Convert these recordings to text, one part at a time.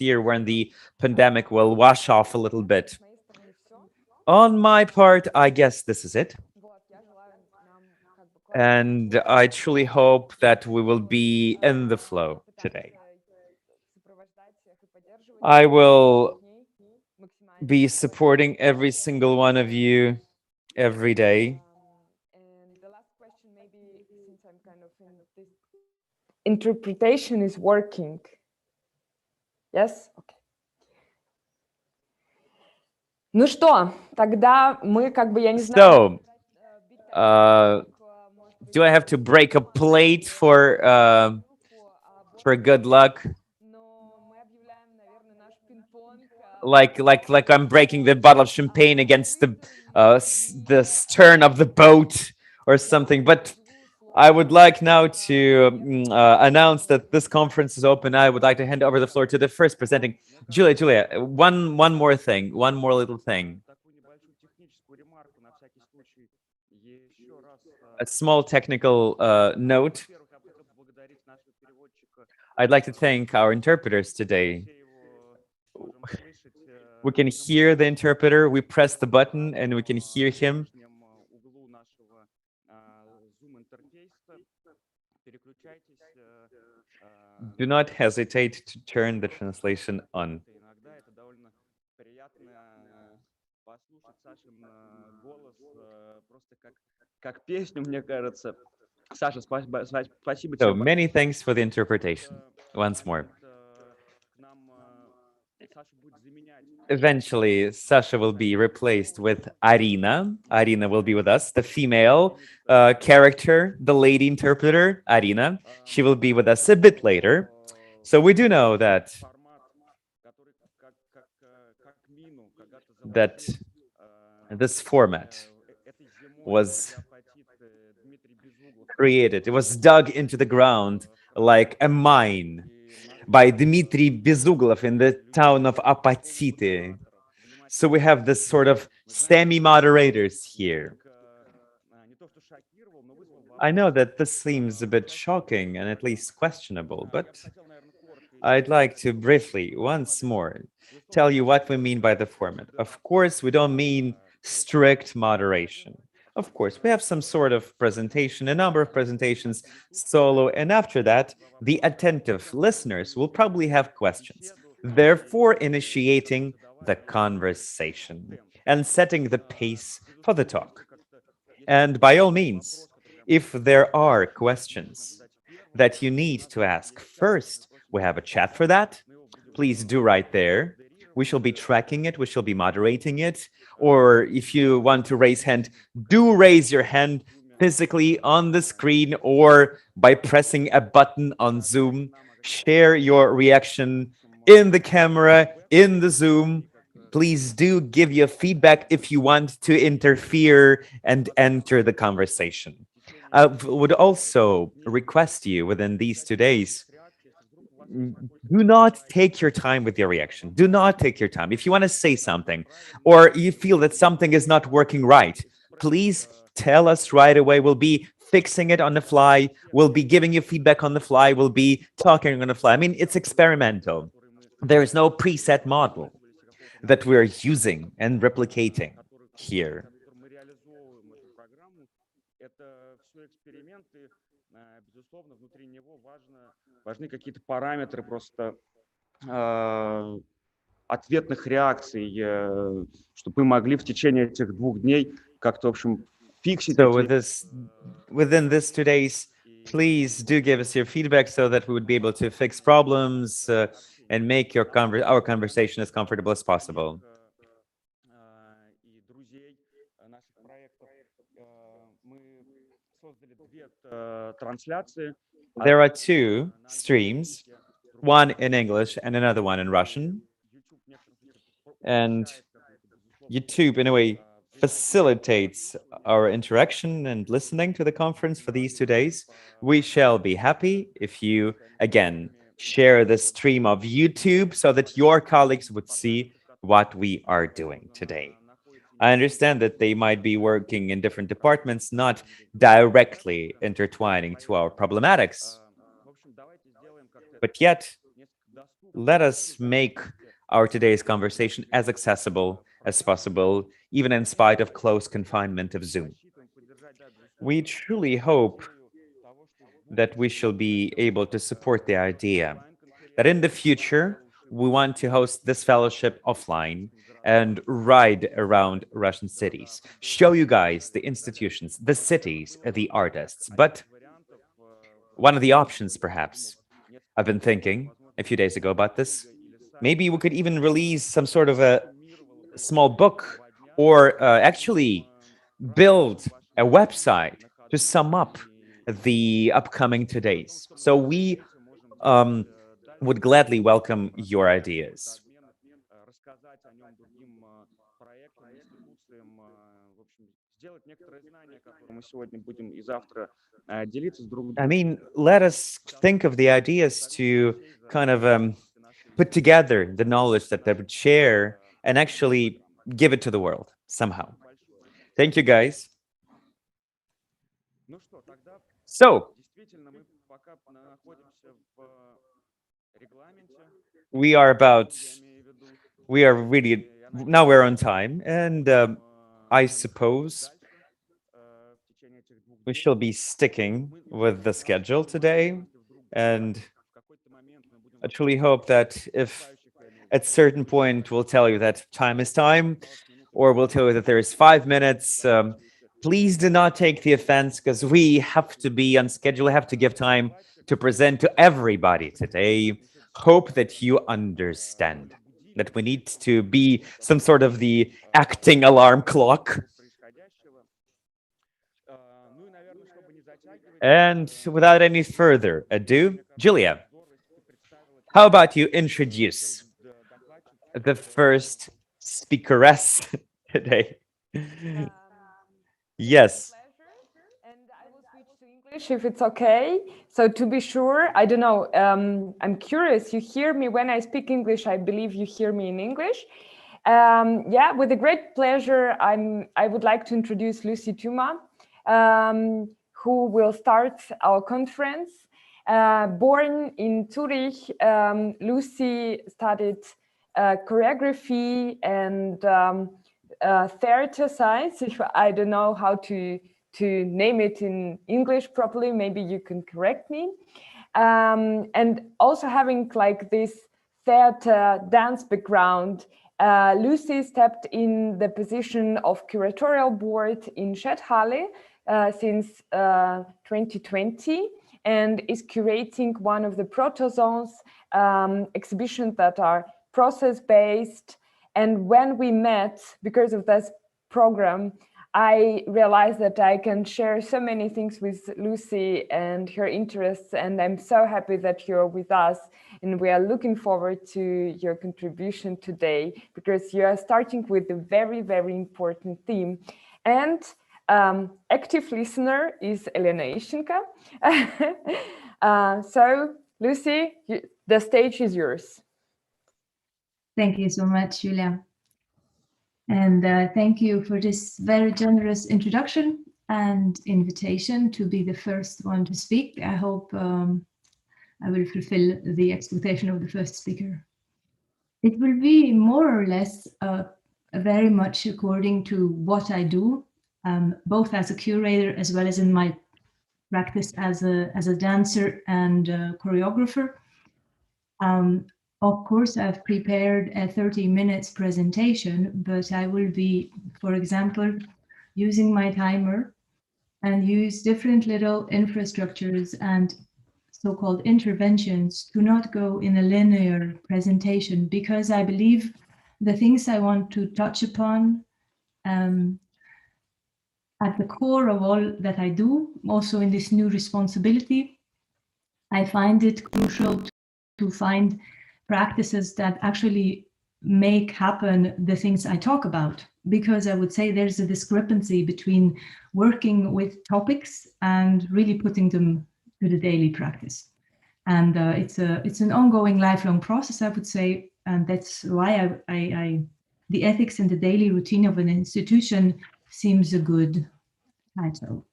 year when the pandemic will wash off a little bit. On my part, I guess this is it. And I truly hope that we will be in the flow today. I will be supporting every single one of you every day. Interpretation is working. Yes? Okay. Ну что, тогда мы я не знаю. So, do I have to break a plate for good luck? Like I'm breaking the bottle of champagne against the stern of the boat or something. But I would like now to announce that this conference is open. I would like to hand over the floor to the first presenting, Julia. Julia, one more thing, one more little thing. A small technical note. I'd like to thank our interpreters today. We can hear the interpreter. We press the button and we can hear him. Do not hesitate to turn the translation on. So many thanks for the interpretation. Once more. Eventually, Sasha will be replaced with Arina. Arina will be with us, the female character, the lady interpreter, Arina. She will be with us a bit later. So we do know that this format was created. It was dug into the ground like a mine by Dmitry Bezuglov in the town of Apatite. So we have this sort of semi-moderators here. I know that this seems a bit shocking and at least questionable, but I'd like to briefly, once more, tell you what we mean by the format. Of course, we don't mean strict moderation. Of course, we have some sort of presentation, a number of presentations solo, and after that, the attentive listeners will probably have questions, therefore initiating the conversation and setting the pace for the talk. And by all means, if there are questions that you need to ask first, we have a chat for that. Please do right there. We shall be tracking it. We shall be moderating it. Or if you want to raise hand, do raise your hand physically on the screen or by pressing a button on Zoom. Share your reaction in the camera, in the Zoom. Please do give your feedback if you want to interfere and enter the conversation. I would also request you within these 2 days, do not take your time with your reaction. Do not take your time. If you want to say something or you feel that something is not working right, please tell us right away. We'll be fixing it on the fly. We'll be giving you feedback on the fly. We'll be talking on the fly. I mean, it's experimental. There is no preset model that we're using and replicating here. Важны какие-то параметры просто ответных реакций, чтобы мы могли в течение этих 2 дней как-то, в общем, фиксить. So within this 2 days, please do give us your feedback so that we would be able to fix problems and make our conversation as comfortable as possible. There are 2 streams, one in English and another one in Russian. And YouTube, in a way, facilitates our interaction and listening to the conference for these 2 days. We shall be happy if you, again, share the stream of YouTube so that your colleagues would see what we are doing today. I understand that they might be working in different departments, not directly intertwining to our problematics. But yet, let us make our today's conversation as accessible as possible, even in spite of close confinement of Zoom. We truly hope that we shall be able to support the idea that in the future, we want to host this fellowship offline and ride around Russian cities, show you guys the institutions, the cities, the artists. But one of the options, perhaps, I've been thinking a few days ago about this, maybe we could even release some sort of a small book or actually build a website to sum up the upcoming Todays. So we would gladly welcome your ideas. I mean, let us think of the ideas to kind of put together the knowledge that they would share and actually give it to the world somehow. Thank you, guys. So, we are about, we are really, now we're on time, and I suppose we shall be sticking with the schedule today. And I truly hope that if at certain point we'll tell you that time is time, or we'll tell you that there is 5 minutes, please do not take the offense, because we have to be on schedule, have to give time to present to everybody today. Hope that you understand that we need to be some sort of the acting alarm clock. And without any further ado, Julia, how about you introduce the first speakeress today? Yes. And I will switch to English if it's okay. So to be sure, I don't know, I'm curious, you hear me when I speak English, I believe you hear me in English. Yeah, with a great pleasure, I would like to introduce Lucy Tuma, who will start our conference. Born in Zurich, Lucy studied choreography and theater science. If I don't know how to name it in English properly, maybe you can correct me. And also having like this theater dance background, Lucy stepped in the position of curatorial board in Stadthalle since 2020 and is curating one of the Protozones exhibitions that are process-based. And when we met, because of this program, I realized that I can share so many things with Lucy and her interests, and I'm so happy that you're with us. And we are looking forward to your contribution today, because you are starting with a very, very important theme. And active listener is Elena Ishchenko. So, Lucy, the stage is yours. Thank you so much, Julia. And thank you for this very generous introduction and invitation to be the first one to speak. I hope I will fulfill the expectation of the first speaker. It will be more or less very much according to what I do, both as a curator as well as in my practice as a dancer and choreographer. Of course, I've prepared a 30 minutes presentation, but I will be, for example, using my timer and use different little infrastructures and so-called interventions to not go in a linear presentation, because I believe the things I want to touch upon at the core of all that I do, also in this new responsibility, I find it crucial to find practices that actually make happen the things I talk about, because I would say there's a discrepancy between working with topics and really putting them to the daily practice. And it's an ongoing lifelong process, I would say, and that's why the ethics in the daily routine of an institution seems a good title.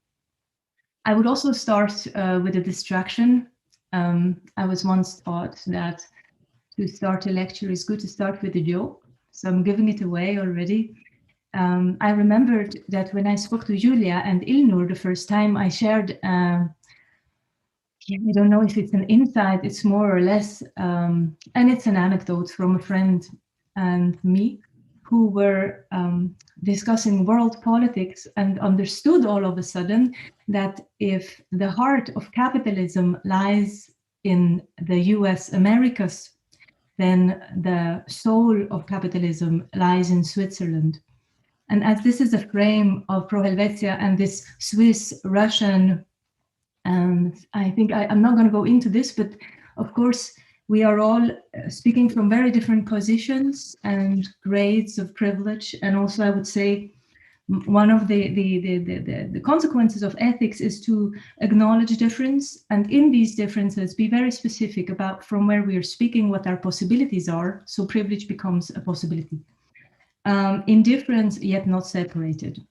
I would also start with a distraction. I was once taught that to start a lecture, it's good to start with a joke. So I'm giving it away already. I remembered that when I spoke to Julia and Ilnur the first time, I shared, I don't know if it's an insight, it's more or less, and it's an anecdote from a friend and me who were discussing world politics and understood all of a sudden that if the heart of capitalism lies in the US Americas, then the soul of capitalism lies in Switzerland. And as this is a frame of Pro Helvetia and this Swiss-Russian, I think I'm not going to go into this, but of course, we are all speaking from very different positions and grades of privilege. And also, I would say, one of the consequences of ethics is to acknowledge difference, and in these differences be very specific about from where we are speaking, what our possibilities are, so privilege becomes a possibility. Indifference yet not separated,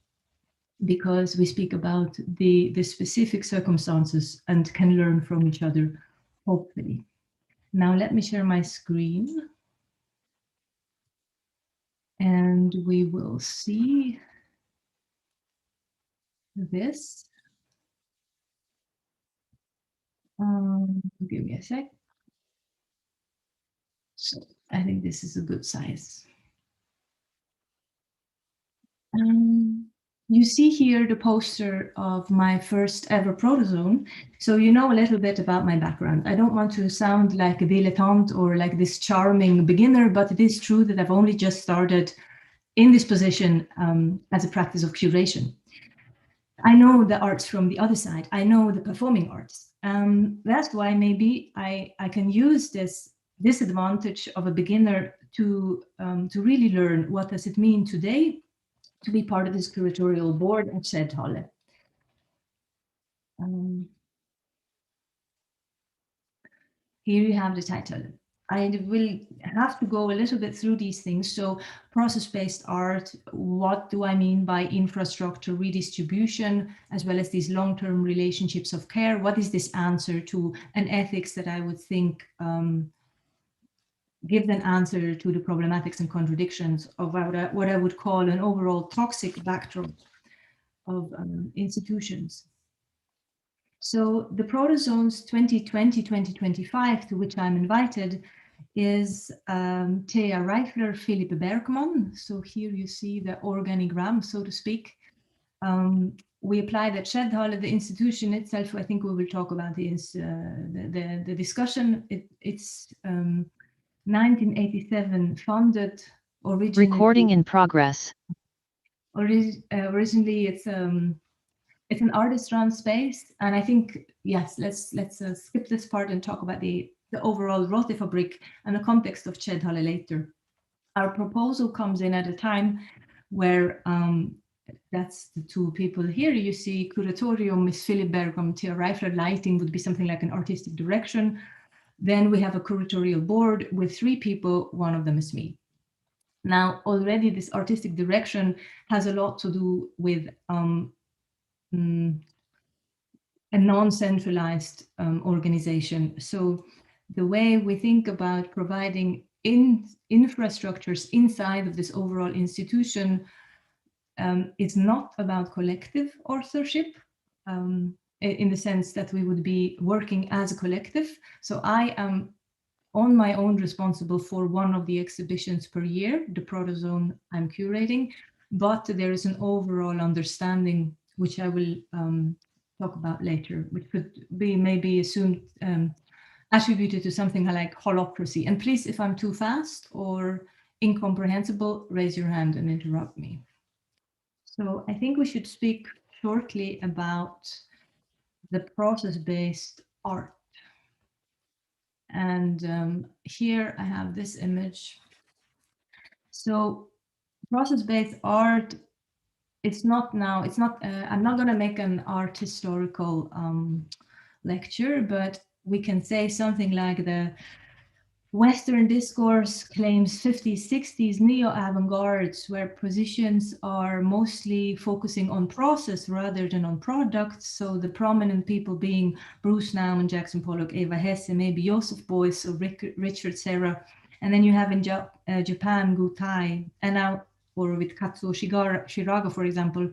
because we speak about the specific circumstances and can learn from each other, hopefully. Now let me share my screen and we will see this. Give me a sec. So I think this is a good size. You see here the poster of my first ever protozone. So you know a little bit about my background. I don't want to sound like a dilettante or like this charming beginner, but it is true that I've only just started in this position as a practice of curation. I know the arts from the other side. I know the performing arts. That's why maybe I can use this disadvantage of a beginner to really learn what does it mean today to be part of this curatorial board at Skedhalle. Here you have the title. I will have to go a little bit through these things. So process-based art, what do I mean by infrastructure redistribution, as well as these long-term relationships of care? What is this answer to an ethics that I would think give an answer to the problematics and contradictions of what I would call an overall toxic backdrop of institutions. So the Protozones 2020-2025, to which I'm invited, is Thea Reifler, Philipp Bergmann. So here you see the organigram, so to speak. We applied at Skedhalle, the institution itself. I think we will talk about this, the discussion. It's 1987 funded. Recording in progress. Originally, it's an artist-run space, and I think yes, let's skip this part and talk about the overall Rotefabrik and the context of Skedhalle later. Our proposal comes in at a time where that's the two people here. You see Curatorium, Miss Philipp Bergmann, Thea Reifler. Lighting would be something like an artistic direction. Then we have a curatorial board with 3 people. One of them is me. Now, already this artistic direction has a lot to do with a non-centralized organization. So the way we think about providing infrastructures inside of this overall institution is not about collective authorship in the sense that we would be working as a collective. So I am on my own responsible for one of the exhibitions per year, the Protozone I'm curating, but there is an overall understanding, which I will talk about later, which could be maybe assumed, attributed to something like holocracy. And please, if I'm too fast or incomprehensible, raise your hand and interrupt me. So I think we should speak shortly about the process-based art. And here I have this image. So process-based art, I'm not going to make an art historical lecture, but we can say something like the Western discourse claims 50s, 60s neo-avant-gardes where positions are mostly focusing on process rather than on products. So the prominent people being Bruce Nauman, Jackson Pollock, Eva Hesse, maybe Joseph Beuys, or Richard Serra. And then you have in Japan, Gutai, and now, or with Katsuo Shiraga, for example.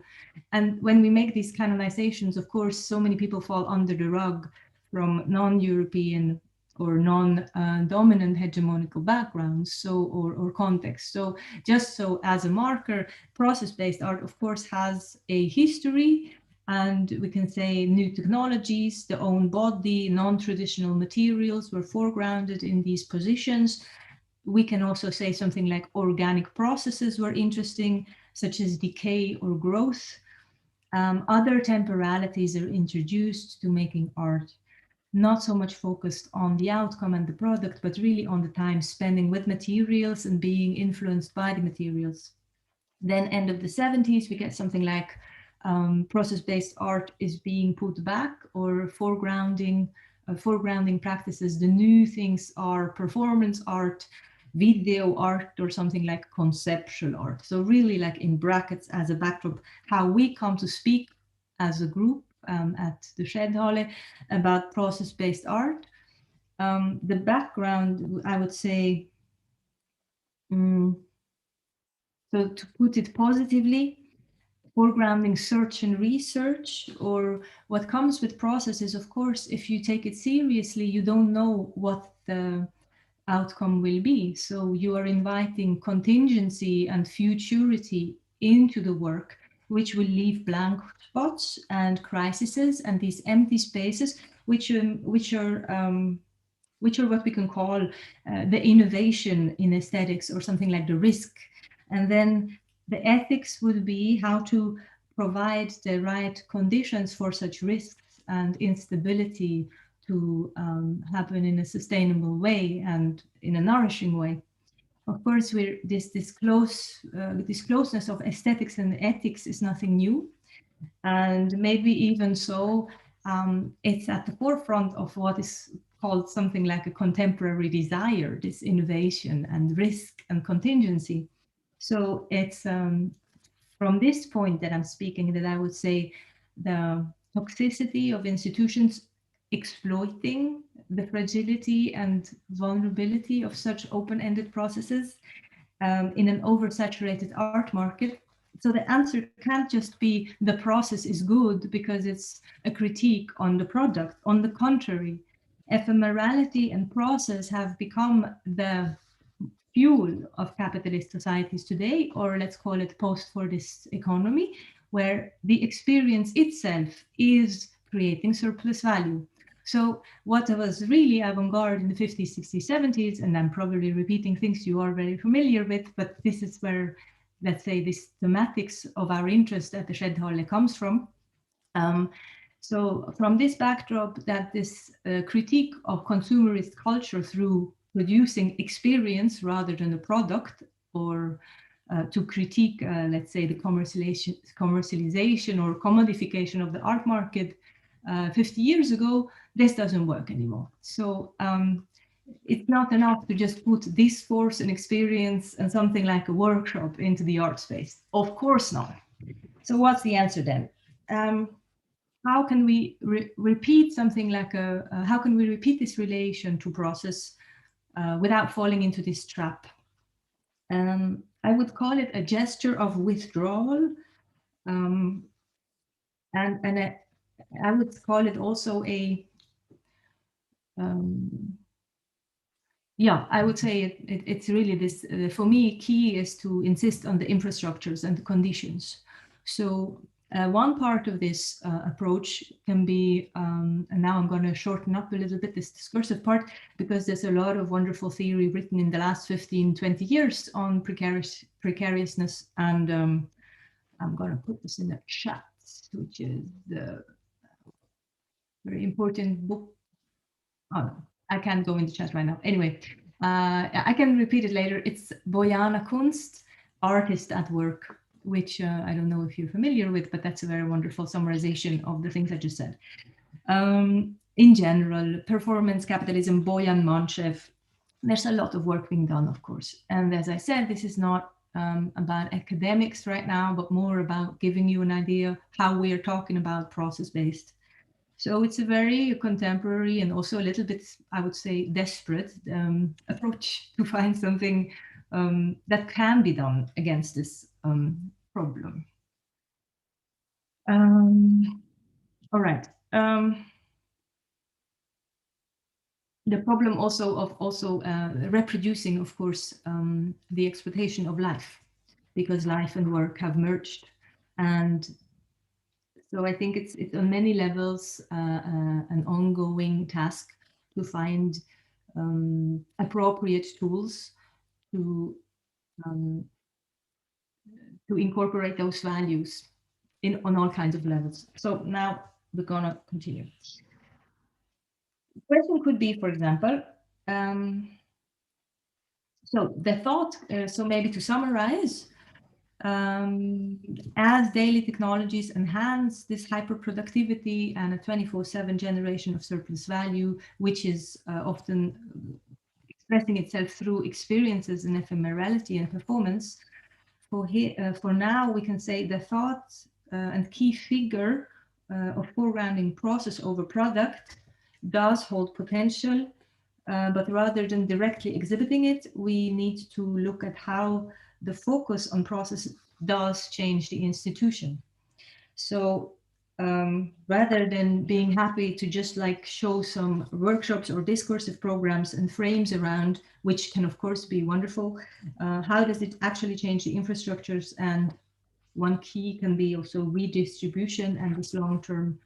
And when we make these canonizations, of course, so many people fall under the rug from non-European or non-dominant hegemonical backgrounds, so or context. So just so as a marker, process-based art, of course, has a history, and we can say new technologies, the own body, non-traditional materials were foregrounded in these positions. We can also say something like organic processes were interesting, such as decay or growth. Other temporalities are introduced to making art, not so much focused on the outcome and the product, but really on the time spending with materials and being influenced by the materials. Then end of the 70s, we get something like process-based art is being put back, or foregrounding practices. The new things are performance art, video art, or something like conceptual art. So really, like in brackets as a backdrop, how we come to speak as a group at the Skedhalle about process-based art. The background, I would say, so to put it positively, foregrounding search and research, or what comes with processes, of course, if you take it seriously, you don't know what the outcome will be. So you are inviting contingency and futurity into the work, which will leave blank spots and crises and these empty spaces, which are what we can call the innovation in aesthetics, or something like the risk. And then the ethics would be how to provide the right conditions for such risks and instability to happen in a sustainable way and in a nourishing way. Of course, this closeness of aesthetics and ethics is nothing new, and maybe even so, it's at the forefront of what is called something like a contemporary desire, this innovation and risk and contingency. So it's from this point that I'm speaking that I would say the toxicity of institutions exploiting the fragility and vulnerability of such open-ended processes in an oversaturated art market. So the answer can't just be the process is good because it's a critique on the product. On the contrary, ephemerality and process have become the fuel of capitalist societies today, or let's call it post-Fordist economy, where the experience itself is creating surplus value. So what was really avant-garde in the 50s, 60s, 70s, and I'm probably repeating things you are very familiar with, but this is where, let's say, this thematics of our interest at the Skedhalle comes from. So from this backdrop, that this critique of consumerist culture through producing experience rather than a product, or to critique, let's say, the commercialization or commodification of the art market 50 years ago, this doesn't work anymore. So it's not enough to just put discourse and experience and something like a workshop into the art space. Of course not. So what's the answer then? How can we repeat something like how can we repeat this relation to process without falling into this trap? I would call it a gesture of withdrawal, and I would call it also a yeah, I would say it's really this, for me, key is to insist on the infrastructures and the conditions. So one part of this approach can be, and now I'm going to shorten up a little bit this discursive part, because there's a lot of wonderful theory written in the last 15, 20 years on precariousness. And I'm going to put this in the chat, which is the very important book. Oh, no, I can't go in the chat right now. Anyway, I can repeat it later. It's Bojana Kunst, Artist at Work, which I don't know if you're familiar with, but that's a very wonderful summarization of the things I just said. In general, performance capitalism, Bojan Manchev, There's a lot of work being done, of course. And as I said, this is not about academics right now, but more about giving you an idea how we are talking about process-based. So it's a very contemporary and also a little bit, I would say, desperate approach to find something that can be done against this problem. All right. The problem also of reproducing, of course, the exploitation of life, because life and work have merged. And so I think it's on many levels an ongoing task to find appropriate tools to incorporate those values on all kinds of levels. So now we're gonna continue. The question could be, for example, so the thought, so maybe to summarize, as daily technologies enhance this hyperproductivity and a 24/7 generation of surplus value, which is often expressing itself through experiences in ephemerality and performance, for now we can say the thought and key figure of foregrounding process over product does hold potential, but rather than directly exhibiting it, we need to look at how the focus on process does change the institution. So rather than being happy to just like show some workshops or discursive programs and frames around, which can of course be wonderful, how does it actually change the infrastructures? And one key can be also redistribution and this long-term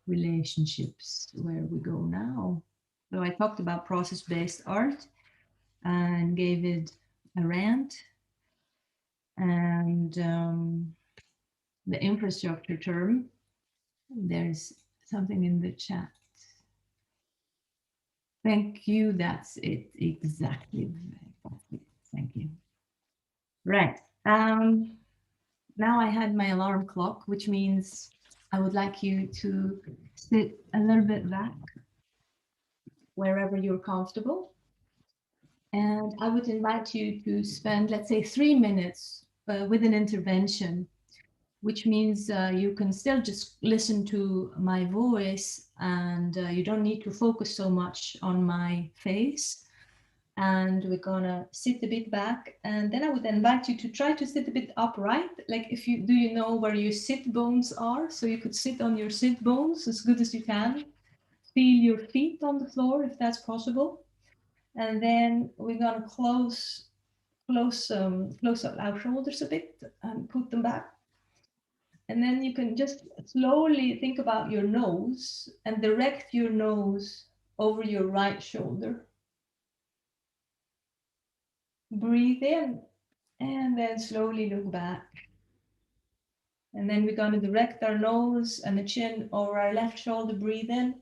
relationships. Where we go now. So I talked about process-based art and gave it a rant. And the infrastructure term, there's something in the chat. Thank you, that's it, exactly. Thank you. Right, now I had my alarm clock, which means I would like you to sit a little bit back, wherever you're comfortable. And I would invite you to spend, let's say, 3 minutes with an intervention, which means you can still just listen to my voice and you don't need to focus so much on my face. And we're gonna sit a bit back, and then I would invite you to try to sit a bit upright. Like do you know where your sit bones are? So you could sit on your sit bones as good as you can. Feel your feet on the floor if that's possible. And then we're gonna close up our shoulders a bit and put them back. And then you can just slowly think about your nose and direct your nose over your right shoulder. Breathe in and then slowly look back. And then we're going to direct our nose and the chin over our left shoulder. Breathe in.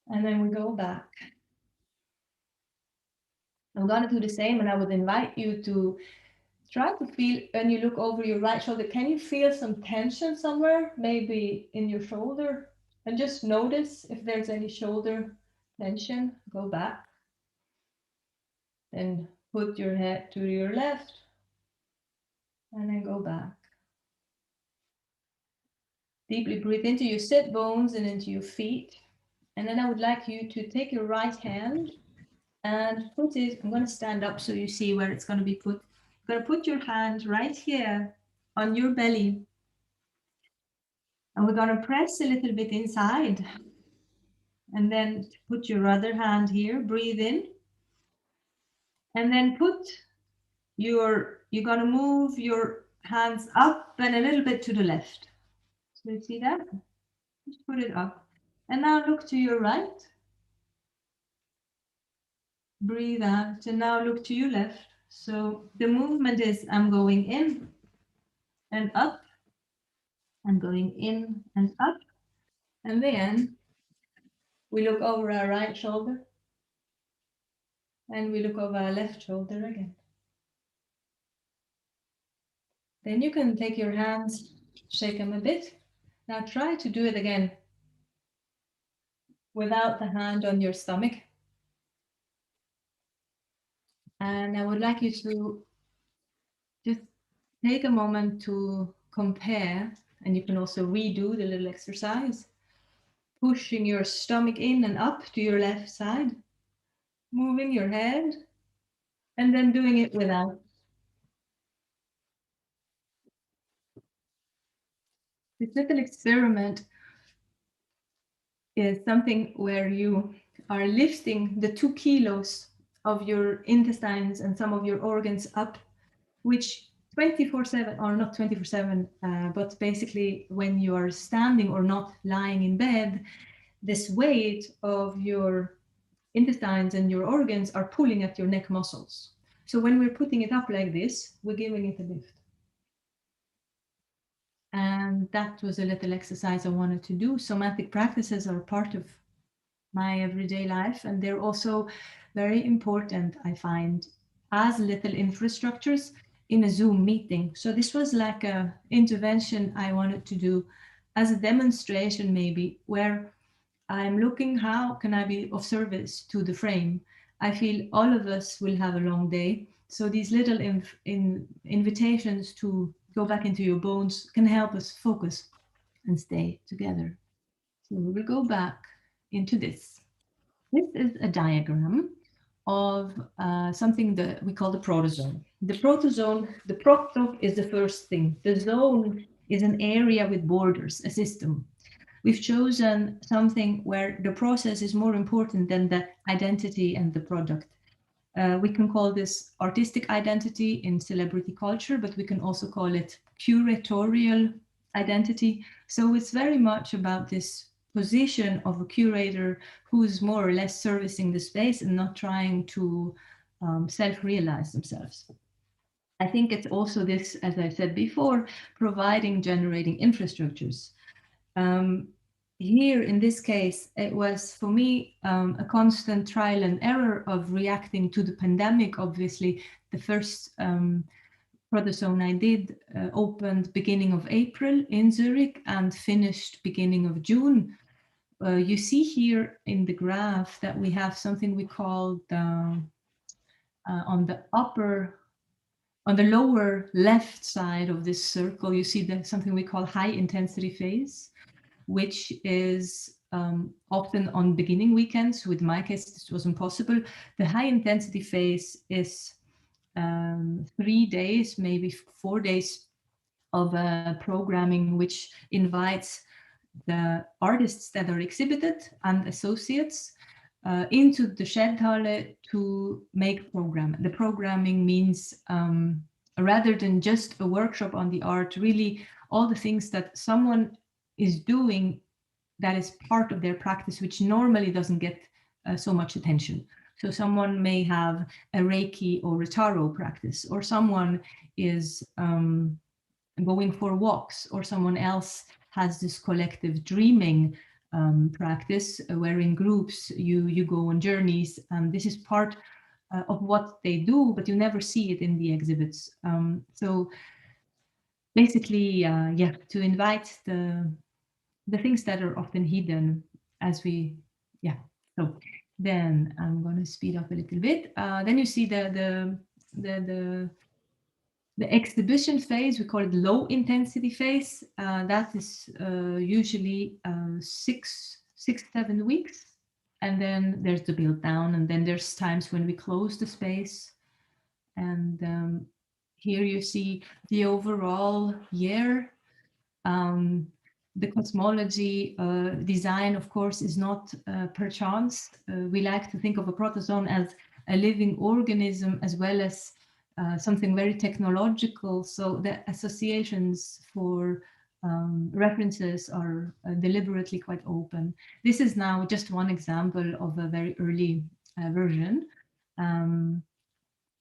And then we go back. I'm going to do the same, and I would invite you to try to feel, when you look over your right shoulder, can you feel some tension somewhere, maybe in your shoulder? And just notice if there's any shoulder tension. Go back. Then put your head to your left. And then go back. Deeply breathe into your sit bones and into your feet. And then I would like you to take your right hand and put it, I'm going to stand up so you see where it's going to be put. You're going to put your hand right here on your belly. And we're going to press a little bit inside. And then put your other hand here, breathe in. And then you're going to move your hands up and a little bit to the left. So you see that? Just put it up. And now look to your right. Breathe out, and now look to your left. So the movement is I'm going in and up, I'm going in and up, and then we look over our right shoulder, and we look over our left shoulder again. Then you can take your hands, shake them a bit. Now try to do it again without the hand on your stomach. And I would like you to just take a moment to compare, and you can also redo the little exercise, pushing your stomach in and up to your left side, moving your head, and then doing it without. This little experiment is something where you are lifting the 2 kilos of your intestines and some of your organs up, which 24/7, or not 24/7, but basically when you are standing or not lying in bed, this weight of your intestines and your organs are pulling at your neck muscles. So when we're putting it up like this, we're giving it a lift. And that was a little exercise I wanted to do. Somatic practices are part of my everyday life, and they're also very important, I find, as little infrastructures in a Zoom meeting. So this was like a intervention I wanted to do as a demonstration, maybe, where I'm looking how can I be of service to the frame. I feel all of us will have a long day, so these little invitations to go back into your bones can help us focus and stay together. So we will go back into this. This is a diagram of something that we call the protozone. The protozone, the proto is the first thing. The zone is an area with borders, a system. We've chosen something where the process is more important than the identity and the product. We can call this artistic identity in celebrity culture, but we can also call it curatorial identity. So it's very much about this position of a curator who's more or less servicing the space and not trying to self-realize themselves. I think it's also this, as I said before, generating infrastructures. Here in this case, it was for me a constant trial and error of reacting to the pandemic. Obviously, the first protozone I did opened beginning of April in Zurich and finished beginning of June. You see here in the graph that we have something we call on the lower left side of this circle, you see something we call high intensity phase, which is often on beginning weekends. With my case, this wasn't possible. The high intensity phase is 3 days, maybe 4 days of programming, which invites the artists that are exhibited and associates into the Schädthalle to make program. The programming means rather than just a workshop on the art, really all the things that someone is doing that is part of their practice, which normally doesn't get so much attention. So someone may have a Reiki or a tarot practice, or someone is going for walks, or someone else has this collective dreaming practice where in groups you go on journeys, and this is part of what they do, but you never see it in the exhibits. So basically, yeah, to invite the things that are often hidden as we, yeah. So then I'm going to speed up a little bit. Then you see the exhibition phase. We call it low intensity phase. That is usually 6-7 weeks. And then there's the build down, and then there's times when we close the space. And here you see the overall year. The cosmology design, of course, is not per chance. We like to think of a protozone as a living organism as well as something very technological. So the associations for references are deliberately quite open. This is now just one example of a very early version. And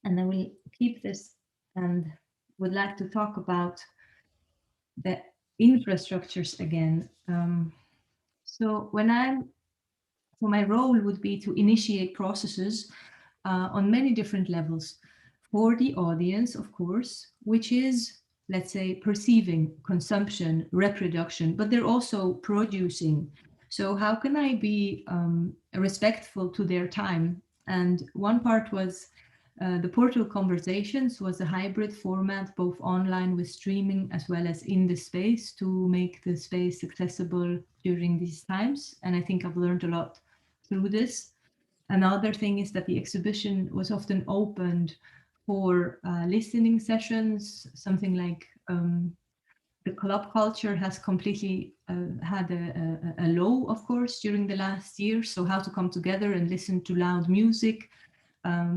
I will keep this and would like to talk about the infrastructures again. So my role would be to initiate processes on many different levels for the audience, of course, which is, let's say, perceiving, consumption, reproduction, but they're also producing. So how can I be respectful to their time? And one part was The Portal Conversations was a hybrid format, both online with streaming as well as in the space, to make the space accessible during these times. And I think I've learned a lot through this. Another thing is that the exhibition was often opened for listening sessions, something like the club culture has completely had a low, of course, during the last year. So how to come together and listen to loud music.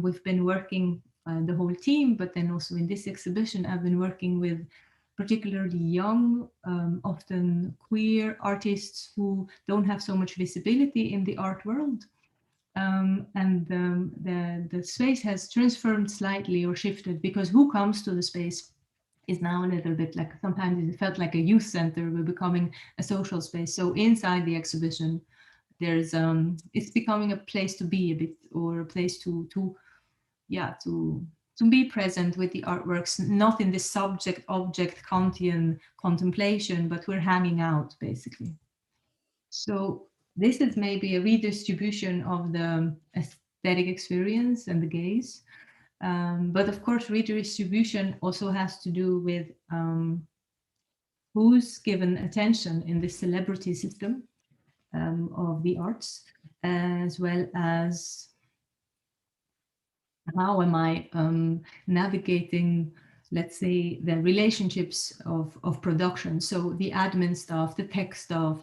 We've been working, the whole team, but then also in this exhibition, I've been working with particularly young, often queer artists who don't have so much visibility in the art world. The space has transformed slightly or shifted, because who comes to the space is now a little bit like, sometimes it felt like a youth center. We're becoming a social space. So inside the exhibition, there's it's becoming a place to be a bit, or a place to be present with the artworks, not in this subject-object Kantian contemplation, but we're hanging out basically. So this is maybe a redistribution of the aesthetic experience and the gaze. But of course, redistribution also has to do with who's given attention in this celebrity system of the arts, as well as how am I navigating, let's say, the relationships of production. So the admin staff, the tech staff,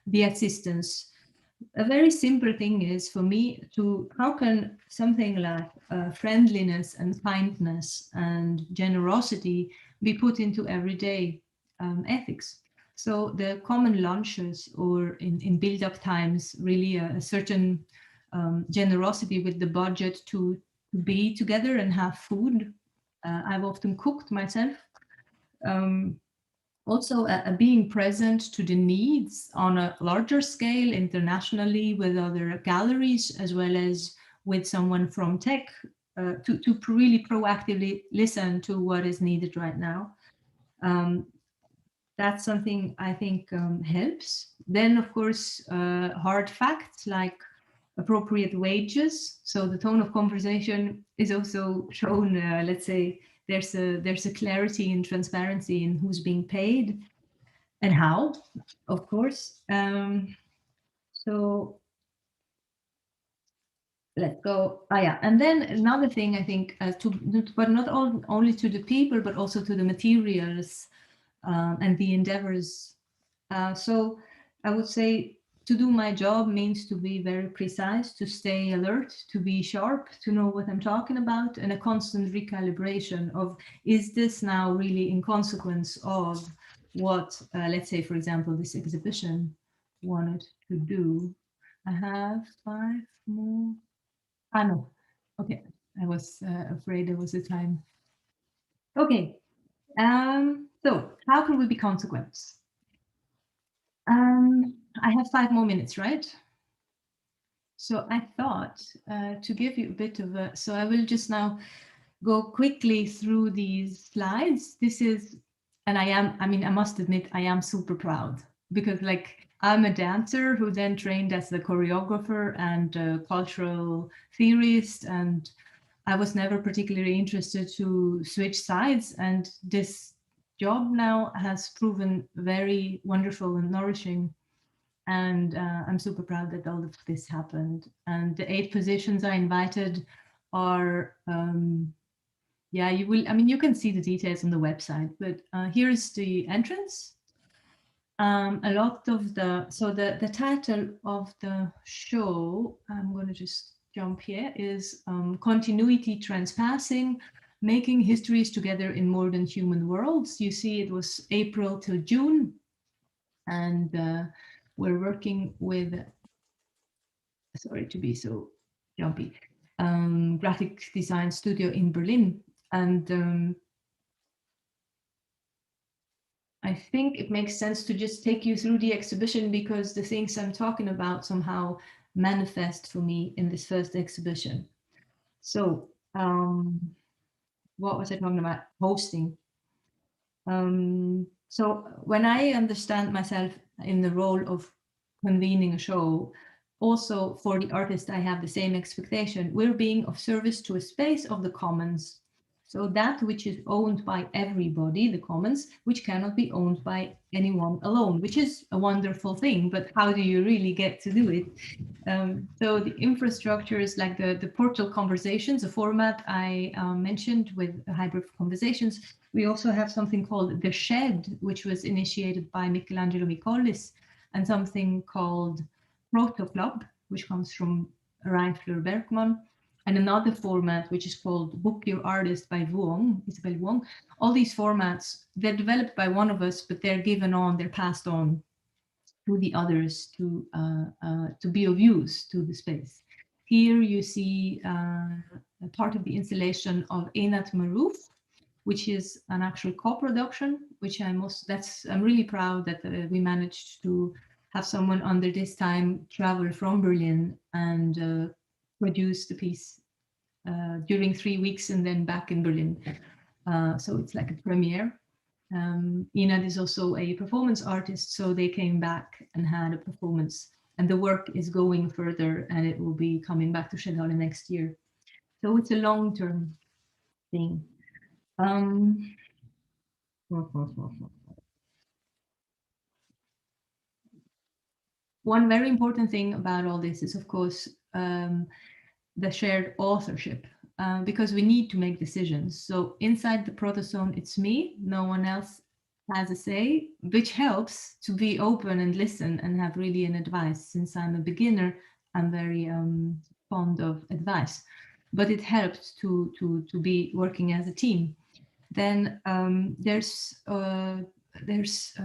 the assistants. A very simple thing is for me to, how can something like friendliness and kindness and generosity be put into everyday ethics? So the common lunches, or in build-up times, really a certain generosity with the budget to be together and have food. I've often cooked myself. Also being present to the needs on a larger scale internationally with other galleries, as well as with someone from tech, to really proactively listen to what is needed right now. That's something I think helps. Then, of course, hard facts like appropriate wages. So the tone of conversation is also shown, let's say, there's a clarity and transparency in who's being paid and how, of course. So let's go. Yeah, and then another thing I think, but not only to the people, but also to the materials and the endeavors. So I would say to do my job means to be very precise, to stay alert, to be sharp, to know what I'm talking about, and a constant recalibration of, is this now really in consequence of what, let's say, for example, this exhibition wanted to do. I have 5 more. No. Okay, I was afraid there was a time. Okay, so how can we be consequent? I have 5 more minutes, right? So I thought to give you a bit of a, so I will just now go quickly through these slides. This is, and I mean, I must admit, I am super proud, because like I'm a dancer who then trained as a choreographer and a cultural theorist, and I was never particularly interested to switch sides. And this job now has proven very wonderful and nourishing. And I'm super proud that all of this happened. And the 8 positions I invited are, yeah, you will, I mean, you can see the details on the website, but here's the entrance. A lot of the, so the title of the show, I'm going to just jump here, is Continuity Transpassing, Making Histories Together in More Than Human Worlds. You see, it was April till June, and we're working with, sorry to be so jumpy, graphic design studio in Berlin. And I think it makes sense to just take you through the exhibition, because the things I'm talking about somehow manifest for me in this first exhibition. So what was I talking about? Hosting. So when I understand myself in the role of convening a show, also for the artist, I have the same expectation. We're being of service to a space of the commons. So that which is owned by everybody, the commons, which cannot be owned by anyone alone, which is a wonderful thing, but how do you really get to do it? So the infrastructure is like the Portal Conversations, a format I mentioned with hybrid conversations. We also have something called The Shed, which was initiated by Michelangelo Micollis, and something called Proto Club, which comes from Reifler Bergman, and another format which is called Book Your Artist by Vuong, Isabel Vuong. All these formats, they're developed by one of us, but they're given on, they're passed on to the others to be of use to the space. Here you see a part of the installation of Einat Maroof, which is an actual co-production, which I'm really proud that we managed to have someone under this time travel from Berlin and produce the piece during 3 weeks and then back in Berlin. So it's like a premiere. Einat is also a performance artist, so they came back and had a performance, and the work is going further and it will be coming back to Skedhalle next year. So it's a long-term thing. One very important thing about all this is, of course, the shared authorship, because we need to make decisions. So inside the Protozone, it's me, no one else has a say, which helps to be open and listen and have really an advice. Since I'm a beginner, I'm very fond of advice, but it helps to be working as a team. Then there's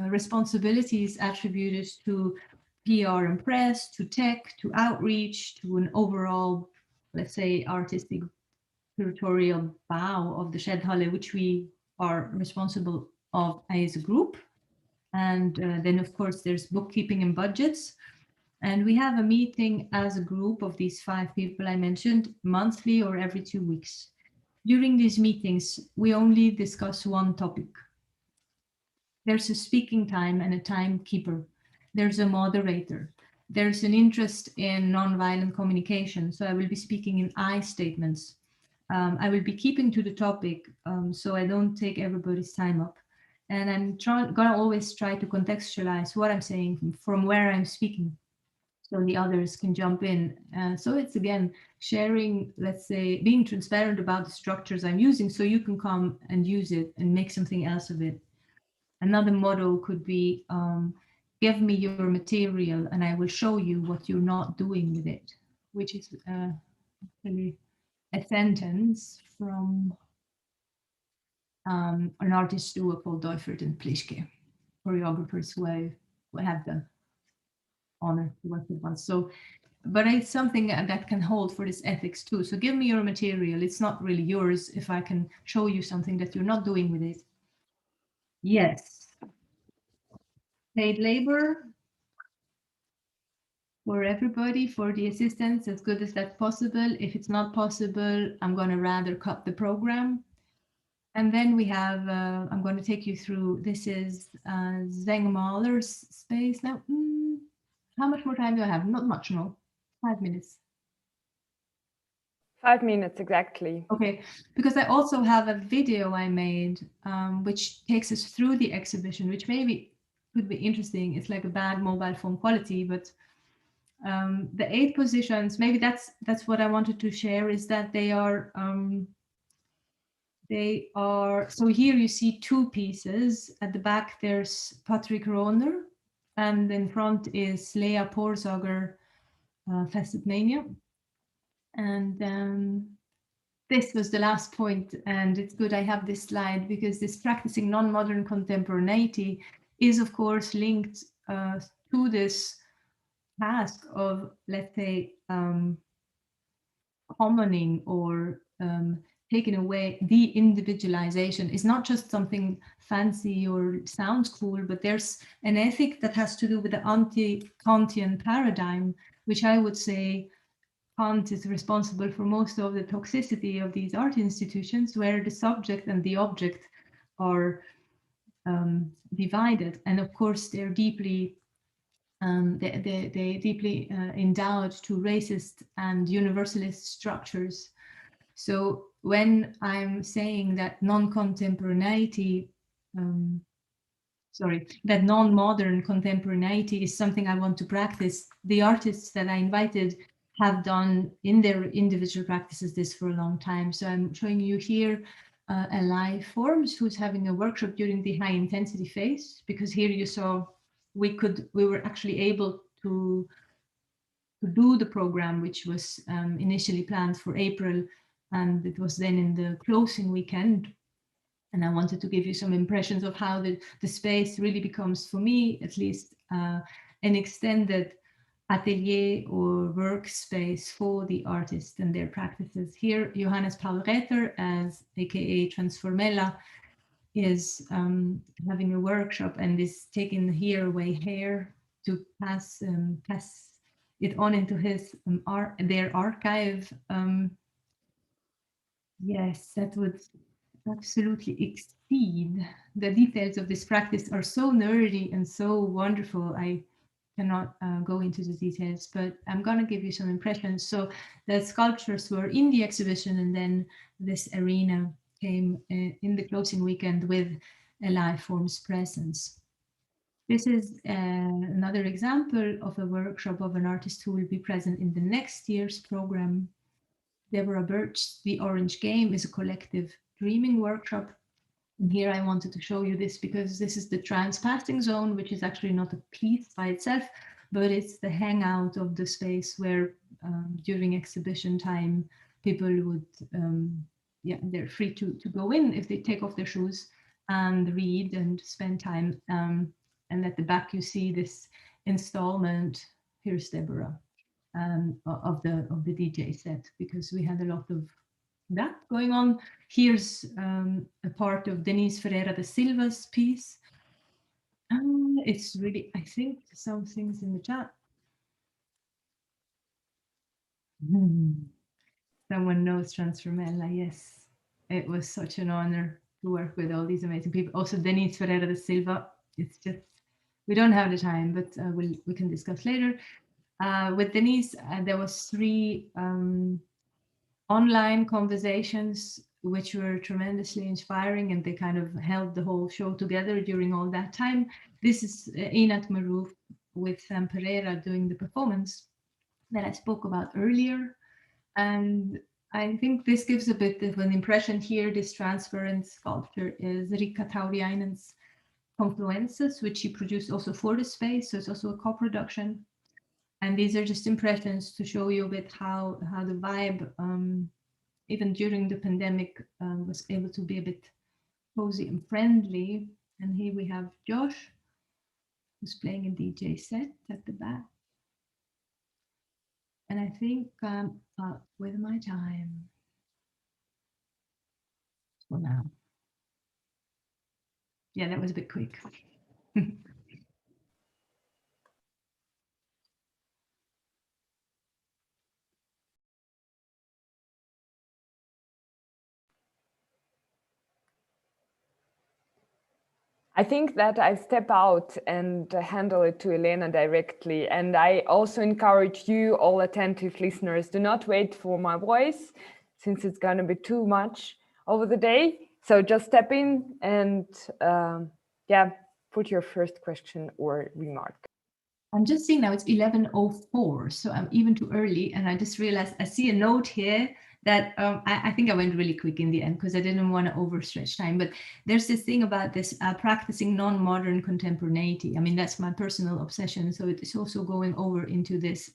responsibilities attributed to PR and press, to tech, to outreach, to an overall, let's say, artistic curatorial bow of the Skedhalle, which we are responsible of as a group. And then, of course, there's bookkeeping and budgets. And we have a meeting as a group of these 5 people I mentioned, monthly or every 2 weeks. During these meetings, we only discuss one topic. There's a speaking time and a timekeeper. There's a moderator. There's an interest in nonviolent communication. So I will be speaking in I statements. I will be keeping to the topic so I don't take everybody's time up. And I'm gonna always try to contextualize what I'm saying from where I'm speaking, so the others can jump in. So it's, again, sharing, let's say, being transparent about the structures I'm using so you can come and use it and make something else of it. Another motto could be, give me your material and I will show you what you're not doing with it, which is really a sentence from an artist duo called Doifert and Plischke, choreographers who I have the honor to work with once. So, but it's something that can hold for this ethics too. So give me your material. It's not really yours if I can show you something that you're not doing with it. Yes. Paid labor for everybody, for the assistants, as good as that's possible. If it's not possible, I'm going to rather cut the program. And then we have, I'm going to take you through, this is Zeng Mahler's space. Now, how much more time do I have? Not much, no. 5 minutes. 5 minutes, exactly. Okay, because I also have a video I made, which takes us through the exhibition, which maybe could be interesting. It's like a bad mobile phone quality, but the 8 positions, maybe that's what I wanted to share, is that they are, so here you see 2 pieces. At the back, there's Patrick Rohner, and in front is Lea Porsager, Facet Mania. And this was the last point, and it's good I have this slide because this practicing non-modern contemporaneity is, of course, linked to this task of, let's say, commoning or taking away. The individualization is not just something fancy or sounds cool, but there's an ethic that has to do with the anti-Kantian paradigm, which I would say Kant is responsible for most of the toxicity of these art institutions, where the subject and the object are divided. And of course, they're deeply they deeply endowed to racist and universalist structures. So when I'm saying that non-contemporaneity, that non-modern contemporaneity is something I want to practice, the artists that I invited have done in their individual practices this for a long time. So I'm showing you here Alive Forms, who's having a workshop during the high intensity phase, because here you saw we were actually able to do the program, which was initially planned for April, and it was then in the closing weekend. And I wanted to give you some impressions of how the space really becomes, for me at least, an extended atelier or workspace for the artists and their practices. Here, Johannes Paul Retter, as aka Transformella, is having a workshop and is taking Here Way Hair to pass it on into his their archive. Yes, that would absolutely exceed. The details of this practice are so nerdy and so wonderful. I cannot go into the details, but I'm going to give you some impressions. So the sculptures were in the exhibition, and then this arena came in the closing weekend with Alive Forms presence. This is another example of a workshop of an artist who will be present in the next year's program. Deborah Birch, The Orange Game, is a collective dreaming workshop. And here I wanted to show you this because this is the trans-passing zone, which is actually not a piece by itself, but it's the hangout of the space where during exhibition time, people would, they're free to go in if they take off their shoes and read and spend time. And at the back, you see this installment. Here's Deborah. Of the DJ set, because we had a lot of that going on. Here's a part of Denise Ferreira da Silva's piece. It's really, I think, some things in the chat. Someone knows Transformella, yes. It was such an honor to work with all these amazing people. Also Denise Ferreira da Silva. It's just, we don't have the time, but we can discuss later. With Denise, there was 3 online conversations which were tremendously inspiring, and they kind of held the whole show together during all that time. This is Inat Maroof with Sam Pereira doing the performance that I spoke about earlier. And I think this gives a bit of an impression here. This transparent sculpture is Rikka Tauriainen's Confluences, which she produced also for the space, so it's also a co-production. And these are just impressions to show you a bit how the vibe, even during the pandemic, was able to be a bit cozy and friendly. And here we have Josh, who's playing a DJ set at the back. And I think I'm up with my time for now. Yeah, that was a bit quick. I think that I step out and handle it to Elena directly. And I also encourage you, all attentive listeners, do not wait for my voice, since it's going to be too much over the day. So just step in and put your first question or remark. I'm just seeing now it's 11:04, so I'm even too early. And I just realized I see a note here that I think I went really quick in the end because I didn't want to overstretch time. But there's this thing about this practicing non-modern contemporaneity. I mean, that's my personal obsession. So it's also going over into this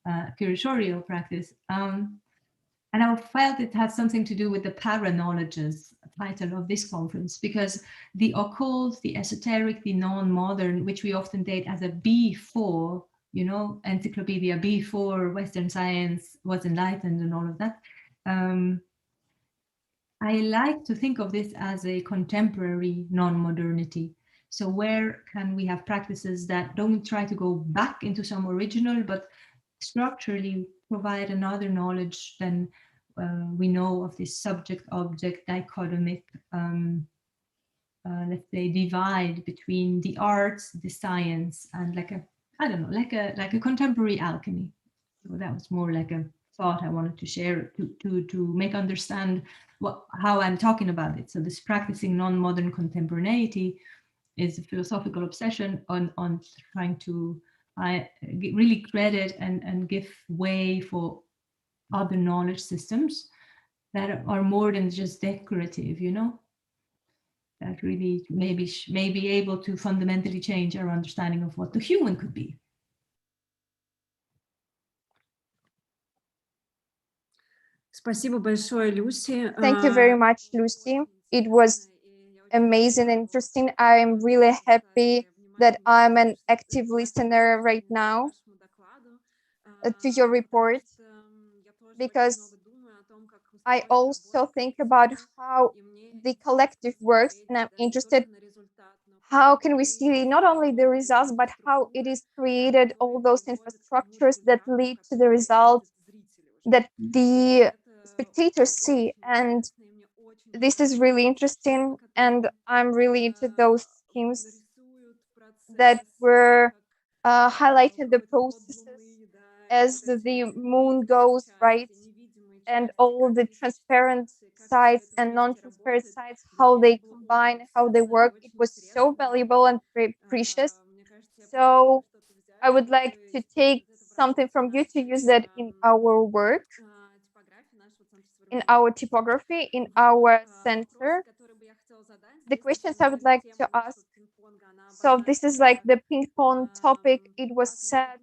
curatorial practice. And I felt it had something to do with the Paraknowledges title of this conference, because the occult, the esoteric, the non-modern, which we often date as a B4, you know, encyclopedia before Western science was enlightened and all of that. I like to think of this as a contemporary non-modernity. So where can we have practices that don't try to go back into some original, but structurally provide another knowledge than we know of this subject-object dichotomic, let's say, divide between the arts, the science, and like a I don't know, like a contemporary alchemy. So that was more like a thought I wanted to share to make understand how I'm talking about it. So this practicing non-modern contemporaneity is a philosophical obsession on trying to really credit and give way for other knowledge systems that are more than just decorative, you know, that really may be able to fundamentally change our understanding of what the human could be. Спасибо большое, Люси. Thank you very much, Lucy. It was amazing and interesting. I'm really happy that I'm an active listener right now to your report, because I also think about how the collective works, and I'm interested how can we see not only the results, but how it is created, all those infrastructures that lead to the results that the spectators see. And this is really interesting, and I'm really into those schemes that were highlighting the processes as the moon goes, right? And all the transparent sides and non-transparent sides, how they combine, how they work. It was so valuable and precious. So I would like to take something from you to use that in our work, in our typography, in our center. The questions I would like to ask, so this is like the ping pong topic. It was said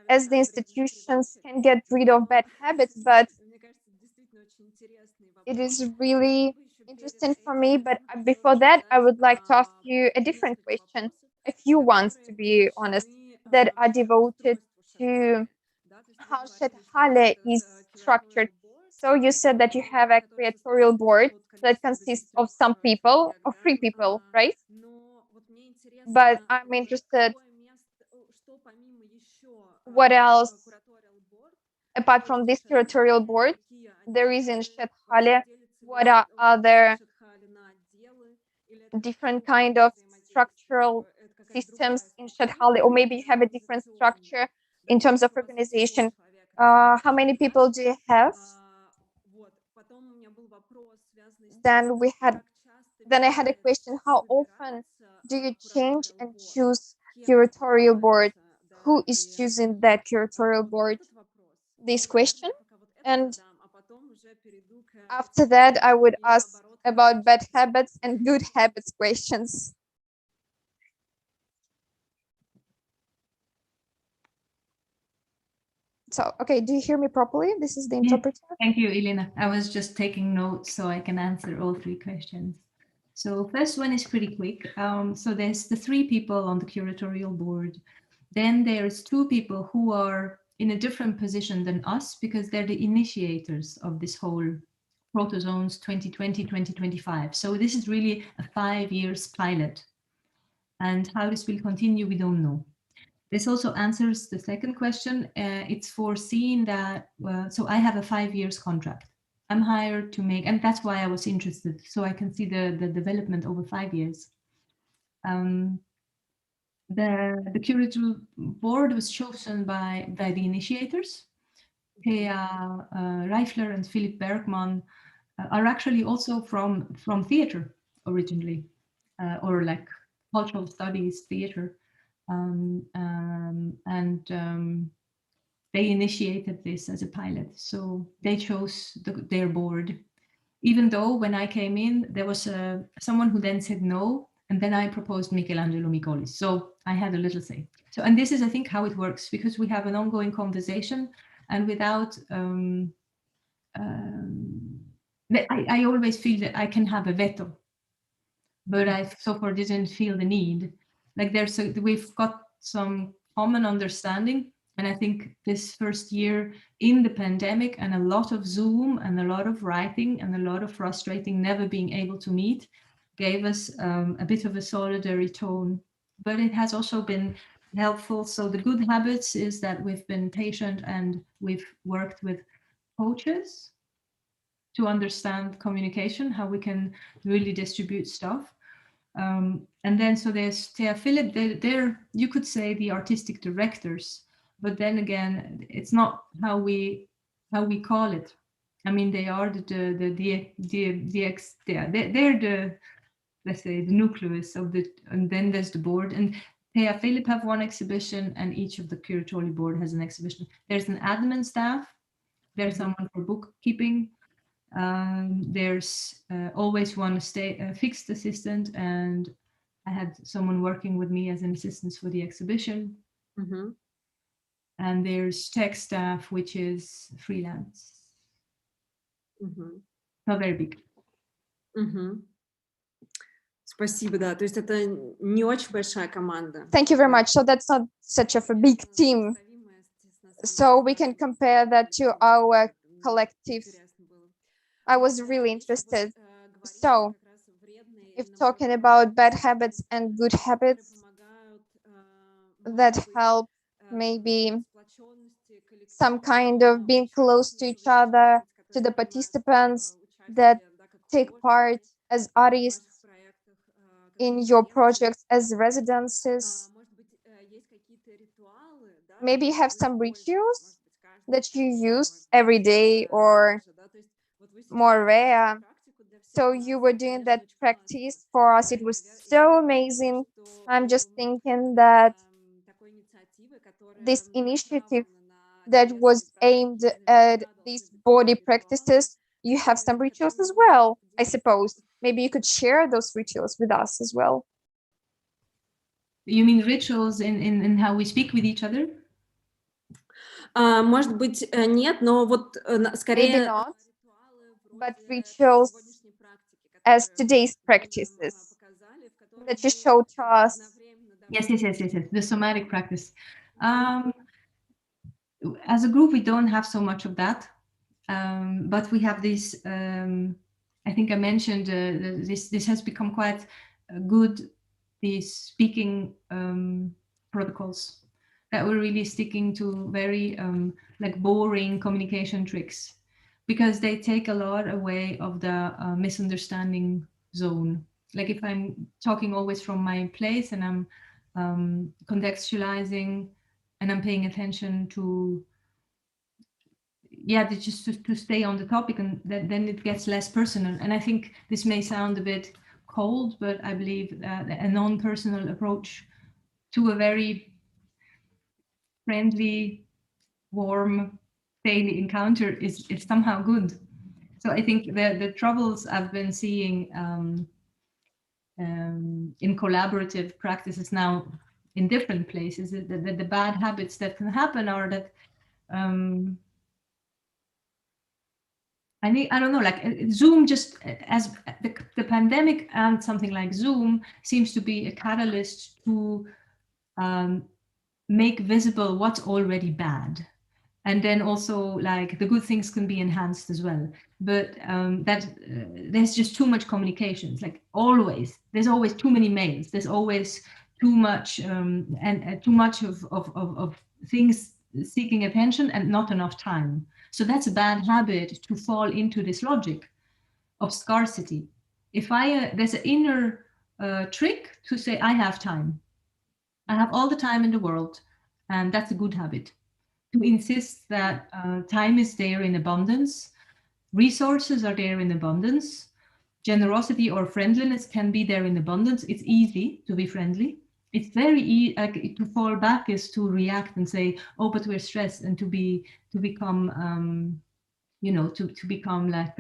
as the institutions can get rid of bad habits, but it is really interesting for me. But before that, I would like to ask you a different question, a few ones, to be honest, that are devoted to how Shethale is structured. So you said that you have a curatorial board that consists of some people, or 3 people, right? But I'm interested, what else, apart from this curatorial board, there is in Shethale? What are other different kind of structural systems in Shethale? Or maybe you have a different structure in terms of organization. How many people do you have? Then I had a question, how often do you change and choose curatorial board? Who is choosing that curatorial board? This question. And after that, I would ask about bad habits and good habits questions. So, okay, do you hear me properly? This is the interpreter. Thank you, Elena. I was just taking notes so I can answer all 3 questions. So first one is pretty quick. So there's the 3 people on the curatorial board. Then there's 2 people who are in a different position than us, because they're the initiators of this whole Protozoans 2020-2025. So this is really a 5 years pilot. And how this will continue, we don't know. This also answers the second question. It's foreseen that, so I have a 5 years contract. I'm hired to make, and that's why I was interested, so I can see the development over 5 years. The curatorial board was chosen by the initiators. Thea Reifler and Philip Bergman are actually also from theater originally, or like cultural studies theater. They initiated this as a pilot, so they chose their board. Even though when I came in, there was someone who then said no, and then I proposed Michelangelo Micolis. So I had a little say. So, and this is, I think, how it works, because we have an ongoing conversation, and without, I always feel that I can have a veto, but I so far didn't feel the need. Like we've got some common understanding. And I think this first year in the pandemic, and a lot of Zoom and a lot of writing and a lot of frustrating never being able to meet, gave us a bit of a solidary tone. But it has also been helpful. So the good habits is that we've been patient, and we've worked with coaches to understand communication, how we can really distribute stuff. And then so there's Thea Philip, they're, you could say, the artistic directors, but then again, it's not how we call it. I mean, they are they're the, let's say, the nucleus of the, and then there's the board. And Thea Philip have one exhibition, and each of the curatorial board has an exhibition. There's an admin staff, there's someone for bookkeeping, there's always one fixed assistant, and I had someone working with me as an assistant for the exhibition. Мгм. And there's tech staff, which is freelance. Мгм. Not very big. Мгм. Спасибо, да. То есть это не очень большая команда. Thank you very much. So that's not such of a big team. So we can compare that to our collective. I was really interested. So, if talking about bad habits and good habits that help maybe some kind of being close to each other, to the participants that take part as artists in your projects as residences, maybe you have some rituals that you use every day or more rare. So you were doing that practice for us. It was so amazing. I'm just thinking that this initiative that was aimed at these body practices, you have some rituals as well, I suppose. Maybe you could share those rituals with us as well. You mean rituals in how we speak with each other? Может быть, нет, но вот Maybe скорее not, but rituals as today's practices that you showed to us. Yes. The somatic practice. As a group, we don't have so much of that, but we have this. I think I mentioned this has become quite good. These speaking protocols that we're really sticking to very like boring communication tricks, because they take a lot away of the misunderstanding zone. Like if I'm talking always from my place and I'm contextualizing and I'm paying attention to, just to stay on the topic, and then it gets less personal. And I think this may sound a bit cold, but I believe a non-personal approach to a very friendly, warm daily encounter is somehow good. So I think the troubles I've been seeing in collaborative practices now in different places, the bad habits that can happen are that I don't know, like Zoom, just as the pandemic and something like Zoom seems to be a catalyst to make visible what's already bad. And then also like the good things can be enhanced as well. But there's just too much communications, like always. There's always too many mails. There's always too much and too much of things seeking attention and not enough time. So that's a bad habit to fall into this logic of scarcity. If there's an inner trick to say, I have time. I have all the time in the world, and that's a good habit. To insist that time is there in abundance, resources are there in abundance, generosity or friendliness can be there in abundance. It's easy to be friendly. It's very easy to fall back is to react and say, oh, but we're stressed, and to become to become like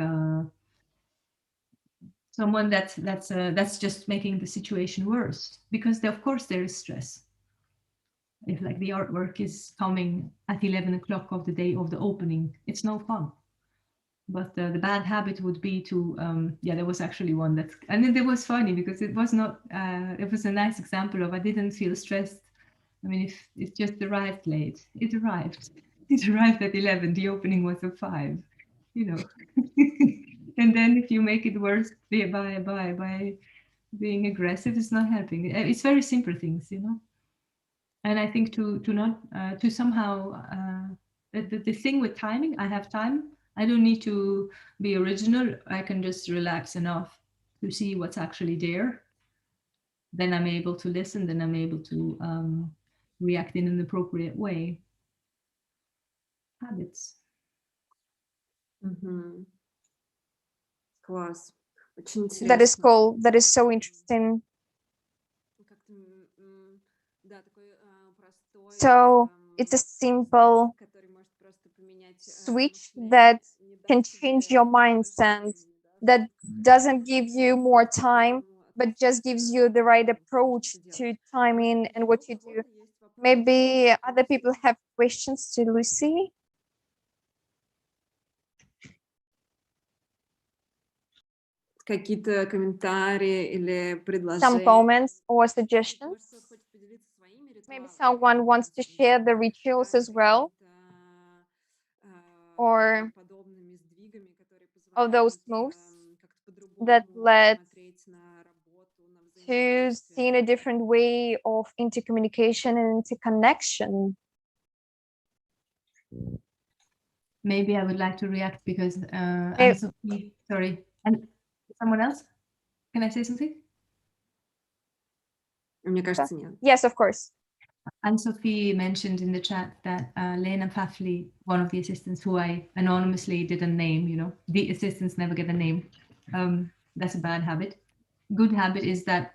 someone that's just making the situation worse, because of course there is stress. If like the artwork is coming at 11 o'clock of the day of the opening, it's no fun. But the bad habit would be to, there was actually one that, and it was funny because it was not, it was a nice example of I didn't feel stressed. I mean, if it just arrived late, it arrived. It arrived at 11, the opening was at 5, And then if you make it worse by being aggressive, it's not helping. It's very simple things, And I think to somehow the thing with timing, I have time. I don't need to be original. I can just relax enough to see what's actually there, then I'm able to listen, then I'm able to react in an appropriate way. Habits. Мгм. Класс. Очень That is интересно. cool. That is so interesting. Как-то, да, такой, простой, So it's a simple который может просто поменять, switch мышление, that не даст can тебе change your больше mindset, времени, да, that doesn't give you more time, поэтому but just gives you the right approach to timing and what you do. Maybe other people have questions to Lucy. какие-то комментарии или Some предложения. comments or Может, suggestions. кто-то хочет поделиться своими Maybe ритуалами, someone wants to share the rituals as well, or подобными сдвигами, которые of those позволяют, moves как-то по-другому that led смотреть на работу, на to взаимодействие. seeing a different way of intercommunication and interconnection. Maybe I would like to react because Anne-Sophie, sorry, and someone else? Can I say something? Мне кажется, нет. Yes, of course. Anne-Sophie mentioned in the chat that Lena Pfaffli, one of the assistants who I anonymously didn't name, you know, the assistants never get a name. That's a bad habit. Good habit is that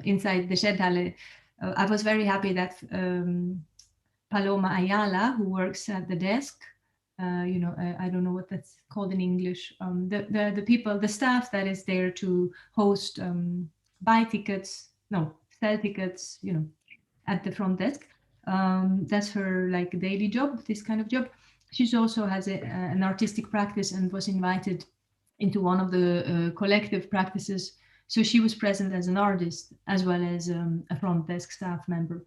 inside the Shedhalle, I was very happy that Paloma Ayala, who works at the desk, you know, I don't know what that's called in English. The people, the staff that is there to host, buy tickets, no, sell tickets, you know, at the front desk. That's her like daily job, this kind of job. She also has an artistic practice and was invited into one of the collective practices. So she was present as an artist as well as a front desk staff member.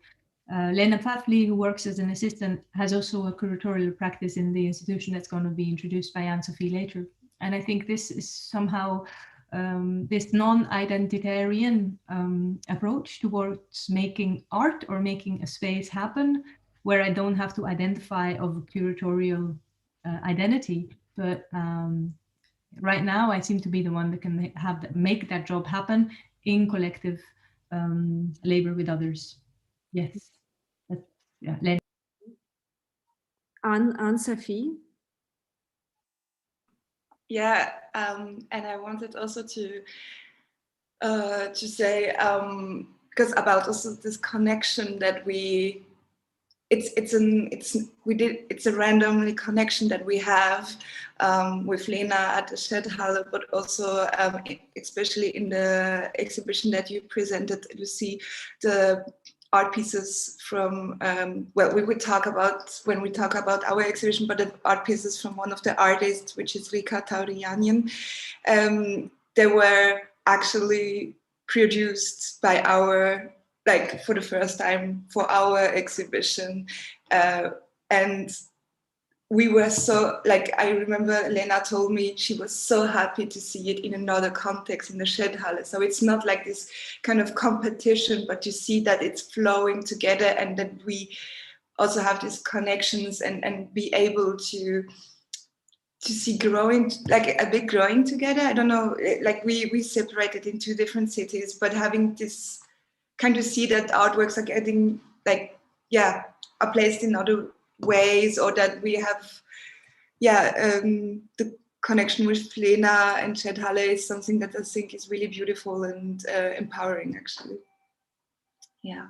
Lena Pfaffli, who works as an assistant, has also a curatorial practice in the institution that's going to be introduced by Anne-Sophie later. And I think this is somehow this non-identitarian approach towards making art or making a space happen where I don't have to identify of a curatorial identity, but right now I seem to be the one that can make that job happen in collective labor with others. Yes. Yeah. Anne-Sophie? Yeah, and I wanted also to say because about also this connection that it's a randomly connection that we have with Lena at the Shedhalle, but also especially in the exhibition that you presented, you see the art pieces from well, we would talk about when we talk about our exhibition, but the art pieces from one of the artists, which is Rika Taurianian. They were actually produced by our, like for the first time for our exhibition, and we were so, like, I remember Lena told me she was so happy to see it in another context in the Shedhalle. So it's not like this kind of competition, but you see that it's flowing together and that we also have these connections and be able to see growing, like a bit growing together. I don't know, like we separated in two different cities, but having this kind of see that artworks are getting like, yeah, are placed in other ways, or that we have, yeah, the connection with Lena and Shedhalle is something that I think is really beautiful and empowering, actually. Yeah.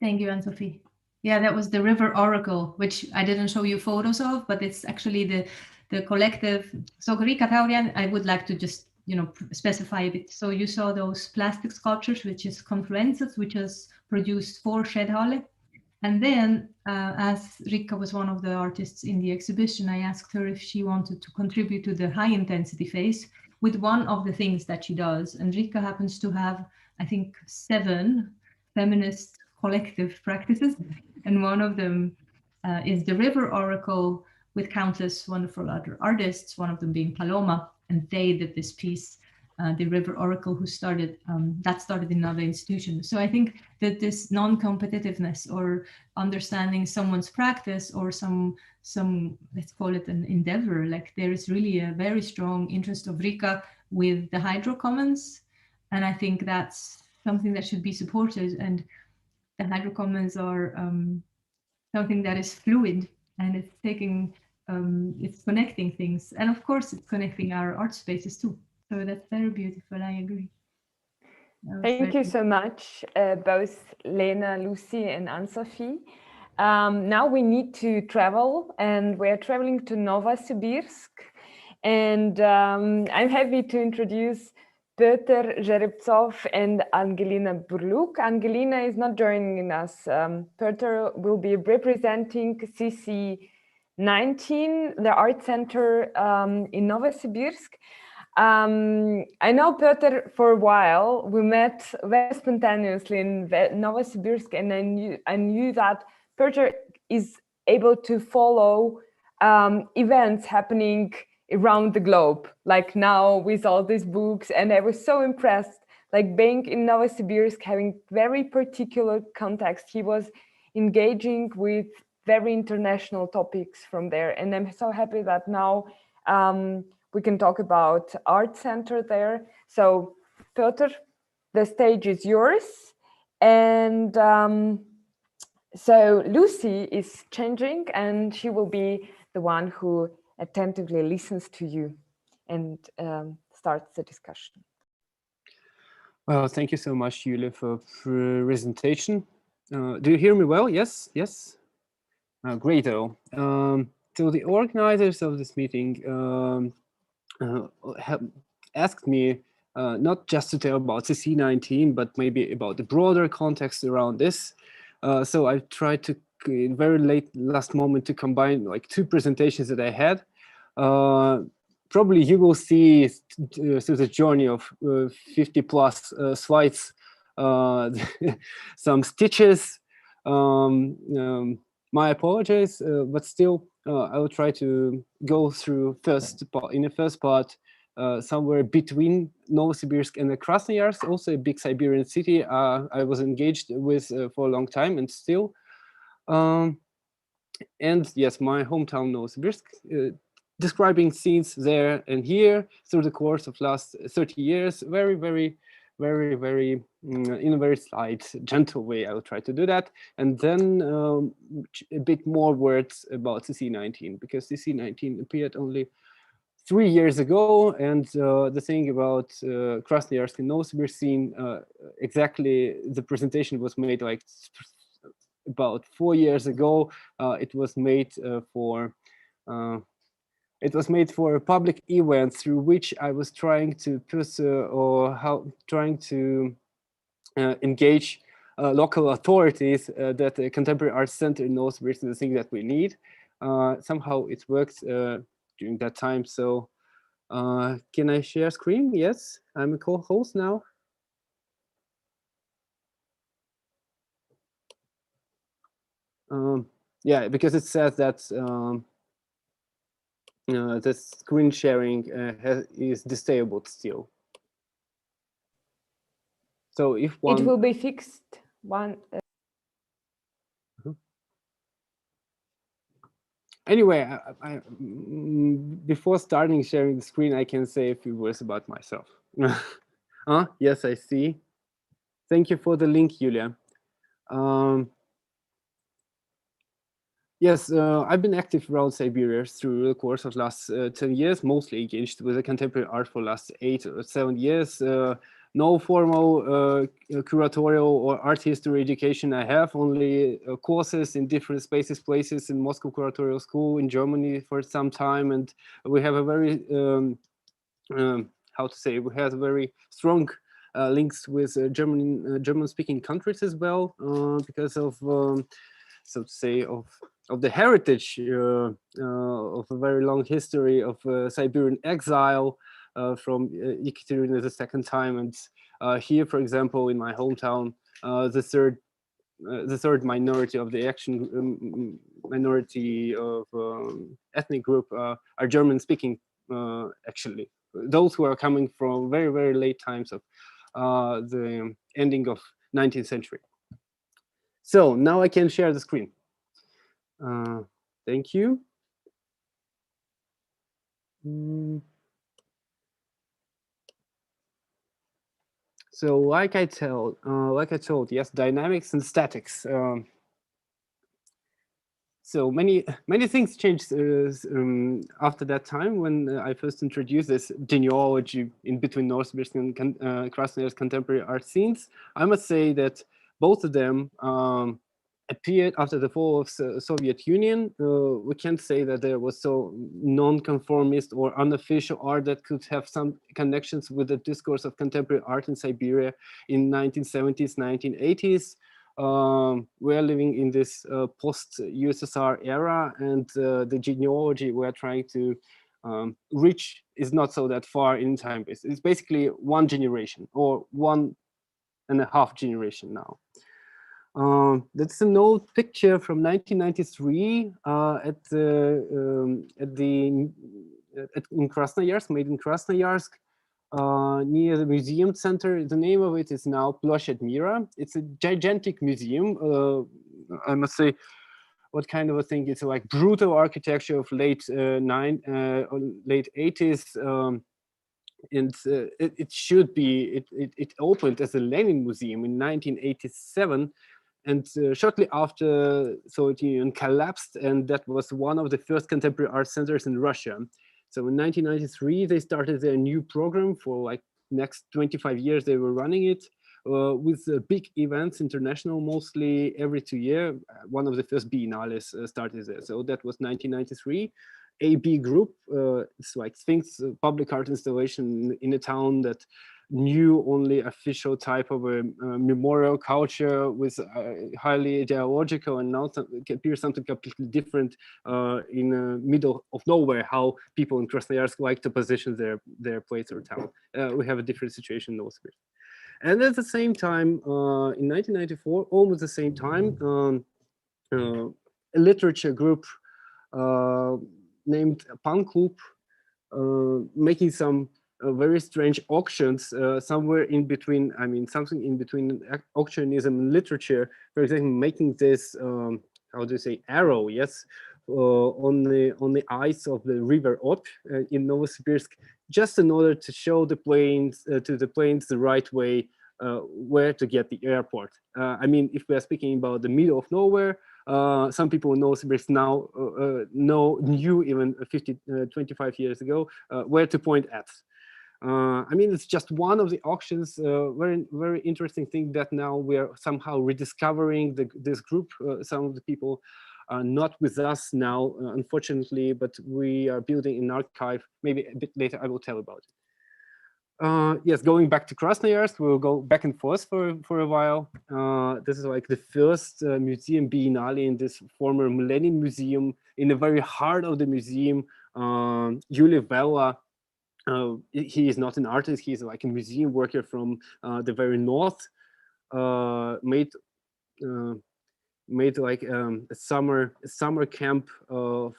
Thank you, Anne-Sophie. Yeah, that was the River Oracle, which I didn't show you photos of, but it's actually the collective. So Rika Taurian, I would like to just, you know, specify a bit. So you saw those plastic sculptures, which is Confluences, which was produced for Shedhalle. And then, as Rika was one of the artists in the exhibition, I asked her if she wanted to contribute to the high intensity phase with one of the things that she does. And Rika happens to have, I think, 7 feminist collective practices. And one of them is the River Oracle with countless wonderful other artists, one of them being Paloma. And they did this piece, the River Oracle, who started, that started in another institution. So I think that this non-competitiveness or understanding someone's practice or some, let's call it an endeavor, like there is really a very strong interest of Rika with the Hydro Commons. And I think that's something that should be supported, and the hydro commons are something that is fluid, and it's taking it's connecting things, and of course it's connecting our art spaces too. So that's very beautiful. I agree. Thank you so much, both Lena, Lucy, and Anne-Sophie. Now we need to travel, and we're traveling to Novosibirsk. And I'm happy to introduce Peter Zhereptsov and Angelina Burluk. Angelina is not joining us. Peter will be representing CC19, the art center in Novosibirsk. I know Peter for a while. We met very spontaneously in Novosibirsk, and I knew that Peter is able to follow events happening around the globe, like now with all these books. And I was so impressed, like being in Novosibirsk, having very particular context. He was engaging with very international topics from there. And I'm so happy that now we can talk about art center there. So Peter, the stage is yours. And so Lucy is changing, and she will be the one who attentively listens to you and starts the discussion. Well, thank you so much, Julia, for presentation. Do you hear me well? Yes, yes. Great, though. So the organizers of this meeting have asked me not just to tell about CC19, but maybe about the broader context around this. So I tried to, in very last moment, to combine like two presentations that I had. Probably you will see through the journey of 50 plus slides, some stitches. My apologies, but still, I will try to go through in the first part, somewhere between Novosibirsk and Krasnoyarsk, also a big Siberian city I was engaged with for a long time and still. And yes, my hometown Novosibirsk, describing scenes there and here through the course of last 30 years, very, in a very slight, gentle way, I will try to do that. And then a bit more words about CC19, because CC19 appeared only 3 years ago. And the thing about Krasnoyarsk and Novosibirsk scene, exactly the presentation was made like about 4 years ago. It was made for a public event through which I was trying to engage local authorities that the Contemporary Arts Center in Novosibirsk is the thing that we need. Somehow it worked during that time. So can I share screen? Yes, I'm a co-host now. Yeah, because it says that the screen sharing is disabled still. So if one... It will be fixed one. Anyway, before starting sharing the screen, I can say a few words about myself. Yes, I see. Thank you for the link, Julia. Yes, I've been active around Siberia through the course of last 10 years, mostly engaged with the contemporary art for last 8 or 7 years. No formal curatorial or art history education I have, only courses in different places in Moscow Curatorial School, in Germany for some time. And we have a very, we have very strong links with German-speaking countries as well, because of, so to say, of the heritage of a very long history of Siberian exile from Yekaterina the second time. And here, for example, in my hometown, the third minority of the minority of ethnic group are German-speaking, actually. Those who are coming from very, very late times of the ending of 19th century. So now I can share the screen. Thank you. So like I told, yes, dynamics and statics. So many things changed after that time when I first introduced this genealogy in between Novosibirsk and Krasnoyarsk contemporary art scenes. I must say that both of them appeared after the fall of the Soviet Union. We can't say that there was so non-conformist or unofficial art that could have some connections with the discourse of contemporary art in Siberia in 1970s, 1980s. We're living in this post-USSR era, and the genealogy we're trying to reach is not so that far in time. It's basically one generation or 1.5 generation now. That's an old picture from 1993 in Krasnoyarsk, made in Krasnoyarsk. Near the museum center. The name of it is now Ploshchad Mira. It's a gigantic museum. I must say, what kind of a thing? It's like brutal architecture of late 80s. And it should be. It opened as a Lenin museum in 1987. And shortly after Soviet Union collapsed, and that was one of the first contemporary art centers in Russia. So in 1993, they started their new program for like next 25 years. They were running it with big events, international, mostly every 2 years. One of the first biennales started there. So that was 1993. AB Group, it's like Sphinx public art installation in a town that knew only official type of a memorial culture with highly ideological, and now appears something completely different in the middle of nowhere, how people in Krasnoyarsk like to position their place or town. We have a different situation in Novosibirsk. And at the same time, in 1994, almost the same time, a literature group named Pan Klub making some very strange auctions somewhere in between. I mean, something in between auctionism and literature. For example, making this how do you say, arrow? Yes, on the ice of the river Ob in Novosibirsk, just in order to show the planes the right way where to get the airport. I mean, if we are speaking about the middle of nowhere. Some people in Novosibirsk now knew even 25 years ago where to point at. I mean, it's just one of the auctions. Very, very interesting thing that now we're somehow rediscovering this group. Some of the people are not with us now, unfortunately, but we are building an archive. Maybe a bit later I will tell about it. Yes, going back to Krasnoyarsk, we'll go back and forth for a while. This is like the first museum biennale in this former Lenin Museum. In the very heart of the museum, Yuli Vella, he is not an artist, he's like a museum worker from the very north, made like a summer camp of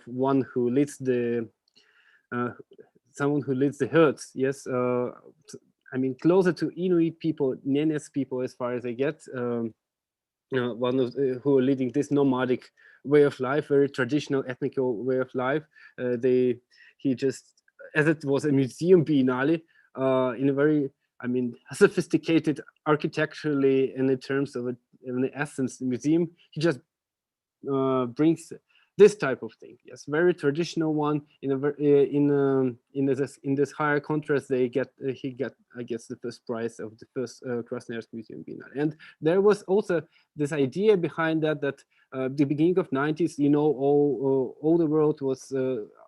one who leads the someone who leads the herds. Yes, I mean, closer to Inuit people, Nenes people, as far as I get. One of who are leading this nomadic way of life, very traditional ethnical way of life. He just, as it was a museum biennale, in a very, I mean, sophisticated architecturally and in terms of in the essence museum, he just brings this type of thing. Yes, very traditional one. In this higher contrast, he got, I guess, the first prize of the first Krasnoyarsk Museum Biennale. And there was also this idea behind that the beginning of 90s, you know, all the world was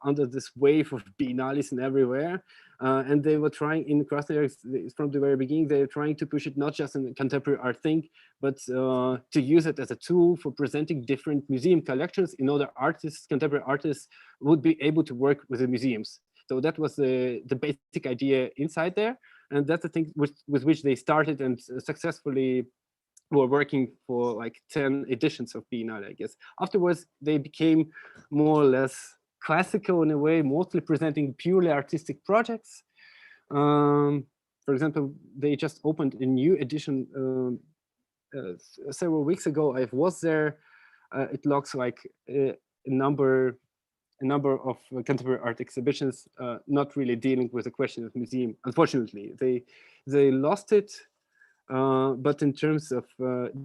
under this wave of biennales and everywhere. And they were trying in Krasnoyarsk from the very beginning, they were trying to push it not just in a contemporary art thing, but to use it as a tool for presenting different museum collections in order contemporary artists would be able to work with the museums. So that was the basic idea inside there. And that's the thing with which they started and successfully were working for like 10 editions of Biennale, I guess. Afterwards, they became more or less classical in a way, mostly presenting purely artistic projects. For example, they just opened a new edition several weeks ago. I was there. It looks like a number a number of contemporary art exhibitions, not really dealing with the question of museum. Unfortunately, they lost it. But in terms of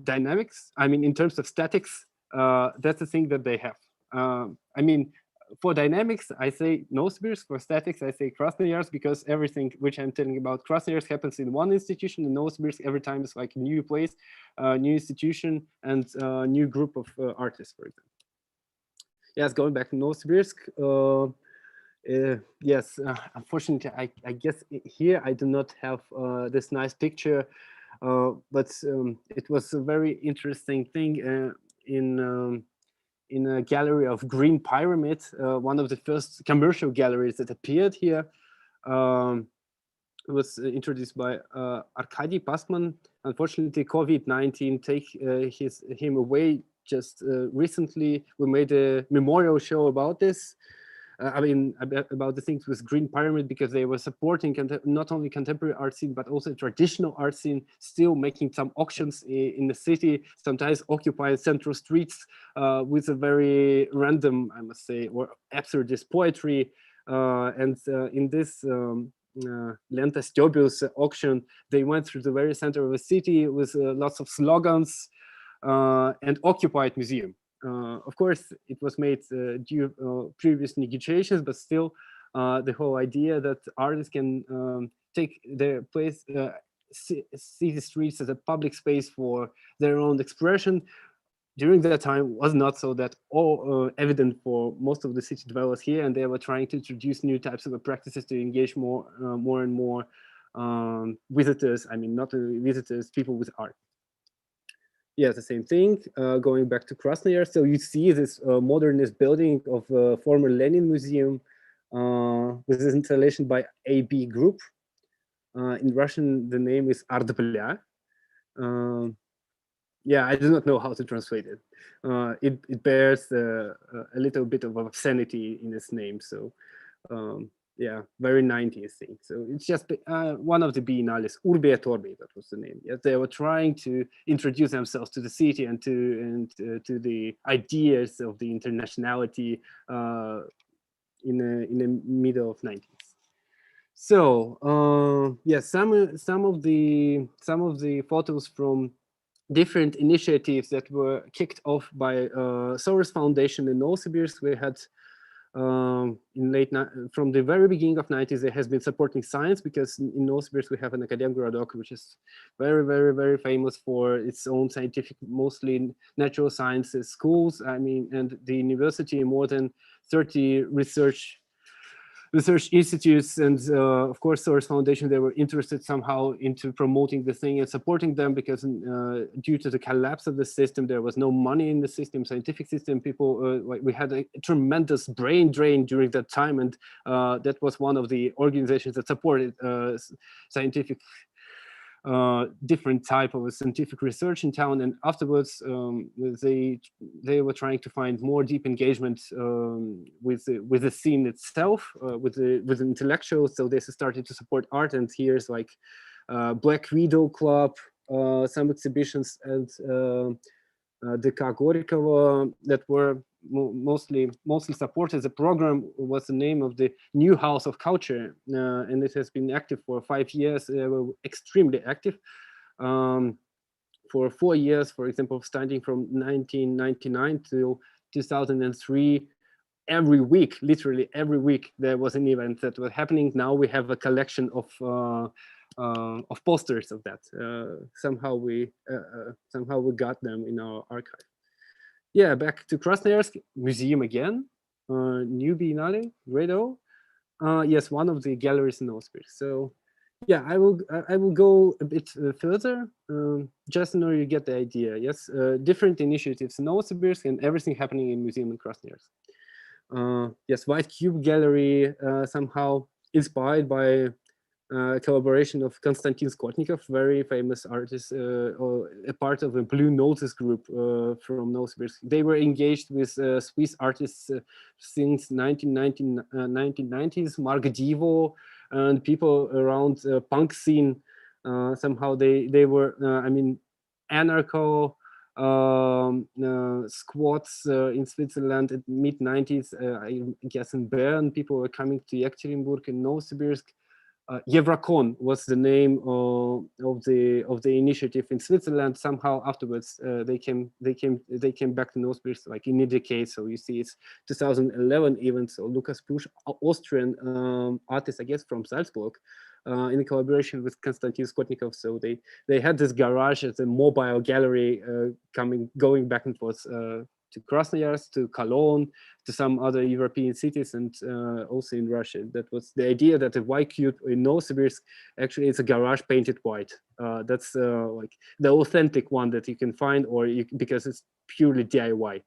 dynamics, I mean, in terms of statics, that's the thing that they have. I mean, for dynamics, I say Novosibirsk. For statics, I say Krasnoyarsk, because everything which I'm telling about Krasnoyarsk happens in one institution. In Novosibirsk, every time it's like a new place, new institution, and a new group of artists, for example. Yes, going back to Novosibirsk. Yes, unfortunately, I guess here I do not have this nice picture, but it was a very interesting thing in a gallery of Green Pyramid, one of the first commercial galleries that appeared here. It was introduced by Arkady Pastman. Unfortunately, COVID-19 take him away just recently. We made a memorial show about this. I mean, about the things with Green Pyramid, because they were supporting not only contemporary art scene, but also traditional art scene, still making some auctions in the city, sometimes occupying central streets with a very random, I must say, or absurdist poetry. And in this Lenta Stiobius auction, they went through the very center of the city with lots of slogans and occupied museum. Of course, it was made due previous negotiations, but still, the whole idea that artists can take their place, see the streets as a public space for their own expression, during that time was not so that all evident for most of the city dwellers here, and they were trying to introduce new types of practices to engage more and more visitors. I mean, not only visitors, people with art. Yeah, the same thing, going back to Krasnoyarsk. So you see this modernist building of former Lenin Museum with this installation by AB Group. In Russian, the name is Ardbля. Yeah, I do not know how to translate it. It bears a little bit of obscenity in its name. So yeah, very 90s thing. So it's just one of the biennales, Urbi et Orbi, that was the name. Yes, they were trying to introduce themselves to the city and to the ideas of the internationality in the middle of 90s. So yeah, some of the photos from different initiatives that were kicked off by Soros Foundation in Novosibirsk. We had from the very beginning of 90s, it has been supporting science, because in Novosibirsk we have an Akademgorodok, which is very, very, very famous for its own scientific, mostly natural sciences schools. I mean, and the university, more than 30 research institutes, and of course Soros Foundation, they were interested somehow into promoting the thing and supporting them, because due to the collapse of the system, there was no money in the system, scientific system. People, we had a tremendous brain drain during that time, and that was one of the organizations that supported scientific different type of scientific research in town. And afterwards, they were trying to find more deep engagement with the scene itself, with the intellectuals. So they started to support art. And here's like Black Widow Club, some exhibitions, and DK Gorikova that were mostly supported. The program was the name of the New House of Culture, and it has been active for 5 years. They were extremely active. For 4 years, for example, starting from 1999 to 2003, every week, literally every week, there was an event that was happening. Now we have a collection of posters of that. Somehow we got them in our archive. Yeah, back to Krasnoyarsk Museum again. New Biennale, Grade O. Yes, one of the galleries in Novosibirsk. So yeah, I will go a bit further, just in order you get the idea. Yes, different initiatives in Novosibirsk and everything happening in museum in Krasnoyarsk. Yes, White Cube Gallery, somehow inspired by collaboration of Konstantin Skotnikov, very famous artist, or a part of a Blue Notice group from Novosibirsk. They were engaged with Swiss artists since 1990s, Mark Divo, and people around punk scene. Somehow they were, I mean, anarcho squads in Switzerland at mid-90s. I guess in Bern, people were coming to Yekaterinburg and Novosibirsk. Euracon was the name of the initiative in Switzerland. Somehow afterwards, they came back to Novosibirsk like in a decade. So you see, it's 2011 even. So Lukas Pusch, Austrian artist, I guess from Salzburg, in a collaboration with Konstantin Skotnikov. So they had this garage as a mobile gallery, going back and forth to Krasnoyarsk, to Cologne, to some other European cities, and also in Russia. That was the idea that the Y Cube in Novosibirsk actually is a garage painted white. That's like the authentic one that you can find, or because it's purely DIY.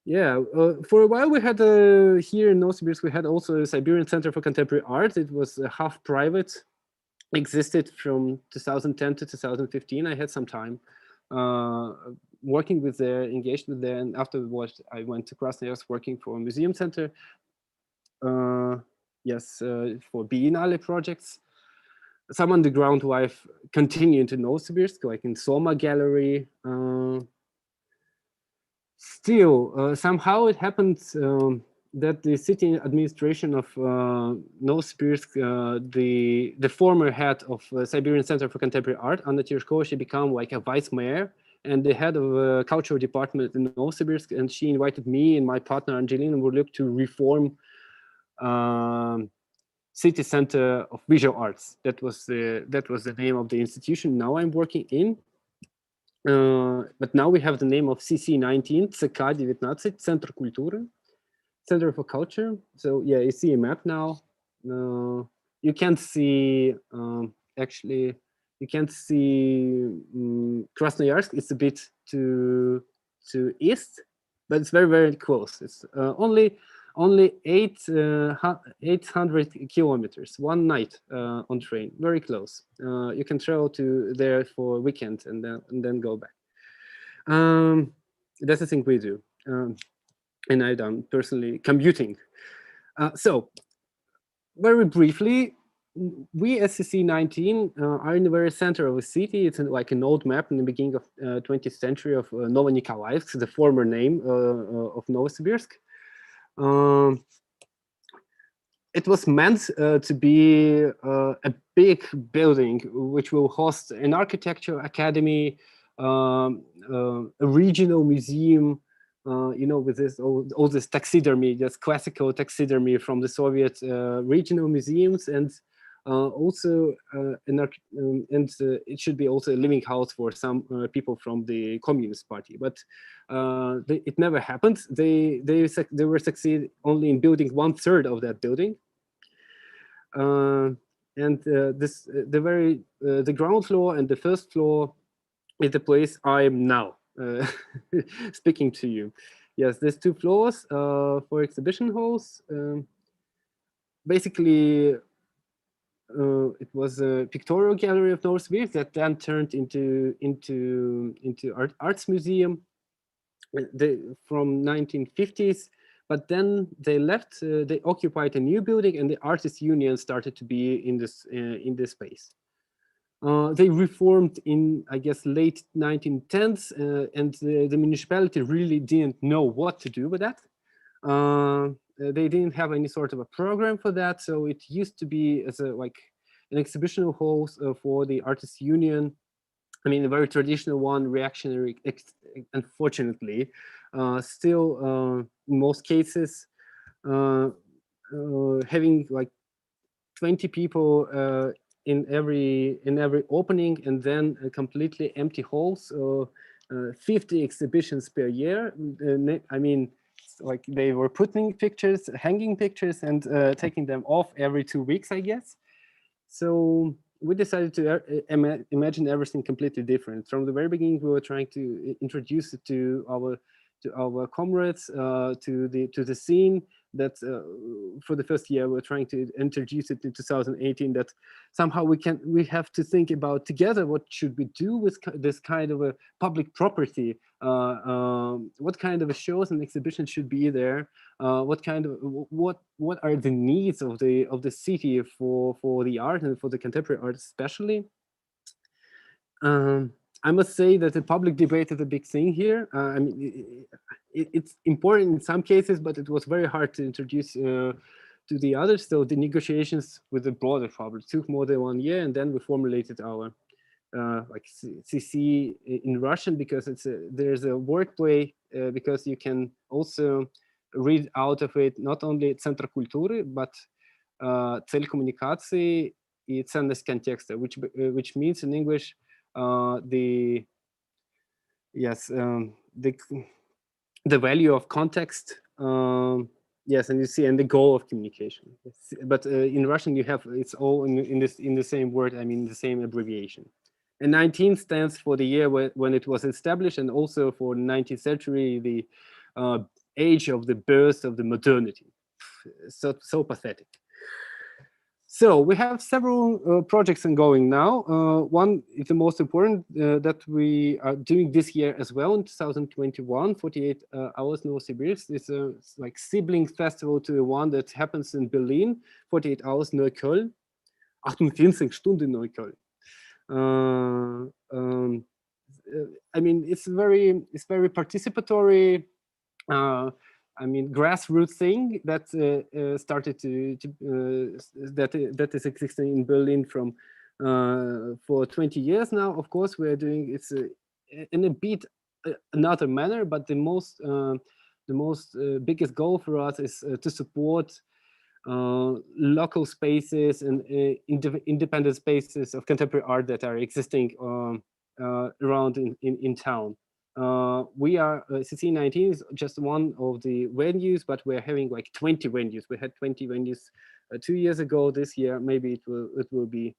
Yeah, for a while we had here in Novosibirsk, we had also a Siberian Center for Contemporary Art. It was half private, existed from 2010 to 2015. I had some time working with there, engaged with there, and afterwards I went to Krasnoyarsk working for a museum center. Yes, for Biennale projects. Some underground life continued in Novosibirsk, like in Soma Gallery. Still, somehow it happened that the city administration of Novosibirsk, the former head of Siberian Center for Contemporary Art, Anna Teрешkova, she became like a vice mayor and the head of a cultural department in Novosibirsk, and she invited me and my partner Angelina Burlyuk to reform City Center of Visual Arts. That was the name of the institution now I'm working in. But now we have the name of CC19, CK19, Центр культуры, Center for Culture. So yeah, you see a map now. You can't see, actually, you can't see Krasnoyarsk. It's a bit to east, but it's very, very close. It's only 800 kilometers, one night on train, very close. You can travel to there for a weekend and then go back. That's the thing we do. And I've done personally commuting. So very briefly, we as CC19 are in the very center of a city. It's like an old map in the beginning of 20th century of Novonikolaevsk, the former name of Novosibirsk. It was meant to be a big building which will host an architecture academy, a regional museum, you know, with this all this taxidermy, this classical taxidermy from the Soviet regional museums, and also it should be also a living house for some people from the Communist Party. But it never happened. They were succeed only in building 1/3 of that building. The ground floor and the first floor is the place I am now speaking to you. Yes, there's 2 floors for exhibition halls. Basically, it was a pictorial gallery of Novosibirsk that then turned into arts museum from 1950s. But then they left. They occupied a new building, and the artists' union started to be in this space. They reformed in, I guess, late 1910s, and the municipality really didn't know what to do with that. They didn't have any sort of a program for that, so it used to be as like an exhibition hall for the artists' union. I mean, a very traditional one, reactionary, unfortunately. Still, in most cases, having like 20 people in every opening, and then completely empty halls, 50 exhibitions per year. I mean, like they were putting pictures, hanging pictures, and taking them off every 2 weeks, I guess. So we decided to imagine everything completely different. From the very beginning, we were trying to introduce it to our comrades, to the scene. That for the first year, we're trying to introduce it in 2018. That somehow we have to think about together what should we do with this kind of a public property. What kind of shows and exhibitions should be there? What are the needs of the city for the art and for the contemporary art especially? I must say that the public debate is a big thing here. I mean, it's important in some cases, but it was very hard to introduce to the others. So the negotiations with the broader public took more than 1 year, and then we formulated our like CC in Russian, because there's a wordplay, because you can also read out of it not only центр культуры, but цель коммуникации и ценность контекста, which means in English the value of context, yes, and you see, and the goal of communication. But in Russian you have, it's all in the same word, I mean the same abbreviation. And 19 stands for the year when it was established, and also for the 19th century, the age of the birth of the modernity. So pathetic. So we have several projects ongoing now. One is the most important that we are doing this year as well in 2021, 48 Hours Novosibirsk. It's a like sibling festival to the one that happens in Berlin, 48 Hours Neukölln, 48 Stunden Neukölln. I mean, it's very participatory. I mean, grassroots thing that started that is existing in Berlin from for 20 years now. Of course, we are doing it's in a bit another manner, but the most biggest goal for us is to support local spaces and independent spaces of contemporary art that are existing around in town. We are CC19 is just one of the venues, but we're having like 20 venues. We had 20 venues 2 years ago. This year maybe it will be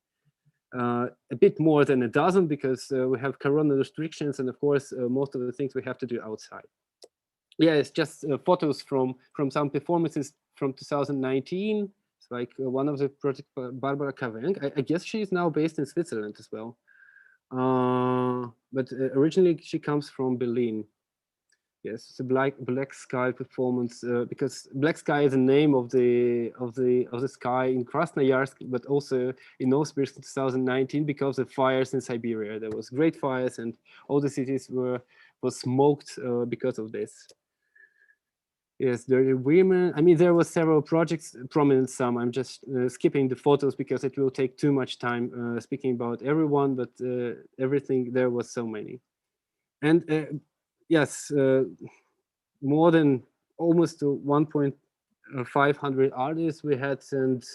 a bit more than a dozen, because we have corona restrictions, and of course most of the things we have to do outside. Yeah, it's just photos from some performances from 2019. It's like one of the project Barbara Kaveng. I guess she is now based in Switzerland as well. But originally she comes from Berlin. Yes, it's a Black Sky performance, because Black Sky is the name of the sky in Krasnoyarsk, but also in Novosibirsk in 2019 because of fires in Siberia. There was great fires, and all the cities were smoked because of this. Yes, there are women. I mean, there were several projects, prominent some. I'm just skipping the photos because it will take too much time speaking about everyone, but everything, there was so many. And yes, more than almost 1,500 artists we had, and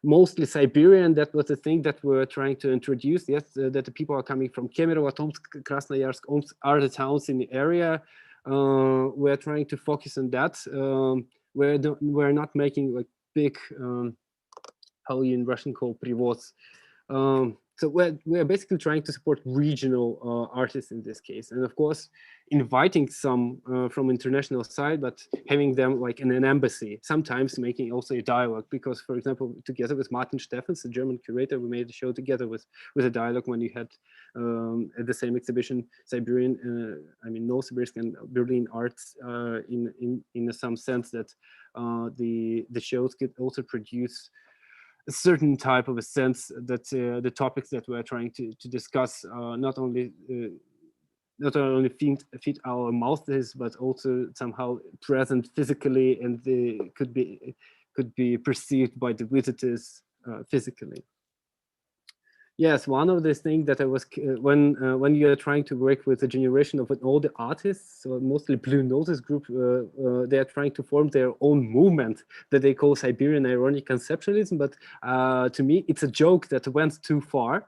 mostly Siberian. That was the thing that we're trying to introduce. Yes, that the people are coming from Kemerovo, Tomsk, Krasnoyarsk, Omsk are the towns in the area. We're trying to focus on that. We're not making like big, how you in Russian call privoz. So we're basically trying to support regional artists in this case, and of course inviting some from international side, but having them like in an embassy, sometimes making also a dialogue, because for example, together with Martin Steffens, the German curator, we made a show together with a dialogue when you had at the same exhibition Siberian, I mean Novosibirsk and Berlin arts in some sense that the shows could also produce a certain type of a sense that the topics that we're trying to discuss not only fit our mouths, but also somehow present physically, and they could be perceived by the visitors physically. Yes, one of the things that I was when you are trying to work with a generation of all the artists, so mostly Blue Noses group, they are trying to form their own movement that they call Siberian Ironic Conceptualism. But to me, it's a joke that went too far.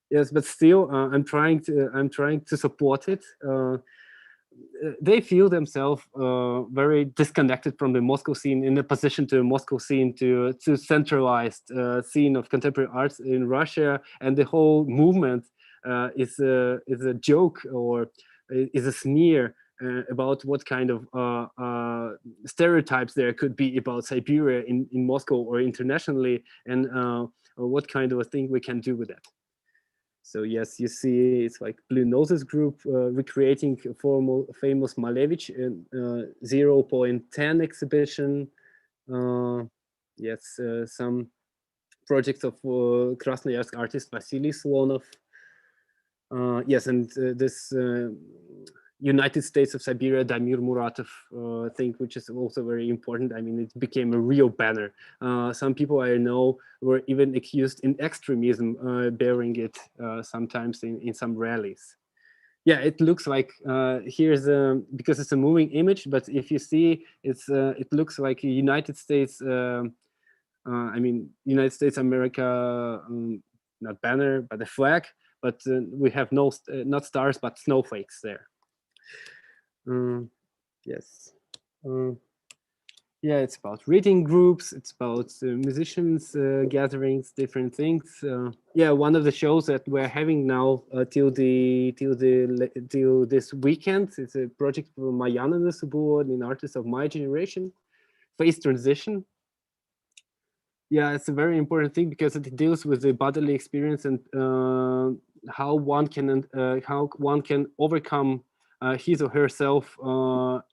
Yes, but still, I'm trying to support it. They feel themselves very disconnected from the Moscow scene, in opposition to the Moscow scene, to centralized scene of contemporary arts in Russia, and the whole movement is a joke, or is a sneer about what kind of stereotypes there could be about Siberia in Moscow or internationally, and what kind of a thing we can do with that. So yes, you see, it's like Blue Noses group recreating a famous Malevich 0.10 exhibition. Yes, some projects of Krasnoyarsk artist Vasily Slonov. Yes, and this United States of Siberia, Damir Muratov thing, which is also very important. I mean, it became a real banner. Some people I know were even accused in extremism, bearing it sometimes in some rallies. Yeah, it looks like here's because it's a moving image, but if you see, it looks like a United States. I mean, United States America, not banner, but a flag. But we have no, not stars, but snowflakes there. Yes. Yeah, it's about reading groups. It's about musicians gatherings, different things. Yeah, one of the shows that we're having now till this weekend. It's a project for Mariana Nesubur, an artist of my generation, Face Transition. Yeah, it's a very important thing because it deals with the bodily experience and how one can overcome his or herself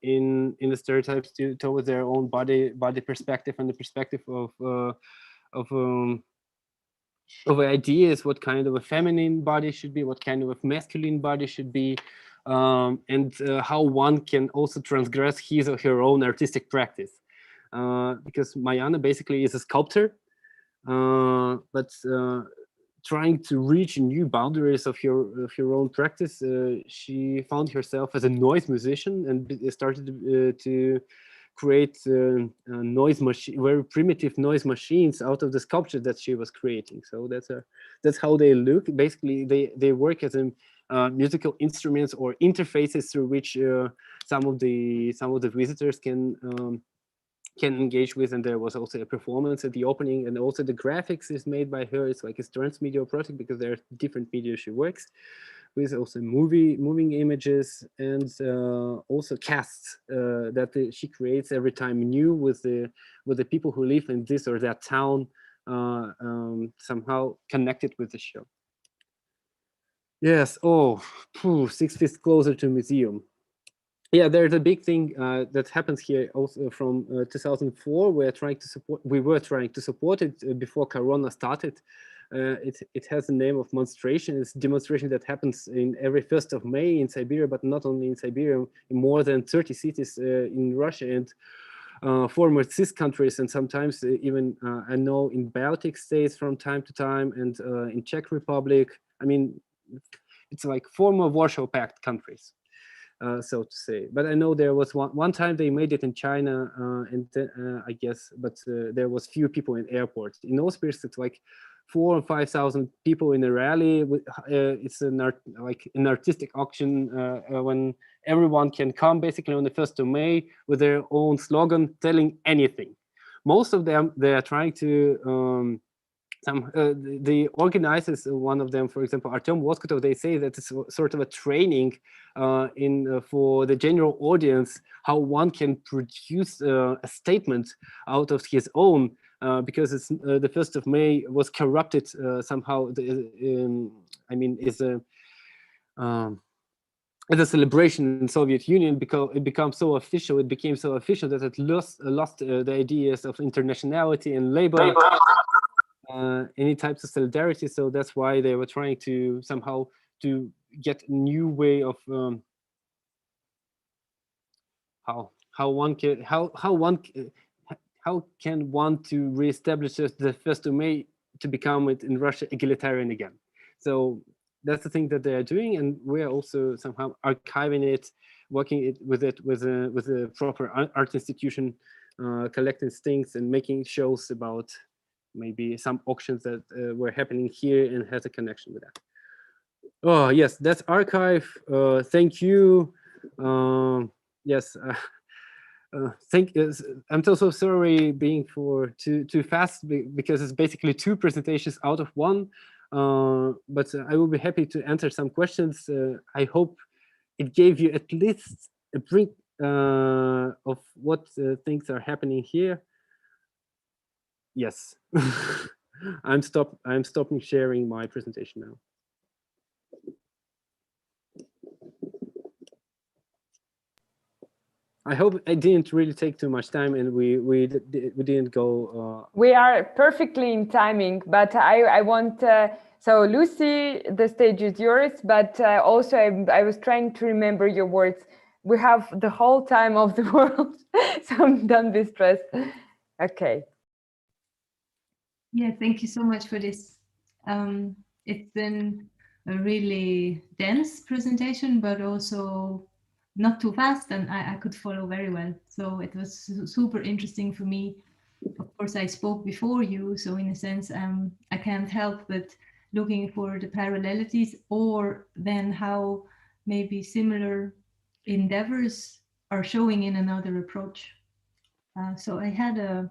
in the stereotypes towards their own body perspective and the perspective of ideas, what kind of a feminine body should be, what kind of a masculine body should be, and how one can also transgress his or her own artistic practice. Because Mariana basically is a sculptor, but trying to reach new boundaries of your own practice, she found herself as a noise musician and started to create noise machine, very primitive noise machines out of the sculpture that she was creating. So that's how they look. Basically, they work as musical instruments or interfaces through which some of the visitors can engage with. And there was also a performance at the opening, and also the graphics is made by her. It's like a transmedia project because there are different media she works with, also moving images, and also casts that she creates every time new with the people who live in this or that town, somehow connected with the show. Yes. Oh, 6 feet closer to museum. Yeah, there's a big thing that happens here also from 2004. We were trying to support it before Corona started. It has the name of Monstration. It's a demonstration that happens in every 1st of May in Siberia, but not only in Siberia, in more than 30 cities in Russia and former CIS countries, and sometimes even I know in Baltic states from time to time, and in Czech Republic. I mean, it's like former Warsaw Pact countries. So to say, but I know there was one time they made it in China, and I guess, but there was few people in airports. In Novosibirsk, it's like 4,000 or 5,000 people in a rally. It's an artistic auction when everyone can come basically on the 1st of May with their own slogan, telling anything. Most of them, they are trying to. The organizers, one of them, for example, Artem Voskotov, they say that it's sort of a training for the general audience, how one can produce a statement out of his own, because it's the 1st of May was corrupted somehow. I mean, is a as a celebration in Soviet Union, because it became so official. It became so official that it lost the ideas of internationality and labor. Any types of solidarity. So that's why they were trying to somehow to get a new way of how can one to reestablish the 1st of May to become it in Russia egalitarian again. So that's the thing that they are doing, and we are also somehow archiving it, working with a proper art institution, collecting things and making shows about maybe some auctions that were happening here and has a connection with that. Oh yes, that's archive. Thank you. Yes. I'm so sorry being too fast because it's basically 2 presentations out of 1. But I will be happy to answer some questions. I hope it gave you at least a brief of what things are happening here. Yes. I'm stopping sharing my presentation now. I hope I didn't really take too much time, and we didn't go. We are perfectly in timing, but I want. So Lucy, the stage is yours. But also, I was trying to remember your words. We have the whole time of the world, so don't be stressed. Okay. Yeah, thank you so much for this. It's been a really dense presentation, but also not too fast, and I could follow very well. So it was super interesting for me. Of course, I spoke before you, so in a sense, I can't help but looking for the parallelities, or then how maybe similar endeavors are showing in another approach. So I had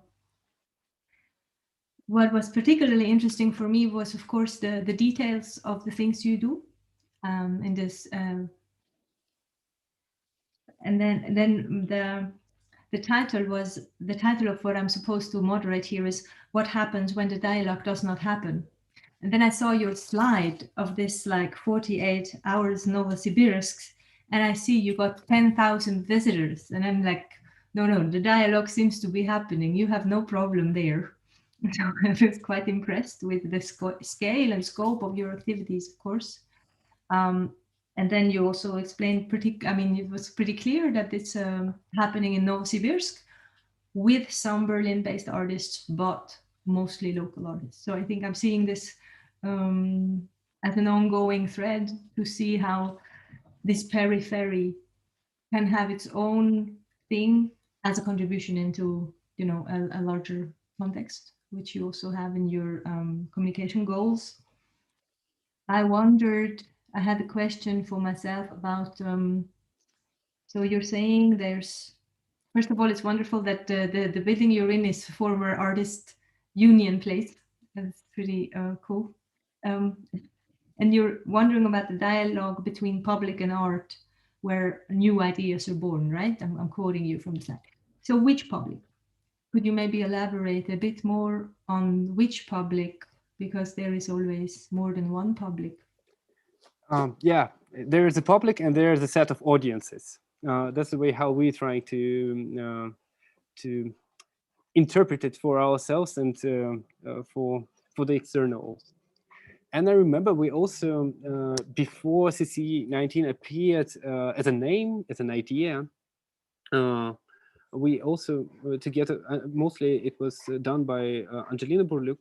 what was particularly interesting for me was, of course, the details of the things you do in this. And then the title of what I'm supposed to moderate here is what happens when the dialogue does not happen. And then I saw your slide of this like 48 hours Novosibirsk, and I see you got 10,000 visitors, and I'm like, no, the dialogue seems to be happening. You have no problem there. So I was quite impressed with the scale and scope of your activities, of course. And then you also explained it was pretty clear that it's happening in Novosibirsk with some Berlin-based artists, but mostly local artists. So I think I'm seeing this as an ongoing thread to see how this periphery can have its own thing as a contribution into, a larger context, which you also have in your communication goals. I had a question for myself about, so you're saying first of all, it's wonderful that the building you're in is former artist union place. That's pretty cool. And you're wondering about the dialogue between public and art, where new ideas are born, right? I'm quoting you from the slide. So which public? Could you maybe elaborate a bit more on which public? Because there is always more than one public. Yeah, there is a public and there is a set of audiences. That's the way how we try to interpret it for ourselves and for the external. And I remember we also, before CC19 appeared as a name, as an idea, we also together, mostly it was done by Angelina Burluk,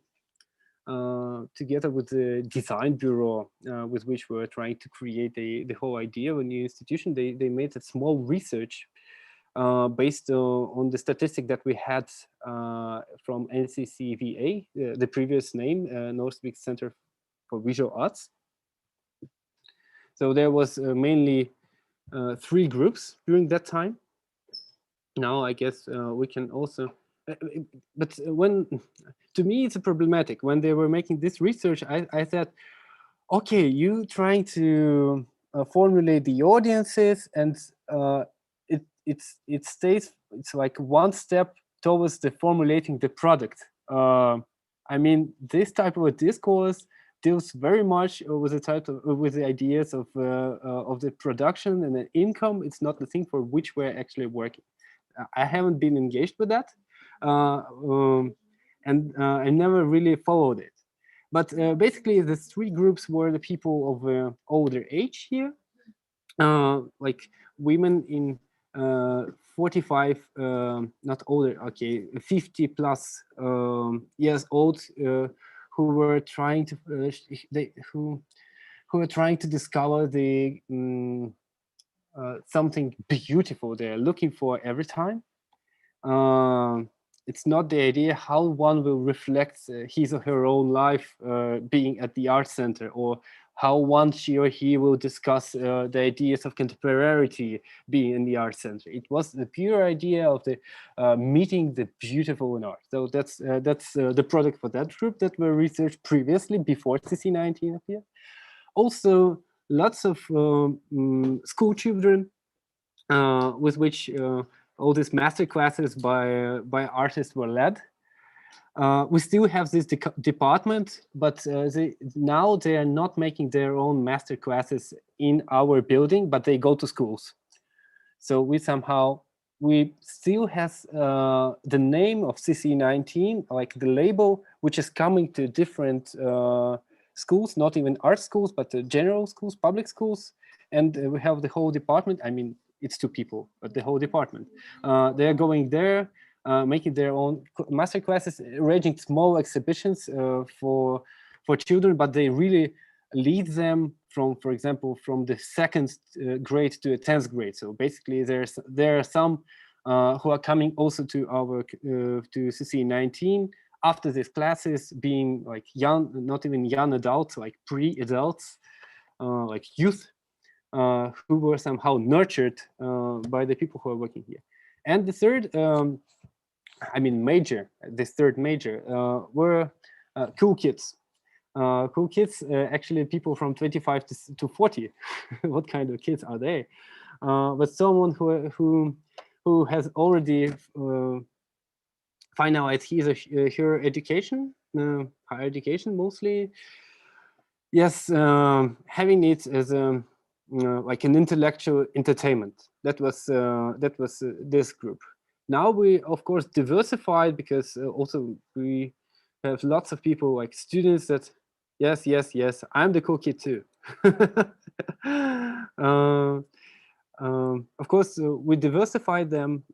together with the design bureau with which we were trying to create the whole idea of a new institution. They made a small research based on the statistic that we had from NCCVA, the previous name, Novosibirsk Center for Visual Arts. So there was mainly 3 groups during that time. Now I guess we can also, but to me it's problematic. When they were making this research, I said, okay, you trying to formulate the audiences, and it's like one step towards the formulating the product. I mean, this type of a discourse deals very much with the ideas of the production and the income. It's not the thing for which we're actually working. I haven't been engaged with that, and I never really followed it. But basically, the 3 groups were the people of older age here, like women in 45, not older, okay, 50 plus years old, who were trying to who were trying to discover the something beautiful they're looking for every time. It's not the idea how one will reflect his or her own life being at the art center, or how she or he will discuss the ideas of contemporaneity being in the art center. It was the pure idea of the meeting the beautiful in art. So that's the product for that group that were researched previously before CC19 appeared. Also, lots of school children with which all these master classes by artists were led. We still have this department, but now they are not making their own master classes in our building, but they go to schools. So we somehow we still has the name of CC19, like the label, which is coming to different schools, not even art schools, but general schools, public schools. And we have the whole department. I mean, it's 2 people, but the whole department. They're going there, making their own master classes, arranging small exhibitions for children, but they really lead them from, for example, from the 2nd grade to a 10th grade. So basically, there are some who are coming also to our to CC19 after these classes, being like young, not even young adults, like pre-adults, like youth, who were somehow nurtured by the people who are working here. And the third, I mean, major, this third major were cool kids. Cool kids, actually people from 25 to 40. What kind of kids are they? But someone who has already finalized his or her education, higher education mostly. Yes, having it as a like an intellectual entertainment. That was this group. Now we of course diversified, because also we have lots of people, like students, that yes, I'm the cool kid too. Of course, we diversified them.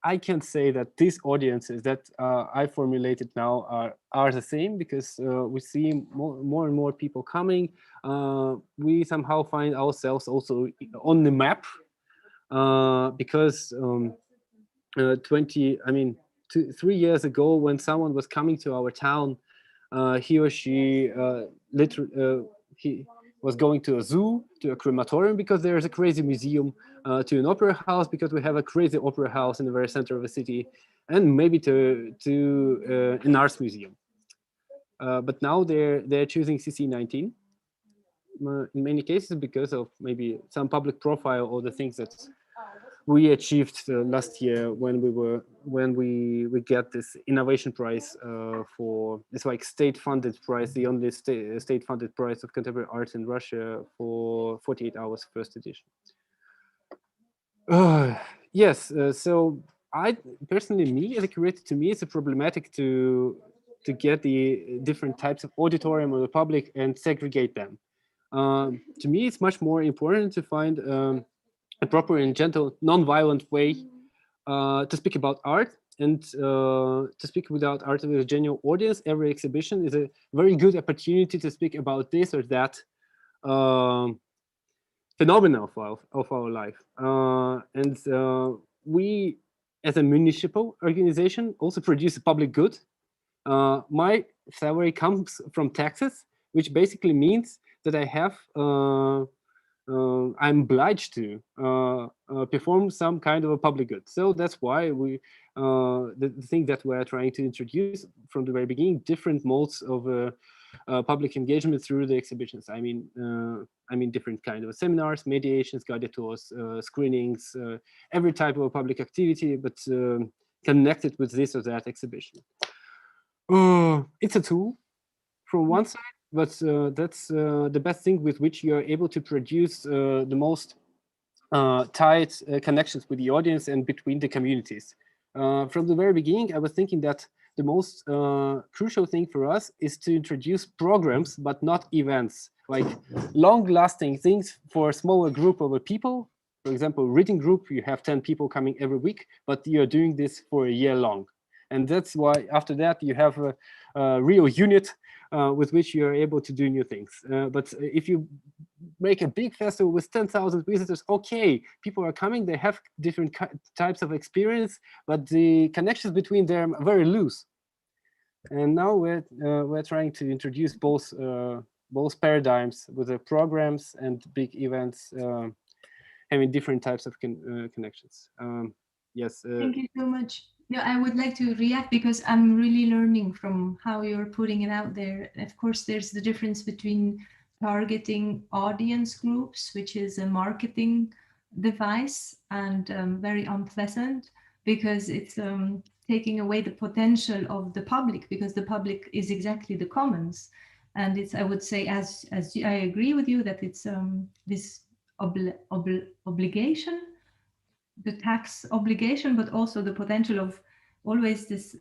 I can say that these audiences that I formulated now are the same, because we see more and more people coming. We somehow find ourselves also on the map, because 3 years ago, when someone was coming to our town, he or she he was going to a zoo, to a crematorium because there is a crazy museum, to an opera house because we have a crazy opera house in the very center of the city, and maybe to an arts museum. But now they're choosing CC19 in many cases because of maybe some public profile or the things that we achieved last year when we get this innovation prize for, it's like state-funded prize, the only state-funded prize of contemporary art in Russia for 48 hours first edition. Yes, so I personally, as a curator, to me it's a problematic to get the different types of auditorium or the public and segregate them. To me, it's much more important to find a proper and gentle, non-violent way to speak about art, and to speak without art with a genuine audience. Every exhibition is a very good opportunity to speak about this or that phenomena of our life. And we, as a municipal organization, also produce a public good. My salary comes from taxes, which basically means that I have I'm obliged to perform some kind of a public good. So that's why we, the thing that we're trying to introduce from the very beginning, different modes of public engagement through the exhibitions. I mean different kind of seminars, mediations, guided tours, screenings, every type of public activity, but connected with this or that exhibition. It's a tool from one side, but that's the best thing with which you are able to produce the most tight connections with the audience and between the communities. From the very beginning, I was thinking that the most crucial thing for us is to introduce programs, but not events, like long-lasting things for a smaller group of people. For example, reading group, you have 10 people coming every week, but you're doing this for a year long. And that's why after that you have a real unit with which you're able to do new things. But if you make a big festival with 10,000 visitors, okay, people are coming, they have different types of experience, but the connections between them are very loose. And now we're trying to introduce both paradigms with the programs and big events having different types of connections. Yes. Thank you so much. No, I would like to react because I'm really learning from how you're putting it out there. Of course, there's the difference between targeting audience groups, which is a marketing device and very unpleasant because it's taking away the potential of the public, because the public is exactly the commons. And it's, I would say, as I agree with you that it's this obligation the tax obligation, but also the potential of always this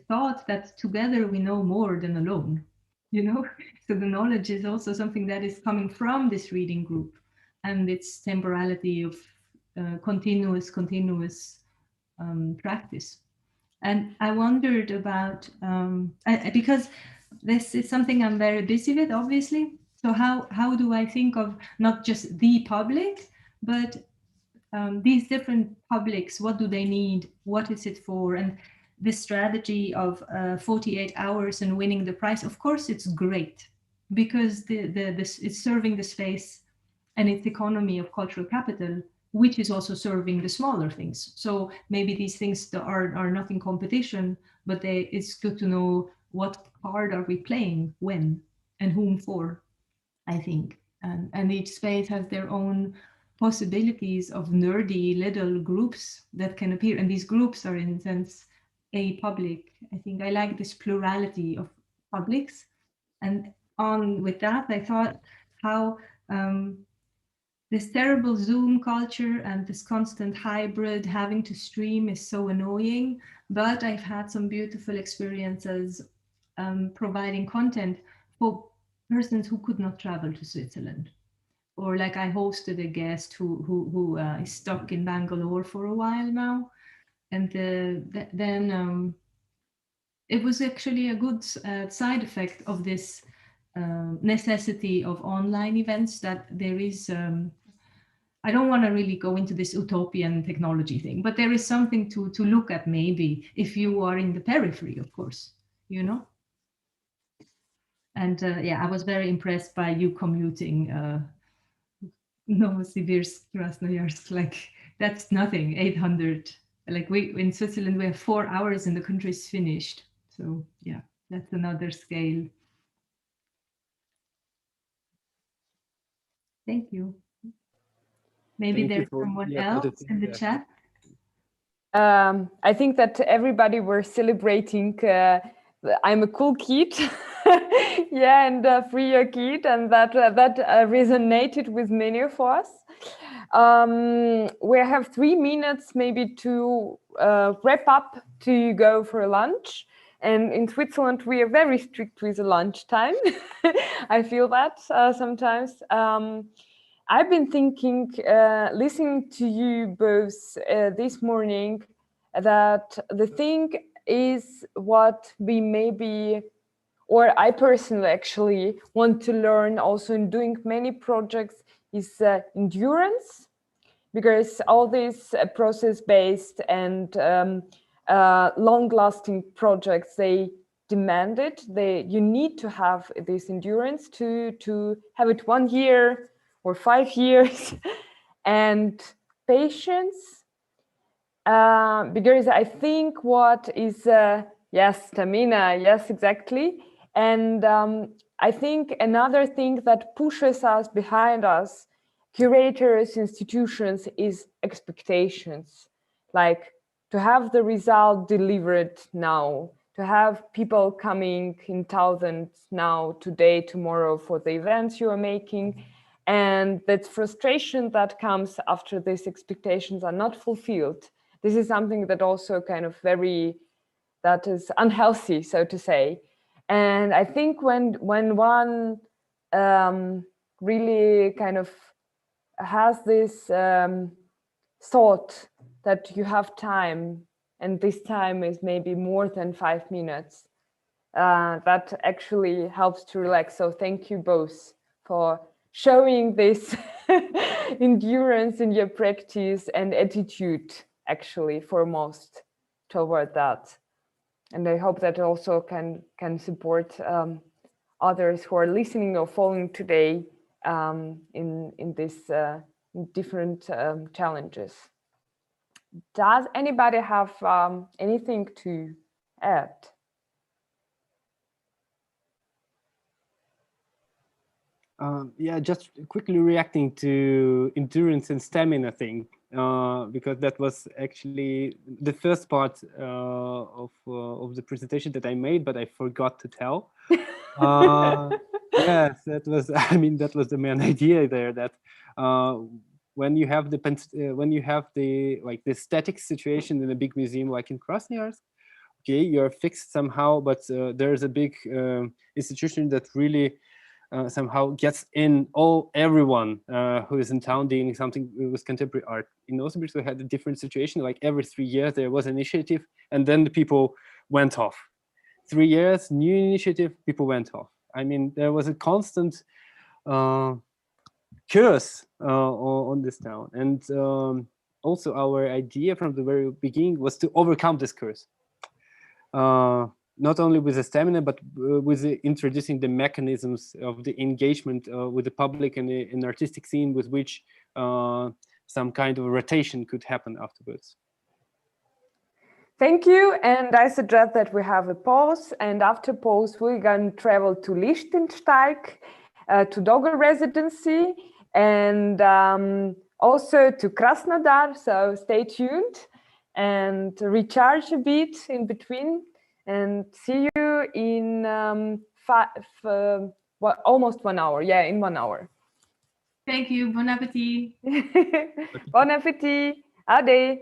thought that together we know more than alone, you know. So the knowledge is also something that is coming from this reading group, and its temporality of continuous practice. And I wondered about because this is something I'm very busy with, obviously. So how do I think of not just the public, but these different publics? What do they need? What is it for? And this strategy of 48 hours and winning the prize, of course, it's great because it's serving the space and its economy of cultural capital, which is also serving the smaller things. So maybe these things that are not in competition, but it's good to know what part are we playing, when, and whom for, I think. And each space has their own possibilities of nerdy little groups that can appear. And these groups are, in a sense, a public. I think I like this plurality of publics. And on with that, I thought how this terrible Zoom culture and this constant hybrid having to stream is so annoying, but I've had some beautiful experiences providing content for persons who could not travel to Switzerland. Or like I hosted a guest who is stuck in Bangalore for a while now. And then it was actually a good side effect of this necessity of online events, that there is, I don't want to really go into this utopian technology thing, but there is something to look at maybe if you are in the periphery, of course, you know? And yeah, I was very impressed by you commuting Novosibirsk, Krasnoyarsk, like that's nothing, 800. Like we in Switzerland, we have 4 hours and the country is finished. So yeah, that's another scale. Thank you. Maybe there's someone else in the chat. I think that everybody were celebrating I'm a cool kid, yeah, and free your kid, and that resonated with many of us. We have 3 minutes maybe to wrap up to go for lunch. And in Switzerland, we are very strict with the lunch time. I feel that sometimes. I've been thinking, listening to you both this morning, that the thing is what we maybe, or I personally actually want to learn also in doing many projects, is endurance, because all these process-based and long-lasting projects, they demand it. You need to have this endurance to have it 1 year or 5 years, and patience. Because I think what is, yes, stamina, yes, exactly. And I think another thing that pushes us behind us, curators, institutions, is expectations. Like to have the result delivered now, to have people coming in thousands now, today, tomorrow for the events you are making. And that frustration that comes after these expectations are not fulfilled. This is something that also kind of that is unhealthy, so to say. And I think when one really kind of has this thought that you have time, and this time is maybe more than 5 minutes, that actually helps to relax. So thank you both for showing this endurance in your practice and attitude, actually, foremost toward that. And I hope that also can support others who are listening or following today in this different challenges. Does anybody have anything to add? Yeah, just quickly reacting to endurance and stamina thing, because that was actually the first part of the presentation that I made, but I forgot to tell. Yes, that was, I mean, that was the main idea there, that when you have the like the static situation in a big museum like in Krasnoyarsk, okay, you're fixed somehow, but there's a big institution that really somehow gets in everyone who is in town doing something with contemporary art. In Novosibirsk, we had a different situation. Like every 3 years, there was an initiative, and then the people went off. 3 years, new initiative, people went off. I mean, there was a constant curse on this town. And also our idea from the very beginning was to overcome this curse. Not only with the stamina, but with introducing the mechanisms of the engagement with the public and an artistic scene with which some kind of rotation could happen afterwards. Thank you, and I suggest that we have a pause, and after pause we're going to travel to Lichtensteig, to Dogger Residency, and also to Krasnodar, so stay tuned and recharge a bit in between, and see you in almost 1 hour, yeah, in 1 hour. Thank you. Bon appetit. Bon appetit. Ade.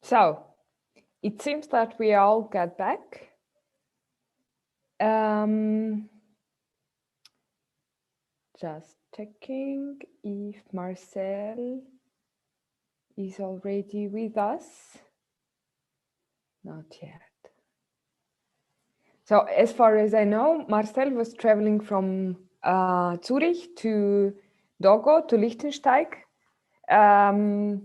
So it seems that we all got back. Just checking if Marcel is already with us. Not yet. So as far as I know, Marcel was traveling from Zurich to Dogo, to Liechtenstein, and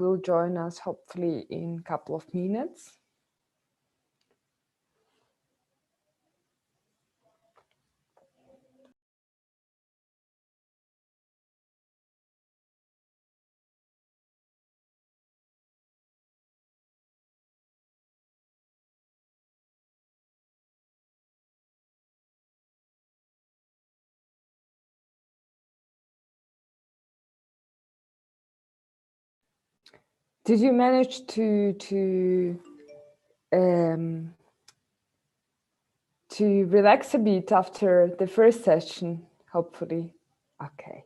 will join us hopefully in a couple of minutes. Did you manage to relax a bit after the first session? Hopefully, okay.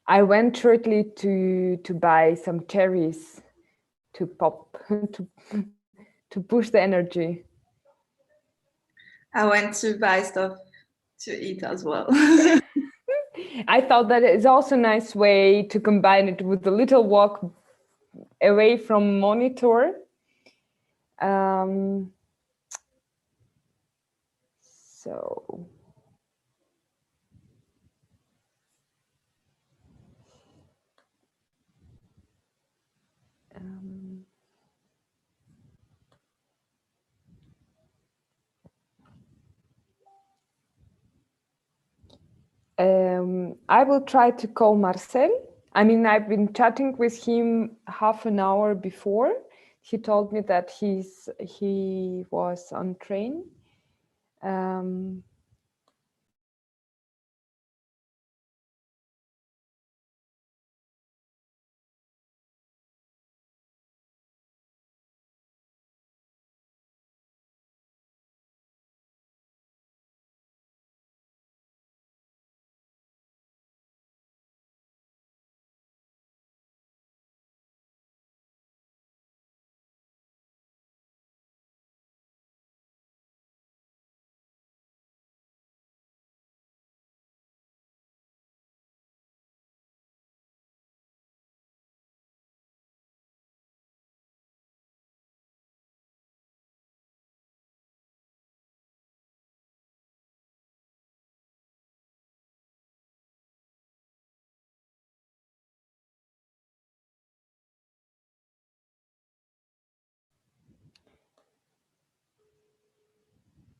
I went shortly to buy some cherries to pop to push the energy. I went to buy stuff to eat as well. I thought that it's also a nice way to combine it with a little walk away from monitor. So I will try to call Marcel. I mean, I've been chatting with him half an hour before. He told me that he was on train.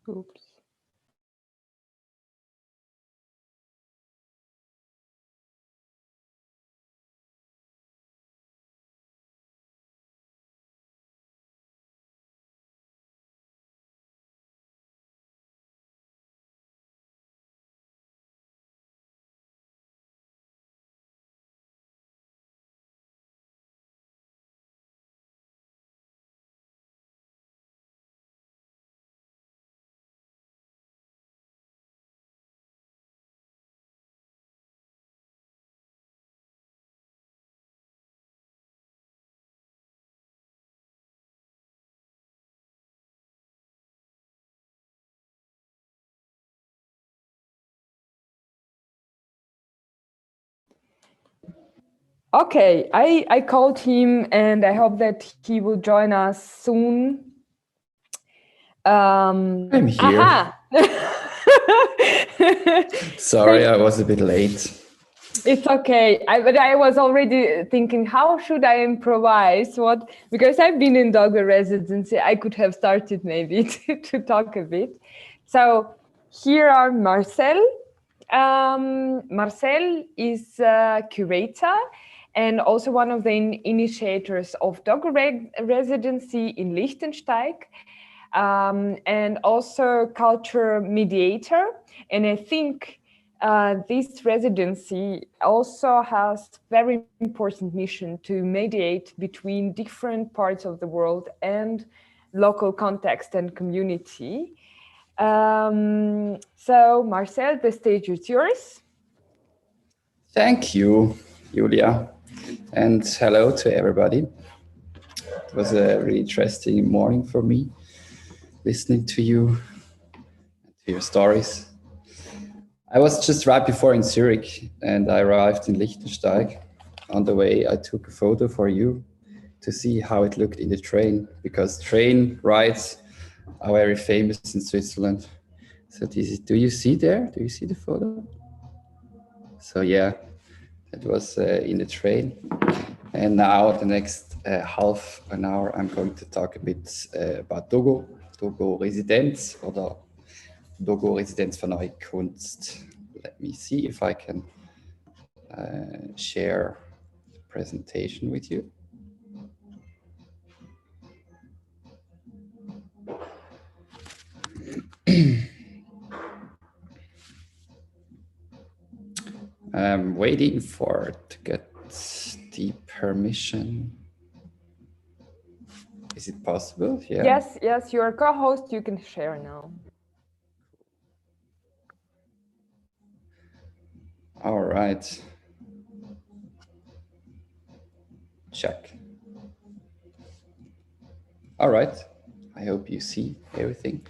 Oops. Okay, I called him and I hope that he will join us soon. I'm here. Aha! Sorry, I was a bit late. It's okay. But I was already thinking, how should I improvise? Because I've been in Dogo residency, I could have started maybe to talk a bit. So here are Marcel. Marcel is a curator and also one of the initiators of Dogo residency in Liechtenstein, and also culture mediator. And I think this residency also has very important mission to mediate between different parts of the world and local context and community. So Marcel, the stage is yours. Thank you, Julia. and hello to everybody. It was a really interesting morning for me, listening to you, to your stories. I was just right before in Zurich, and I arrived in Lichtensteig. On the way, I took a photo for you to see how it looked in the train, because train rides are very famous in Switzerland. So do you see there? Do you see the photo? So yeah, that was in the train. And now the next half an hour, I'm going to talk a bit about Dogo, Dogo Residenz oder Dogo Residenz für Neue Kunst. Let me see if I can share the presentation with you. I'm waiting to get the permission. Is it possible? Yeah. Yes, yes, you're a co-host, you can share now. All right. Check. All right. I hope you see everything.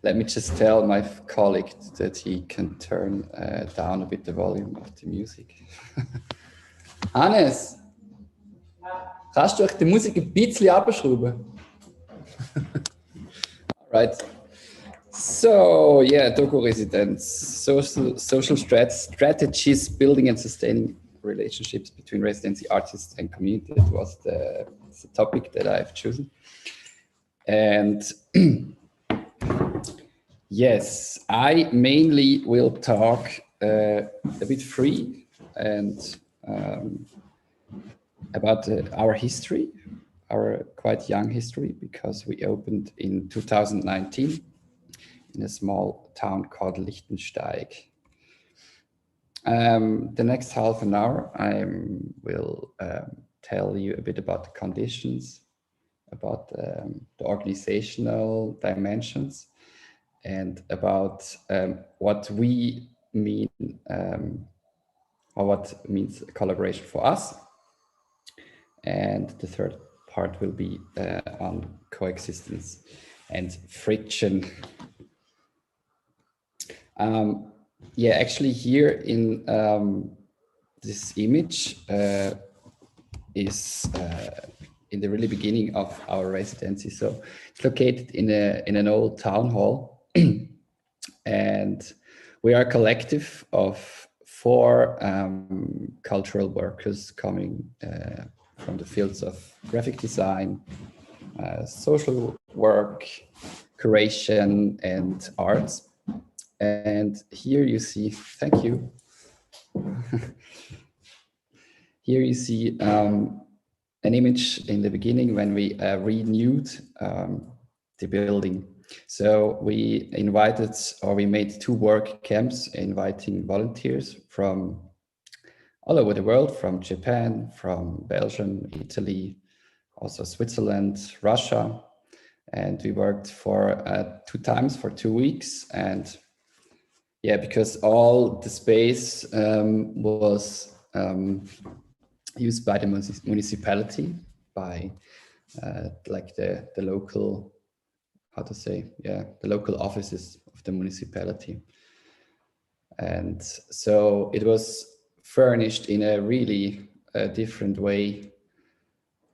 Let me just tell my colleague that he can turn down a bit the volume of the music. Hannes, kannst du die Musik ein bisschen abschrauben? All right. So yeah, Dogo Residenz, social strategies, building and sustaining relationships between residency artists and community. That was the topic that I've chosen. And yes, I mainly will talk a bit free and about our history, our quite young history, because we opened in 2019 in a small town called Lichtensteig. The next half an hour, I will tell you a bit about the conditions, about the organizational dimensions, and about what we mean, or what means collaboration for us. And the third part will be on coexistence and friction. Yeah, actually here in this image is in the really beginning of our residency. So it's located in an old town hall, and we are a collective of 4 cultural workers coming from the fields of graphic design, social work, curation, and arts. And here you see, thank you. Here you see an image in the beginning when we renewed the building. So we made 2 work camps inviting volunteers from all over the world, from Japan, from Belgium, Italy, also Switzerland, Russia. And we worked for 2 times for 2 weeks. And yeah, because all the space was used by the municipality, by like the local, the local offices of the municipality. And so it was furnished in a really different way,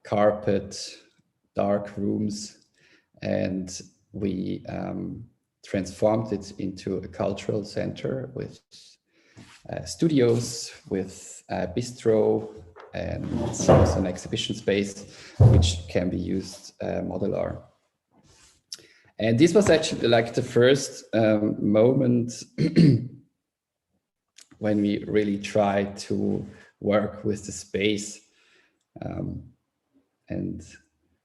carpet, dark rooms, and we transformed it into a cultural center with studios, with a bistro, and also an exhibition space, which can be used modular. And this was actually like the first moment when we really tried to work with the space and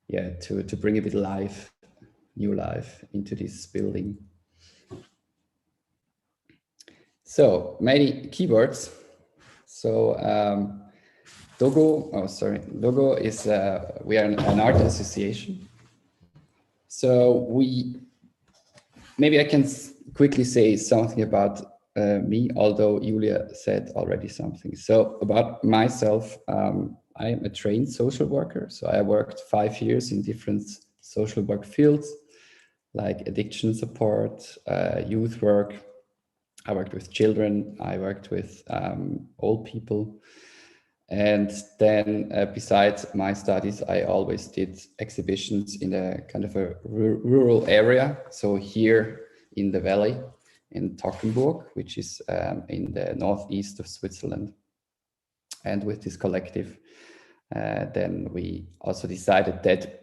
yeah, to bring a bit life, new life into this building. So many keywords. So Dogo is, we are an art association. So maybe I can quickly say something about me, although Julia said already something. So about myself, I am a trained social worker, so I worked 5 years in different social work fields, like addiction support, youth work. I worked with children, I worked with old people. And then besides my studies, I always did exhibitions in a kind of a rural area. So here in the valley, in Toggenburg, which is in the northeast of Switzerland. And with this collective, then we also decided that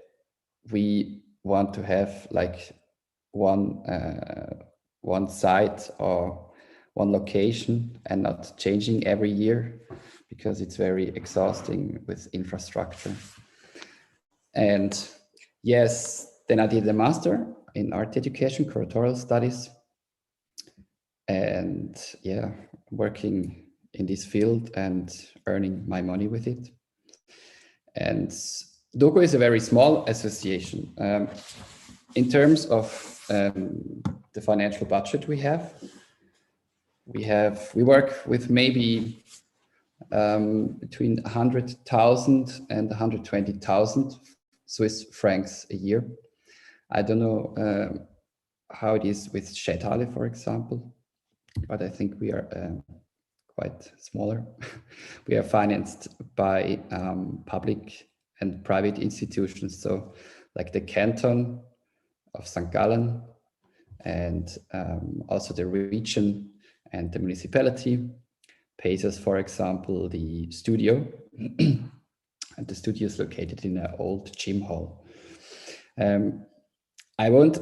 we want to have like one site or one location and not changing every year, because it's very exhausting with infrastructure. And yes, then I did a master in art education, curatorial studies, and yeah, working in this field and earning my money with it. And DOCO is a very small association. In terms of the financial budget we work with maybe between 100,000 and 120,000 Swiss francs a year. I don't know how it is with Schädthalle, for example, but I think we are quite smaller. We are financed by public and private institutions, so like the canton of St. Gallen, and also the region and the municipality pays us, for example, the studio. And the studio is located in an old gym hall. I won't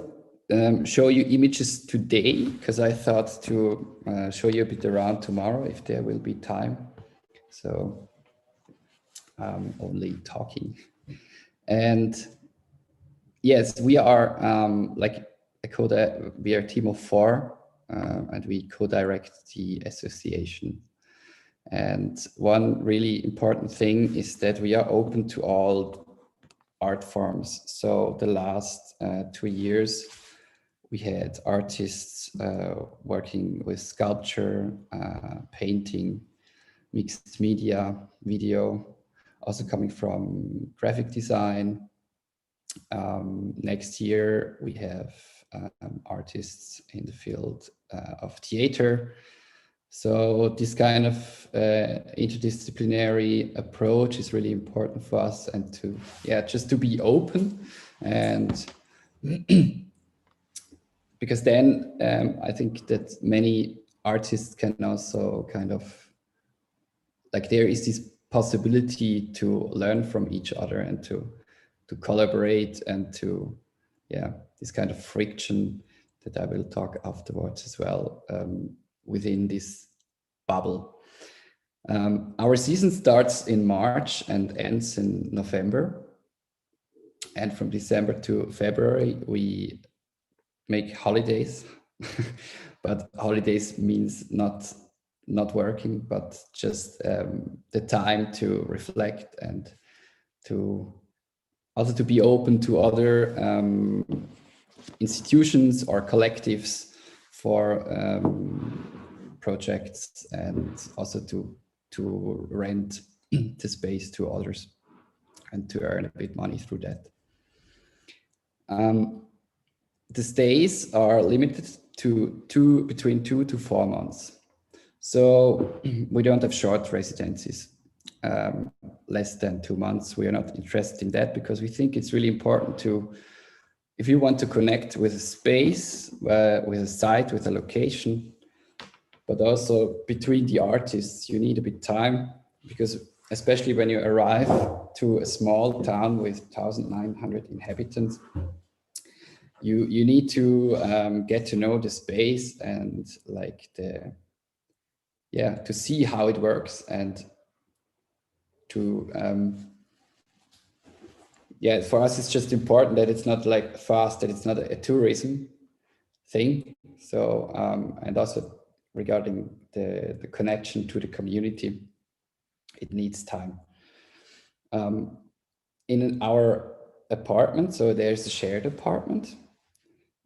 show you images today because I thought to show you a bit around tomorrow if there will be time. So I'm only talking. And yes, we are we are a team of 4 and we co-direct the association. And one really important thing is that we are open to all art forms. So the last 2 years, we had artists working with sculpture, painting, mixed media, video, also coming from graphic design. Next year, we have artists in the field of theater. So this kind of interdisciplinary approach is really important for us, and just to be open, and because then I think that many artists can also kind of there is this possibility to learn from each other and to collaborate and to this kind of friction that I will talk afterwards as well. Within this bubble. Our season starts in March and ends in November. And from December to February, we make holidays. But holidays means not working, but just the time to reflect and to also to be open to other institutions or collectives for projects, and also to rent the space to others and to earn a bit money through that. The stays are limited to between 2 to 4 months. So we don't have short residencies, less than 2 months. We are not interested in that because we think it's really important to, if you want to connect with a space, with a site, with a location, but also between the artists, you need a bit time, because especially when you arrive to a small town with 1,900 inhabitants, you need to get to know the space and to see how it works, and to for us it's just important that it's not fast, that it's not a tourism thing. So and also regarding the connection to the community, it needs time. In our apartment, so there's a shared apartment,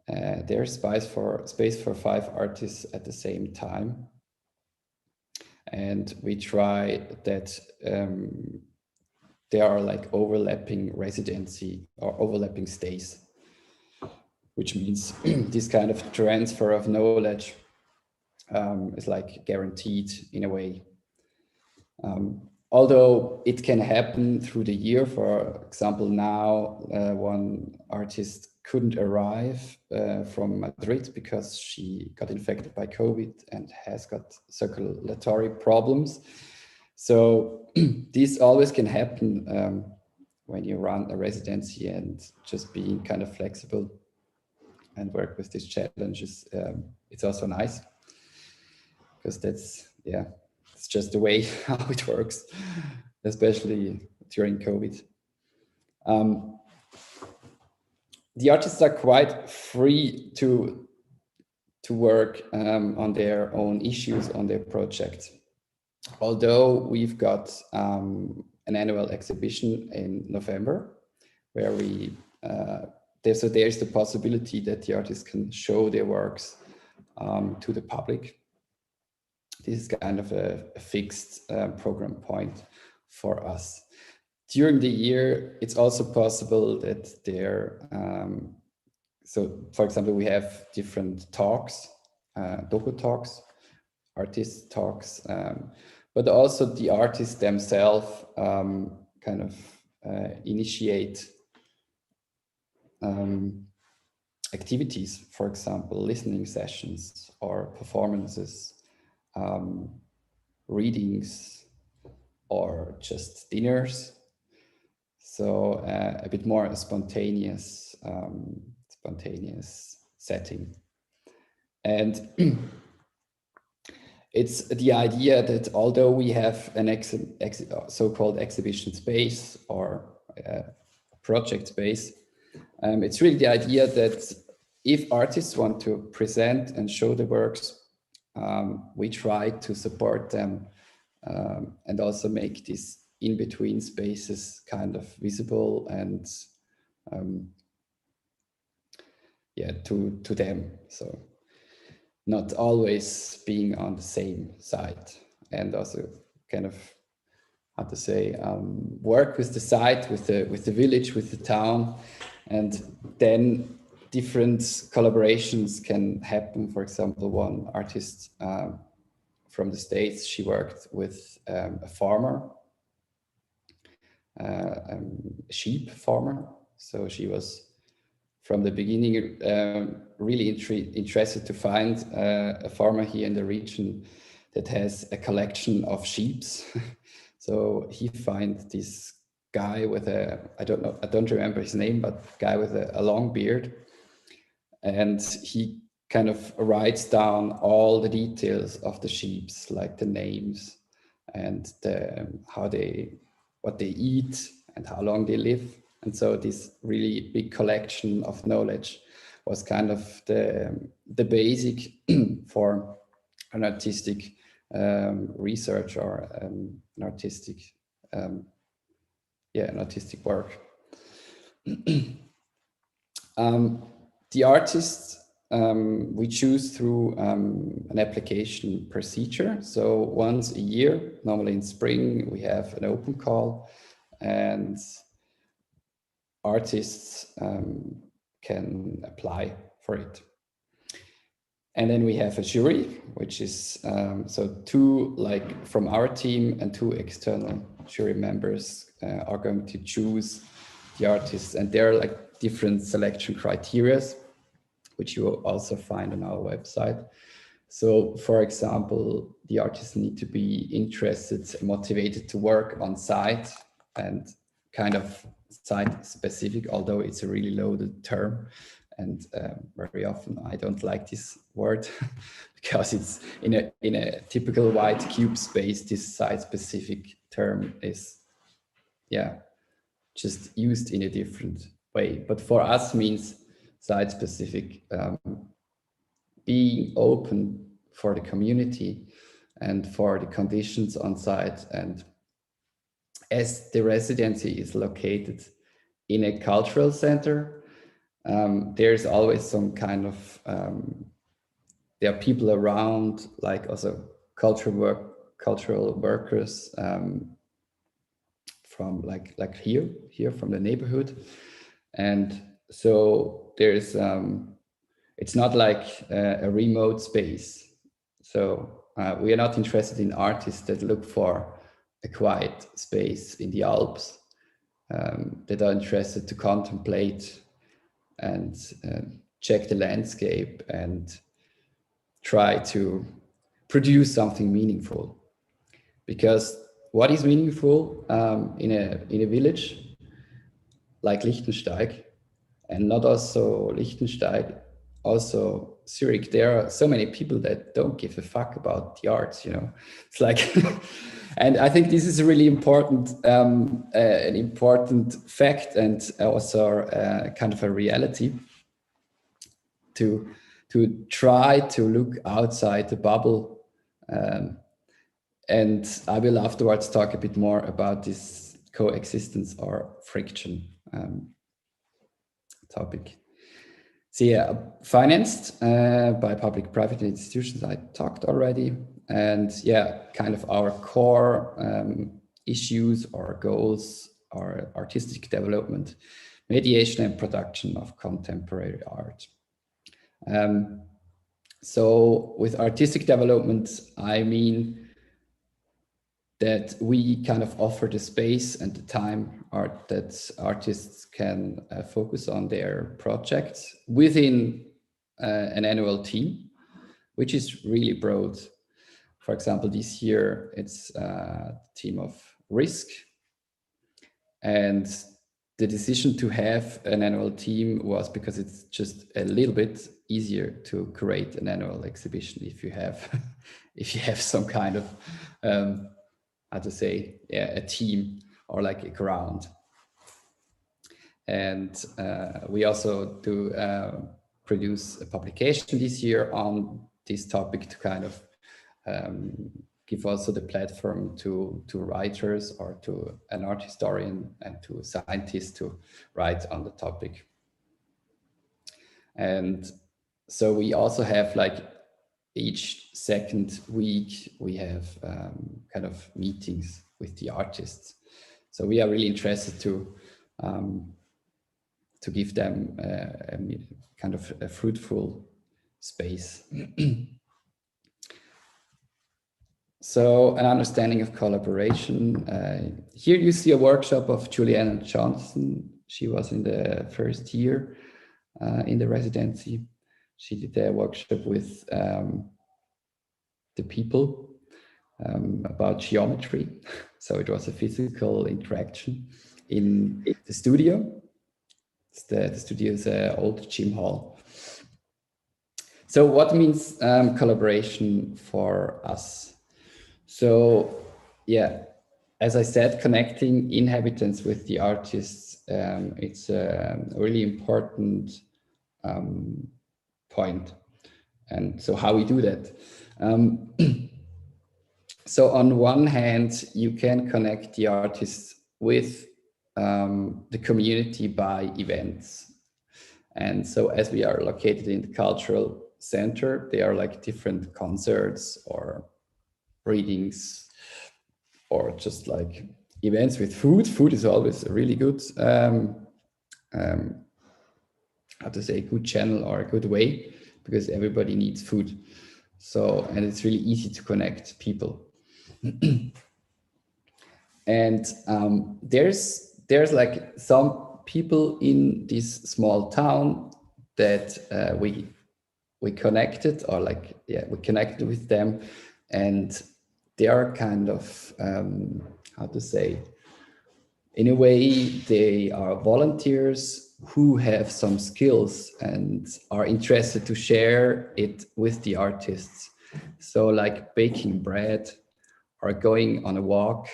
there's space for 5 artists at the same time. And we try that there are like overlapping residency or overlapping stays, which means this kind of transfer of knowledge is like guaranteed in a way. Although it can happen through the year. For example, now one artist couldn't arrive from Madrid because she got infected by COVID and has got circulatory problems. So this always can happen when you run a residency, and just being kind of flexible and work with these challenges. It's also nice because that's, yeah, it's just the way how it works, especially during COVID. The artists are quite free to work on their own issues, on their project. Although we've got an annual exhibition in November, where we there's the possibility that the artists can show their works to the public. This is kind of a fixed program point for us. During the year, it's also possible that there, so for example, we have different talks, doku talks, artist talks, but also the artists themselves kind of initiate activities, for example, listening sessions or performances, readings, or just dinners. So a bit more a spontaneous setting. And it's the idea that although we have an so-called exhibition space or project space, it's really the idea that if artists want to present and show the works, we try to support them and also make these in-between spaces kind of visible and yeah, to them. So not always being on the same side, and also kind of, how to say, work with the site, with the village, with the town, and then different collaborations can happen. For example, one artist from the States, she worked with a farmer, a sheep farmer. So she was from the beginning really interested to find a farmer here in the region that has a collection of sheeps. So he find this guy with I don't remember his name, but guy with a long beard. And he kind of writes down all the details of the sheeps, like the names and what they eat and how long they live. And so this really big collection of knowledge was kind of the basic for an artistic research or an artistic work. The artists we choose through an application procedure. So once a year, normally in spring, we have an open call, and artists can apply for it. And then we have a jury, which is so two like from our team and two external jury members are going to choose the artists, and there are like different selection criteria, which you will also find on our website. So for example, the artists need to be interested and motivated to work on site and kind of site specific, although it's a really loaded term. And very often I don't like this word because it's in a typical white cube space, this site specific term is, yeah, just used in a different way. But for us means site specific, being open for the community and for the conditions on site. And as the residency is located in a cultural center, there's always some kind of, there are people around, like also cultural workers from like here from the neighborhood. And so there's it's not like a remote space. So we are not interested in artists that look for a quiet space in the Alps, that are interested to contemplate and check the landscape and try to produce something meaningful. Because what is meaningful in a village like Lichtensteig, and not also Lichtensteig, also Zurich, there are so many people that don't give a fuck about the arts, you know. It's like, and I think this is a really important, an important fact, and also kind of a reality to try to look outside the bubble. And I will afterwards talk a bit more about this coexistence or friction topic. So yeah, financed by public-private institutions, I talked already. And yeah, kind of our core issues or goals are artistic development, mediation and production of contemporary art. So with artistic development, I mean that we kind of offer the space and the time that artists can focus on their projects within an annual team, which is really broad. For example, this year it's a team of Risk, and the decision to have an annual team was because it's just a little bit easier to create an annual exhibition if you have if you have some kind of how to say, yeah, a team or like a ground. And we also do produce a publication this year on this topic to kind of give also the platform to writers or to an art historian and to scientists to write on the topic. And so we also have like each second week, we have kind of meetings with the artists. So we are really interested to give them kind of a fruitful space. So an understanding of collaboration. Here you see a workshop of Juliana Johnson. She was in the first year in the residency. She did a workshop with the people about geometry. So it was a physical interaction in the studio. The studio is an old gym hall. So what means collaboration for us? So yeah, as I said, connecting inhabitants with the artists, it's a really important point. And so how we do that? So on one hand, you can connect the artists with the community by events. And so as we are located in the cultural center, there are like different concerts or readings or just like events with food. Food is always a really good, how to say, good channel or a good way, because everybody needs food. So, and it's really easy to connect people. And there's like some people in this small town that we connected, or like, yeah, we connected with them, and they are kind of, how to say, in a way, they are volunteers who have some skills and are interested to share it with the artists. So like baking bread or going on a walk.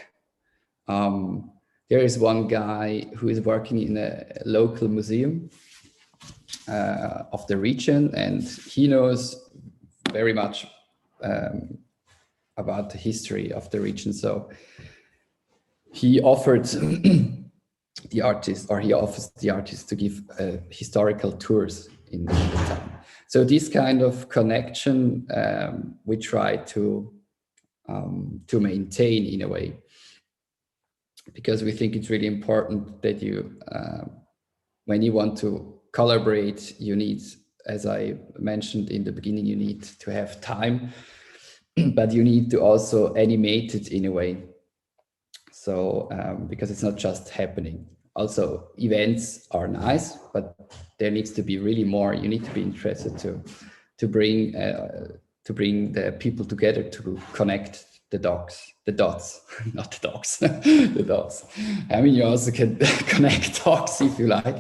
There is one guy who is working in a local museum of the region, and he knows very much about the history of the region. So he offered the artist, or he offers the artist to give historical tours in the town. So this kind of connection we try to maintain in a way. because we think it's really important that you, when you want to collaborate, you need, as I mentioned in the beginning, you need to have time, but you need to also animate it in a way. So, because it's not just happening. Also, events are nice, but there needs to be really more. You need to be interested to bring the people together, to connect the dots, not the dogs, the dots. I mean, you also can connect dots if you like.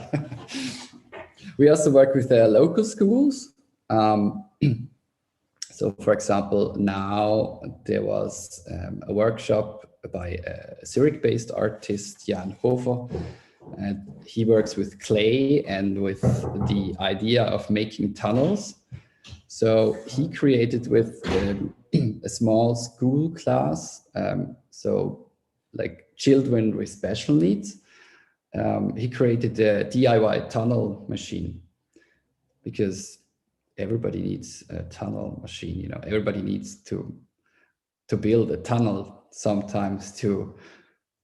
We also work with local schools. So, for example, now there was a workshop by a Zurich-based artist, Jan Hofer, and he works with clay and with the idea of making tunnels. So he created with a small school class, so like children with special needs, he created a DIY tunnel machine, because everybody needs a tunnel machine, you know, everybody needs to build a tunnel sometimes to,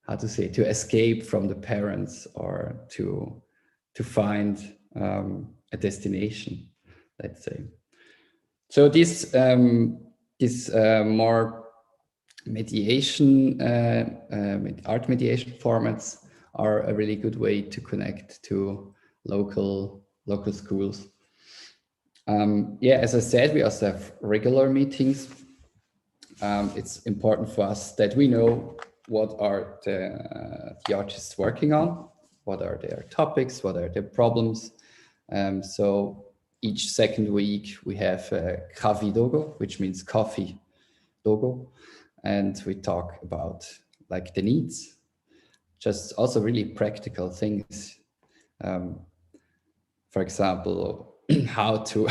how to say, to escape from the parents, or to find a destination, let's say. So this more mediation, art mediation formats are a really good way to connect to local schools. Yeah, as I said, we also have regular meetings. It's important for us that we know what are the artists working on, what are their topics, what are their problems. So each second week we have a Kaffee Dogo, which means coffee dogo, and we talk about like the needs, just also really practical things. For example, how to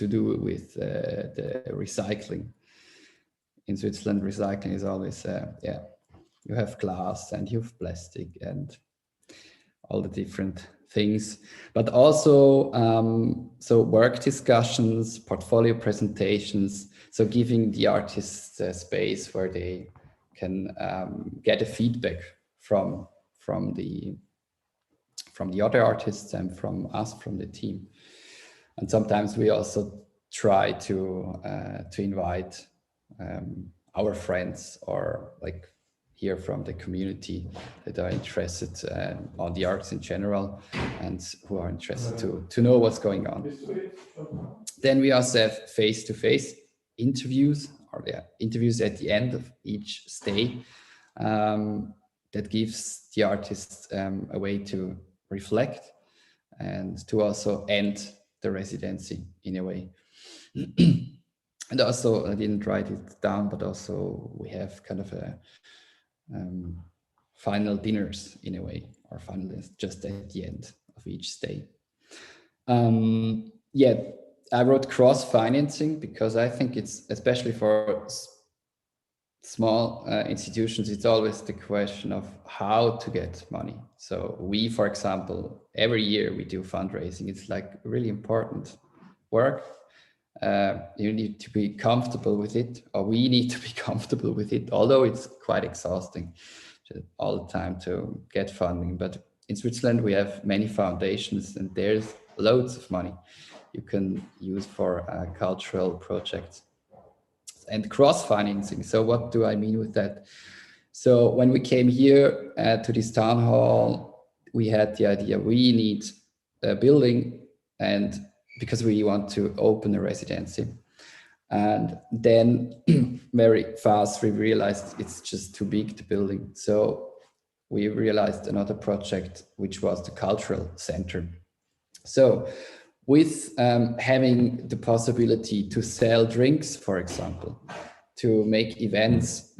do with the recycling. In Switzerland, recycling is always, yeah, you have glass and you have plastic and all the different things, but also so work discussions, portfolio presentations, so giving the artists a space where they can get a feedback from the other artists and from us, from the team. And sometimes we also try to invite our friends, or like hear from the community that are interested on the arts in general, and who are interested to know what's going on. Then we also have face-to-face interviews, or interviews at the end of each stay, that gives the artists a way to reflect and to also end the residency in a way. And also, I didn't write it down, but also we have kind of a final dinners in a way, or finalists just at the end of each stay. Yeah, I wrote cross-financing because I think it's, especially for small institutions, it's always the question of how to get money. So we, for example, every year we do fundraising. It's like really important work. You need to be comfortable with it, or we need to be comfortable with it, although it's quite exhausting all the time to get funding. But in Switzerland, we have many foundations and there's loads of money you can use for cultural projects. And cross-financing. So what do I mean with that? So when we came here to this town hall, we had the idea we need a building, and because we want to open a residency. And then very fast we realized it's just too big, the building. So we realized another project, which was the cultural center. So with having the possibility to sell drinks, for example, to make events,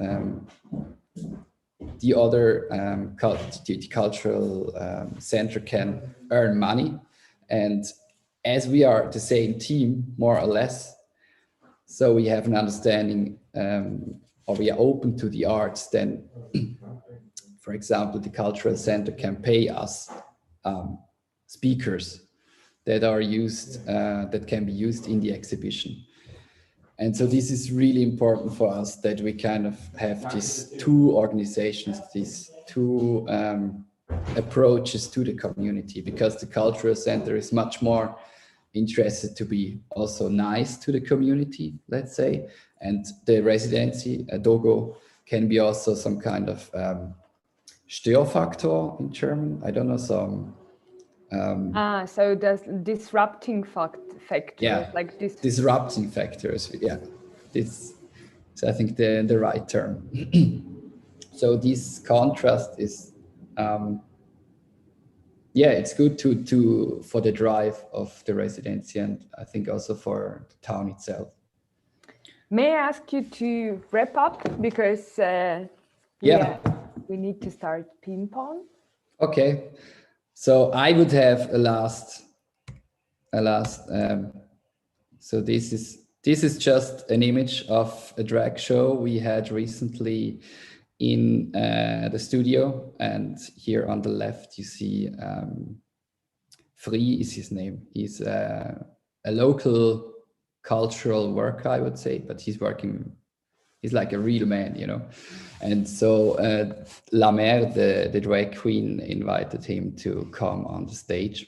the other the cultural center can earn money. And as we are the same team, more or less, so we have an understanding, or we are open to the arts, then, for example, the cultural center can pay us speakers that are used, that can be used in the exhibition. And so this is really important for us, that we kind of have these two organizations, these two approaches to the community, because the cultural center is much more interested to be also nice to the community, let's say, and the residency, Dogo, can be also some kind of Störfaktor in German. I don't know, some so does disrupting factors, yeah, like this disrupting factors. Yeah, this is, I think, the right term. So this contrast is, yeah, it's good to for the drive of the residency, and I think also for the town itself. May I ask you to wrap up, because we need to start ping pong. Okay, so I would have a last. So this is just an image of a drag show we had recently in the studio, and here on the left you see Free is his name. He's a local cultural worker, I would say, but he's like a real man, you know. And so La Mer, the drag queen, invited him to come on the stage.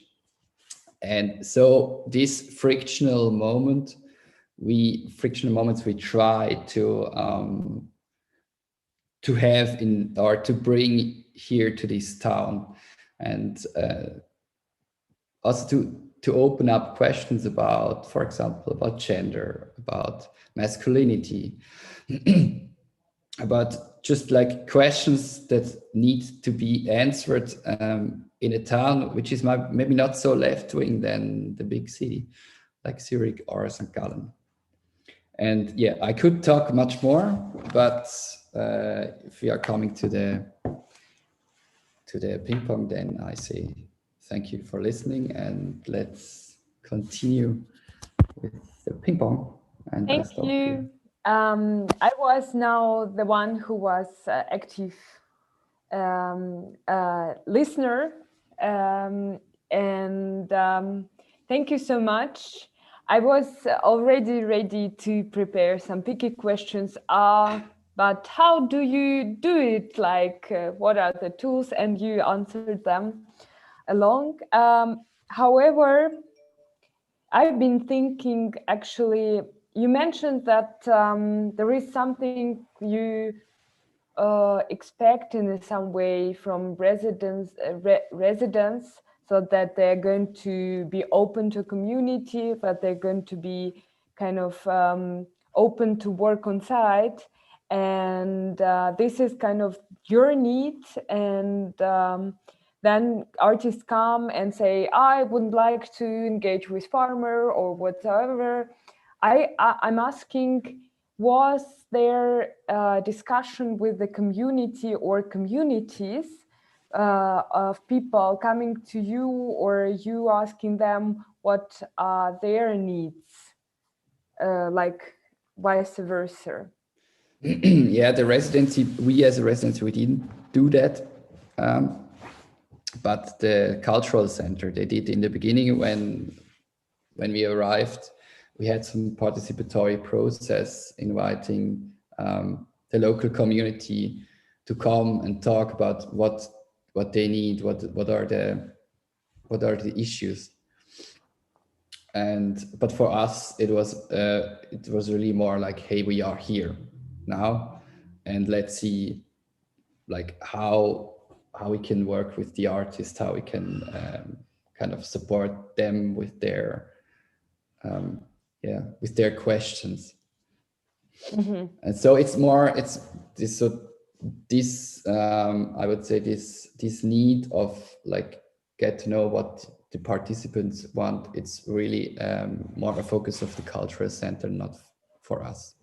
And so this frictional moments we try to have in, or to bring here to this town, and also to open up questions about, for example, about gender, about masculinity, about just like questions that need to be answered in a town which is maybe not so left-wing than the big city, like Zurich or St. Gallen. And yeah, I could talk much more, but if we are coming to the ping pong, then I say thank you for listening, and let's continue with the ping pong. And thank you. I was now the one who was active listener, and thank you so much. I was already ready to prepare some picky questions, but how do you do it? Like, what are the tools? And you answered them along. However, I've been thinking, actually, you mentioned that there is something you expect in some way from residents, so that they're going to be open to community, that they're going to be kind of open to work on site. And this is kind of your need. And then artists come and say, I would like to engage with farmer or whatever. I'm asking, was there a discussion with the community or communities of people coming to you, or you asking them what are their needs, like vice versa? Yeah, the residency, we as a residency, we didn't do that. But the cultural center, they did in the beginning. When we arrived, we had some participatory process inviting the local community to come and talk about what they need, what are the issues. But for us, it was really more like, hey, we are here now, and let's see like how we can work with the artists, how we can kind of support them with their questions. Mm-hmm. And so it's this I would say this need of like get to know what the participants want. It's really more a focus of the cultural center, not for us.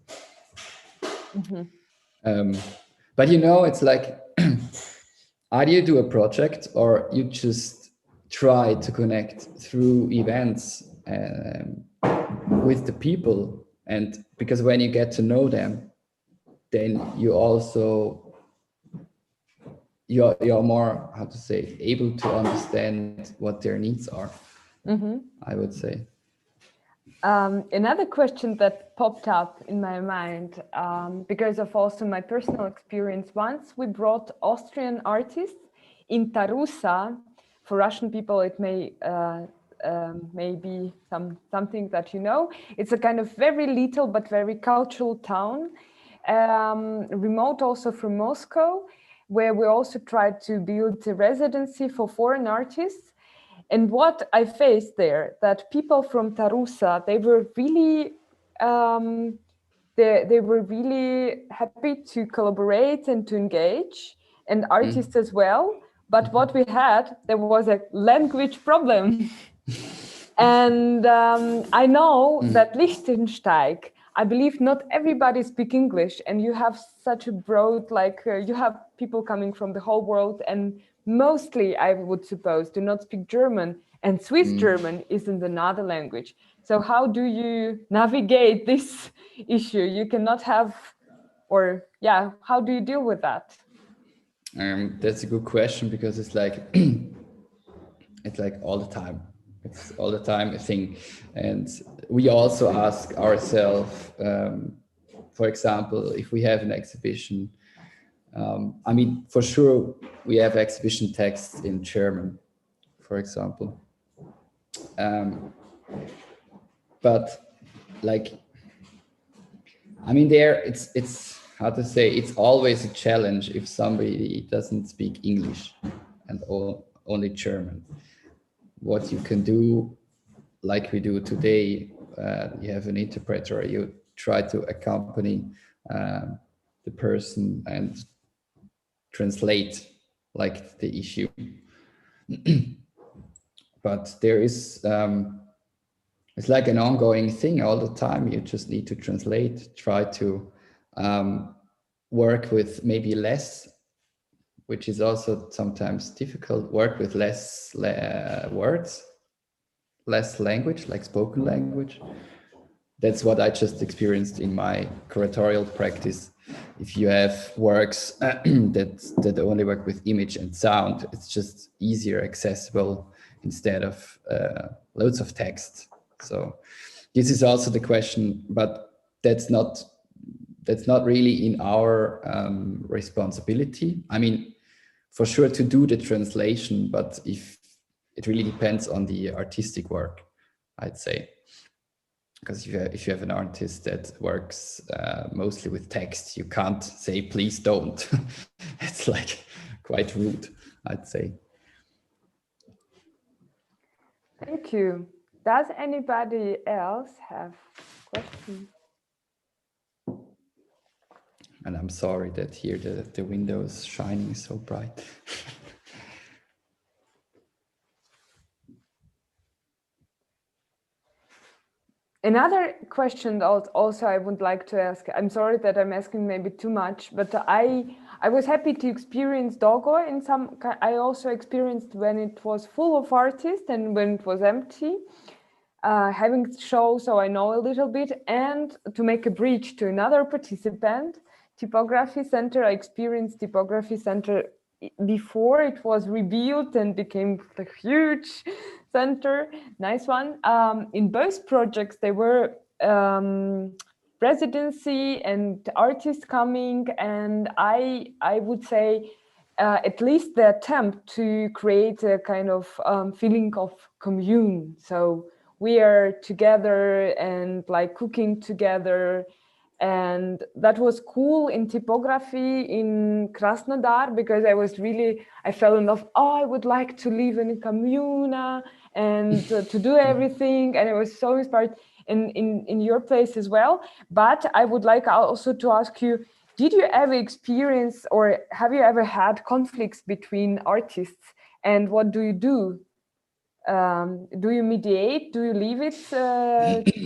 Mm-hmm. But you know, it's like either you do a project or you just try to connect through events with the people. And because when you get to know them, then you're more, how to say, able to understand what their needs are. Mm-hmm. I would say. Another question that popped up in my mind, because of also my personal experience, once we brought Austrian artists in Tarusa. For Russian people, it may be something that you know. It's a kind of very little but very cultural town, remote also from Moscow, where we also tried to build a residency for foreign artists. And what I faced there, that people from Tarusa, they were really they were really happy to collaborate and to engage, and artists as well. But what we had, there was a language problem. And I know that Liechtenstein, I believe not everybody speaks English, and you have such a broad, you have people coming from the whole world, and mostly, I would suppose, do not speak German, and Swiss German isn't another language. So how do you navigate this issue? You cannot have, how do you deal with that? That's a good question, because it's like it's like all the time. It's all the time a thing. And we also ask ourselves, for example, if we have an exhibition, I mean, for sure, we have exhibition text in German, for example. But like, I mean, there it's how to say, it's always a challenge if somebody doesn't speak English and only German. What you can do, like we do today, you have an interpreter, you try to accompany the person and translate like the issue. But there is, it's like an ongoing thing all the time. You just need to translate, try to work with maybe less, which is also sometimes difficult, work with less words, less language, like spoken language. That's what I just experienced in my curatorial practice. If you have works that only work with image and sound, it's just easier accessible instead of loads of text. So this is also the question, but that's not really in our responsibility. I mean, for sure to do the translation, but if it really depends on the artistic work, I'd say. Because if you have an artist that works mostly with text, you can't say, please don't. It's like quite rude, I'd say. Thank you. Does anybody else have questions? And I'm sorry that here the window is shining so bright. Another question also I would like to ask, I'm sorry that I'm asking maybe too much, but I was happy to experience Dogo in some, I also experienced when it was full of artists and when it was empty, having shows, so I know a little bit. And to make a bridge to another participant, Typography Center, I experienced Typography Center before it was rebuilt and became a huge center, nice one. In both projects, there were residency and artists coming, and I would say at least the attempt to create a kind of feeling of commune. So we are together and like cooking together. And that was cool in typography in Krasnodar, because I fell in love. Oh, I would like to live in a communa and to do everything. And I was so inspired in your place as well. But I would like also to ask you, did you ever experience or have you ever had conflicts between artists? And what do you do? Do you mediate? Do you leave it?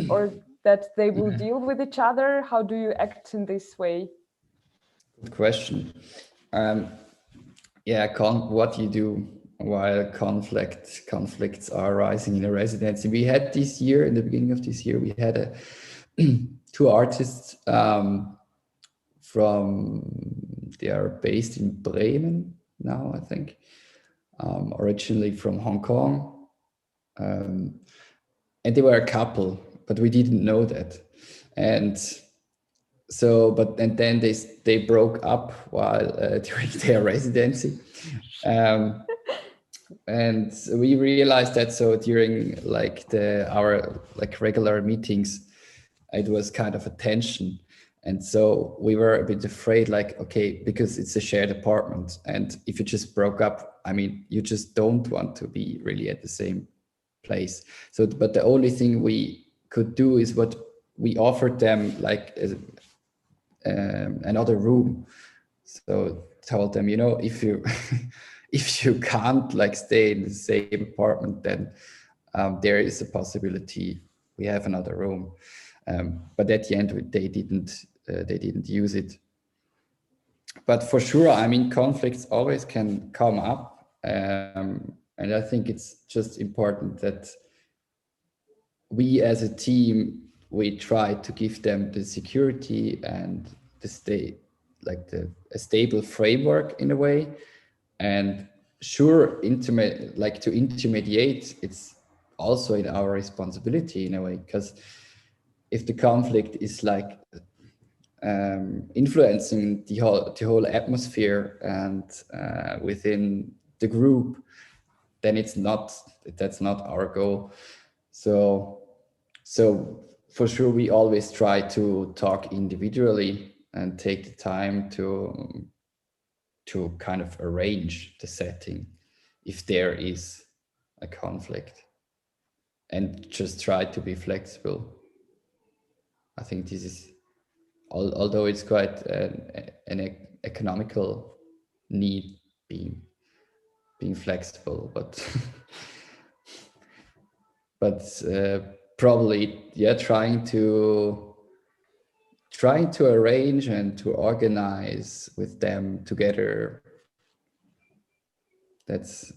Or that they will deal with each other? How do you act in this way? Good question. What you do while conflicts are arising in a residency. We had this year, in the beginning of this year, we had two artists they are based in Bremen now, I think, originally from Hong Kong. And they were a couple, but we didn't know that. And then they broke up while during their residency. And we realized that, so during like our like regular meetings, it was kind of a tension. And so we were a bit afraid, like, okay, because it's a shared apartment, and if you just broke up, I mean, you just don't want to be really at the same place. So, but the only thing we could do is what we offered them, like another room. So told them, you know, if you if you can't like stay in the same apartment, then there is a possibility we have another room. But at the end, they didn't use it. But for sure, I mean, conflicts always can come up, and I think it's just important that we as a team, we try to give them the security and a stable framework in a way. And sure, to intermediate, it's also in our responsibility in a way, because if the conflict is like influencing the whole atmosphere and within the group, then that's not our goal. So for sure, we always try to talk individually and take the time to kind of arrange the setting if there is a conflict, and just try to be flexible. I think this is, although it's quite an economical need, being flexible, but probably, yeah, trying to arrange and to organize with them together. That's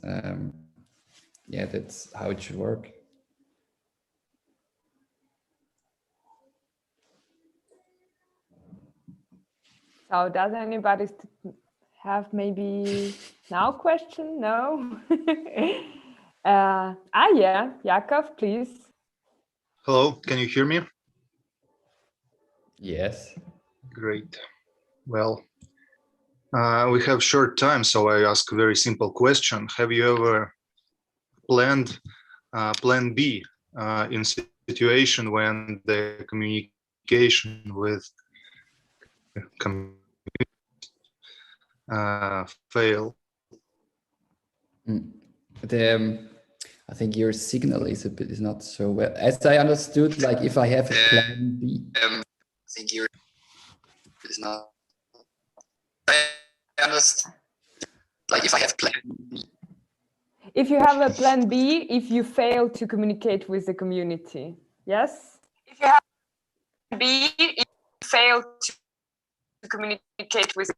that's how it should work. So does anybody have maybe now question? No? Yeah, Yakov, please. Hello, can you hear me? Yes. Great. Well, we have short time, so I ask a very simple question. Have you ever planned plan B in situation when the communication with fail? I think your signal is not so well. As I understood, like if I have a plan B. I think your is not. I understand. Like if I have plan B. If you have a plan B, if you fail to communicate with the community, yes? If you have a plan B, if you fail to communicate with.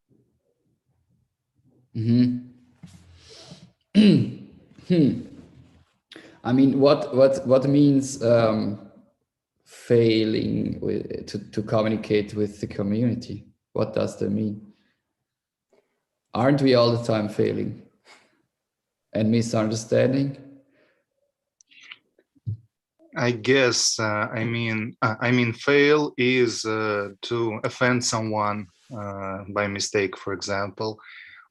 I mean, what means failing to communicate with the community? What does that mean? Aren't we all the time failing and misunderstanding? I guess I mean fail is to offend someone by mistake, for example,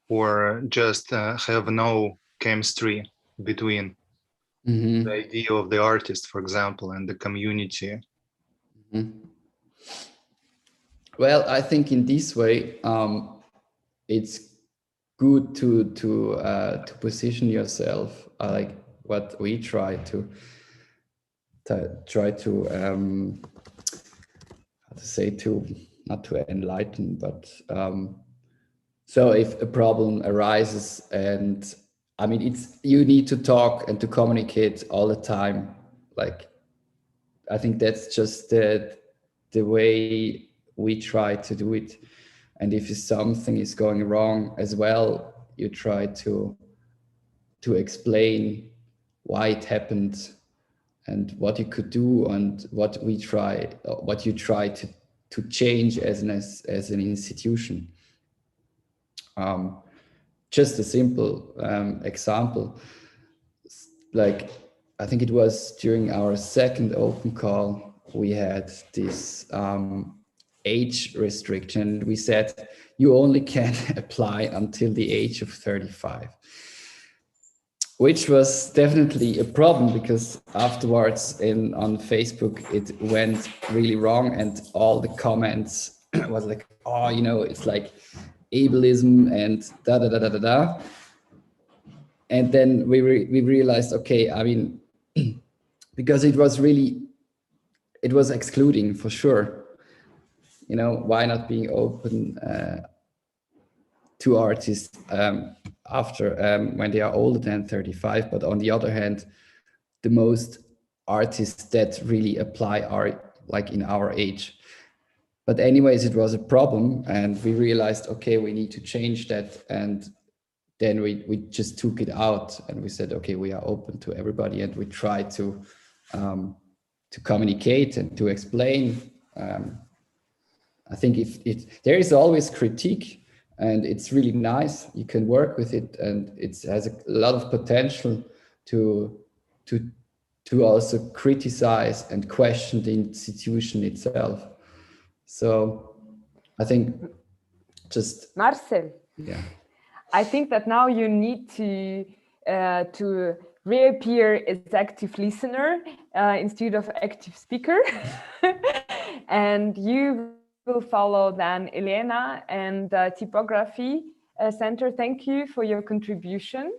or just have no chemistry between the idea of the artist, for example, and the community. Well, I think in this way, it's good to position yourself like what we try to how to say, not to enlighten, but so if a problem arises, and I mean, you need to talk and to communicate all the time. Like, I think that's just the way we try to do it. And if something is going wrong as well, you try to explain why it happened and what you could do, and what you try to change as an institution. Just a simple example, like I think it was during our second open call, we had this age restriction. We said you only can apply until the age of 35, which was definitely a problem because afterwards on Facebook it went really wrong, and all the comments was like, oh, you know, it's like ableism and da da da da da da. And then we realized, okay, I mean, because it was excluding for sure. You know, why not being open to artists after when they are older than 35? But on the other hand, the most artists that really apply are like in our age. But anyways, it was a problem, and we realized, okay, we need to change that. And then we just took it out, and we said, okay, we are open to everybody, and we try to communicate and to explain. I think if there is always critique, and it's really nice, you can work with it, and it has a lot of potential to also criticize and question the institution itself. So I think just Marcel. Yeah. I think that now you need to reappear as active listener instead of active speaker, and you will follow then Elena and Typography Center. Thank you for your contribution.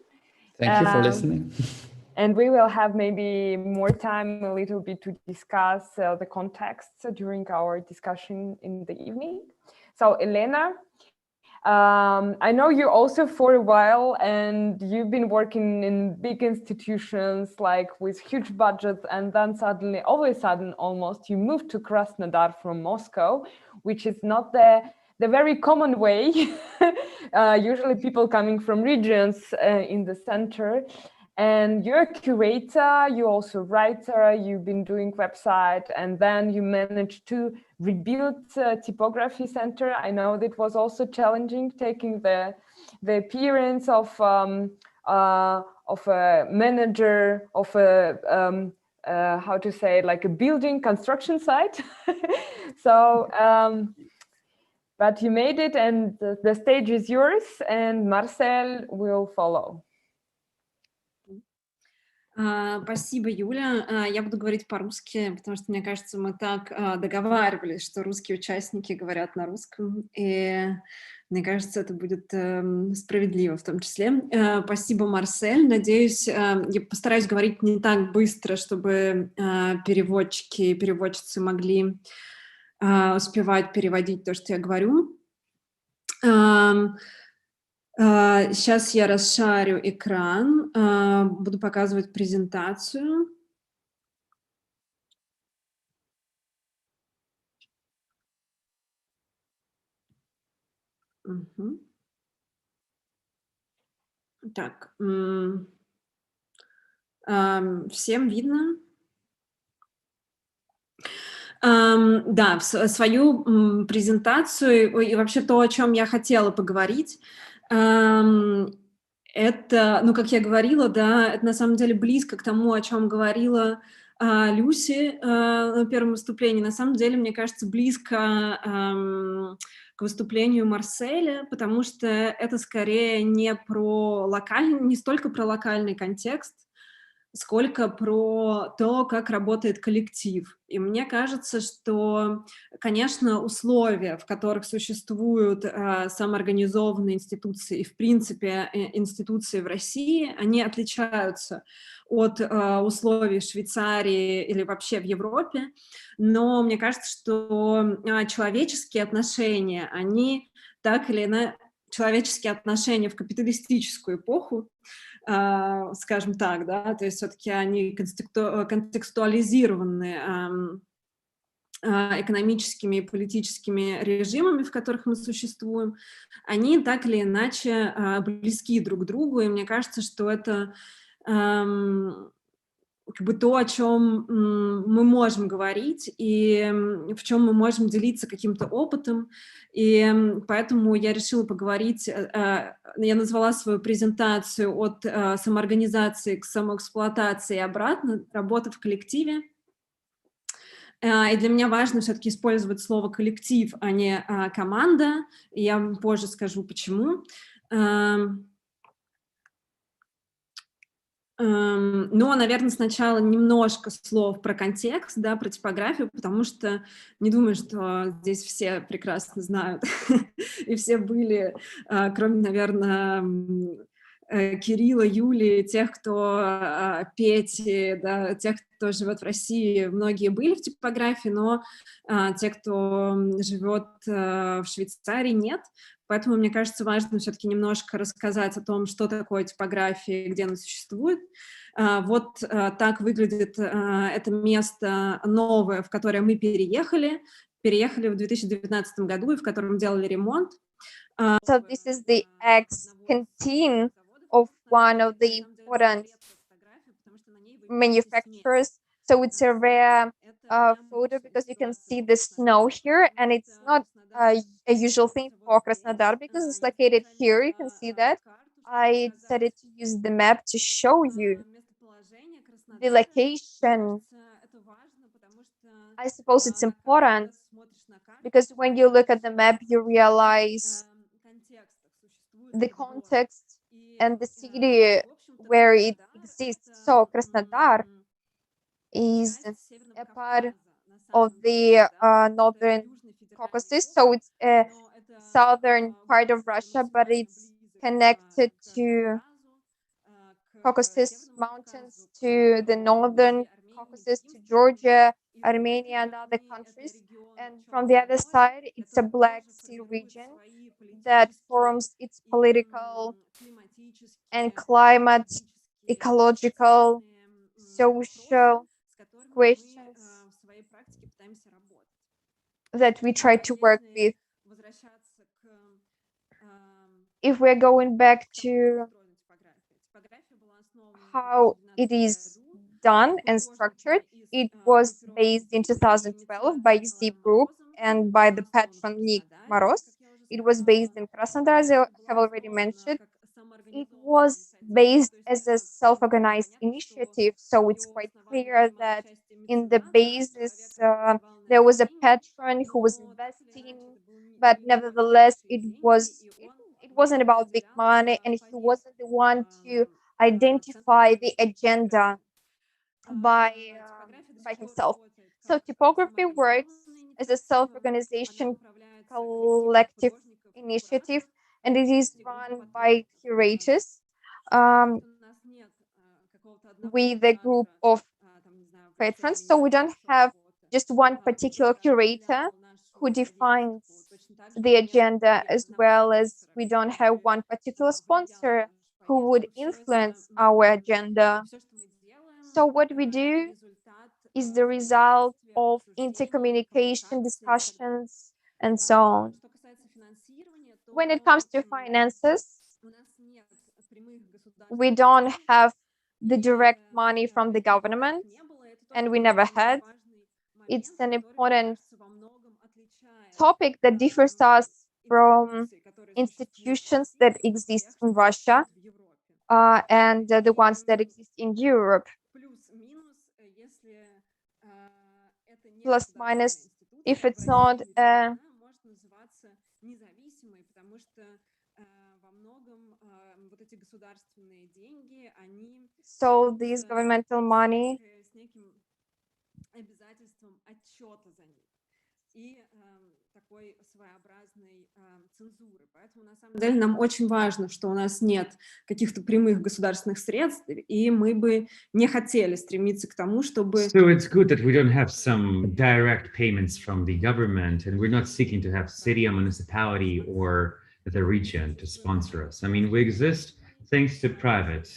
Thank you for listening. And we will have maybe more time a little bit to discuss the context during our discussion in the evening. So Elena, I know you also for a while, and you've been working in big institutions like with huge budgets, and then suddenly, all of a sudden almost, you moved to Krasnodar from Moscow, which is not the very common way. Usually people coming from regions in the center. And you're a curator, you're also a writer, you've been doing website, and then you managed to rebuild Typography Center. I know that was also challenging, taking the appearance of a manager of a how to say, like a building construction site. So, but you made it, and the stage is yours, and Marcel will follow. Спасибо, Юля. Я буду говорить по-русски, потому что, мне кажется, мы так договаривались, что русские участники говорят на русском, и мне кажется, это будет справедливо в том числе. Спасибо, Марсель. Надеюсь, я постараюсь говорить не так быстро, чтобы переводчики и переводчицы могли успевать переводить то, что я говорю. Сейчас я расшарю экран, буду показывать презентацию. Угу. Так, всем видно? Да, свою презентацию и вообще то, о чем я хотела поговорить, это, ну, как я говорила, да, это на самом деле близко к тому, о чем говорила Люси на первом выступлении. На самом деле, мне кажется, близко к выступлению Марселя, потому что это скорее не столько про локальный контекст, сколько про то, как работает коллектив. И мне кажется, что, конечно, условия, в которых существуют самоорганизованные институции и, в принципе, институции в России, они отличаются от условий в Швейцарии или вообще в Европе. Но мне кажется, что человеческие отношения, они так или иначе, человеческие отношения в капиталистическую эпоху, скажем так, да, то есть все-таки они контекстуализированы экономическими и политическими режимами, в которых мы существуем, они так или иначе близки друг к другу, и мне кажется, что это как бы то, о чем мы можем говорить и в чем мы можем делиться каким-то опытом. И поэтому я решила поговорить, я назвала свою презентацию «От самоорганизации к самоэксплуатации и обратно. Работа в коллективе». И для меня важно все-таки использовать слово коллектив, а не команда. И я позже скажу, почему. Но, наверное, сначала немножко слов про контекст, да, про типографию, потому что не думаю, что здесь все прекрасно знают, и все были, кроме, наверное, Кирилла, Юли, тех, кто Пети, да, тех, кто живет в России, многие были в типографии, но те, кто живет в Швейцарии, нет. Поэтому, мне кажется, важно все-таки немножко рассказать о том, что такое типография, где она существует. Вот так выглядит это место новое, в которое мы переехали в 2019 году, и в котором делали ремонт. So this is the ex-canteen of one of the important manufacturers. So it's a rare photo because you can see the snow here, and it's not a usual thing for Krasnodar because it's located here. You can see that. I decided to use the map to show you the location. I suppose it's important because when you look at the map, you realize the context and the city where it exists. So Krasnodar is a part of the northern Caucasus. So it's a southern part of Russia, but it's connected to Caucasus Mountains, to the northern Caucasus, to Georgia, Armenia, and other countries. And from the other side, it's a Black Sea region that forms its political and climate, ecological, social questions that we try to work with. If we're going back to how it is done and structured, it was based in 2012 by Zip Group and by the patron Nick Maros. It was based in Krasnodar, as I have already mentioned. It was based as a self-organized initiative, so it's quite clear that in the basis there was a patron who was investing, but nevertheless it wasn't about big money, and he wasn't the one to identify the agenda by himself. So typography works as a self-organization collective initiative, and it is run by curators with a group of patrons. So we don't have just one particular curator who defines the agenda, as well as we don't have one particular sponsor who would influence our agenda. So what we do is the result of intercommunication, discussions, and so on. When it comes to finances, we don't have the direct money from the government, and we never had. It's an important topic that differs us from institutions that exist in Russia and the ones that exist in Europe. Plus minus, if it's not so these governmental money нам очень важно, что у нас нет каких-то прямых государственных средств, и мы бы не хотели стремиться к тому, чтобы... So it's good that we don't have some direct payments from the government, and we're not seeking to have city or municipality or the region to sponsor us. I mean, we exist thanks to private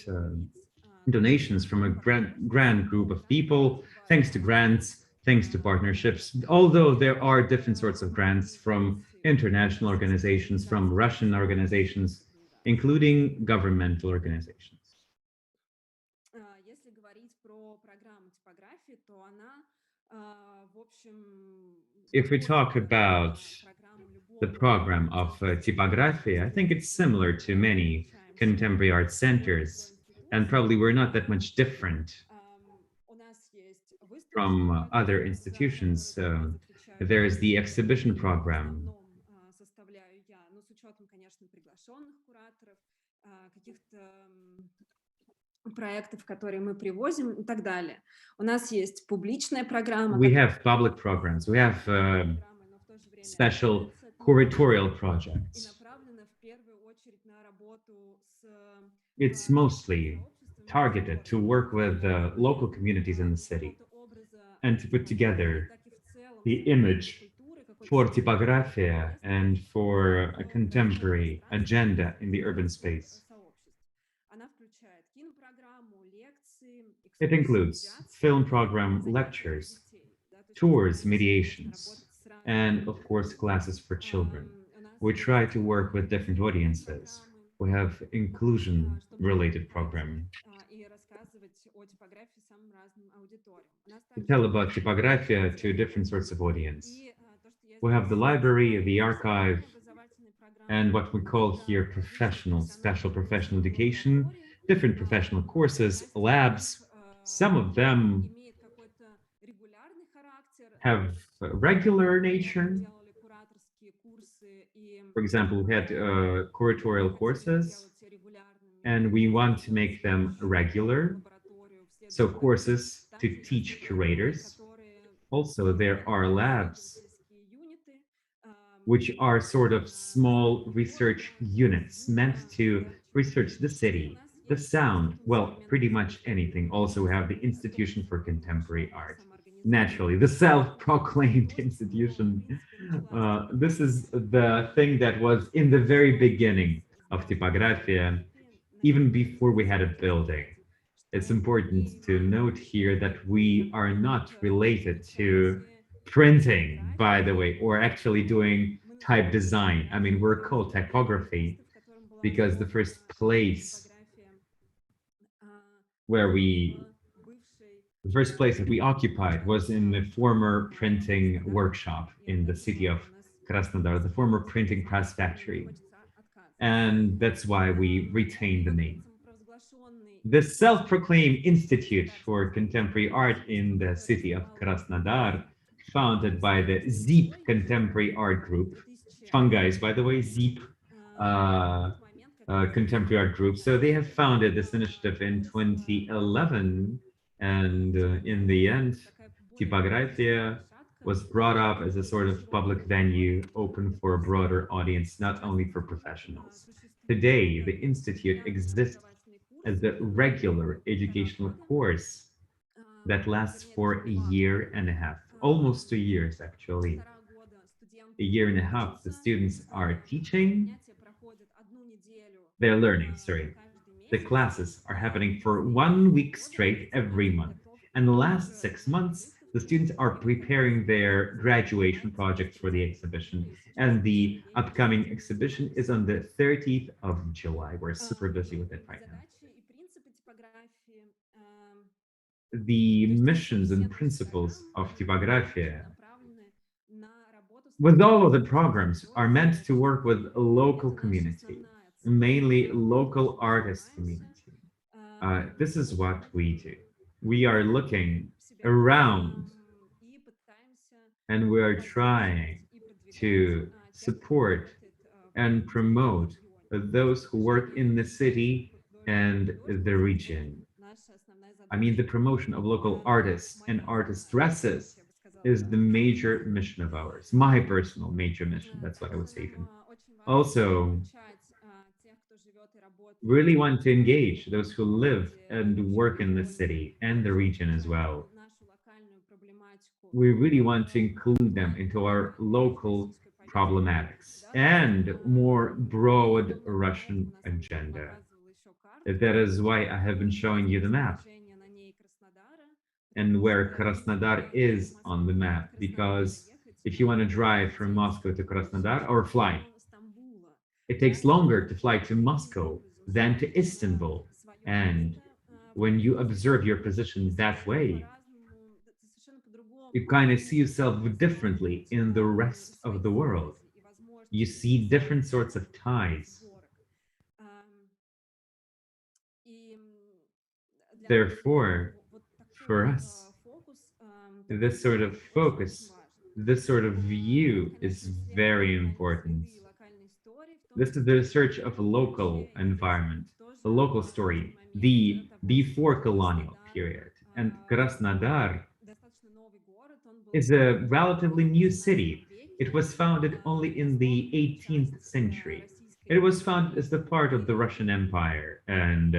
donations from a grand group of people, thanks to grants, thanks to partnerships, although there are different sorts of grants from international organizations, from Russian organizations, including governmental organizations. If we talk about the program of Typografia, I think it's similar to many contemporary art centers, and probably we're not that much different. from other institutions. There's the exhibition program. Составляю я, но с учетом, конечно, приглашенных кураторов, каких-то проектов, которые мы привозим и так далее. У нас есть публичная программа. We have public programs. We have special curatorial projects. It's mostly targeted to work with local communities in the city and to put together the image for Typografia and for a contemporary agenda in the urban space. It includes film program, lectures, tours, mediations, and of course, classes for children. We try to work with different audiences. We have inclusion-related program to tell about Typografia to different sorts of audience. We have the library, the archive, and what we call here professional, special professional education, different professional courses, labs. Some of them have regular nature. For example, we had curatorial courses, and we want to make them regular. So courses to teach curators. Also, there are labs, which are sort of small research units meant to research the city, the sound, well, pretty much anything. Also, we have the Institution for Contemporary Art. Naturally, the self-proclaimed institution. This is the thing that was in the very beginning of Typografia, even before we had a building. It's important to note here that we are not related to printing, by the way, or actually doing type design. I mean, we're called typography because the first place that we occupied was in the former printing workshop in the city of Krasnodar, the former printing press factory. And that's why we retained the name. The self-proclaimed Institute for Contemporary Art in the city of Krasnodar, founded by the ZEEP Contemporary Art Group, fun guys, by the way, ZEEP Contemporary Art Group. So they have founded this initiative in 2011, and in the end, Typografia was brought up as a sort of public venue open for a broader audience, not only for professionals. Today, the Institute exists as a regular educational course that lasts for a year and a half, almost 2 years, actually. A year and a half, the students are teaching, they're learning, sorry. The classes are happening for 1 week straight every month. And the last 6 months, the students are preparing their graduation projects for the exhibition. And the upcoming exhibition is on the 30th of July. We're super busy with it right now. The missions and principles of Typografia, with all of the programs, are meant to work with a local community, mainly local artist community. This is what we do. We are looking around and we are trying to support and promote those who work in the city and the region. I mean, the promotion of local artists and artist dresses is the major mission of ours, my personal major mission. That's what I would say even. Also, really want to engage those who live and work in the city and the region as well. We really want to include them into our local problematics and more broad Russian agenda. That is why I have been showing you the map and where Krasnodar is on the map, because if you want to drive from Moscow to Krasnodar or fly, it takes longer to fly to Moscow than to Istanbul. And when you observe your position that way, you kind of see yourself differently in the rest of the world. You see different sorts of ties. Therefore, for us, This sort of focus, this sort of view is very important. This is the search of a local environment, a local story, the before colonial period. And Krasnodar is a relatively new city. It was founded only in the 18th century. It was founded as the part of the Russian Empire, and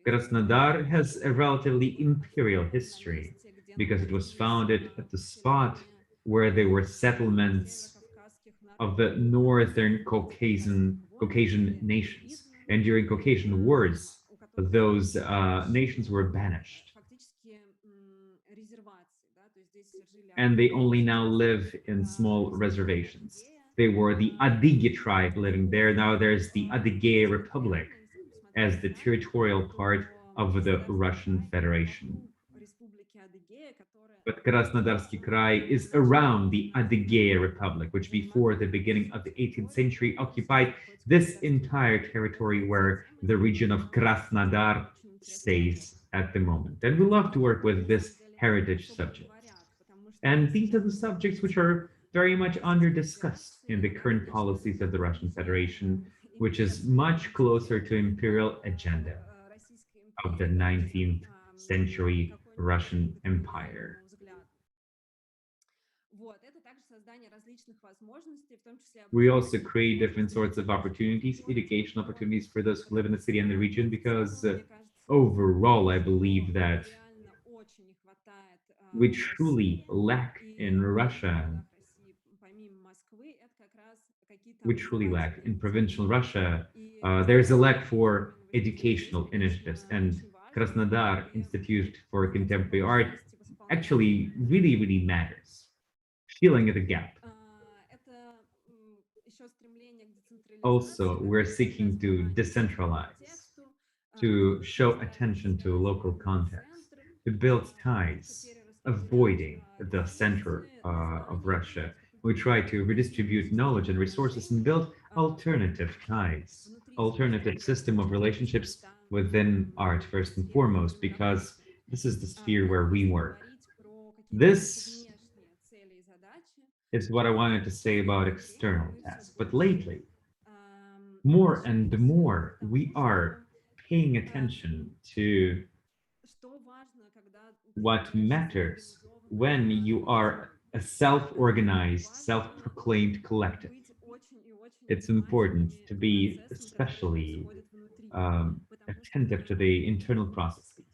Krasnodar has a relatively imperial history because it was founded at the spot where there were settlements of the northern Caucasian nations. And during Caucasian wars, those nations were banished. And they only now live in small reservations. They were the Adige tribe living there. Now there's the Adigea Republic as the territorial part of the Russian Federation. But Krasnodarsky Krai is around the Adigea Republic, which before the beginning of the 18th century occupied this entire territory where the region of Krasnodar stays at the moment. And we love to work with this heritage subject. And these are the subjects which are very much under discussed in the current policies of the Russian Federation, which is much closer to imperial agenda of the 19th century Russian Empire. We also create different sorts of opportunities, educational opportunities for those who live in the city and the region, because overall, I believe that we truly lack in Russia. We truly lack in provincial Russia. There's a lack for educational initiatives, and Krasnodar Institute for Contemporary Art actually really matters, filling the gap. Also, we're seeking to decentralize, to show attention to local context, to build ties, avoiding the center of Russia. We try to redistribute knowledge and resources and build alternative ties, alternative system of relationships within art first and foremost, because this is the sphere where we work. This is what I wanted to say about external tasks. But lately, more and more, we are paying attention to what matters when you are a self-organized, self-proclaimed collective. It's important to be especially attentive to the internal processes.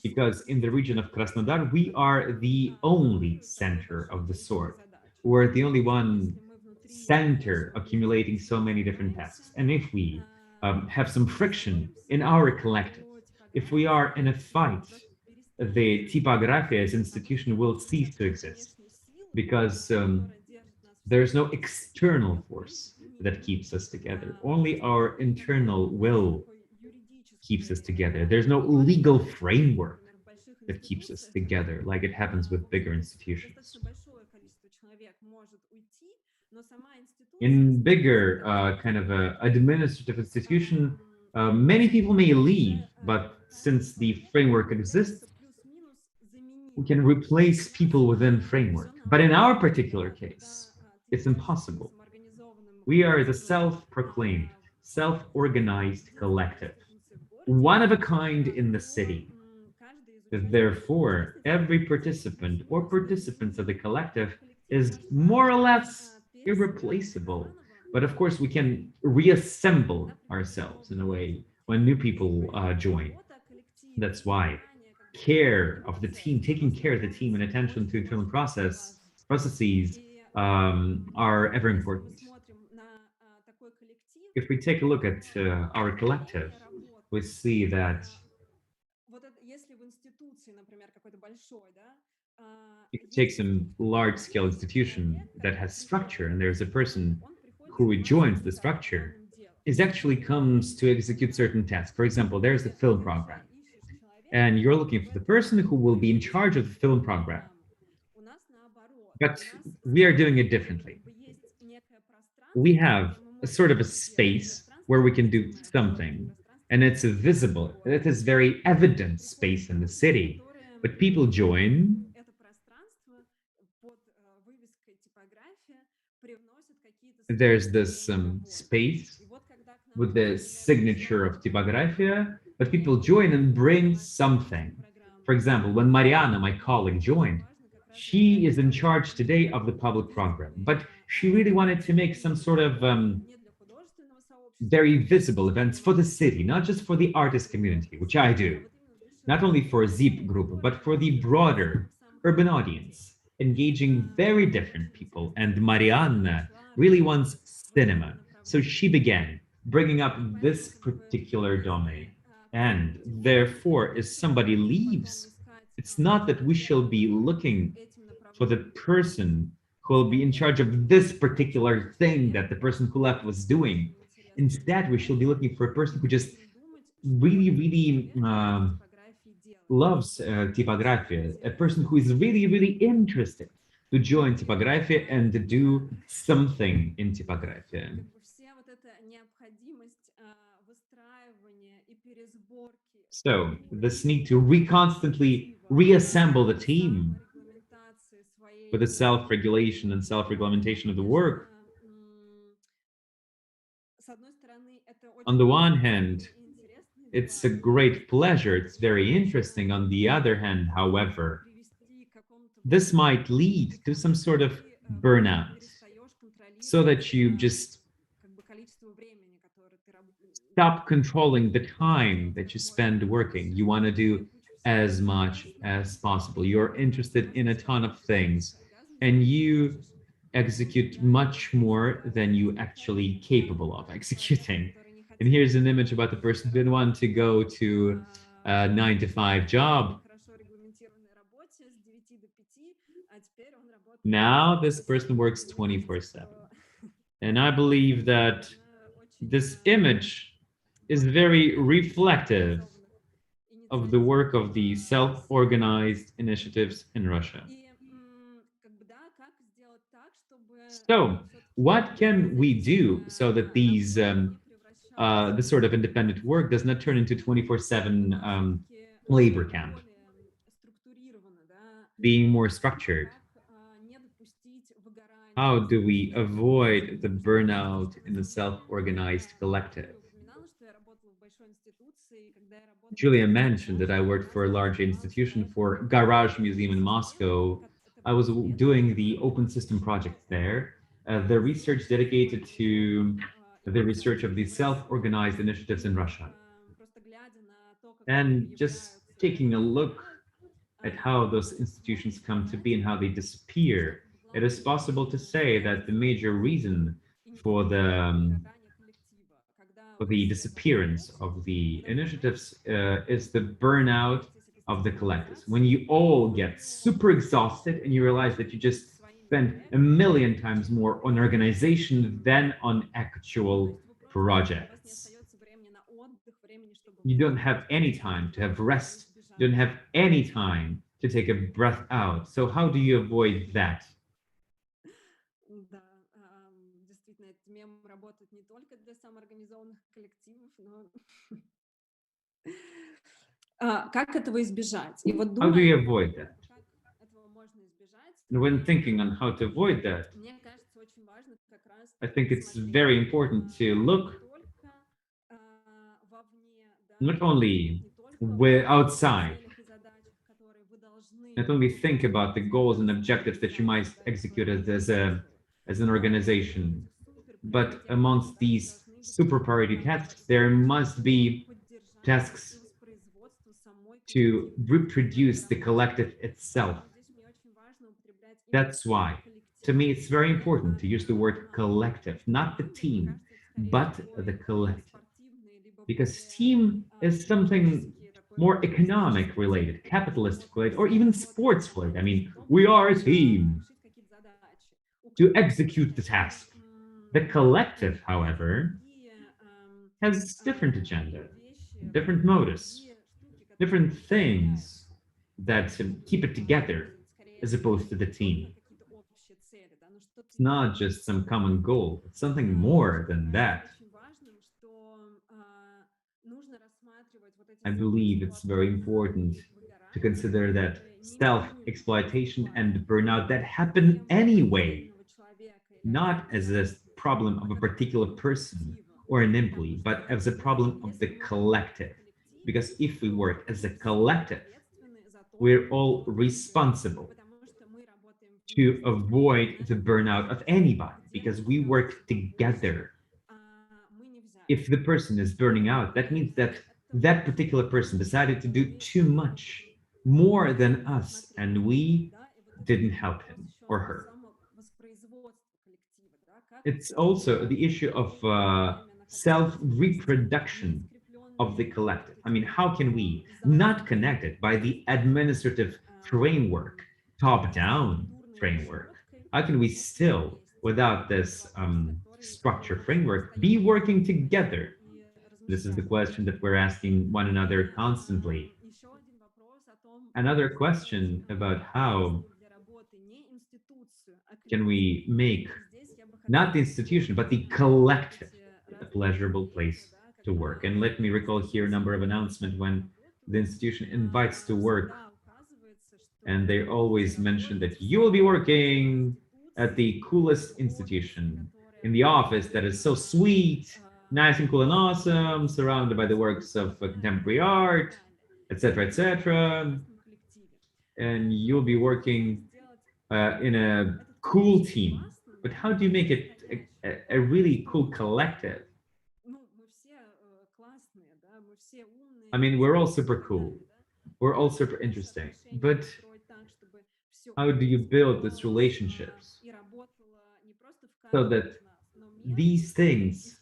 Because in the region of Krasnodar, we are the only center of the sort. We're the only one center accumulating so many different tasks. And if we have some friction in our collective, if we are in a fight, the Typografia as institution will cease to exist, because there's no external force that keeps us together. Only our internal will keeps us together. There's no legal framework that keeps us together, like it happens with bigger institutions. In bigger kind of administrative institution, many people may leave, but since the framework exists, we can replace people within framework. But in our particular case, it's impossible. We are the self-proclaimed, self-organized collective, one of a kind in the city. Therefore, every participant or participants of the collective is more or less irreplaceable. But of course, we can reassemble ourselves in a way when new people join. That's why care of the team, taking care of the team and attention to internal processes are ever important. If we take a look at our collective, we see that if you take some large-scale institution that has structure and there's a person who joins the structure, it actually comes to execute certain tasks. For example, there's the film program, and you're looking for the person who will be in charge of the film program. But we are doing it differently. We have a sort of a space where we can do something, and it's a visible, it is very evident space in the city. But people join. There's this space with the signature of Typografia, but people join and bring something. For example, when Mariana, my colleague, joined, she is in charge today of the public program, but she really wanted to make some sort of very visible events for the city, not just for the artist community, which I do, not only for ZIP group, but for the broader urban audience, engaging very different people. And Mariana really wants cinema. So she began bringing up this particular domain. And therefore, if somebody leaves, it's not that we shall be looking for the person who will be in charge of this particular thing that the person who left was doing. Instead, we shall be looking for a person who just really loves Typografia, a person who is really interested to join Typografia and to do something in Typografia. So this need to constantly reassemble the team with the self-regulation and self-regulation of the work. On the one hand, it's a great pleasure, it's very interesting. On the other hand, however, this might lead to some sort of burnout, so that you just stop controlling the time that you spend working. You want to do as much as possible. You're interested in a ton of things, and you execute much more than you actually capable of executing. And here's an image about the person who didn't want to go to a 9-to-5 job. Now this person works 24/7. And I believe that this image is very reflective of the work of the self-organized initiatives in Russia. So what can we do so that these this sort of independent work does not turn into 24/7 labor camp? Being more structured. How do we avoid the burnout in the self-organized collective? Julia mentioned that I worked for a large institution, for Garage Museum in Moscow. I was doing the open system project there. The research dedicated to the research of the self-organized initiatives in Russia. And just taking a look at how those institutions come to be and how they disappear, it is possible to say that the major reason for the disappearance of the initiatives is the burnout of the collectives. When you all get super exhausted and you realize that you just spend a million times more on organization than on actual projects. You don't have any time to have rest. You don't have any time to take a breath out. So how do you avoid that? How do you avoid that? And when thinking on how to avoid that, I think it's very important to look not only outside, not only think about the goals and objectives that you might execute as an organization, but amongst these super priority tasks, there must be tasks to reproduce the collective itself. That's why, to me, it's very important to use the word collective, not the team, but the collective. Because team is something more economic related, capitalistic related, or even sports related. I mean, we are a team to execute the task. The collective, however, has different agenda, different modus, different things that keep it together as opposed to the team. It's not just some common goal, it's something more than that. I believe it's very important to consider that self-exploitation and burnout that happen anyway, not as a problem of a particular person or an employee, but as a problem of the collective. Because if we work as a collective, we're all responsible to avoid the burnout of anybody, because we work together. If the person is burning out, that means that that particular person decided to do too much, more than us, and we didn't help him or her. It's also the issue of self-reproduction of the collective. I mean, how can we, not connected by the administrative framework, top-down framework, how can we still, without this structure framework, be working together? This is the question that we're asking one another constantly. Another question about how can we make not the institution, but the collective a pleasurable place to work. And let me recall here a number of announcements when the institution invites to work, and they always mention that you will be working at the coolest institution, in the office that is so sweet, nice and cool and awesome, surrounded by the works of contemporary art, etc., etc. And you'll be working in a cool team. But how do you make it a really cool collective? I mean, we're all super cool. We're all super interesting. But how do you build these relationships so that these things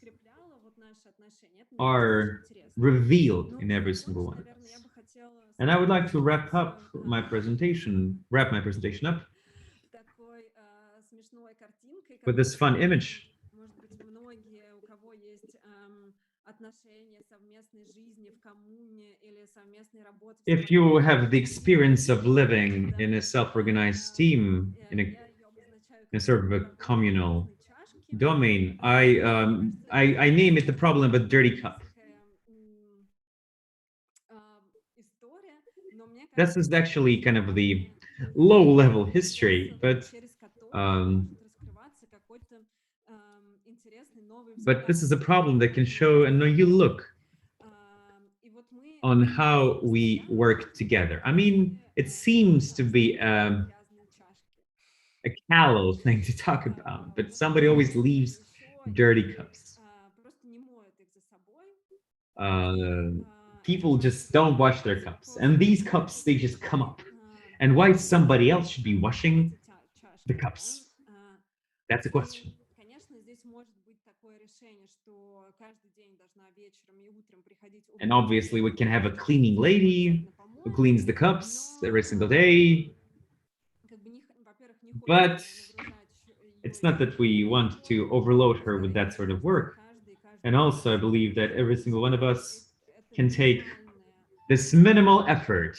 are revealed in every single one of us? And I would like to wrap my presentation up with this fun image. If you have the experience of living in a self-organized team, in a sort of a communal domain, I name it the problem of a dirty cup. This is actually kind of the low-level history, but this is a problem that can show a new look on how we work together. I mean, it seems to be a callow thing to talk about, but somebody always leaves dirty cups. People just don't wash their cups, and these cups, they just come up. And why somebody else should be washing the cups? That's a question. And obviously we can have a cleaning lady who cleans the cups every single day. But it's not that we want to overload her with that sort of work. And also I believe that every single one of us can take this minimal effort,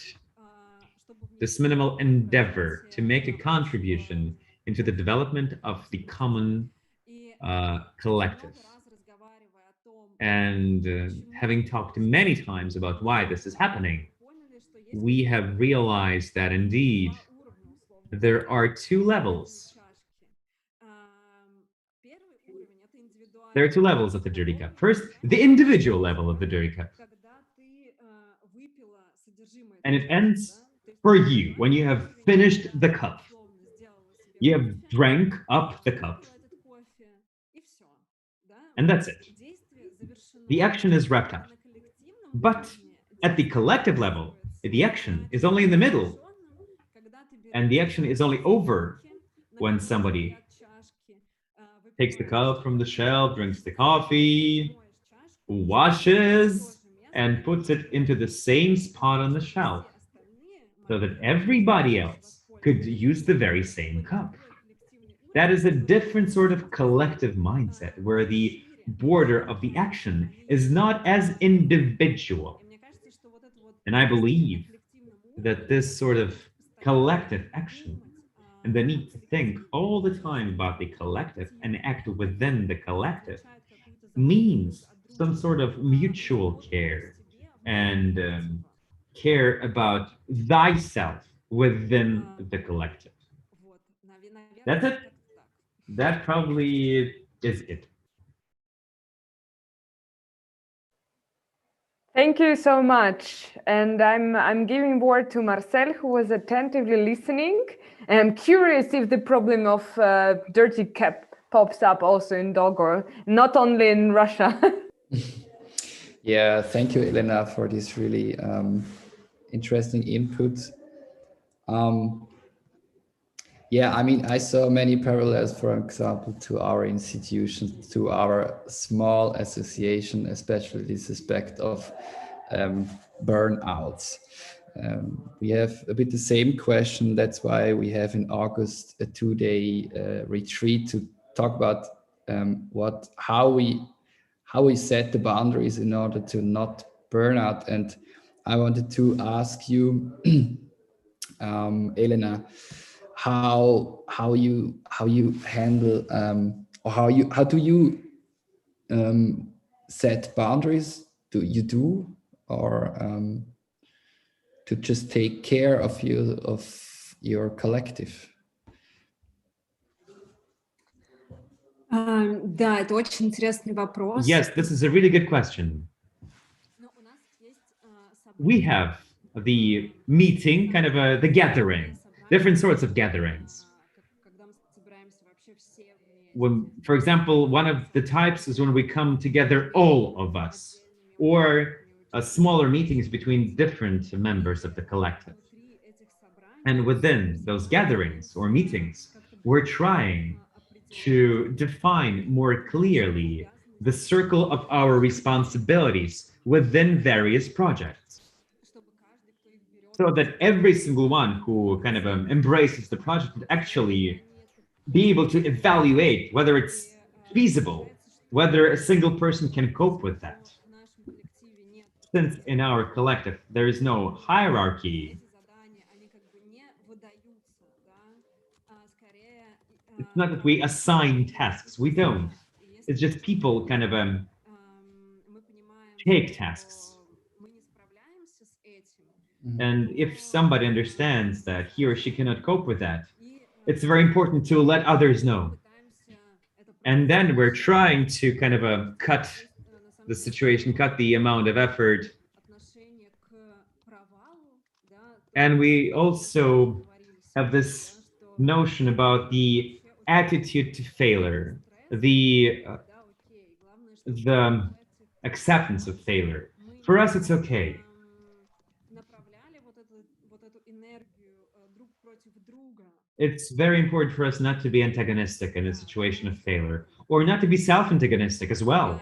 this minimal endeavor to make a contribution into the development of the common collective. And having talked many times about why this is happening, we have realized that indeed there are two levels. There are two levels of the dirty cup. First, the individual level of the dirty cup. And it ends for you when you have finished the cup. You have drank up the cup. And that's it. The action is wrapped up. But at the collective level, the action is only in the middle. And the action is only over when somebody takes the cup from the shelf, drinks the coffee, washes, and puts it into the same spot on the shelf, so that everybody else could use the very same cup. That is a different sort of collective mindset, where the border of the action is not as individual. And I believe that this sort of collective action and the need to think all the time about the collective and act within the collective means some sort of mutual care, and care about thyself within the collective. That's it. That probably is it. Thank you so much. And I'm giving word to Marcel, who was attentively listening. And I'm curious if the problem of dirty cap pops up also in Dogor, not only in Russia. Yeah, thank you, Elena, for this really interesting input. Yeah, I mean, I saw many parallels, for example, to our institutions, to our small association, especially this aspect of burnouts. We have a bit the same question. That's why we have in August a 2-day retreat to talk about how we set the boundaries in order to not burn out. And I wanted to ask you, Elena, how you handle or how do you set boundaries? Do you do or to just take care of your collective? Да, это очень интересный вопрос. Yes, this is a really good question. We have the meeting, kind of the gathering, different sorts of gatherings. When, for example, one of the types is when we come together, all of us, or smaller meetings between different members of the collective. And within those gatherings or meetings, we're trying to define more clearly the circle of our responsibilities within various projects, so that every single one who kind of embraces the project would actually be able to evaluate whether it's feasible, whether a single person can cope with that. Since in our collective, there is no hierarchy, it's not that we assign tasks, we don't. It's just people kind of take tasks. And if somebody understands that he or she cannot cope with that, it's very important to let others know. And then we're trying to kind of cut the situation, cut the amount of effort. And we also have this notion about the attitude to failure, the acceptance of failure. For us, it's okay. It's very important for us not to be antagonistic in a situation of failure, or not to be self-antagonistic as well.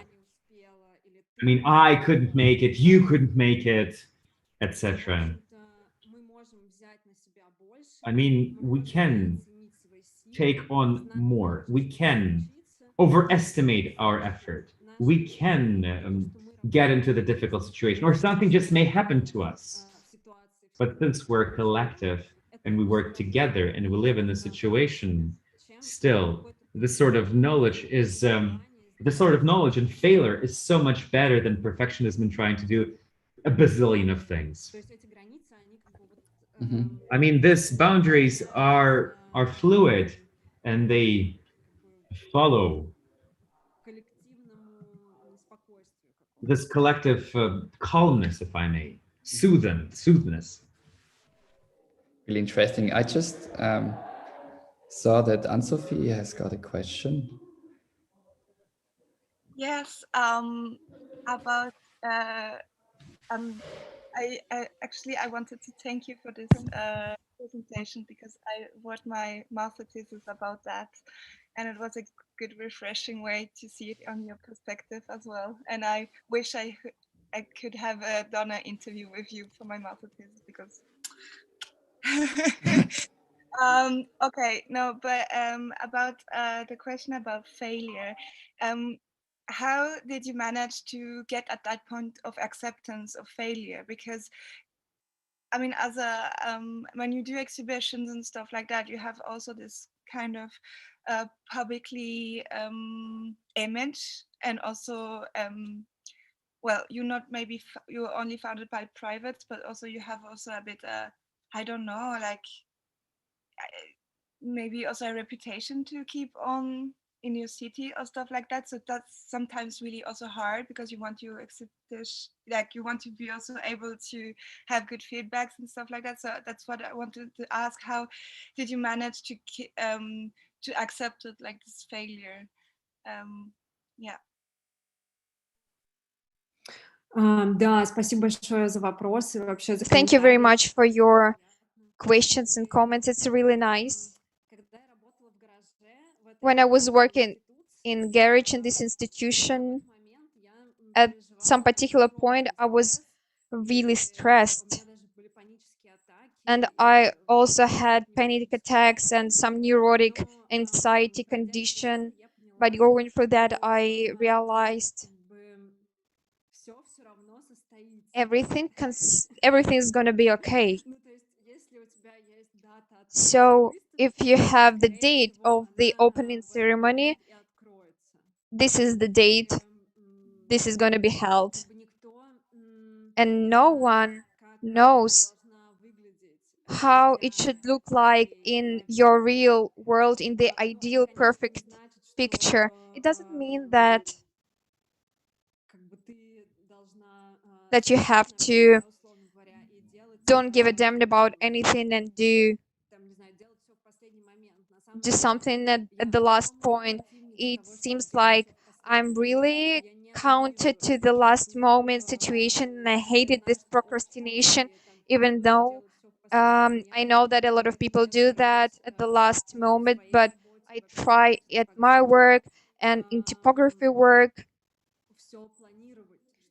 I mean, I couldn't make it, you couldn't make it, etc. I mean, we can take on more. We can overestimate our effort. We can get into the difficult situation, or something just may happen to us. But since we're collective and we work together and we live in the situation, still, this sort of knowledge is, this sort of knowledge and failure is so much better than perfectionism and trying to do a bazillion of things. Mm-hmm. I mean, these boundaries are fluid and they follow this collective calmness, if I may, soothness. Really interesting. I just saw that Anne-Sophie has got a question. Yes, about I actually I wanted to thank you for this presentation, because I wrote my master thesis about that, and it was a good refreshing way to see it on your perspective as well. And I wish I could have done an interview with you for my master thesis, because okay, no, but about the question about failure, how did you manage to get at that point of acceptance of failure? Because I mean, as a when you do exhibitions and stuff like that, you have also this kind of publicly image, and also well, you're not maybe you're only founded by privates, but also you have also a bit I don't know, like maybe also a reputation to keep on in your city or stuff like that. So that's sometimes really also hard because you want to accept this, like you want to be also able to have good feedbacks and stuff like that. So that's what I wanted to ask. How did you manage to accept it, like this failure? Yeah. Да, спасибо большое за вопросы, вообще за Thank you very комментарии. much for your questions and comments. It's really nice. When I was working in garage in this institution, at some particular point, I was really stressed. And I also had panic attacks and some neurotic anxiety condition. But going through that, I realized everything is going to be okay. So if you have the date of the opening ceremony, this is the date this is going to be held. And no one knows how it should look like in your real world, in the ideal perfect picture. It doesn't mean that you have to don't give a damn about anything and do something at the last point. It seems like I'm really counted to the last moment situation, and I hated this procrastination, even though I know that a lot of people do that at the last moment, but I try at my work and in typography work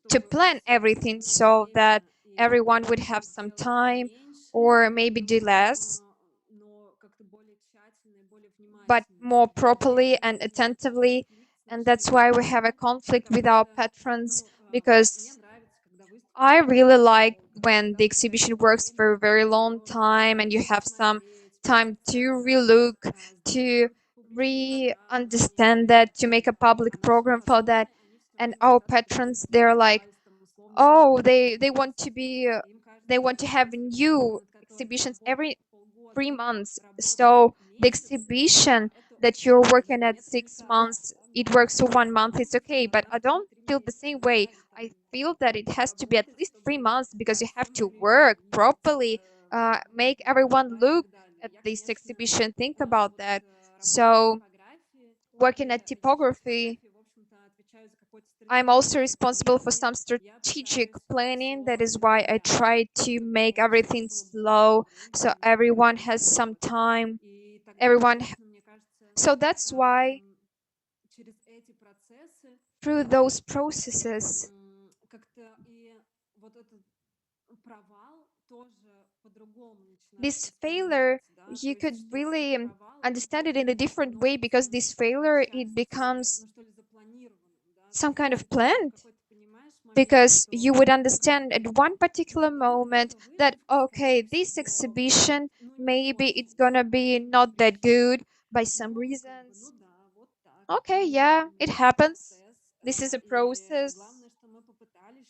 to plan everything so that everyone would have some time or maybe do less, but more properly and attentively. And that's why we have a conflict with our patrons, because I really like when the exhibition works for a very long time and you have some time to relook, to re-understand that, to make a public program for that. And our patrons, they're like, oh, they want to be they want to have new exhibitions every 3 months. So the exhibition that you're working at 6 months, it works for 1 month, it's okay. But I don't feel the same way. I feel that it has to be at least 3 months, because you have to work properly, make everyone look at this exhibition. Think about that. So working at typography, I'm also responsible for some strategic planning. That is why I try to make everything slow, so everyone has some time. So that's why through those processes, this failure, you could really understand it in a different way, because this failure, it becomes some kind of plan, because you would understand at one particular moment that, okay, this exhibition, maybe it's gonna be not that good by some reasons. Okay, yeah, it happens. This is a process.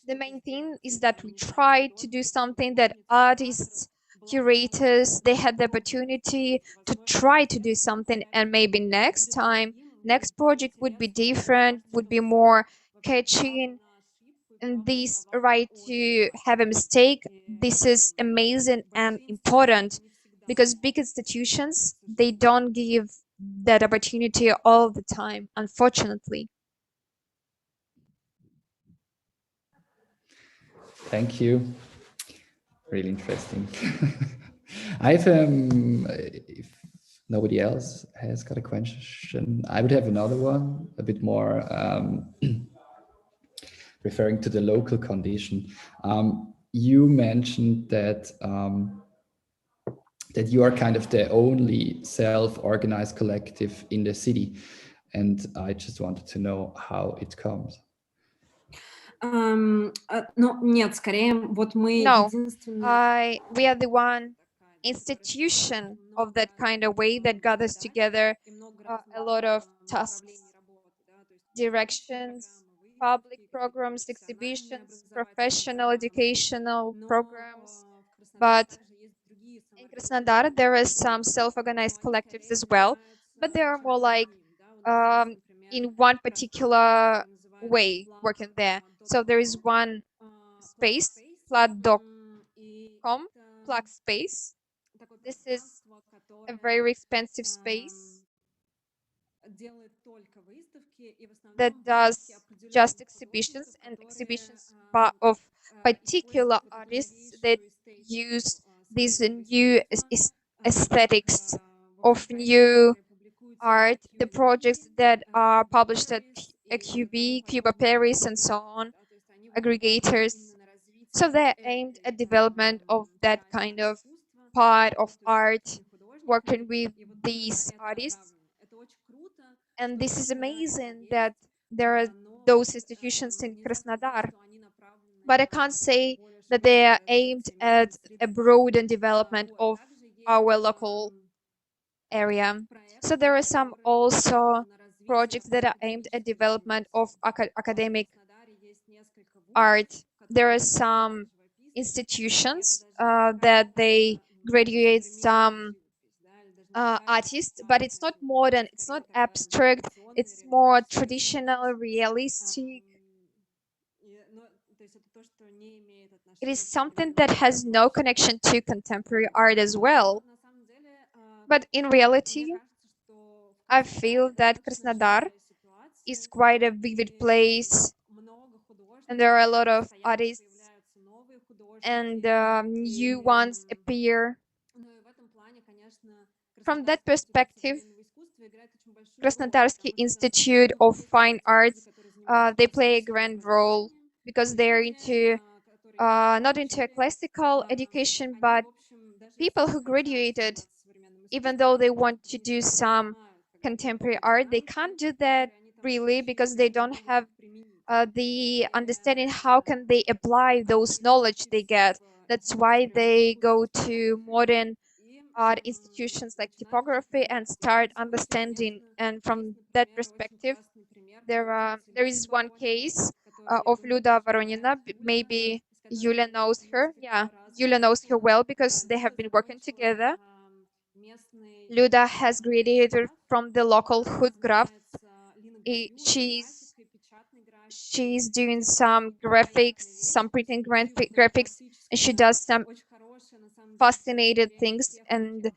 The main thing is that we try to do something that artists, curators, they had the opportunity to try to do something, and maybe next time, next project would be different, would be more catchy. And this right to have a mistake, this is amazing and important, because big institutions, they don't give that opportunity all the time, unfortunately. Thank you. Really interesting. I have, if nobody else has got a question, I would have another one, a bit more referring to the local condition. You mentioned that that you are kind of the only self-organized collective in the city, and I just wanted to know how it comes. Ну, нет, скорее, вот мы No, единственные... we are the one institution of that kind of way that gathers together a lot of tasks, directions, public programs, exhibitions, professional educational programs. But in Krasnodar, there are some self-organized collectives as well, but they are more like in one particular way working there. So there is one space, plat.com, plug space. This is a very expensive space that does just exhibitions and exhibitions of particular artists that use these new aesthetics of new art, the projects that are published at QB, Cuba Paris, and so on, aggregators. So they're aimed at development of that kind of part of art, working with these artists. And this is amazing that there are those institutions in Krasnodar. But I can't say that they are aimed at a broader development of our local area. So there are some also projects that are aimed at development of academic art. There are some institutions that they graduate some artists, but it's not modern, it's not abstract, it's more traditional, realistic. It is something that has no connection to contemporary art as well. But in reality, I feel that Krasnodar is quite a vivid place, and there are a lot of artists, and new ones appear. From that perspective, Krasnodarsky Institute of Fine Arts, they play a grand role because they're into not into a classical education, but people who graduated, even though they want to do some contemporary art, they can't do that really because they don't have the understanding how can they apply those knowledge they get. That's why they go to modern art institutions like typography and start understanding. And from that perspective, there is one case of Luda Voronina. Maybe Yulia knows her. Yeah, Yulia knows her well because they have been working together. Luda has graduated from the local Hudgraf. She's doing some graphics, some printing graphics, and she does some fascinating things. And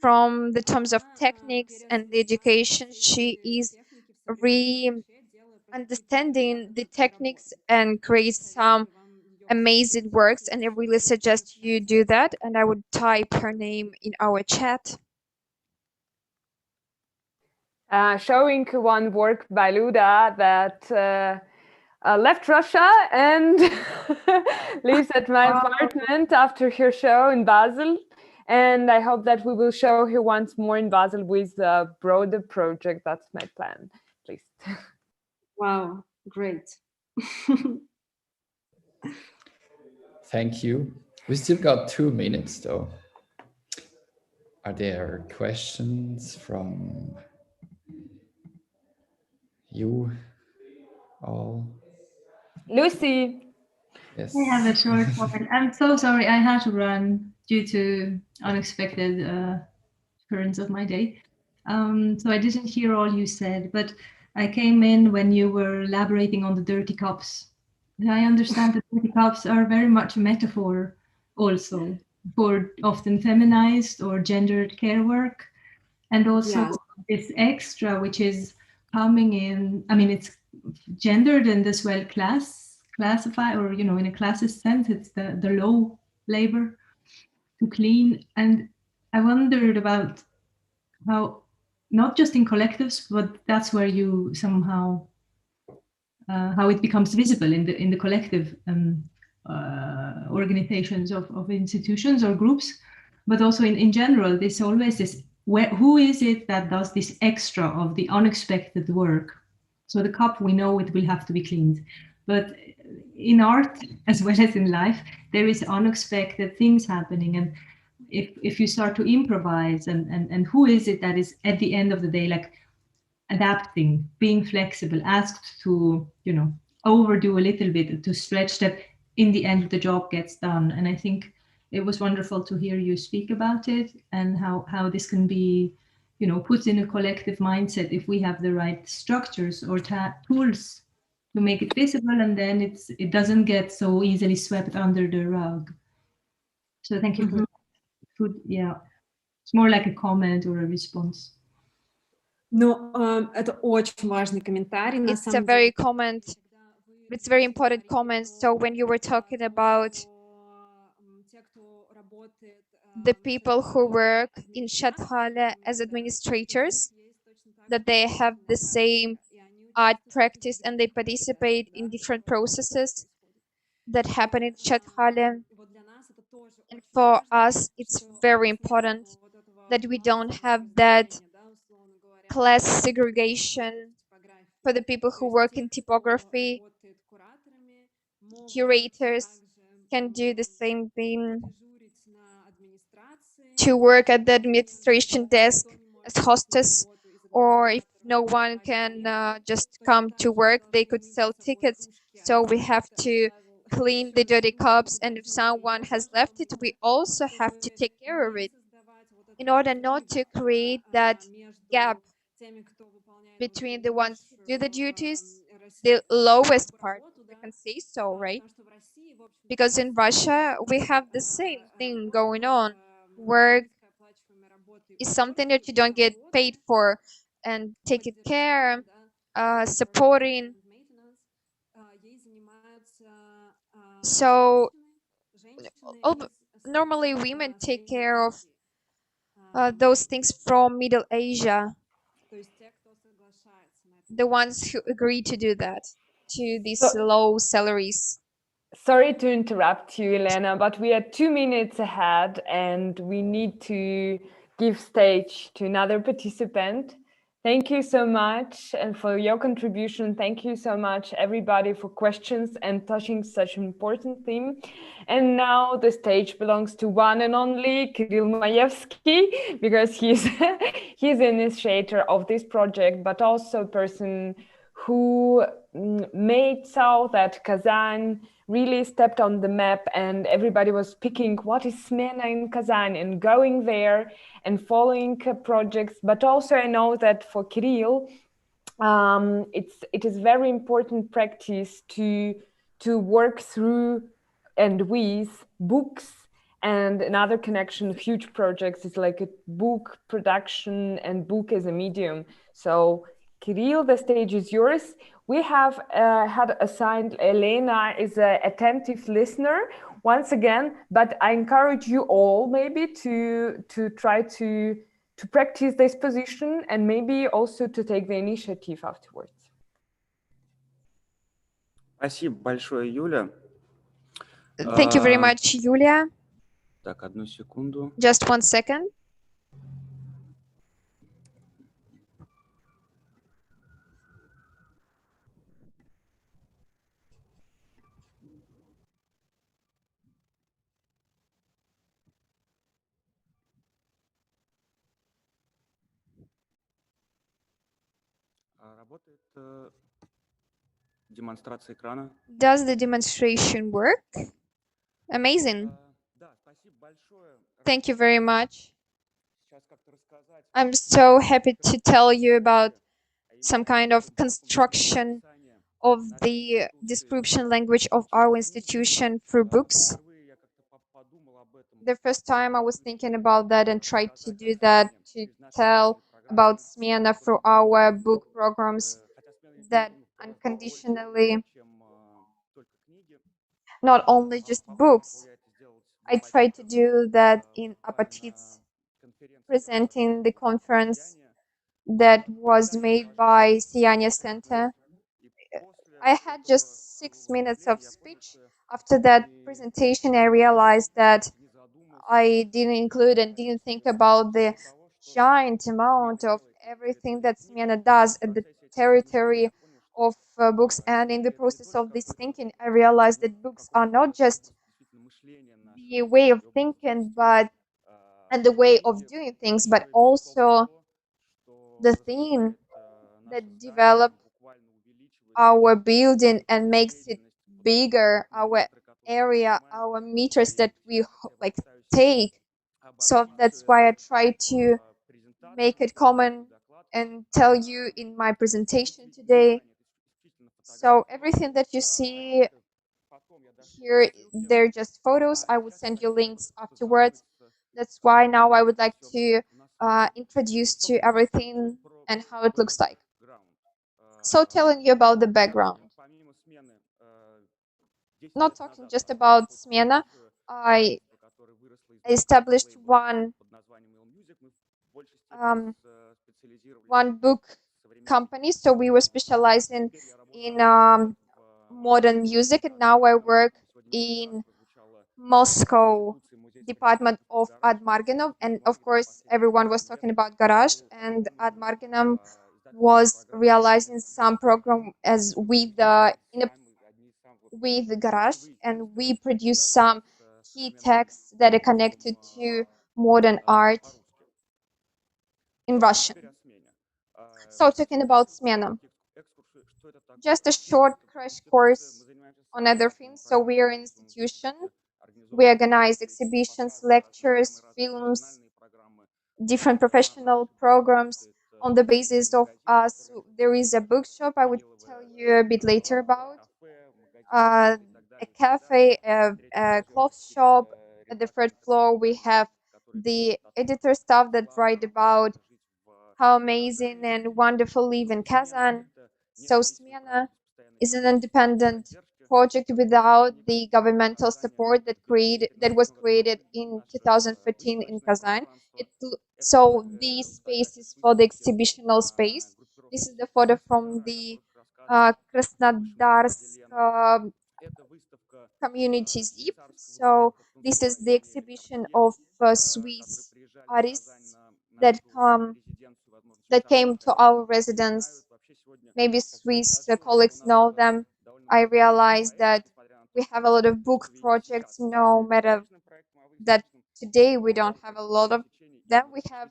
from the terms of techniques and the education, she is understanding the techniques and creates some amazing works. And I really suggest you do that. And I would type her name in our chat. Showing one work by Luda that left Russia and lives at my apartment after her show in Basel. And I hope that we will show her once more in Basel with a broader project. That's my plan, at least. Wow, great. Thank you. We still got 2 minutes though. Are there questions from you all? Lucy. Yes. I have a short comment. I'm so sorry I had to run due to unexpected occurrence of my day. So I didn't hear all you said, but I came in when you were elaborating on the dirty cups. I understand that dirty cups are very much a metaphor also for often feminized or gendered care work. And also this extra, which is coming in, I mean, it's gendered and as well classified, or, you know, in a classist sense, it's the low labor to clean. And I wondered about how, not just in collectives, but that's where you somehow, how it becomes visible in the collective organizations of institutions or groups, but also in general, there's always this, who is it that does this extra of the unexpected work? So the cup, we know it will have to be cleaned, but in art as well as in life, there is unexpected things happening. And if you start to improvise, and who is it that is at the end of the day, like adapting, being flexible, asked to, you know, overdo a little bit, to stretch that in the end the job gets done. And I think it was wonderful to hear you speak about it and how this can be, you know, put in a collective mindset if we have the right structures or tools to make it visible, and then it doesn't get so easily swept under the rug. So thank you for yeah. It's more like a comment or a response. Ну, это очень важный комментарий. На It's a самом very деле, comment. It's very important comment. So when you were talking about the people who work in Shatkhale as administrators, that they have the same art practice and they participate in different processes that happen in Shatkhale. And for us, it's very important that we don't have that class segregation for the people who work in typography. Curators can do the same thing, to work at the administration desk as hostess, or if no one can just come to work, they could sell tickets. So we have to clean the dirty cups, and if someone has left it, we also have to take care of it in order not to create that gap between the ones who do the duties, the lowest part, we can say so, right? Because in Russia, we have the same thing going on. Work is something that you don't get paid for, and taking care, supporting. So normally women take care of those things from Middle Asia, the ones who agree to do that, to these low salaries. Sorry to interrupt you, Elena, but we are 2 minutes ahead and we need to give stage to another participant. Thank you so much and for your contribution. Thank you so much, everybody, for questions and touching such an important theme. And now the stage belongs to one and only Kirill Maevsky, because he's he's the initiator of this project, but also a person who made so that Kazan really stepped on the map and everybody was speaking what is Smena in Kazan and going there and following projects. But also I know that for Kirill, it is very important practice to work through and with books. And another connection, huge projects, is like a book production and book as a medium. So Kirill, the stage is yours. We have had assigned Elena is an attentive listener once again, but I encourage you all maybe to try to practice this position and maybe also to take the initiative afterwards. Спасибо большое, Юля. Thank you very much, Yulia. Так, одну секунду. Just 1 second. Работает демонстрация экрана? Does the demonstration work? Amazing. Thank you very much. I'm so happy to tell you about some kind of construction of the description language of our institution through books. The first time I was thinking about that and tried to do that, to tell about Smena through our book programs, that unconditionally, not only just books. I tried to do that in Apatits, presenting the conference that was made by Sianya Center. I had just 6 minutes of speech. After that presentation, I realized that I didn't include and didn't think about the giant amount of everything that Smena does at the territory of books. And in the process of this thinking, I realized that books are not just the way of thinking and the way of doing things, but also the thing that develop our building and makes it bigger, our area, our meters that we like take. So that's why I try to make it common and tell you in my presentation today. So everything that you see here, they're just photos. I will send you links afterwards. That's why now I would like to introduce to everything and how it looks like. So telling you about the background. Not talking just about Smena, I established one book company. So we were specializing in modern music, and now I work in Moscow department of Ad Marginum, and of course everyone was talking about Garage, and Ad Marginum was realizing some program as with Garage, and we produce some key texts that are connected to modern art in Russian. So talking about Smena, just a short crash course on other things. So we are an institution. We organize exhibitions, lectures, films, different professional programs. On the basis of us, there is a bookshop I would tell you a bit later about, a cafe, a cloth shop. At the third floor, we have the editor staff that write about how amazing and wonderful live in Kazan. So Smena is an independent project without the governmental support that was created in 2013 in Kazan. So the space is for the exhibitional space. This is the photo from the Krasnodarsk community ZIP. So this is the exhibition of Swiss artists that came to our residence. Maybe Swiss colleagues know them. I realized that we have a lot of book projects, no matter that today we don't have a lot of them. We have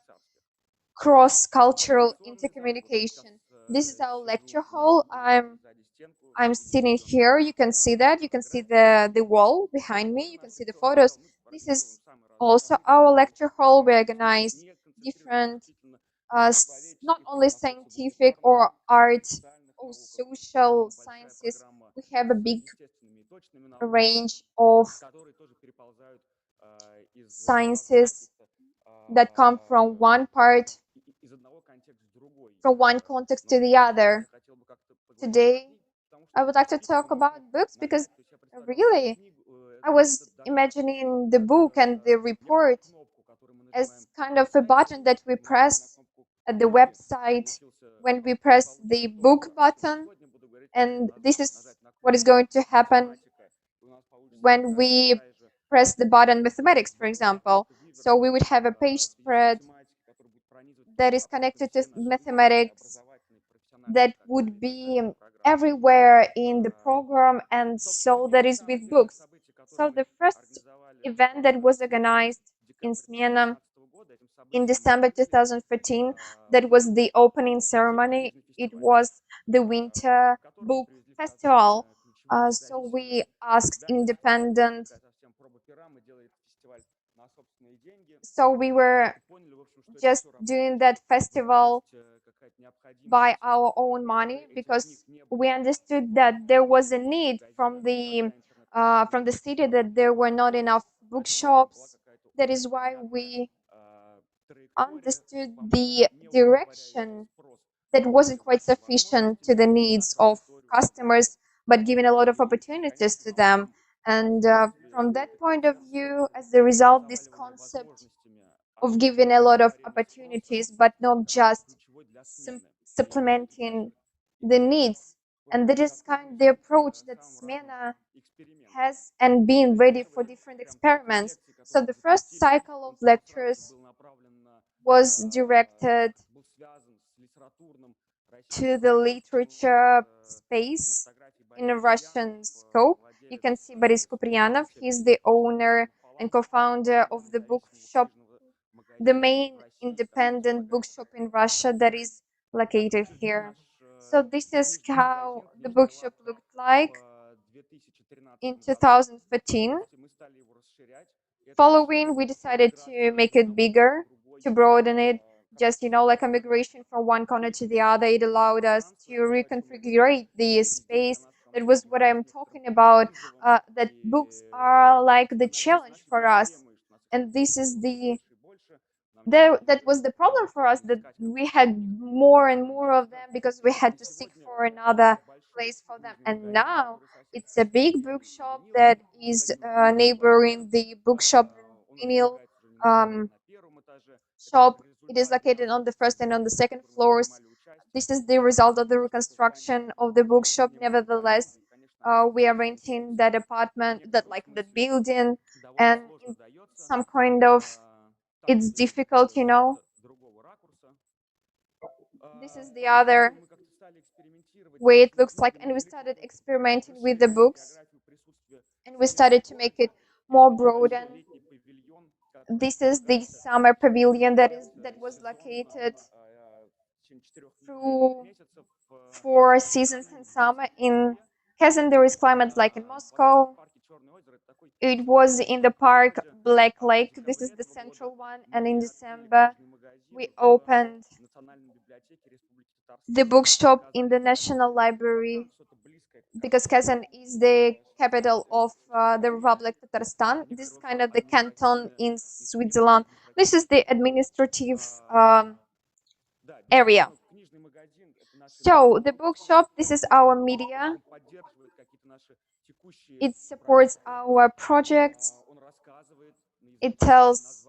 cross-cultural intercommunication. This is our lecture hall. I'm sitting here. You can see that. You can see the wall behind me. You can see the photos. This is also our lecture hall. We organize different not only scientific or art or social sciences. We have a big range of sciences that come from one part, from one context to the other. Today, I would like to talk about books because really, I was imagining the book and the report as kind of a button that we press at the website when we press the book button, and this is what is going to happen when we press the button mathematics, for example. So we would have a page spread that is connected to mathematics that would be everywhere in the program, and so that is with books. So the first event that was organized in Smena in December 2013, that was the opening ceremony. It was the Winter Book Festival. So we asked independent. So we were just doing that festival by our own money because we understood that there was a need from the city, that there were not enough bookshops. That is why we understood the direction that wasn't quite sufficient to the needs of customers, but giving a lot of opportunities to them. And from that point of view, as a result, this concept of giving a lot of opportunities, but not just supplementing the needs. And that is kind of the approach that Smena has, and being ready for different experiments. So the first cycle of lectures was directed to the literature space in a Russian scope. You can see Boris Kupriyanov. He's the owner and co-founder of the bookshop, the main independent bookshop in Russia that is located here. So this is how the bookshop looked like in 2015. Following, we decided to make it bigger, to broaden it, just, like a migration from one corner to the other. It allowed us to reconfigure the space. That was what I'm talking about, that books are like the challenge for us. And this is that was the problem for us, that we had more and more of them because we had to seek for another place for them. And now it's a big bookshop that is neighboring the bookshop vinyl shop. It is located on the first and on the second floors. This is the result of the reconstruction of the bookshop. Nevertheless, we are renting that apartment, that building, and in some kind of, it's difficult, This is the other way it looks like, and we started experimenting with the books, and we started to make it more broadened. This is the summer pavilion that was located through 4 seasons in summer. In Kazan, there is climate like in Moscow. It was in the park Black Lake. This is the central one. And in December, we opened the bookshop in the National Library, because Kazan is the capital of the Republic of Tatarstan. This is kind of the canton in Switzerland. This is the administrative area. So the bookshop, this is our media. It supports our projects. It tells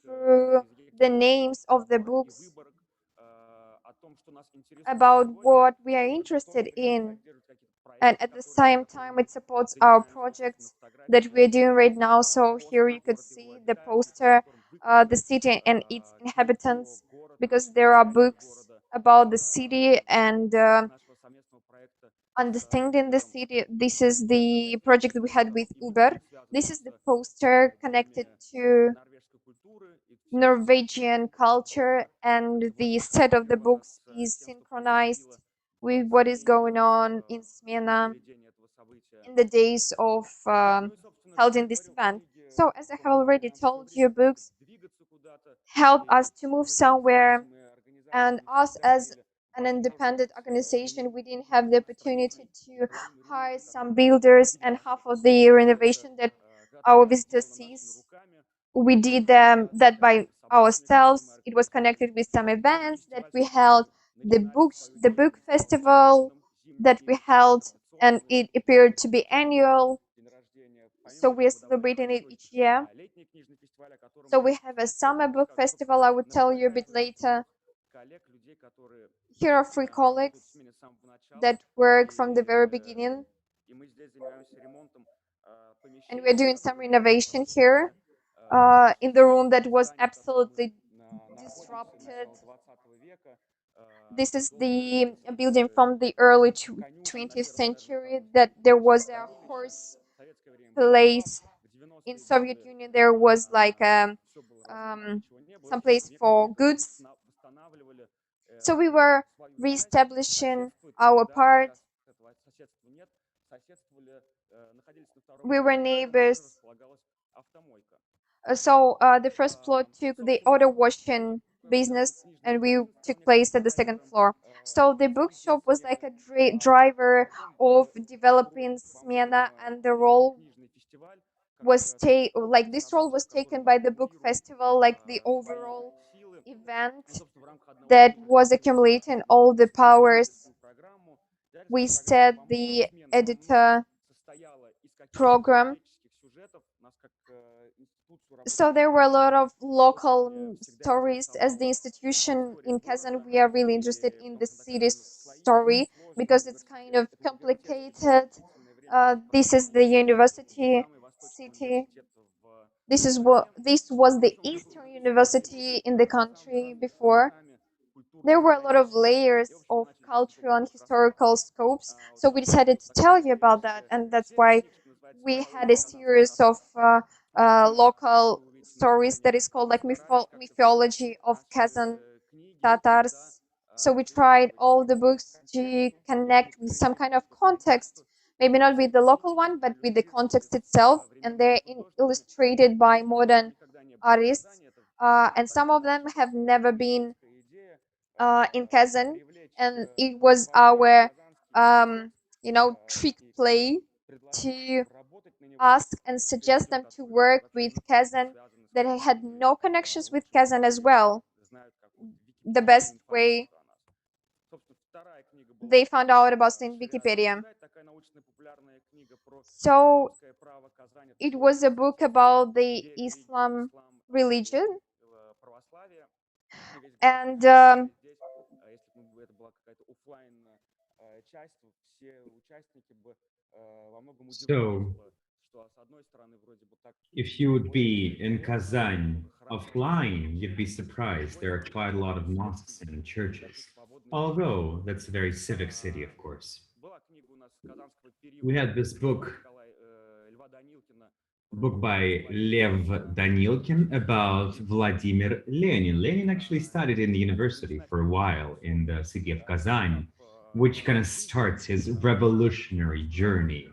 through the names of the books about what we are interested in. And at the same time, it supports our projects that we're doing right now. So here you could see the poster, the city and its inhabitants, because there are books about the city and understanding the city. This is the project we had with Uber. This is the poster connected to Norwegian culture, and the set of the books is synchronized with what is going on in Smyrna in the days of held in this event. So as I have already told you, books help us to move somewhere, and us as an independent organization, we didn't have the opportunity to hire some builders, and half of the renovation that our visitors sees, we did that by ourselves. It was connected with some events that we held, the book festival that we held, and it appeared to be annual. So we are celebrating it each year. So we have a summer book festival. I will tell you a bit later. Here are 3 colleagues that work from the very beginning, and we're doing some renovation here in the room that was absolutely disrupted. This is the building from the early 20th century, that there was a horse place. In Soviet Union, there was like some place for goods. So we were reestablishing our part. We were neighbors. So the first floor took the auto washing business, and we took place at the second floor. So the bookshop was like a driver of developing Smyrna, and the role was this role was taken by the book festival, like the overall event that was accumulating all the powers. We set the editor program. So there were a lot of local stories. As the institution in Kazan, we are really interested in the city story because it's kind of complicated. This is the university city. This was the Eastern University in the country before. There were a lot of layers of cultural and historical scopes, so we decided to tell you about that, and that's why we had a series of local stories that is called like mythology of Kazan Tatars. So we tried all the books to connect with some kind of context, maybe not with the local one, but with the context itself. And they're illustrated by modern artists. And some of them have never been in Kazan. And it was our, trick play to ask and suggest them to work with Kazan that had no connections with Kazan as well. The best way they found out about in Wikipedia. So it was a book about the Islam religion, and so, if you would be in Kazan offline, you'd be surprised. There are quite a lot of mosques and churches, although that's a very civic city, of course. We had this book by Lev Danilkin about Vladimir Lenin. Lenin actually studied in the university for a while in the city of Kazan, which kind of starts his revolutionary journey.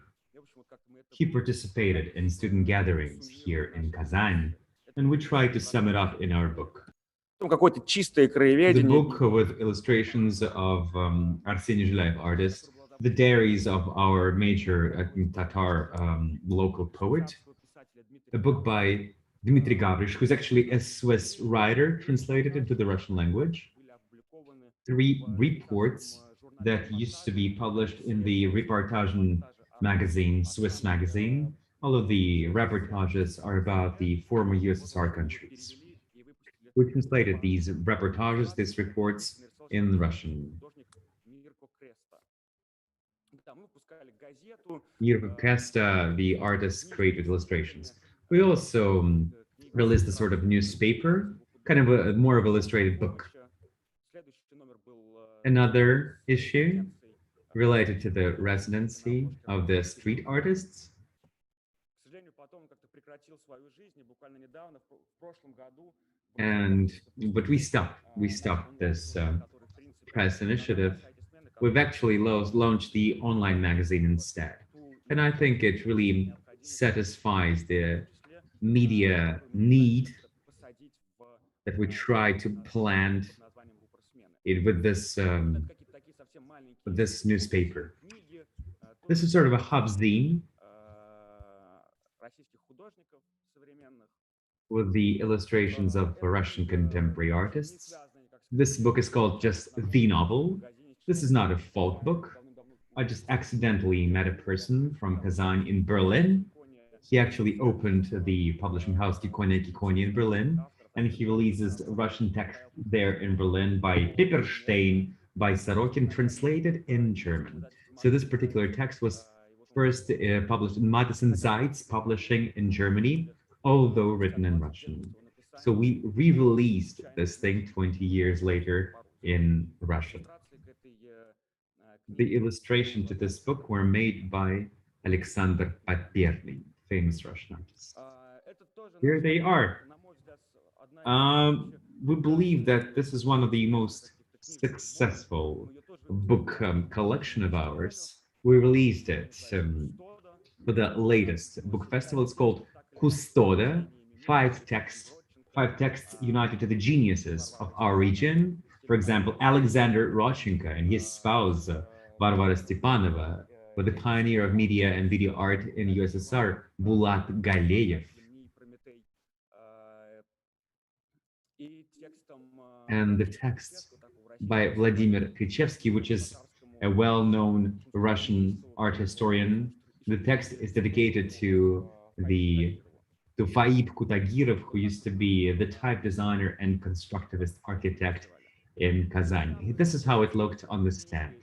He participated in student gatherings here in Kazan, and we tried to sum it up in our book. The book with illustrations of Arseny Zhulaev artist, the diaries of our major Tatar local poet, a book by Dmitry Gavrish, who's actually a Swiss writer translated into the Russian language, 3 reports that used to be published in the Reportagen magazine, Swiss magazine. All of the reportages are about the former USSR countries. We translated these reportages, these reports, in Russian. Mirko Kesta, the artist, created illustrations. We also released a sort of newspaper, kind of a more of illustrated book. Another issue related to the residency of the street artists. But we stopped this press initiative. We've actually launched the online magazine instead. And I think it really satisfies the media need that we try to plant it with this newspaper. This is sort of a hubzine with the illustrations of Russian contemporary artists. This book is called just The Novel. This is not a folk book. I just accidentally met a person from Kazan in Berlin. He actually opened the publishing house Kikonia in Berlin, and he releases Russian text there in Berlin by Pipperstein, by Sorokin, translated in German. So this particular text was first published in Madison Zeitz Publishing in Germany, although written in Russian. So we re-released this thing 20 years later in Russian. The illustration to this book were made by Alexander Paterny, famous Russian artist. Here they are. We believe that this is one of the most successful book collection of ours. We released it for the latest book festival. It's called Custoda, 5 texts united to the geniuses of our region. For example, Alexander Rodchenko and his spouse, Varvara Stepanova, with the pioneer of media and video art in USSR, Bulat Galeyev. And the text by Vladimir Krichevsky, which is a well-known Russian art historian. The text is dedicated to Faib Kutagirov, who used to be the type designer and constructivist architect in Kazan. This is how it looked on the stand.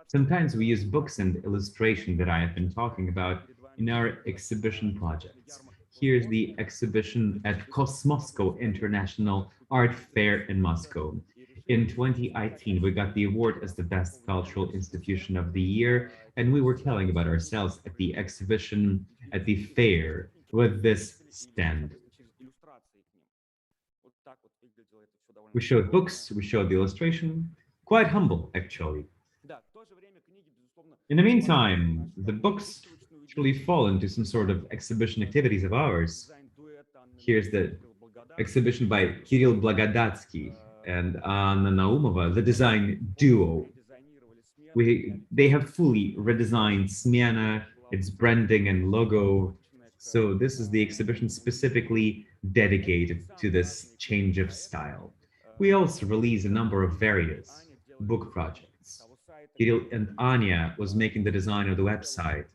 Sometimes we use books and illustration that I have been talking about in our exhibition projects. Here's the exhibition at Kosmoscow International Art Fair in Moscow. In 2018, we got the award as the best cultural institution of the year, and we were telling about ourselves at the exhibition at the fair with this stand. We showed books, we showed the illustration, quite humble, actually. In the meantime, the books actually fall into some sort of exhibition activities of ours. Here's the exhibition by Kirill Blagodatsky and Anna Naumova, the design duo. They have fully redesigned Smena, its branding and logo. So this is the exhibition specifically dedicated to this change of style. We also release a number of various book projects. Kirill and Anya was making the design of the website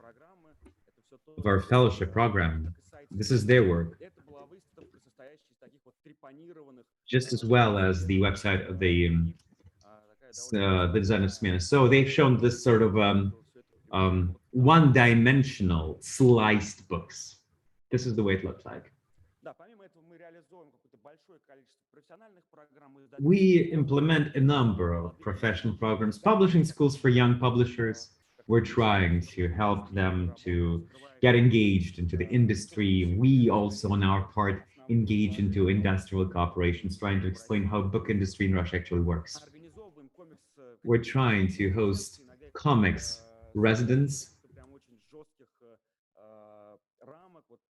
of our fellowship program. This is their work, just as well as the website of the design of Smena. So they've shown this sort of one-dimensional sliced books. This is the way it looks like. We implement a number of professional programs, publishing schools for young publishers. We're trying to help them to get engaged into the industry. We also, on our part, engage into industrial cooperations, trying to explain how book industry in Russia actually works. We're trying to host comics residents,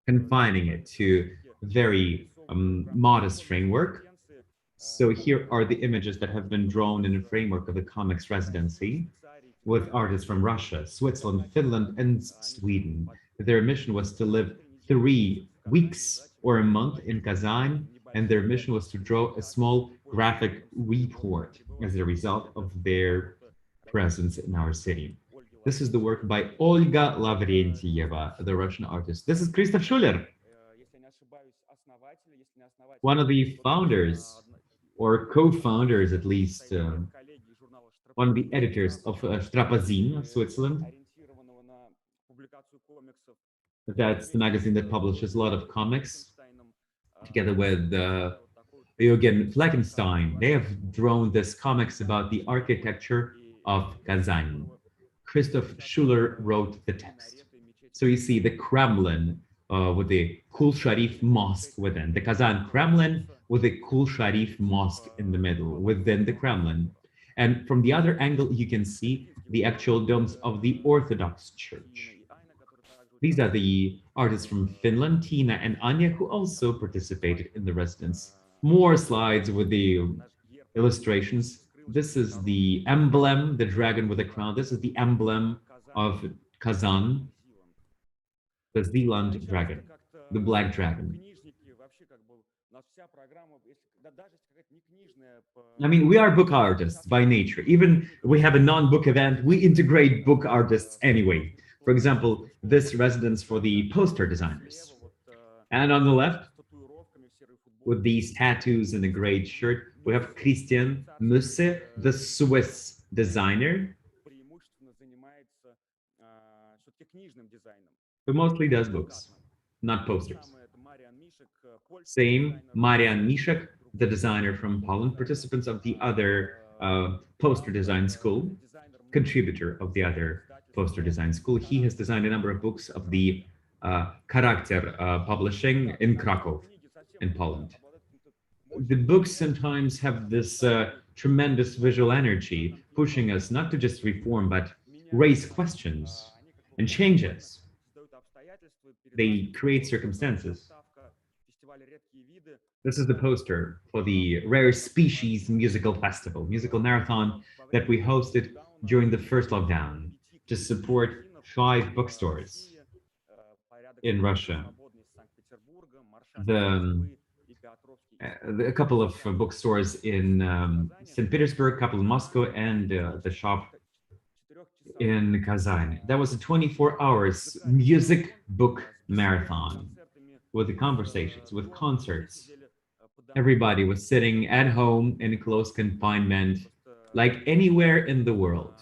confining it to very modest framework. So here are the images that have been drawn in a framework of the comics residency with artists from Russia, Switzerland, Finland, and Sweden. Their mission was to live 3 weeks or a month in Kazan, and their mission was to draw a small graphic report as a result of their presence in our city. This is the work by Olga Lavrentieva, the Russian artist. This is Christoph Schuller, one of the founders, or co-founders at least, one of the editors of Strapazin of Switzerland. That's the magazine that publishes a lot of comics, together with Eugen Fleckenstein. They have drawn this comics about the architecture of Kazan. Christoph Schuller wrote the text. So you see the Kremlin with the Kul Sharif Mosque within, the Kazan Kremlin with the Kul Sharif Mosque in the middle within the Kremlin. And from the other angle, you can see the actual domes of the Orthodox Church. These are the artists from Finland, Tina and Anya, who also participated in the residence. More slides with the illustrations. This is the emblem, the dragon with a crown. This is the emblem of Kazan, the Zealand dragon, the black dragon. I mean, we are book artists by nature. Even we have a non-book event, we integrate book artists anyway. For example, this residence for the poster designers. And on the left, with these tattoos and a gray shirt, we have Christian Musse, the Swiss designer, who mostly does books, not posters. Same, Marian Mishak, the designer from Poland, participants of the other poster design school, contributor of the other poster design school. He has designed a number of books of the Charakter publishing in Krakow, in Poland. The books sometimes have this tremendous visual energy, pushing us not to just reform, but raise questions and changes. They create circumstances. This is the poster for the Rare Species Musical Festival, musical marathon that we hosted during the first lockdown to support 5 bookstores in Russia. A couple of bookstores in St. Petersburg, a couple in Moscow, and the shop in Kazan. That was a 24 hours music book marathon with the conversations, with concerts. Everybody was sitting at home in close confinement, like anywhere in the world.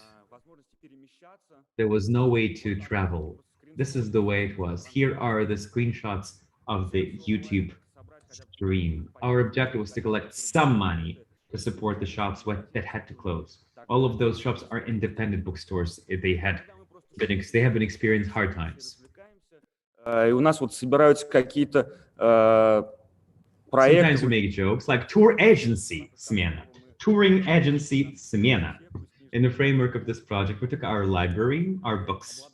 There was no way to travel. This is the way it was. Here are the screenshots of the YouTube stream. Our objective was to collect some money to support the shops that had to close. All of those shops are independent bookstores. They have been experiencing hard times. У нас вот собираются какие-то Sometimes we make jokes like tour agency, Smena. touring agency Smena. In the framework of this project, we took our library, our books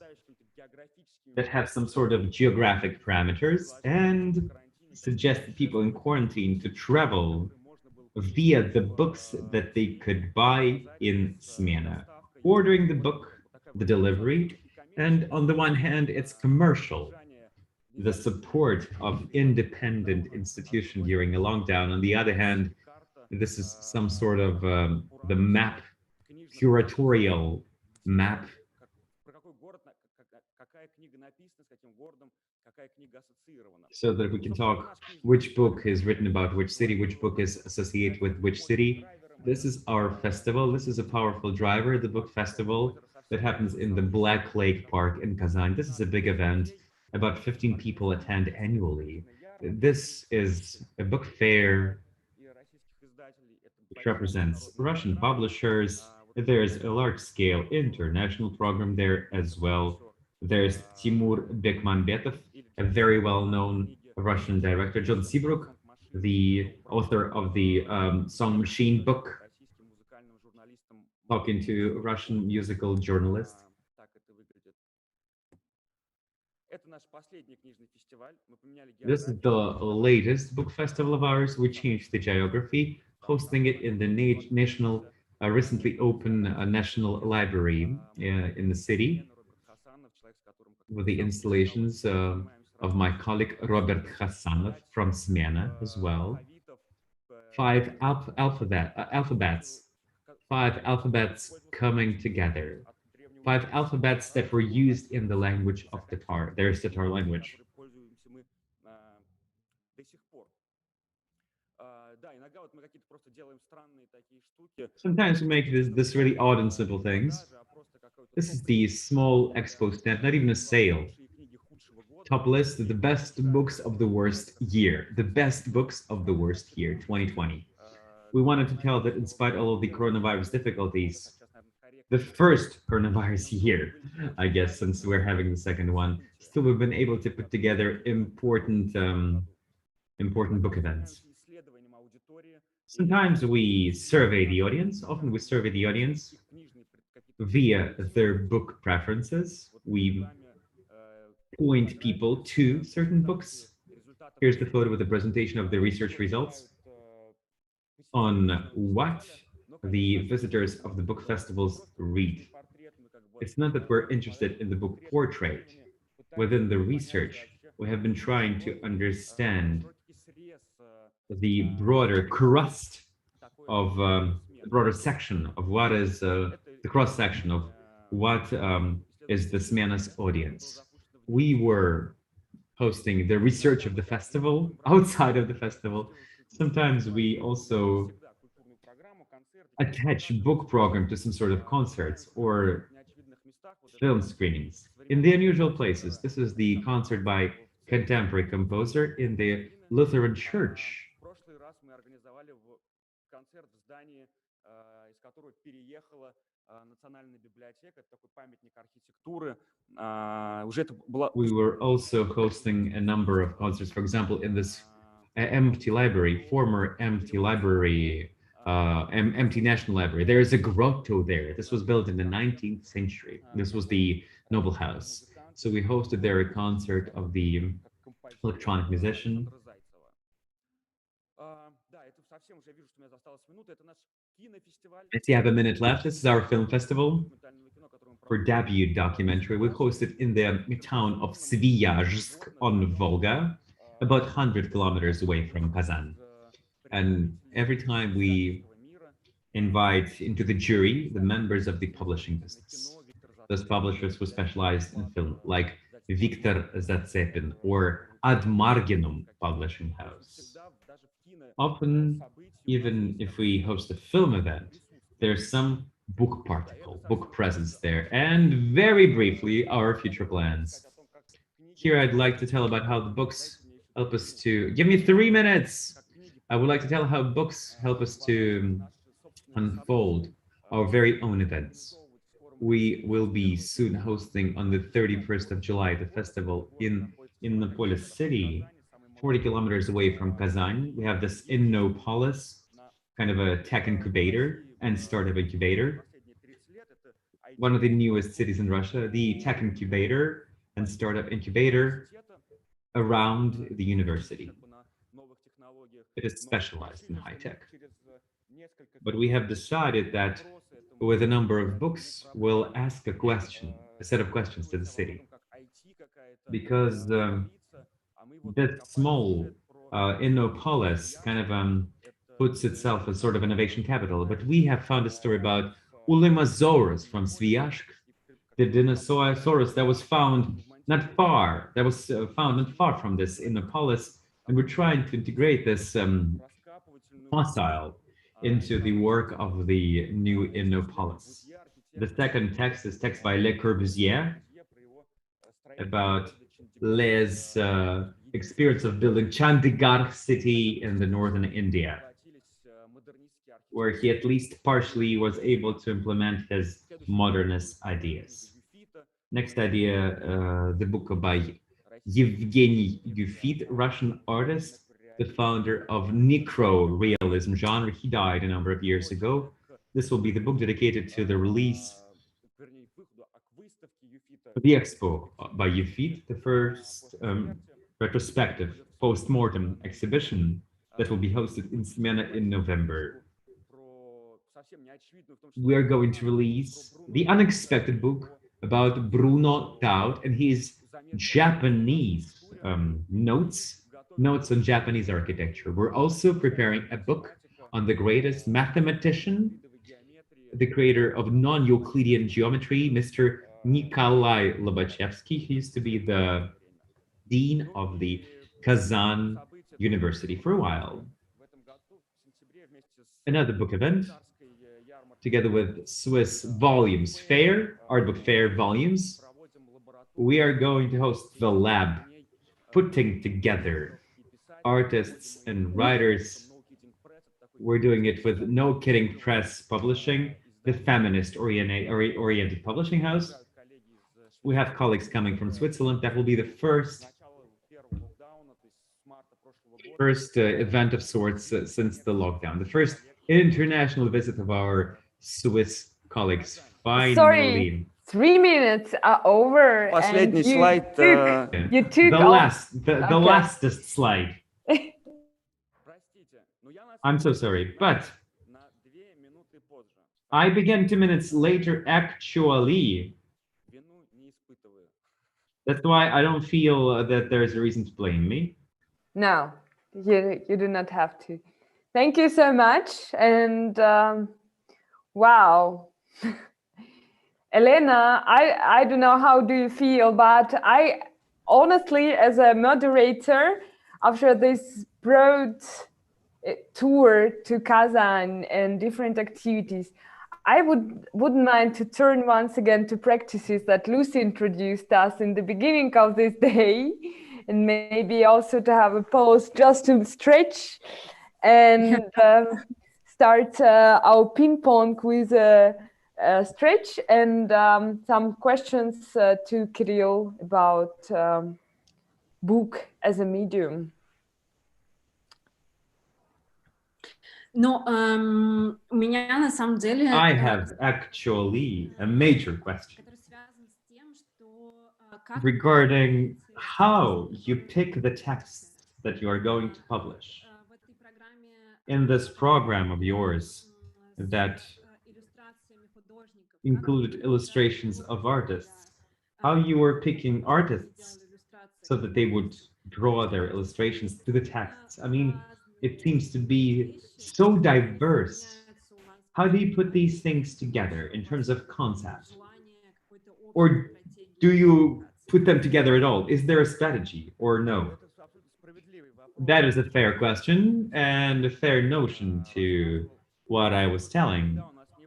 that have some sort of geographic parameters, and suggested people in quarantine to travel via the books that they could buy in Smena, ordering the book, the delivery, and on the one hand, it's commercial, the support of independent institution during a lockdown. On the other hand, this is some sort of the map, curatorial map so that we can talk which book is written about which city, which book is associated with which city. This is our festival. This is a powerful driver, the book festival that happens in the Black Lake Park in Kazan. This is a big event. About 15 people attend annually. This is a book fair which represents Russian publishers. There's a large-scale international program there as well. There's Timur Bekmambetov, a very well-known Russian director, John Seabrook, the author of the Song Machine book, talking to a Russian musical journalist. This is the latest book festival of ours. We changed the geography, hosting it in the national, recently open National Library in the city, with the installations of my colleague Robert Hassanov from Smena as well. Five alphabets coming together. 5 alphabets that were used in the language of Tatar. There's Tatar language. Sometimes we make this really odd and simple things. This is the small expo stand, not even a sale. Top list of the best books of the worst year. The best books of the worst year, 2020. We wanted to tell that in spite of all of the coronavirus difficulties, the first coronavirus year, I guess, since we're having the second one, still we've been able to put together important book events. Sometimes we survey the audience. Often we survey the audience via their book preferences. We point people to certain books. Here's the photo with the presentation of the research results on what the visitors of the book festivals read. It's not that we're interested in the book portrait. Within the research, we have been trying to understand the broader crust of the broader section of what is the cross-section of what is the Smena's audience. We were hosting the research of the festival, outside of the festival. Sometimes we also attach book program to some sort of concerts or film screenings in the unusual places. This is the concert by contemporary composer in the Lutheran Church. We were also hosting a number of concerts, for example, in this empty library, former empty library, empty National Library. There is a grotto there. This was built in the 19th century. This was the Noble House. So we hosted there a concert of the electronic musician. I see I have a minute left. This is our film festival for debut documentary. We hosted in the town of Sviazhsk on Volga, about 100 kilometers away from Kazan. And every time we invite into the jury the members of the publishing business. Those publishers who specialized in film, like Viktor Zatsepin or Ad Marginum Publishing House. Often, even if we host a film event, there's some book particle, book presence there. And very briefly, our future plans. Here I'd like to tell about how the books help us to... Give me 3 minutes! I would like to tell how books help us to unfold our very own events. We will be soon hosting on the 31st of July, the festival in Innopolis city, 40 kilometers away from Kazan. We have this Innopolis, kind of a tech incubator and startup incubator. One of the newest cities in Russia, the tech incubator and startup incubator around the university. It is specialized in high tech. But we have decided that with a number of books, we'll ask a set of questions to the city. Because that small Innopolis kind of puts itself as sort of innovation capital. But we have found a story about Ulemasaurus from Sviazhsk, the Dinosaurus that was found not far, found not far from this Innopolis. And we're trying to integrate this fossil into the work of the new Innopolis. The second text is text by Le Corbusier about Les experience of building Chandigarh city in the northern India, where he at least partially was able to implement his modernist ideas. Next idea, the book by Yevgeny Yufit, Russian artist, the founder of necro-realism genre. He died a number of years ago. This will be the book dedicated to the release of the expo by Yufit, the first retrospective post-mortem exhibition that will be hosted in Smena in November. We are going to release the unexpected book about Bruno Taut and his Japanese notes on Japanese architecture. We're also preparing a book on the greatest mathematician, the creator of non-Euclidean geometry, Mr. Nikolai Lobachevsky. He used to be the dean of the Kazan University for a while. Another book event, together with Swiss Volumes Fair, Art Book Fair Volumes, we are going to host the lab, putting together artists and writers. We're doing it with No Kidding Press Publishing, the feminist-oriented publishing house. We have colleagues coming from Switzerland. That will be the first event of sorts since the lockdown. The first international visit of our Swiss colleagues. Finally. Sorry, 3 minutes are over. Последний and слайд. You took the lastest slide. I'm so sorry, but I began 2 minutes later, actually. That's why I don't feel that there's a reason to blame me. No, you do not have to. Thank you so much. And wow. Elena, I don't know how do you feel, but I honestly, as a moderator, after this broad tour to Kazan and different activities, I wouldn't mind to turn once again to practices that Lucy introduced us in the beginning of this day, and maybe also to have a pause just to stretch and start our ping pong with a stretch and some questions to Kirill about book as a medium. Но у меня на самом деле... I have actually a major question regarding how you pick the text that you are going to publish. In this program of yours that included illustrations of artists, how you were picking artists so that they would draw their illustrations to the texts. I mean, it seems to be so diverse. How do you put these things together in terms of concept? Or do you put them together at all? Is there a strategy or no? That is a fair question and a fair notion to what I was telling.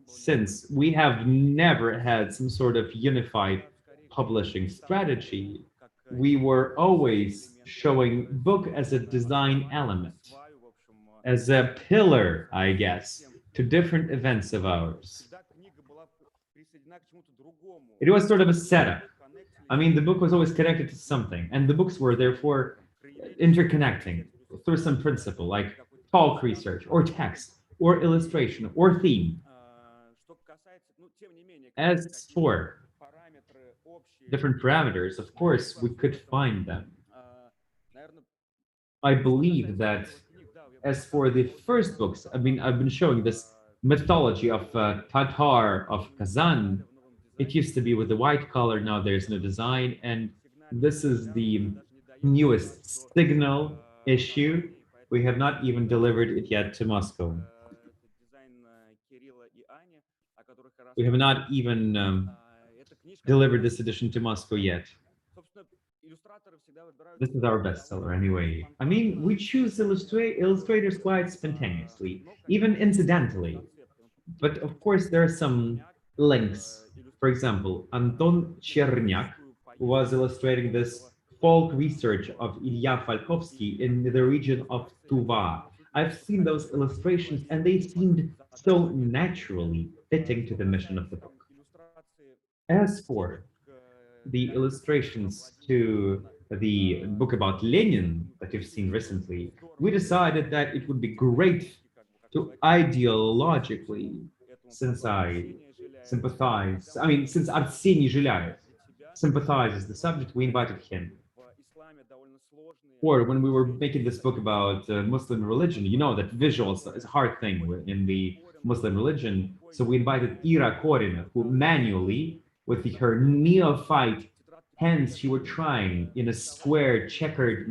Since we have never had some sort of unified publishing strategy, we were always showing book as a design element, as a pillar, I guess, to different events of ours. It was sort of a setup. I mean, the book was always connected to something, and the books were therefore interconnecting through some principle, like talk research or text or illustration or theme. As for different parameters, of course, we could find them. I believe that as for the first books, I mean, I've been showing this mythology of Tatar of Kazan. It used to be with the white color, now there's no design, and this is the newest Signal issue. We have not even delivered it yet to Moscow. We have not even delivered this edition to Moscow yet. This is our bestseller anyway. I mean, we choose illustrators quite spontaneously, even incidentally. But of course, there are some links. For example, Anton Chernyak was illustrating this folk research of Ilya Falkovsky in the region of Tuva. I've seen those illustrations and they seemed so naturally fitting to the mission of the book. As for the illustrations to the book about Lenin that you've seen recently, we decided that it would be great to ideologically, since I sympathize, I mean, since Arseniy Zhylaev sympathizes the subject, we invited him. Or when we were making this book about Muslim religion, you know that visuals is a hard thing in the Muslim religion. So we invited Ira Korina, who manually, with her neophyte hands, she was trying in a square checkered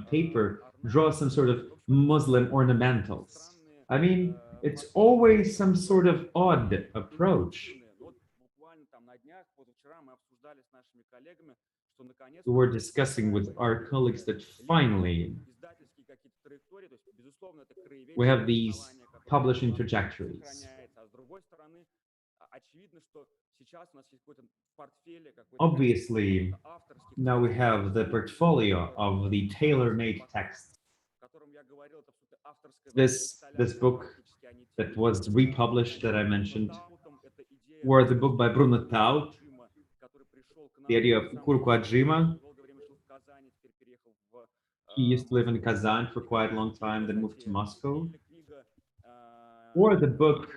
paper, draw some sort of Muslim ornamentals. I mean, it's always some sort of odd approach. We were discussing with our colleagues that finally we have these publishing trajectories. Obviously, now we have the portfolio of the tailor-made text. This book that was republished that I mentioned, or the book by Bruno Taut, the idea of Kurku Ajima. He used to live in Kazan for quite a long time, then moved to Moscow. Or the book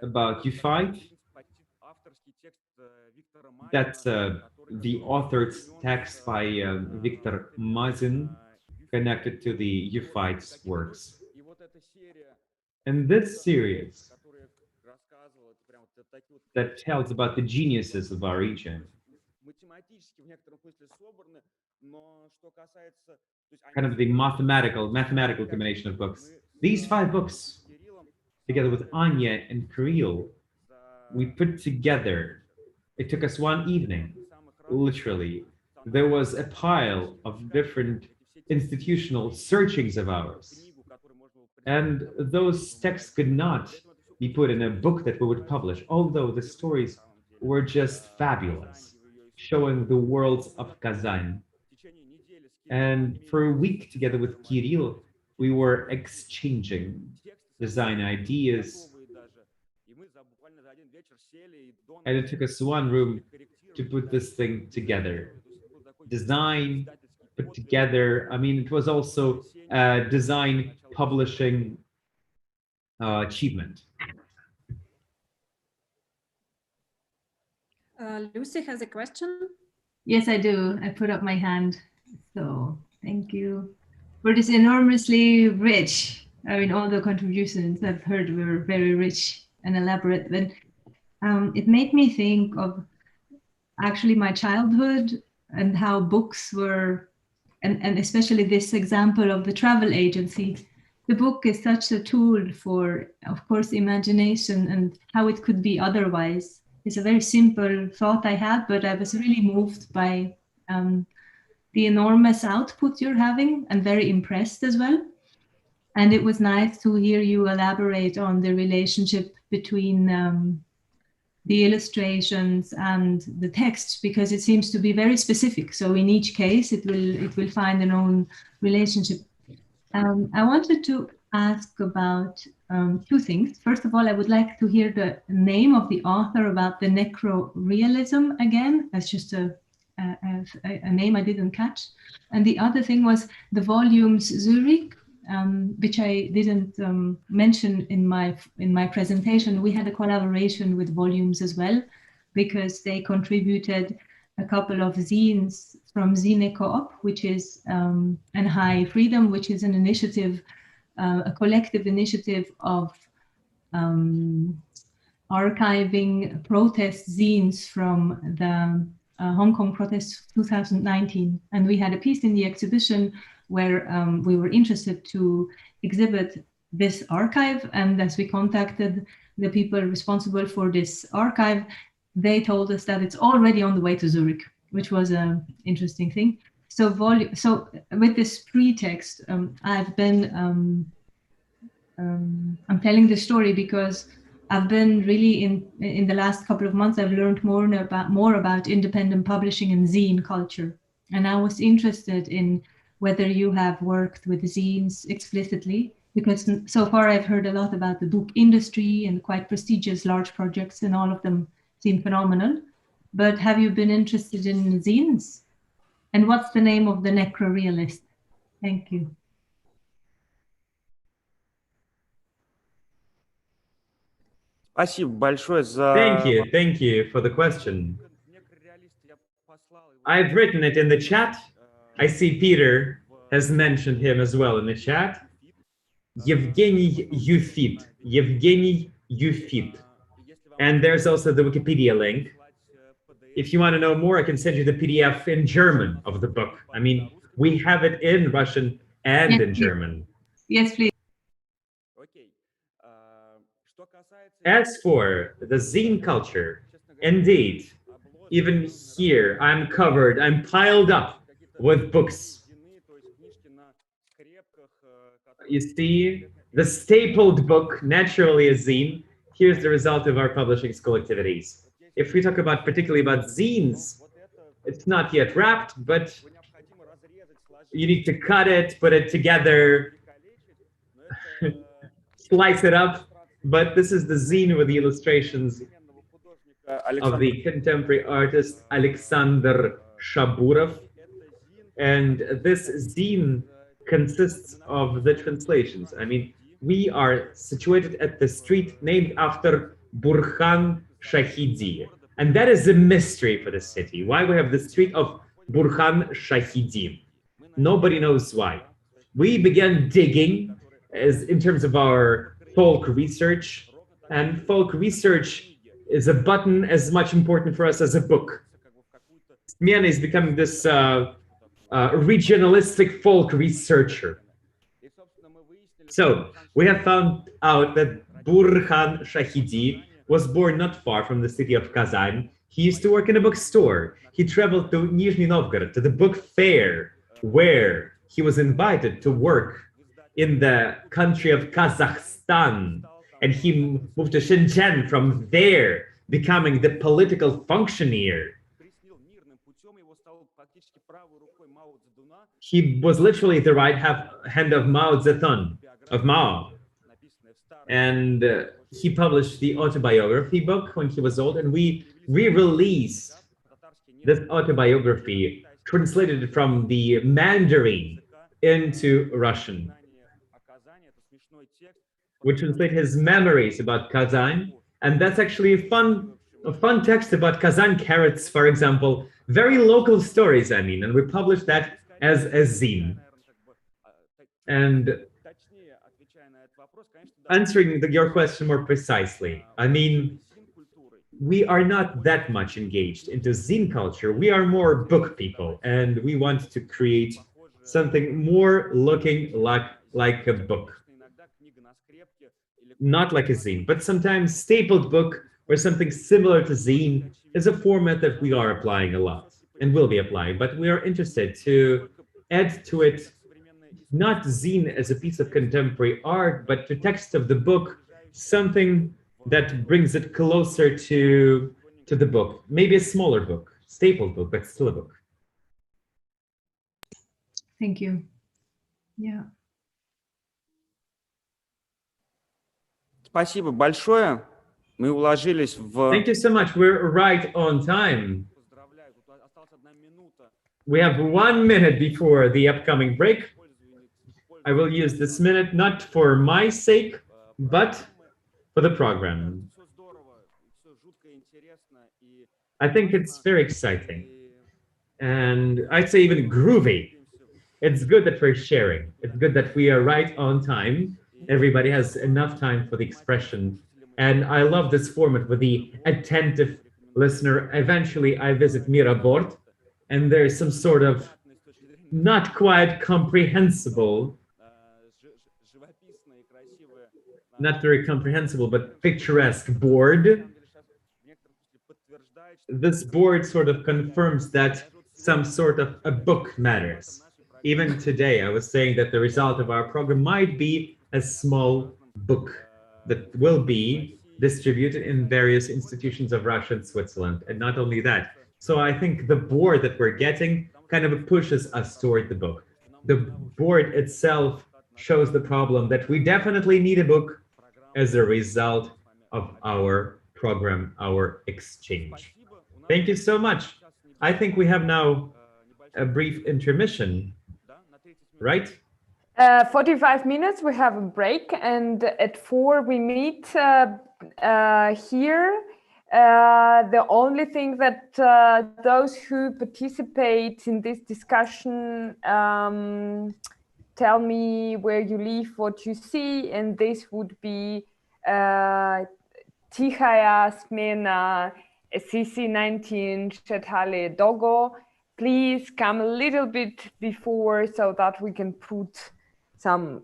about Euphite. That's the author's text by Viktor Mazin, connected to the Euphite's works. And this series that tells about the geniuses of our region, kind of the mathematical combination of books. These 5 books, together with Anya and Kirill, we put together. It took us one evening, literally. There was a pile of different institutional searchings of ours. And those texts could not be put in a book that we would publish, although the stories were just fabulous, showing the worlds of Kazan. And for a week, together with Kirill, we were exchanging design ideas. And it took us one room to put this thing together. Design, put together. I mean, it was also a design publishing achievement. Lucy has a question. Yes, I do. I put up my hand. So thank you for this enormously rich. I mean, all the contributions I've heard were very rich and elaborate. But it made me think of actually my childhood and how books were, and especially this example of the travel agency. The book is such a tool for, of course, imagination and how it could be otherwise. It's a very simple thought I had, but I was really moved by the enormous output you're having and very impressed as well. And it was nice to hear you elaborate on the relationship between the illustrations and the text, because it seems to be very specific. So in each case, it will find an own relationship. I wanted to ask about 2 things. First of all, I would like to hear the name of the author about the necrorealism again. That's just a name I didn't catch. And the other thing was the volumes Zurich which I didn't mention in my presentation. We had a collaboration with Volumes as well, because they contributed a couple of zines from Zine Co-op, which is and High Freedom, which is an initiative, a collective initiative of archiving protest zines from the Hong Kong protests 2019. And we had a piece in the exhibition where we were interested to exhibit this archive. And as we contacted the people responsible for this archive, they told us that it's already on the way to Zurich, which was an interesting thing. So with this pretext, I've been, I'm telling this story because I've been really in the last couple of months, I've learned more about independent publishing and zine culture. And I was interested in whether you have worked with zines explicitly, because so far I've heard a lot about the book industry and quite prestigious large projects, and all of them seem phenomenal. But have you been interested in zines? And what's the name of the Necrorealist? Thank you. Thank you for the question. I've written it in the chat. I see Peter has mentioned him as well in the chat. Yevgeny Yufit. And there's also the Wikipedia link. If you want to know more, I can send you the PDF in German of the book. I mean, we have it in Russian and in German. Yes, please. As for the zine culture, indeed, even here, I'm piled up with books. You see, the stapled book, naturally a zine. Here's the result of our publishing school activities. If we talk about particularly about zines, it's not yet wrapped, but you need to cut it, put it together, slice it up. But this is the zine with the illustrations of the contemporary artist Alexander Shaburov. And this zine consists of the translations. I mean, we are situated at the street named after Burhan Shahidi. And that is a mystery for the city. Why we have the street of Burhan Shahidi? Nobody knows why. We began digging in terms of our folk research, and folk research is a button as much important for us as a book. Miana is becoming this regionalistic folk researcher. So we have found out that Burhan Shahidi was born not far from the city of Kazan. He used to work in a bookstore. He traveled to Nizhny Novgorod, to the book fair, where he was invited to work in the country of Kazakhstan, and he moved to Shenzhen from there, becoming the political functioneer. He was literally the right hand of Mao Zedong, of Mao. And he published the autobiography book when he was old, and we re-released this autobiography, translated it from the Mandarin into Russian. We translate his memories about Kazan, and that's actually a fun text about Kazan carrots, for example, very local stories, I mean, and we published that as a zine. And answering your question more precisely, I mean, we are not that much engaged into zine culture. We are more book people, and we want to create something more looking like a book. Not like a zine, but sometimes stapled book or something similar to zine is a format that we are applying a lot and will be applying, but we are interested to add to it not zine as a piece of contemporary art, but the text of the book, something that brings it closer to the book, maybe a smaller book, stapled book, but still a book. Thank you. Yeah. Спасибо большое. Мы уложились в... Thank you so much. We're right on time. We have 1 minute before the upcoming break. I will use this minute not for my sake, but for the program. I think it's very exciting. And I'd say even groovy. It's good that we're sharing. It's good that we are right on time. Everybody has enough time for the expression. And I love this format with the attentive listener. Eventually, I visit Mirabort, and there's some sort of not quite comprehensible, not very comprehensible, but picturesque board. This board sort of confirms that some sort of a book matters. Even today, I was saying that the result of our program might be a small book that will be distributed in various institutions of Russia and Switzerland. And not only that. So I think the board that we're getting kind of pushes us toward the book. The board itself shows the problem that we definitely need a book as a result of our program, our exchange. Thank you so much. I think we have now a brief intermission, right? 45 minutes, we have a break, and at 4 we meet here. The only thing that those who participate in this discussion tell me where you live, what you see, and this would be Tichaya Smena CC19 Chetale Dogo. Please come a little bit before so that we can put some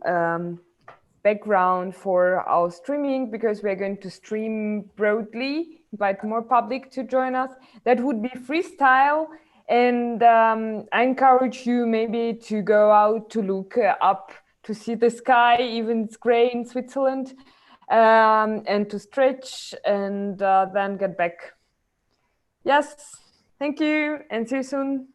background for our streaming, because we're going to stream broadly, invite more public to join us. That would be freestyle. And I encourage you maybe to go out to look up, to see the sky, even it's gray in Switzerland, and to stretch, and then get back. Yes, thank you, and see you soon.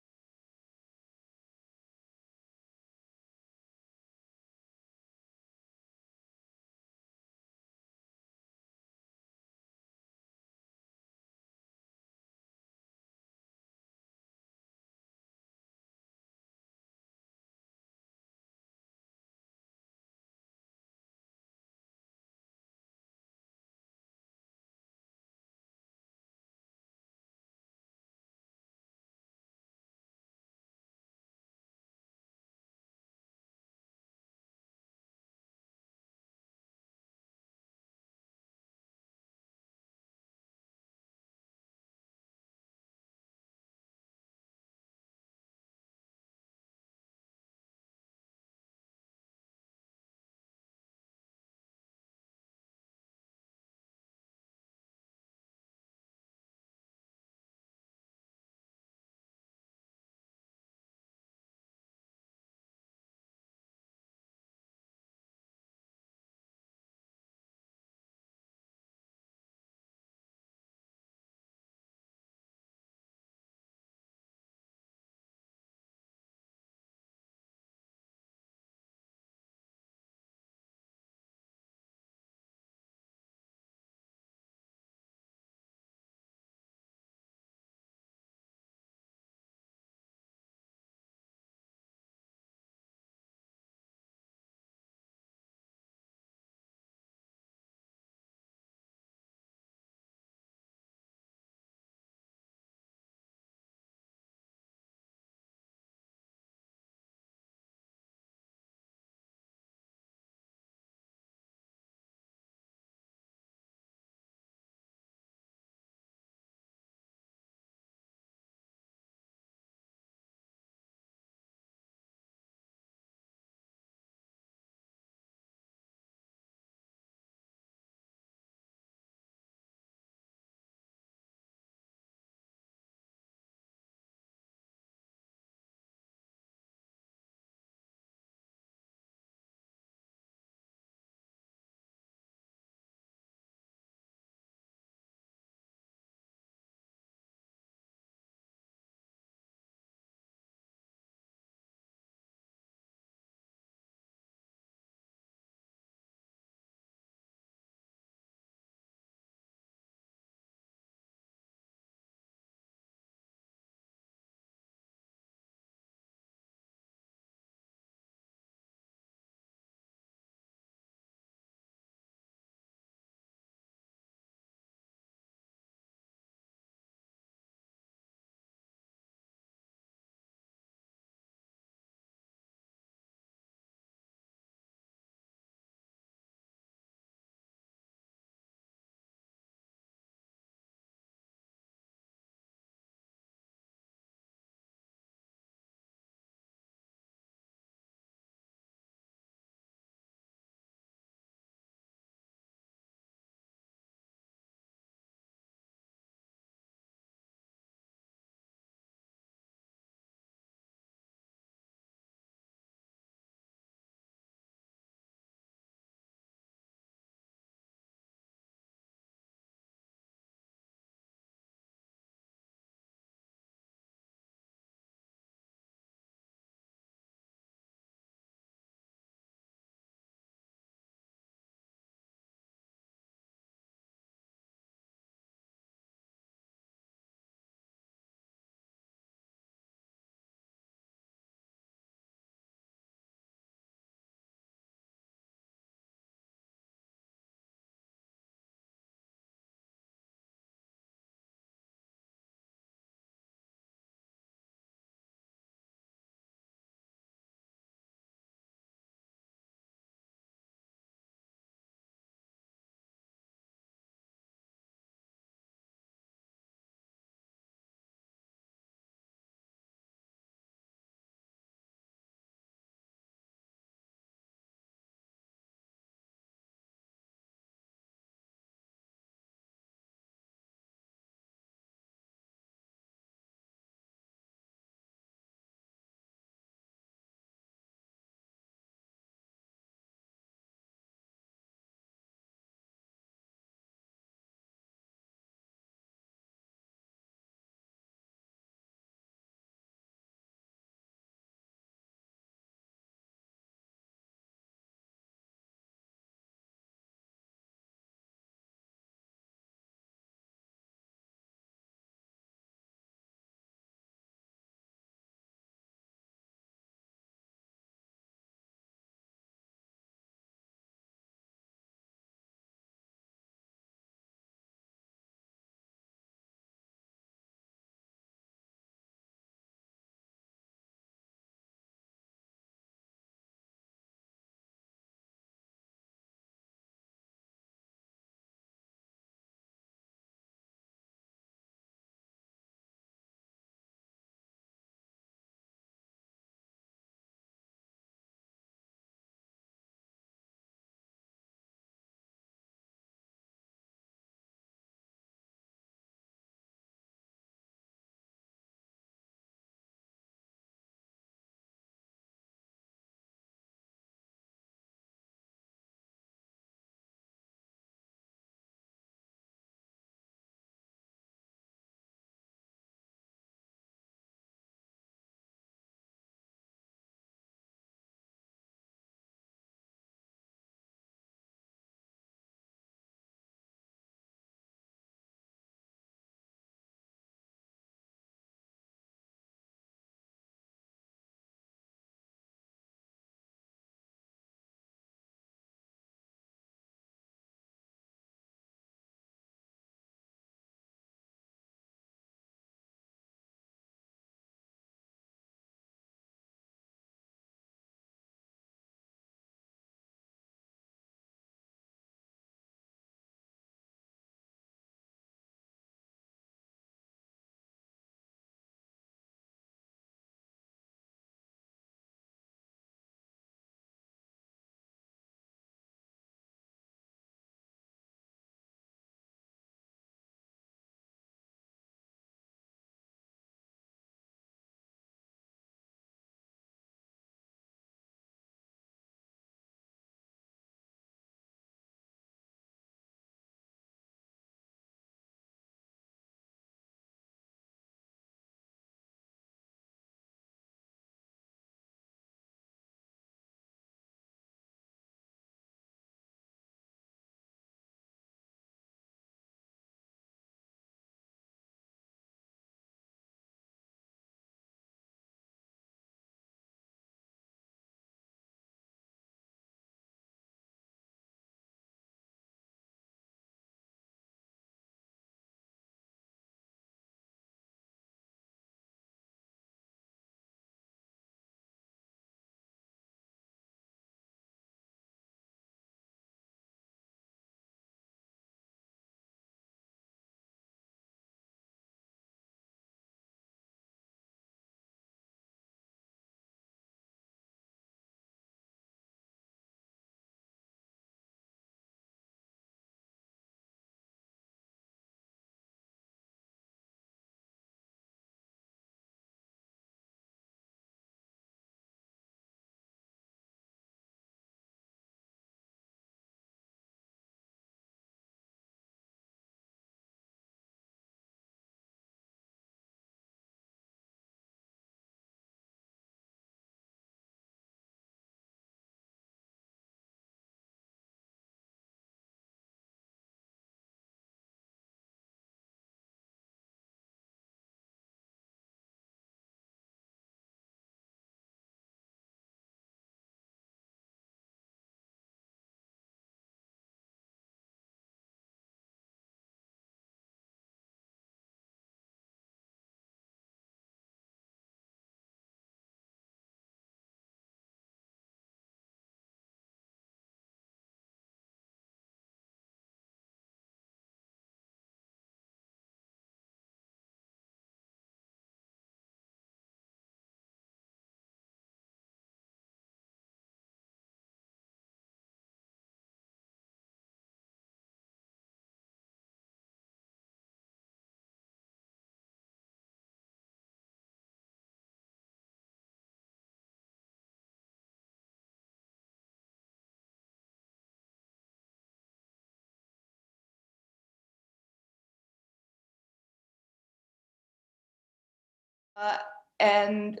And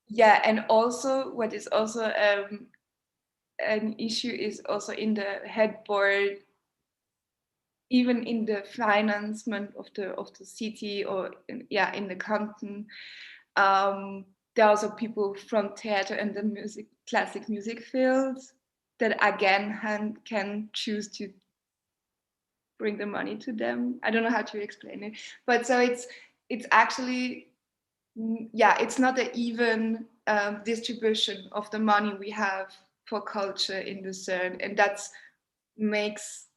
yeah, and also what is also an issue is also in the headboard, even in the financement of the city, or in the canton. There are also people from theater and the classic music fields that again can choose to bring the money to them. I don't know how to explain it, but so it's actually, it's not an even distribution of the money we have for culture in the CERN, and that makes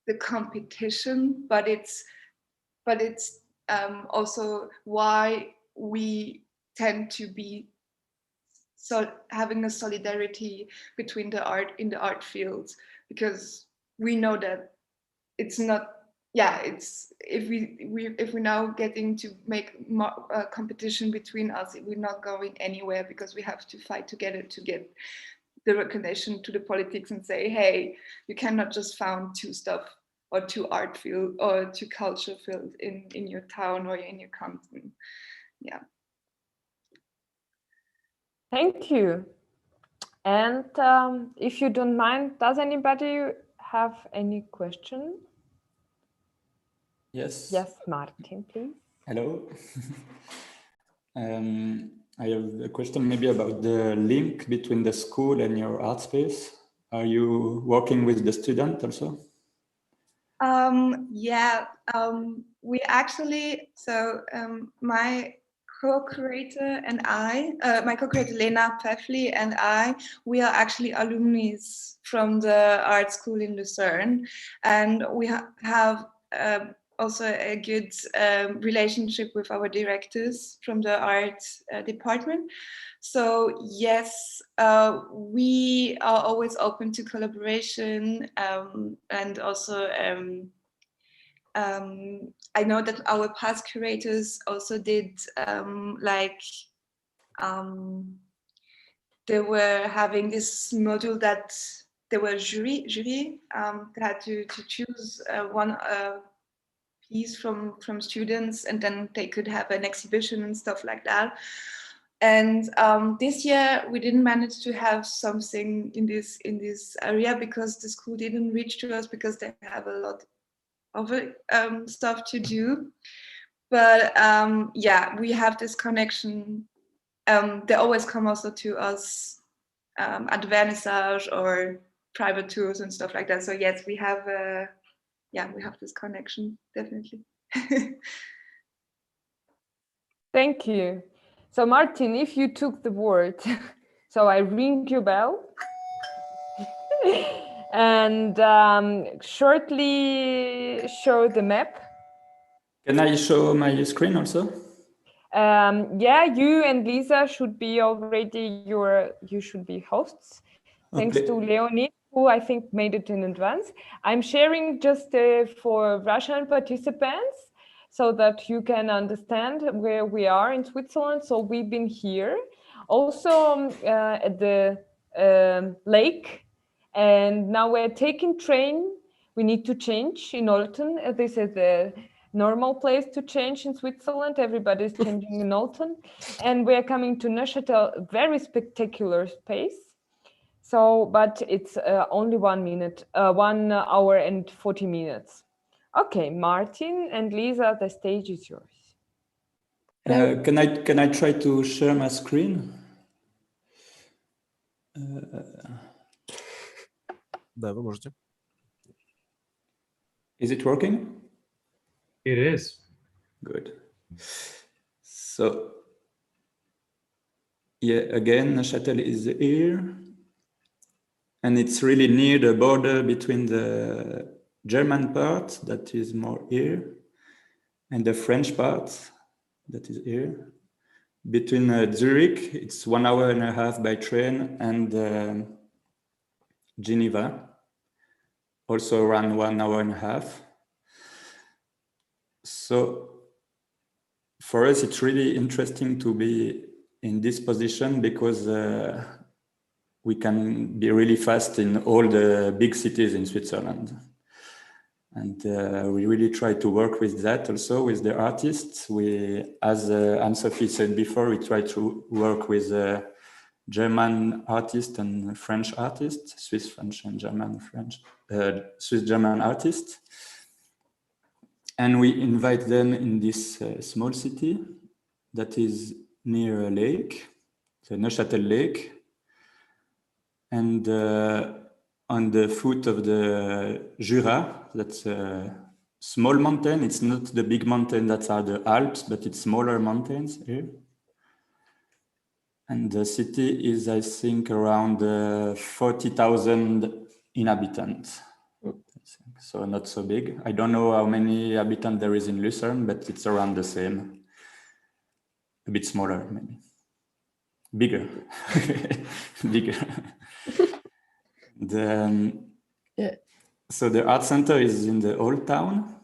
the competition, but it's also why we tend to be having a solidarity between the art fields, because we know that it's not, it's if we're now getting to make competition between us, we're not going anywhere, because we have to fight together to get the recognition to the politics and say, hey, you cannot just found two stuff or two art field or two culture field in your town or in your canton. Yeah. Thank you. And if you don't mind, does anybody have any question? Yes. Yes, Martin, please. Hello. I have a question maybe about the link between the school and your art space. Are you working with the student also? We actually, my co-creator and I, my co-creator Lena Pfeffli and I, we are actually alumni from the art school in Lucerne, and we have also a good relationship with our directors from the art department. So yes, we are always open to collaboration, and also I know that our past curators also did they were having this module that there were jury that had to choose one piece from students, and then they could have an exhibition and stuff like that. And this year we didn't manage to have something in this area, because the school didn't reach to us, because they have a lot of stuff to do. But we have this connection. They always come also to us at vernissage or private tours and stuff like that. So yes, we have we have this connection, definitely. Thank you. So Martin, if you took the word, so I ring your bell. And shortly show the map. Can I show my screen also? You and Lisa should be already you should be hosts. Thanks to Leonie, who I think made it in advance. I'm sharing just for Russian participants so that you can understand where we are in Switzerland. So we've been here also at the lake. And now we're taking train. We need to change in Olten. This is the normal place to change in Switzerland. Everybody's changing in Olten. And we're coming to Neuchâtel, very spectacular space. So, but it's only 1 minute, 1 hour and 40 minutes. Okay, Martin and Lisa, the stage is yours. Can I try to share my screen? Да, вы можете. Is it working? It is. Good. So, again, Neuchâtel is here. And it's really near the border between the German part, that is more here, and the French part, that is here. Between Zurich, it's 1 hour and a half by train, and Geneva, also around 1 hour and a half. So for us, it's really interesting to be in this position, because we can be really fast in all the big cities in Switzerland. And we really try to work with that also with the artists. We, as Anne-Sophie said before, we try to work with German artists and French artists, Swiss, French, and German, French, Swiss, German artists. And we invite them in this small city that is near a lake, the Neuchâtel Lake. And on the foot of the Jura, that's a small mountain. It's not the big mountain that are the Alps, but it's smaller mountains here. And the city is, I think, around 40,000 inhabitants. So not so big. I don't know how many inhabitants there is in Lucerne, but it's around the same. A bit smaller, maybe. Bigger. Bigger. So the art center is in the old town.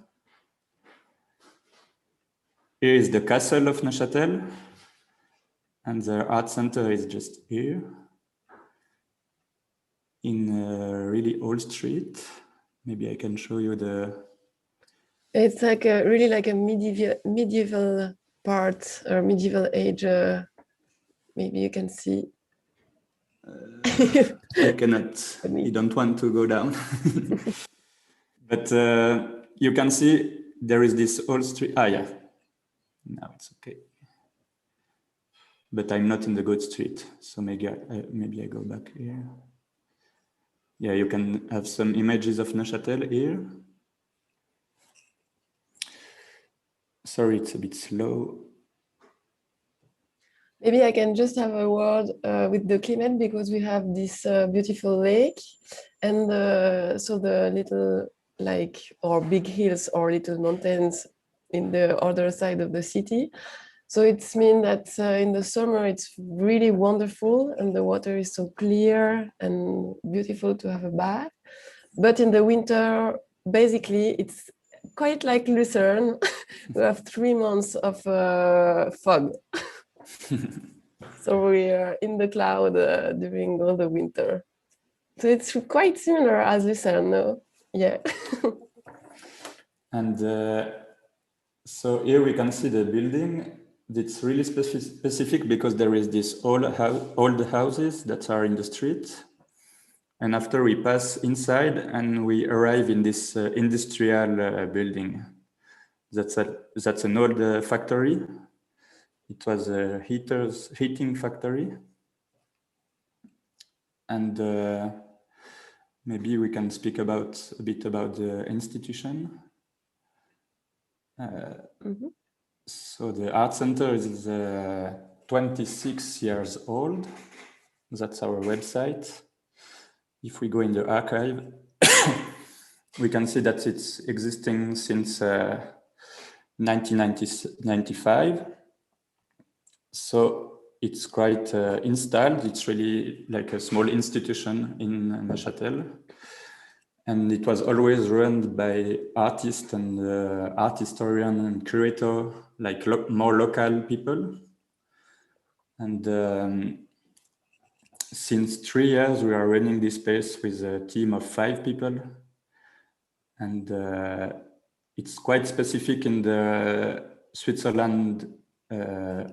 Here is the castle of Neuchâtel. And the art center is just here in a really old street. Maybe I can show you the... It's like a really like a medieval part or medieval age. Maybe you can see. I cannot, I don't want to go down. But you can see there is this old street. Ah, yeah, now it's okay. But I'm not in the good street, so maybe I go back here. Yeah, you can have some images of Neuchâtel here. Sorry, it's a bit slow. Maybe I can just have a word with the Clement because we have this beautiful lake and so the little like or big hills or little mountains in the other side of the city. So it's mean that in the summer it's really wonderful and the water is so clear and beautiful to have a bath. But in the winter, basically it's quite like Lucerne. We have 3 months of fog. So we are in the cloud during all the winter. So it's quite similar as Lucerne, no? Yeah. And so here we can see the building. It's really specific because there is this old houses that are in the street. And after we pass inside and we arrive in this industrial building. That's an old factory. It was a heating factory. And maybe we can speak a bit about the institution. So the art center is 26 years old. That's our website. If we go in the archive, we can see that it's existing since 1995. So it's quite installed. It's really like a small institution in Neuchâtel. And it was always run by artists and art historian and curator, like more local people. And since 3 years, we are running this space with a team of 5 people. And it's quite specific in the Switzerland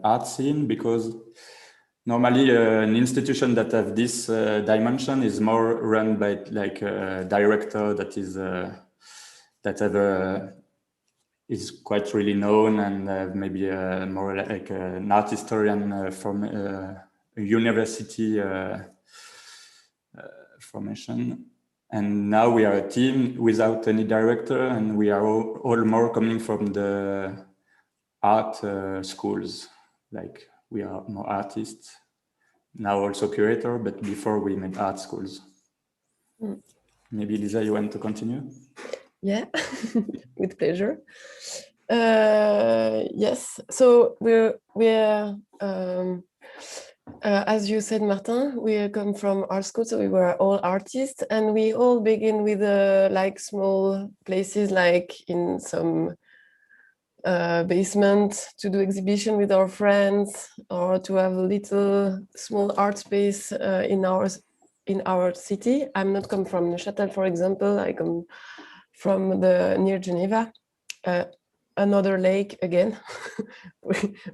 art scene because normally an institution that have this dimension is more run by like a director that is quite really known and maybe more like an art historian from a university formation. And now we are a team without any director, and we are all more coming from the art schools. Like we are more artists, now also curator, but before we made art schools. Maybe Lisa, you want to continue? Yeah, with pleasure. Yes, so we're as you said, Martin, we come from art school, so we were all artists, and we all begin with like small places, like in some basement to do exhibition with our friends, or to have a little small art space in our city. I'm not come from Neuchâtel, for example. I come from the near Geneva. Another lake again.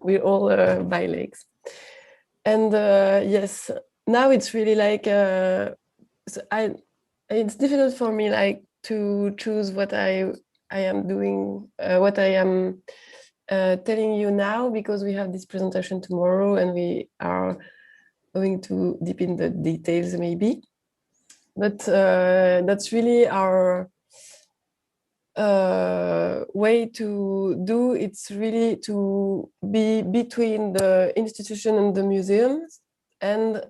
we all by lakes. And yes, now it's really like so it's difficult for me like to choose what I am doing, what I am telling you now, because we have this presentation tomorrow and we are going to deep in the details maybe. But that's really our way to do. It's really to be between the institution and the museums and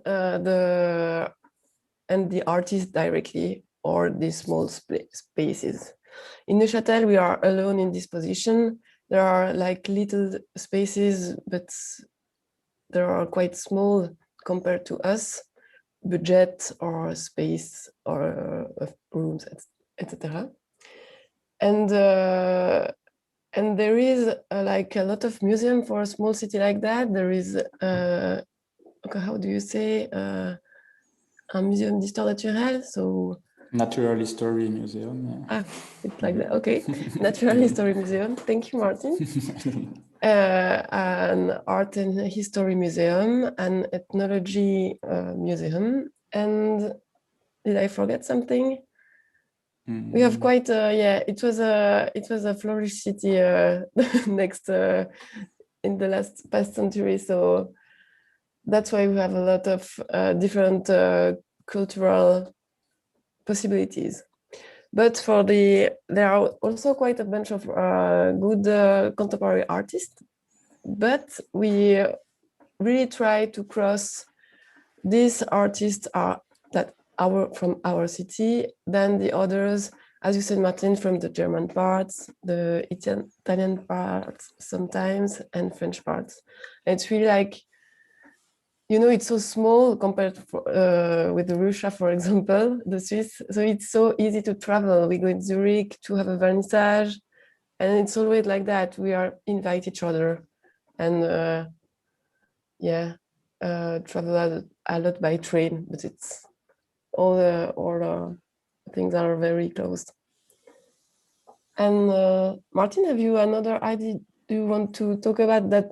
the artist directly, or these small spaces. In Neuchâtel, we are alone in this position. There are like little spaces, but they are quite small compared to us, budget or space or rooms, etc. And there is like a lot of museum for a small city like that. There is, how do you say, un muséum d'histoire naturelle, so Natural History Museum. Yeah. Ah, it's like that. Okay, Natural History Museum. Thank you, Martin. An Art and History Museum, an Ethnology Museum, and did I forget something? We have quite yeah. It was a flourished city next in the past century, so that's why we have a lot of different cultural possibilities. But there are also quite a bunch of good contemporary artists, but we really try to cross these artists from our city, then the others, as you said, Martin, from the German parts, the Italian parts sometimes, and French parts. And it's really like, you know, it's so small compared to, with Russia, for example, the Swiss. So it's so easy to travel. We go in Zurich to have a vernissage, and it's always like that. We invite each other, and travel a lot by train. But it's all the things are very close. And Martin, have you another idea? Do you want to talk about that?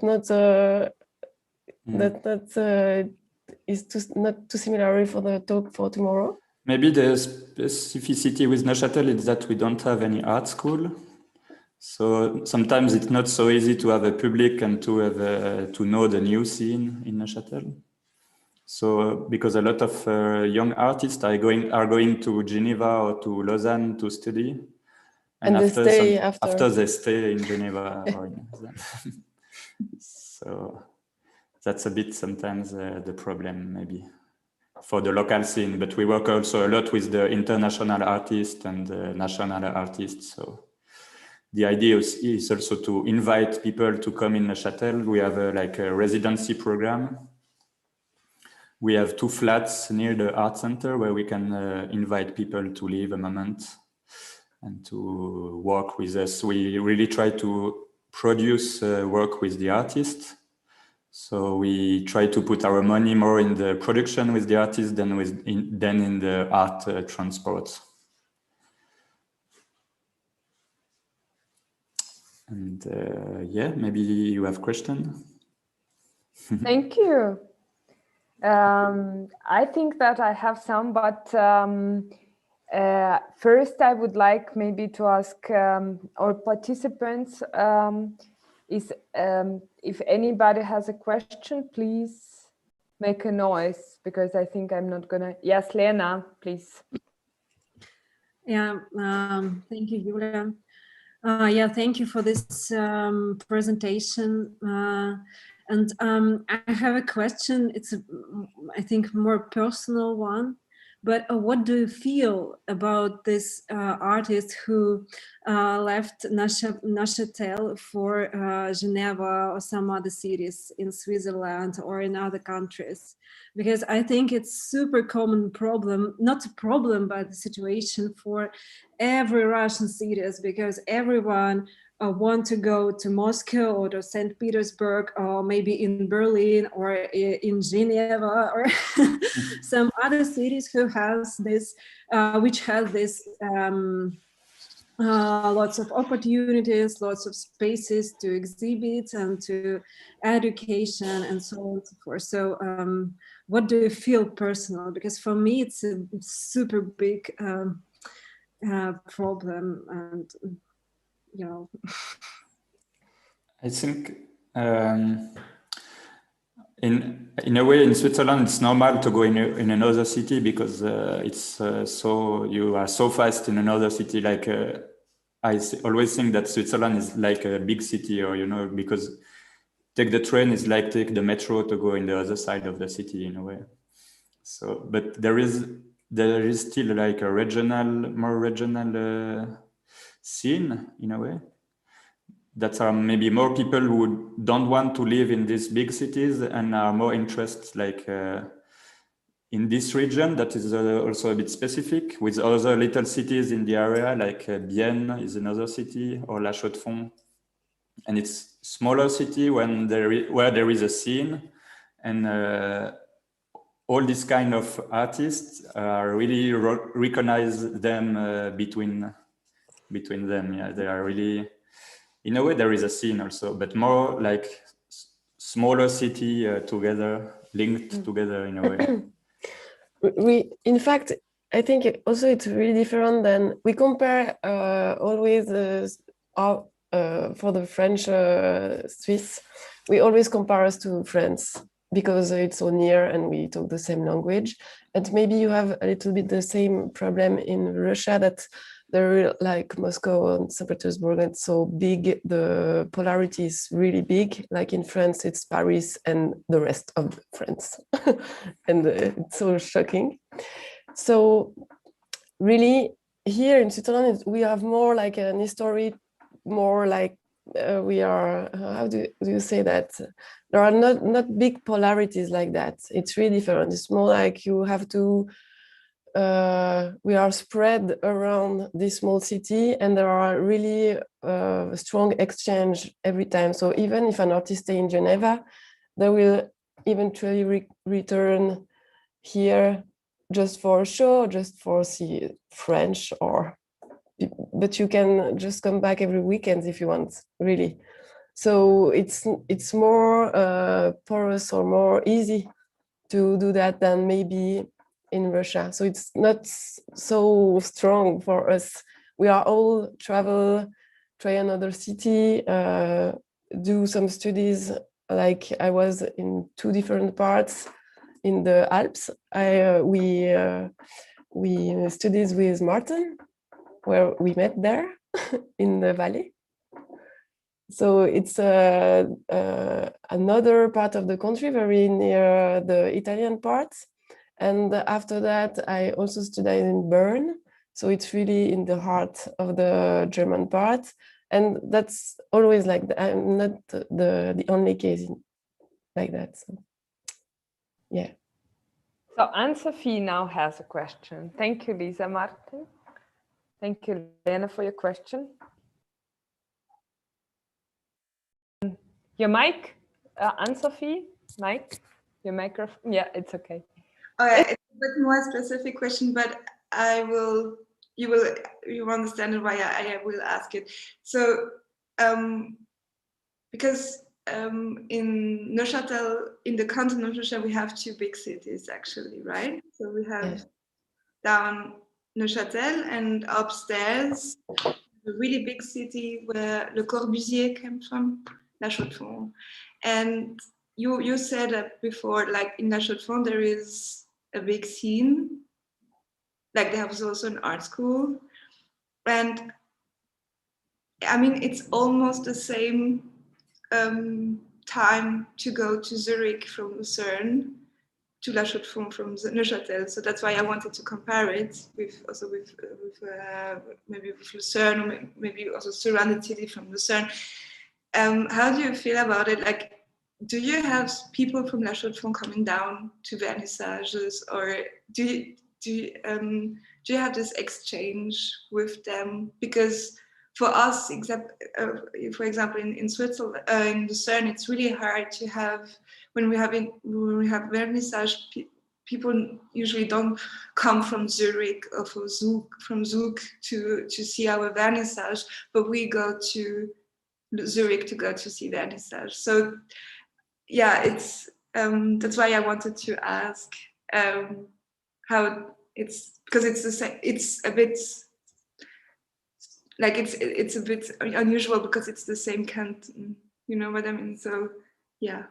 Is not too similar for the talk for tomorrow? Maybe the specificity with Neuchâtel is that we don't have any art school. So sometimes it's not so easy to have a public and to have to know the new scene in Neuchâtel. So because a lot of young artists are going to Geneva or to Lausanne to study, and after they stay in Geneva or in Lausanne. So that's a bit sometimes the problem maybe for the local scene, but we work also a lot with the international artists and the national artists. So the idea is also to invite people to come in Neuchâtel. We have like a residency program. We have 2 flats near the art center where we can invite people to live a moment and to work with us. We really try to produce work with the artists. So we try to put our money more in the production with the artists than in the art transport. And yeah, maybe you have questions. Thank you. I think that I have some, but first I would like maybe to ask our participants if anybody has a question, please make a noise, because I think I'm not gonna. Yes, Lena, please. Yeah, thank you, Julia. Yeah, thank you for this presentation. And I have a question. It's, I think, more personal one. But what do you feel about this artist who left Neuchâtel for Geneva or some other cities in Switzerland or in other countries? Because I think it's super common problem, not a problem, but the situation for every Russian cities, because everyone want to go to Moscow or to St. Petersburg, or maybe in Berlin or in Geneva or some other cities who has this, which has this lots of opportunities, lots of spaces to exhibit and to education and so on and so forth. So what do you feel personal? Because for me, it's a super big problem, and you know. I think in a way in Switzerland it's normal to go in another city because it's so you are so fast in another city. Like I always think that Switzerland is like a big city, or because take the train is like take the metro to go in the other side of the city in a way. So, but there is still like a more regional scene in a way. That are maybe more people who don't want to live in these big cities and are more interested like in this region that is also a bit specific with other little cities in the area, like Bienne is another city, or La Chaux-de-Fonds. And it's smaller city where there is a scene, and all these kind of artists really recognize them between them. Yeah, they are really, in a way, there is a scene also, but more like smaller city together, linked together in a way. In fact, I think also it's really different than we compare always for the French Swiss. We always compare us to France because it's so near and we talk the same language. And maybe you have a little bit the same problem in Russia, that they're like Moscow and St. Petersburg, it's so big, the polarity is really big. Like in France, it's Paris and the rest of France. And it's so shocking. So really here in Switzerland, we have more like an history, more like we are, how do you say that? There are not big polarities like that. It's really different. It's more like you have to, we are spread around this small city, and there are really strong exchange every time. So even if an artist stays in Geneva, they will eventually return here just for a show, just for see French, but you can just come back every weekend if you want, really. So it's more porous or more easy to do that than maybe in Russia. So it's not so strong for us. We are all travel, try another city, do some studies. Like I was in 2 different parts in the Alps. We studied with Martin, where we met there in the valley. So it's another part of the country, very near the Italian part. And after that, I also studied in Bern. So it's really in the heart of the German part. And that's always like that. I'm not the only case like that. So, yeah. So Anne-Sophie now has a question. Thank you, Lisa Martin. Thank you, Lena, for your question. Your mic, Anne-Sophie, mic, your microphone. Yeah, it's okay. Oh, yeah, it's a bit more specific question, but you understand why I will ask it. So, because in Neuchâtel, in the canton of Neuchâtel, we have 2 big cities actually, right? So we have down Neuchâtel and upstairs a really big city where Le Corbusier came from, La Chaux-de-Fonds. And you said that before, like in La Chaux-de-Fonds there is a big scene, like there was also an art school, and I mean it's almost the same time to go to Zurich from Lucerne to La Chaux-de-Fonds from Neuchâtel. So that's why I wanted to compare it with maybe with Lucerne, or maybe also surrounded city from Lucerne. How do you feel about it? Like, do you have people from La Chaux-de-Fonds coming down to vernissages, or do you have this exchange with them? Because for us, for example, in Switzerland, in Lucerne, it's really hard to have when we have vernissage. people usually don't come from Zurich or from Zug to see our vernissage, but we go to Zurich to go to see vernissage. So yeah, it's that's why I wanted to ask how it's, because it's the same. It's a bit like it's a bit unusual because it's the same canton. You know what I mean? So yeah.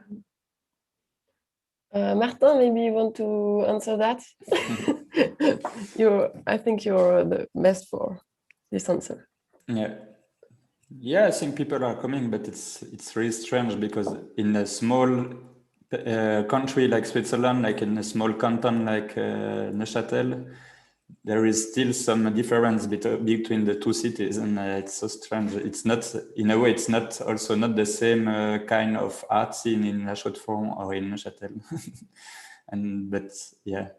Martin, maybe you want to answer that? I think you're the best for this answer. Yeah. Yeah, I think people are coming, but it's really strange because in a small country like Switzerland, like in a small canton like Neuchâtel, there is still some difference between the two cities, and it's so strange. It's not, in a way, it's not also not the same kind of art scene in La Chaux-de-Fonds or in Neuchâtel. But yeah.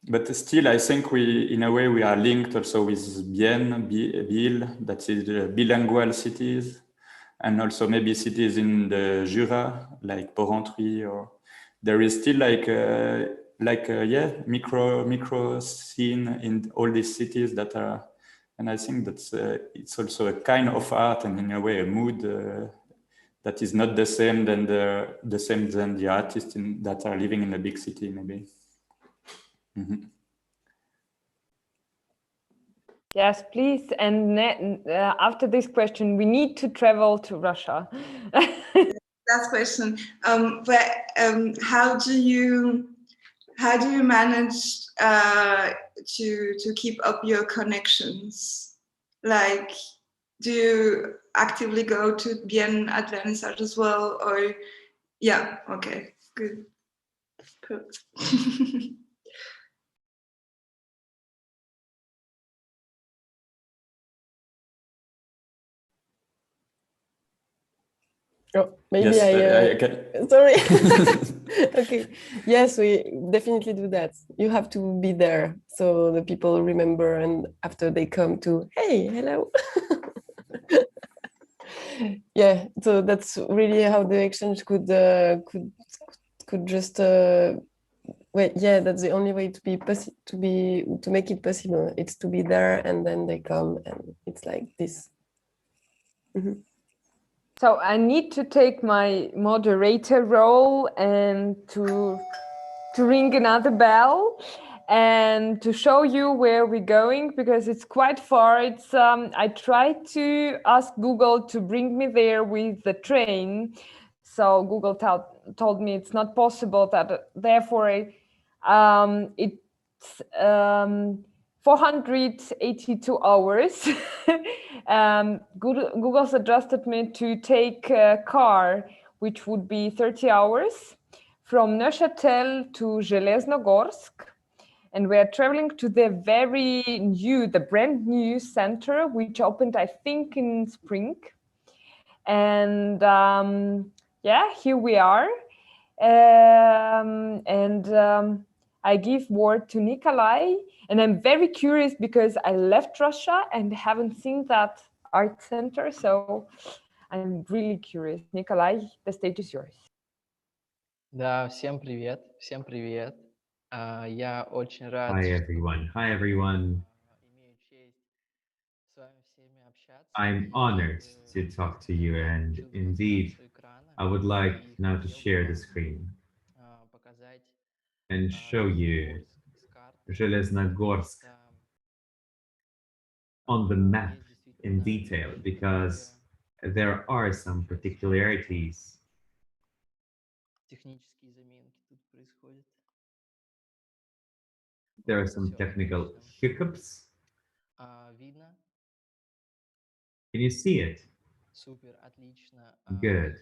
But still, I think in a way, we are linked also with Bienne, Biel, that is bilingual cities, and also maybe cities in the Jura, like Porrentruy, or there is still micro scene in all these cities that are, and I think that's it's also a kind of art and in a way a mood that is not the same than the artists that are living in a big city, maybe. Mm-hmm. Yes, please. And after this question, we need to travel to Russia. Last question. How do you manage to keep up your connections? Like, do you actively go to Bienne at vernissage as well, or yeah? Okay, good. Oh, maybe yes, I can. Sorry. Okay. Yes, we definitely do that. You have to be there so the people remember, and after they come to, hey, hello. Yeah. So that's really how the exchange could just. Well, yeah, that's the only way to make it possible. It's to be there, and then they come, and it's like this. Mm-hmm. So I need to take my moderator role and to ring another bell and to show you where we're going, because it's quite far. It's I tried to ask Google to bring me there with the train. So Google told me it's not possible, that therefore it's 482 hours. Google suggested me to take a car, which would be 30 hours from Neuchâtel to Zheleznogorsk. And we are traveling to the brand new center, which opened, I think, in spring. And yeah, here we are. I give word to Nikolai, and I'm very curious because I left Russia and haven't seen that art center, so I'm really curious. Nikolai, the stage is yours. Да, всем привет, всем привет. Я очень рад. Hi everyone. Hi everyone. I'm honored to talk to you, and indeed, I would like now to share the screen and show you Zheleznogorsk on the map in detail, because there are some particularities. There are some technical hiccups. Can you see it? Good.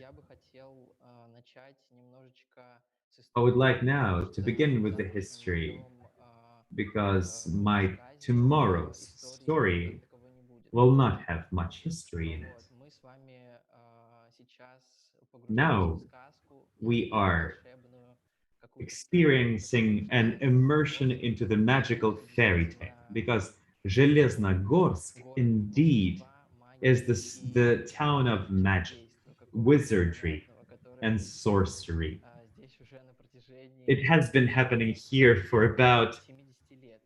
I would like now to begin with the history, because my tomorrow's story will not have much history in it. Now we are experiencing an immersion into the magical fairy tale, because Zheleznogorsk indeed is the town of magic, wizardry, and sorcery. It has been happening here for about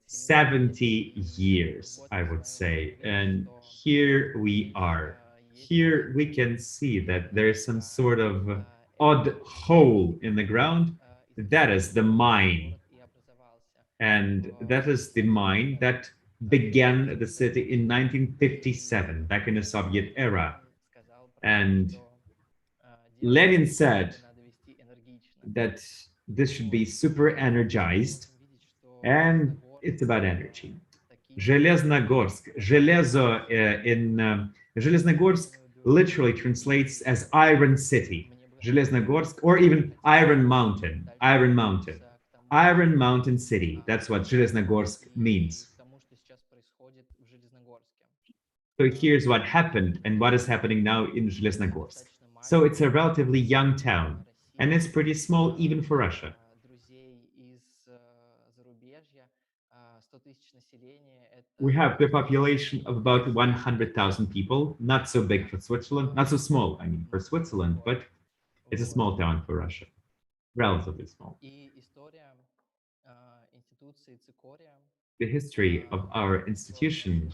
70 years, I would say. And here we are. Here we can see that there is some sort of odd hole in the ground. That is the mine. And that is the mine that began the city in 1957, back in the Soviet era. And Lenin said that this should be super energized, and it's about energy. Zheleznogorsk, Železo Zheleznogorsk literally translates as Iron City. Zheleznogorsk, or even Iron Mountain, Iron Mountain. Iron Mountain City, that's what Zheleznogorsk means. So here's what happened and what is happening now in Zheleznogorsk. So it's a relatively young town, and it's pretty small even for Russia. We have the population of about 100,000 people, not so big for Switzerland, not so small, I mean, for Switzerland, but it's a small town for Russia, relatively small. The history of our institution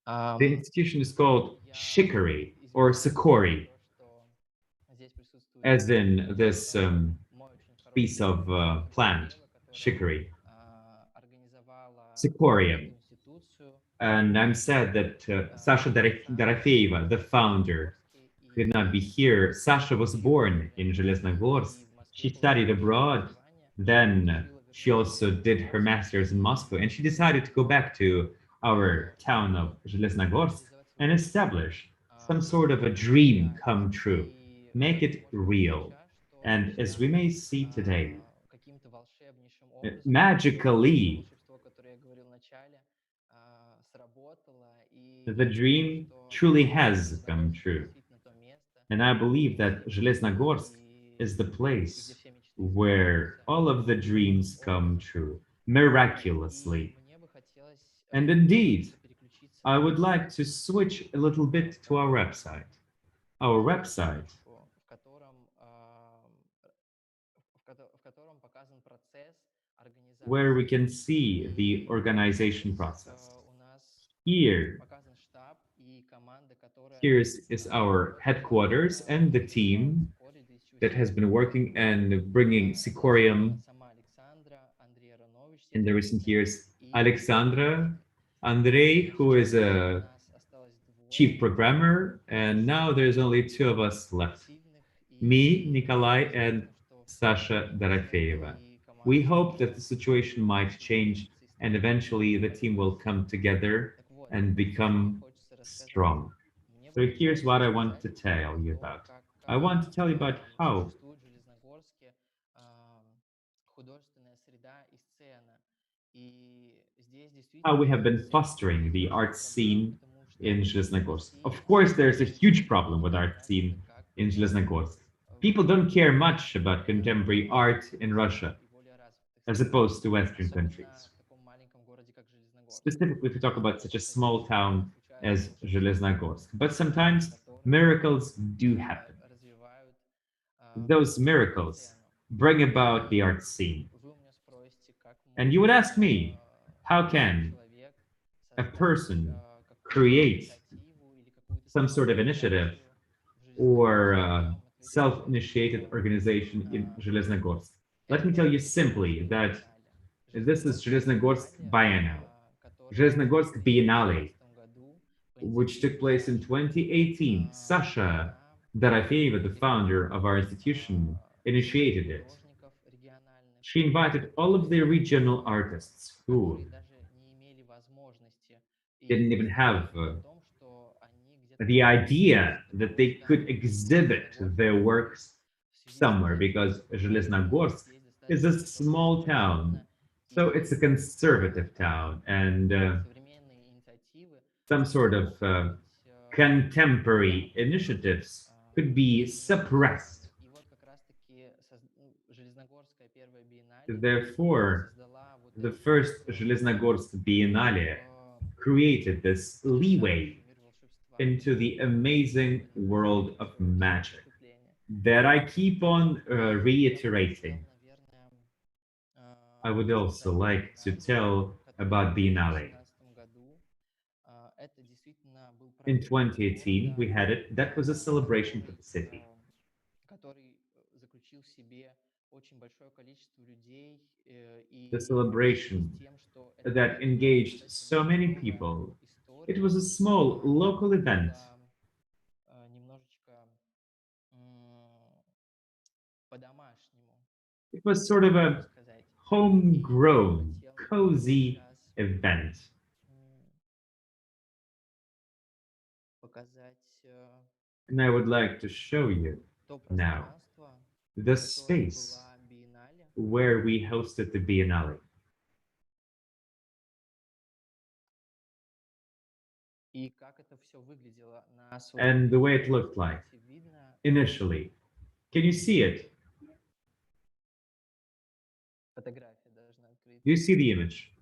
the institution is called Shikori or Sikori, as in this piece of plant, Shikori, Sikorium. And I'm sad that Sasha Dorofeeva, the founder, could not be here. Sasha was born in Zheleznogorsk. She studied abroad. Then she also did her master's in Moscow, and she decided to go back to our town of Zheleznogorsk and establish some sort of a dream come true, make it real. And as we may see today, magically, the dream truly has come true. And I believe that Zheleznogorsk is the place where all of the dreams come true, miraculously. And indeed, I would like to switch a little bit to our website. Our website where we can see the organization process. Here is our headquarters and the team that has been working and bringing Sikorium in the recent years. Alexandra, Andrei, who is a chief programmer, and now there's only two of us left. Me, Nikolai, and Sasha Dorofeeva. We hope that the situation might change and eventually the team will come together and become strong. So here's what I want to tell you about. I want to tell you about how we have been fostering the art scene in Zheleznogorsk. Of course, there's a huge problem with art scene in Zheleznogorsk. People don't care much about contemporary art in Russia, as opposed to Western countries. Specifically, if we talk about such a small town as Zheleznogorsk. But sometimes miracles do happen. Those miracles bring about the art scene. And you would ask me, how can a person create some sort of initiative or self-initiated organization in Zheleznogorsk? Let me tell you simply that this is Zheleznogorsk Biennial, Zheleznogorsk Biennale, which took place in 2018. Sasha Dorofeeva, the founder of our institution, initiated it. She invited all of the regional artists who didn't even have the idea that they could exhibit their works somewhere, because Zheleznogorsk is a small town, so it's a conservative town, and some sort of contemporary initiatives could be suppressed. Therefore, the first Zheleznogorsk Biennale created this leeway into the amazing world of magic that I keep on reiterating. I would also like to tell about Biennale. In 2018, we had it. That was a celebration for the city. The celebration that engaged so many people. It was a small local event. It was sort of a homegrown, cozy event. And I would like to show you now the space where we hosted the Biennale. And the way it looked like initially. Can you see it? Do you see the image?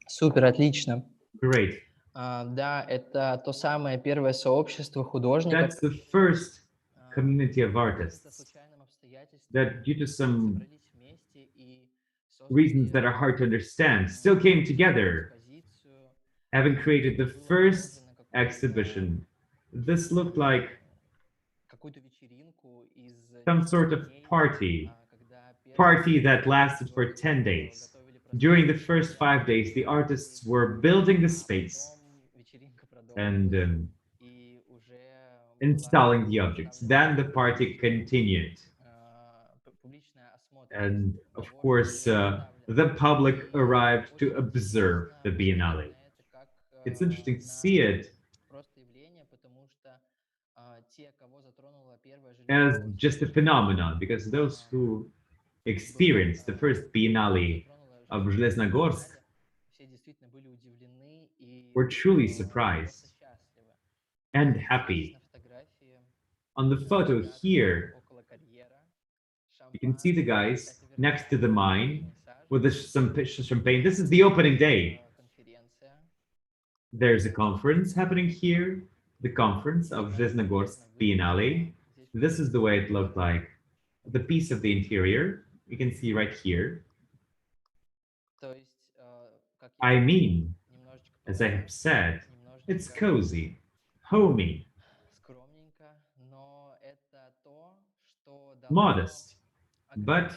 Супер, отлично. Great. Да, это то самое первое сообщество художников. That's the first community of artists that, due to some reasons that are hard to understand, still came together, having created the first exhibition. This looked like some sort of party that lasted for 10 days. During the first 5 days, the artists were building the space and installing the objects. Then the party continued. And of course, the public arrived to observe the Biennale. It's interesting to see it as just a phenomenon, because those who experienced the first Biennale of Zheleznogorsk were truly surprised and happy. On the photo here, you can see the guys next to the mine with some champagne. This is the opening day. There's a conference happening here, the conference of Zheleznogorsk Biennale. This is the way it looked like. The piece of the interior, you can see right here. I mean, as I have said, it's cozy, homey, modest, but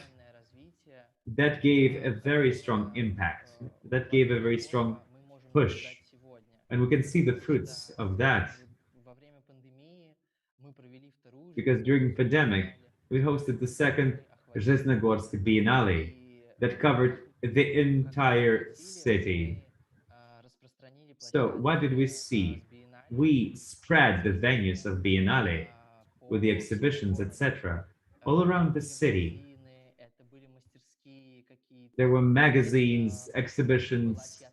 that gave a very strong impact. That gave a very strong push. And we can see the fruits of that. Because during the pandemic, we hosted the second Zheleznogorsk Biennale that covered the entire city. So what did we see? We spread the venues of Biennale with the exhibitions, etc., all around the city. There were magazines, exhibitions.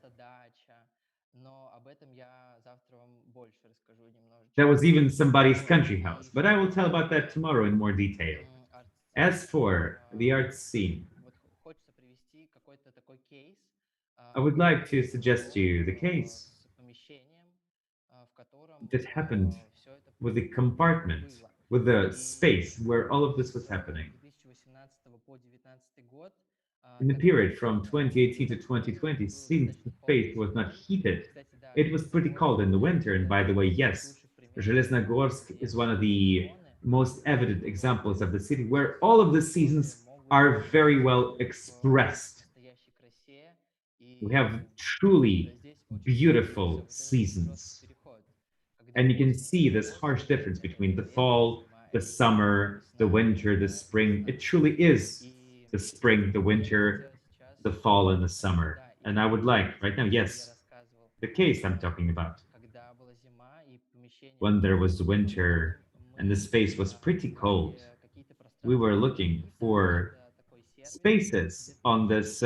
There was even somebody's country house, but I will tell about that tomorrow in more detail. As for the art scene, I would like to suggest to you the case that happened with the compartment, with the space where all of this was happening. In the period from 2018 to 2020, since the space was not heated, it was pretty cold in the winter. And by the way, yes, Zheleznogorsk is one of the most evident examples of the city where all of the seasons are very well expressed. We have truly beautiful seasons. And you can see this harsh difference between the fall, the summer, the winter, the spring. It truly is the spring, the winter, the fall, and the summer. And I would like, right now, yes, the case I'm talking about. When there was winter and the space was pretty cold, we were looking for spaces on this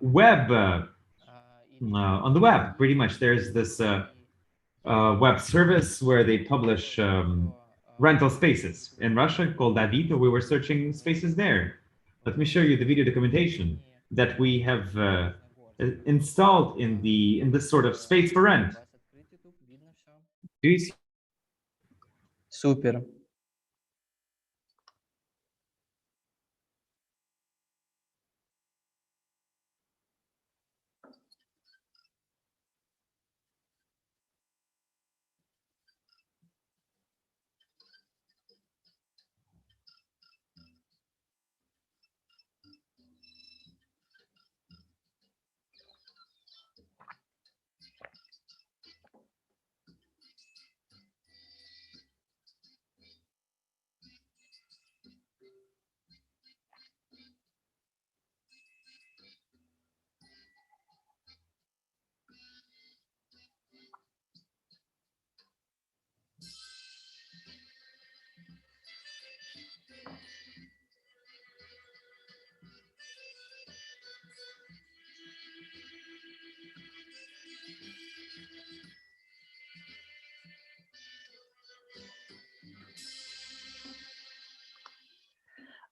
web, on the web, pretty much. There's this web service where they publish rental spaces in Russia called Avito. We were searching spaces there. Let me show you the video documentation that we have installed in this sort of space for rent. Do you see? Супер.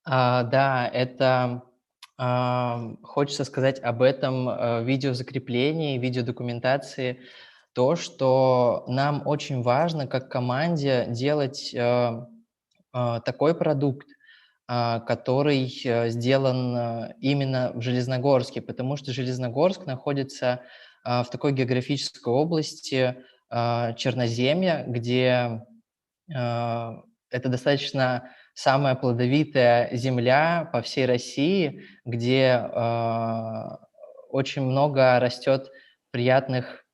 Да, это хочется сказать об этом видеозакреплении, видеодокументации, то, что нам очень важно как команде делать такой продукт, который сделан именно в Железногорске, потому что Железногорск находится в такой географической области Черноземья, где это достаточно самая плодовитая земля по всей России, где очень много растет приятных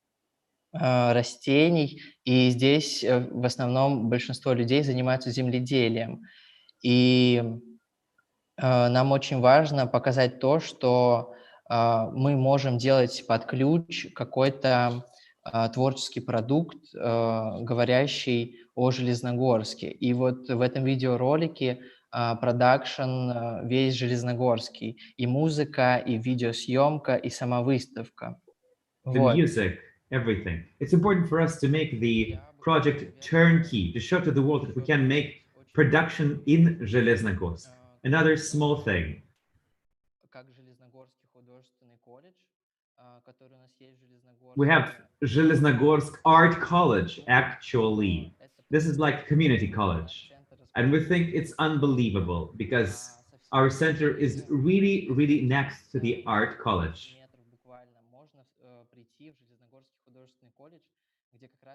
растений, и здесь в основном большинство людей занимаются земледелием. И нам очень важно показать то, что мы можем делать под ключ какой-то творческий продукт, говорящий о Железногорске. И вот в этом видеоролике продакшн весь железногорский. И музыка, и видеосъемка, и сама выставка. The music, everything. It's important for us to make the project turnkey, to show to the world that we can make production in Железногорск. Another small thing. We have Железногорsk Art College, actually. This is like community college. And we think it's unbelievable because our center is really, really next to the art college.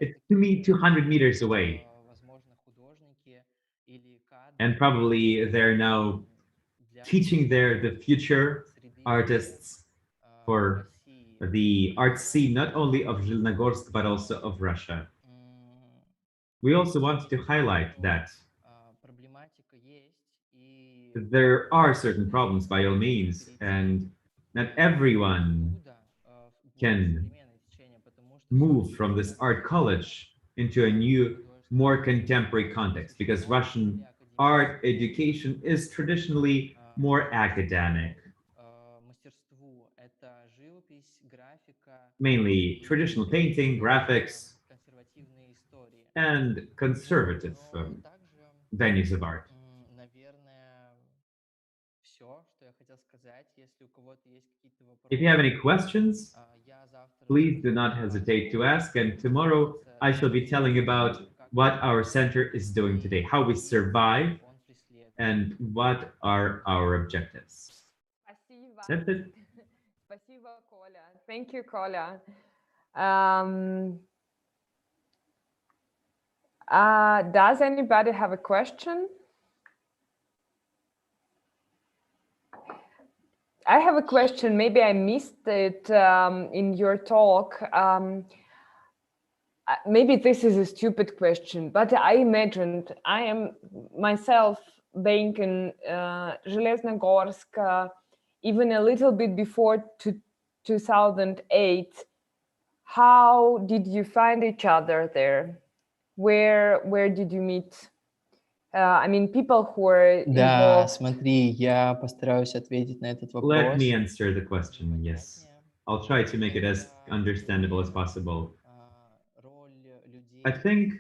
It's 200 meters away. And probably they're now teaching there the future artists for the art scene, not only of Железногорsk, but also of Russia. We also want to highlight that there are certain problems by all means, and not everyone can move from this art college into a new, more contemporary context, because Russian art education is traditionally more academic. Mainly traditional painting, graphics, and conservative venues of art. If you have any questions, please do not hesitate to ask, and tomorrow I shall be telling about what our center is doing today, how we survive, and what are our objectives. That's it. Спасибо, Коля. Thank you, Коля. Does anybody have a question? I have a question. Maybe I missed it in your talk. Maybe this is a stupid question, but I imagined I am myself being in Железногорsk even a little bit before 2008. How did you find each other there? Where did you meet? I mean, people who are Да, involved. смотри, я постараюсь ответить на этот вопрос. Let me answer the question, yes. I'll try to make it as understandable as possible. I think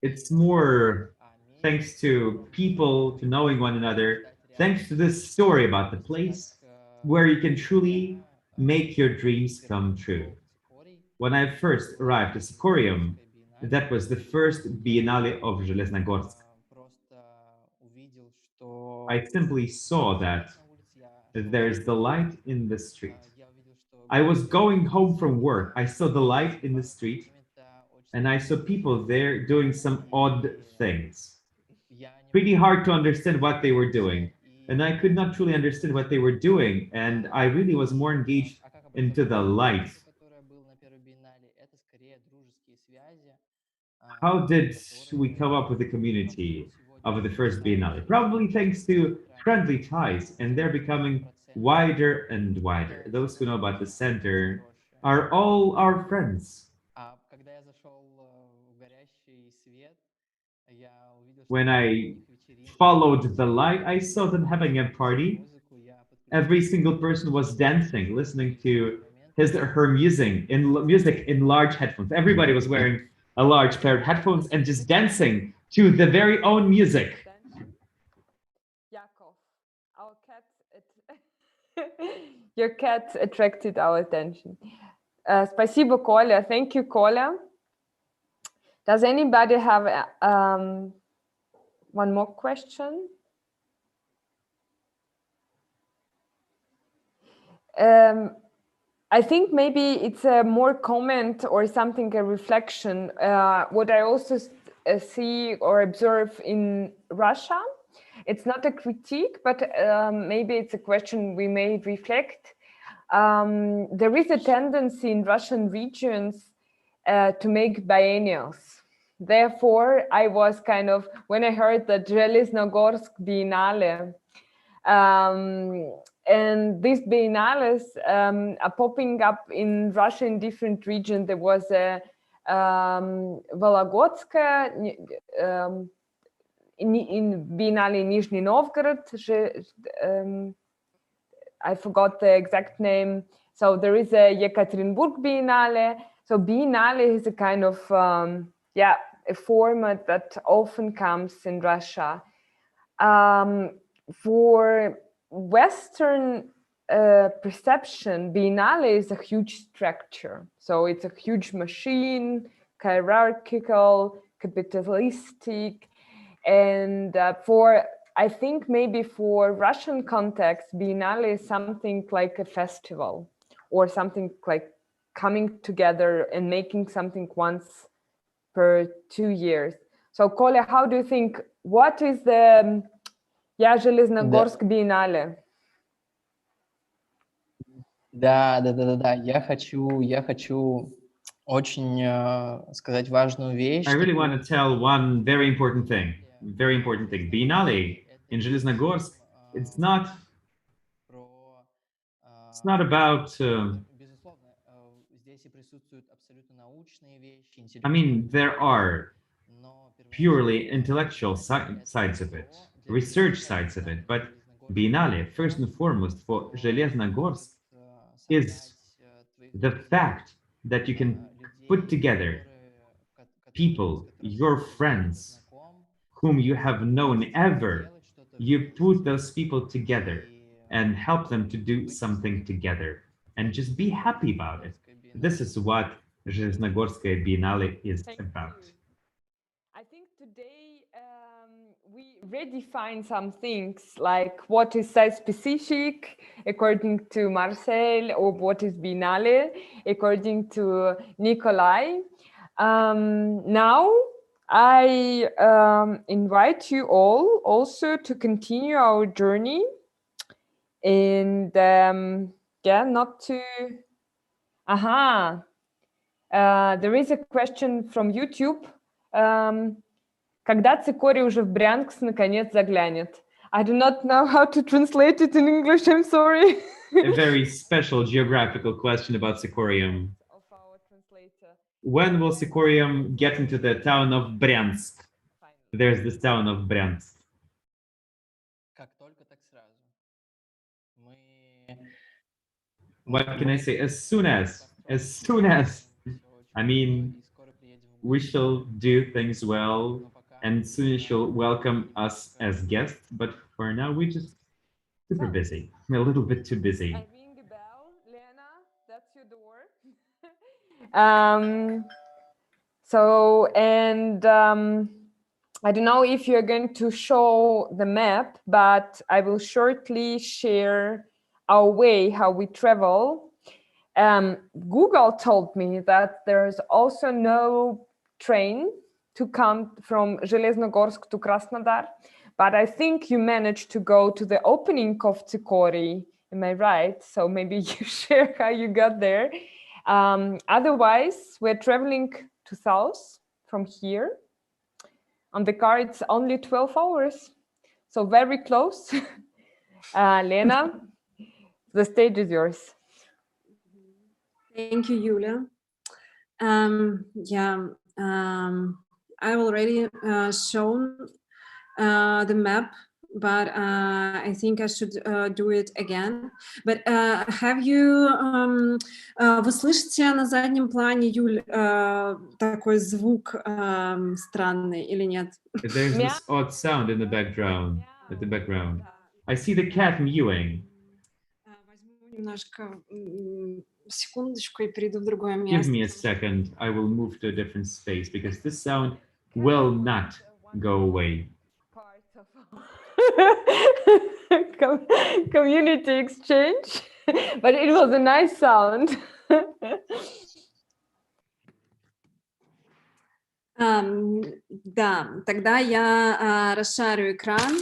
it's more thanks to people, to knowing one another, thanks to this story about the place, where you can truly make your dreams come true. When I first arrived at Sikorium, that was the first Biennale of Zheleznogorsk. I simply saw that there's the light in the street. I was going home from work. I saw the light in the street, and I saw people there doing some odd things. Pretty hard to understand what they were doing. And I could not truly understand what they were doing. And I really was more engaged into the light. How did we come up with the community of the first Biennale? Probably thanks to friendly ties, and they're becoming wider and wider. Those who know about the center are all our friends. When I followed the light, I saw them having a party. Every single person was dancing, listening to his or her music in large headphones. Everybody was wearing a large pair of headphones and just dancing to the very own music. Yakov, our cat, your cat attracted our attention. Спасибо, Коля. Thank you, Коля. Does anybody have one more question? I think maybe it's a more comment or something, a reflection. What I also see or observe in Russia, it's not a critique, but maybe it's a question we may reflect. There is a tendency in Russian regions to make biennials. Therefore, I was kind of, when I heard that Zheleznogorsk Biennale, and these biennales are popping up in Russia in different regions. There was a Volогодskaya in Biennale in Nizhny Novgorod. I forgot the exact name. So there is a Yekaterinburg Biennale. So Biennale is a kind of, a format that often comes in Russia. For Western perception, Biennale is a huge structure. So it's a huge machine, hierarchical, capitalistic. And I think maybe for Russian context, Biennale is something like a festival or something like coming together and making something once per 2 years. So Kolya, how do you think, what is the Zheleznogorsk Biennale? Да. Я хочу очень сказать важную вещь. I really want to tell one very important thing. Biennale in Zheleznogorsk, it's not about there are purely intellectual sides of it, research sides of it, but Biennale, first and foremost for Zheleznogorsk, is the fact that you can put together people, your friends, whom you have known ever. You put those people together and help them to do something together and just be happy about it. This is what Zheleznogorskaya Biennale is about. I think today we redefine some things, like what is site-specific according to Marcel, or what is Biennale according to Nikolai. Now I invite you all also to continue our journey and not to... there is a question from YouTube. Когда Цикорий уже в Брянск наконец заглянет? I do not know how to translate it in English, I'm sorry. A very special geographical question about Sikorium. When will Sikorium get into the town of Bryansk? There's this town of Bryansk. What can I say? As soon as. I mean, we shall do things well, and soon she'll welcome us as guests. But for now, we just Super busy. I'm a little bit too busy. I ring a bell. Lena, that's your door. I don't know if you're going to show the map, but I will shortly share our way, how we travel. Google told me that there's also no train to come from Zheleznogorsk to Krasnodar, but I think you managed to go to the opening of Tsikori. Am I right? So maybe you share how you got there. Otherwise, we're traveling to south from here. On the car, it's only 12 hours. So very close. Lena, the stage is yours. Thank you, Yulia. I already shown the map, but I think I should do it again. But have you... Вы слышите на заднем плане, Юль, такой звук странный или нет? There's this odd sound in the background. At the background, I see the cat mewing. Немножко секундочку и перейду в другое Give место. me a second. I will move to a different space because this sound will not go away. Community exchange, but it was a nice sound. Да, тогда я расшарю экран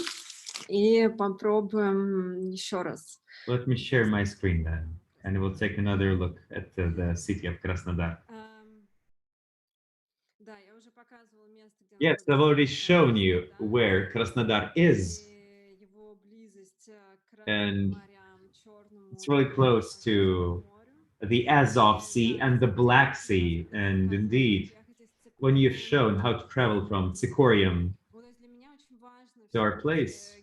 и попробуем еще раз. Let me share my screen then, and we'll take another look at the city of Krasnodar. Yes, I've already shown you where Krasnodar is. And it's really close to the Azov Sea and the Black Sea. And indeed, when you've shown how to travel from Tsikorium to our place,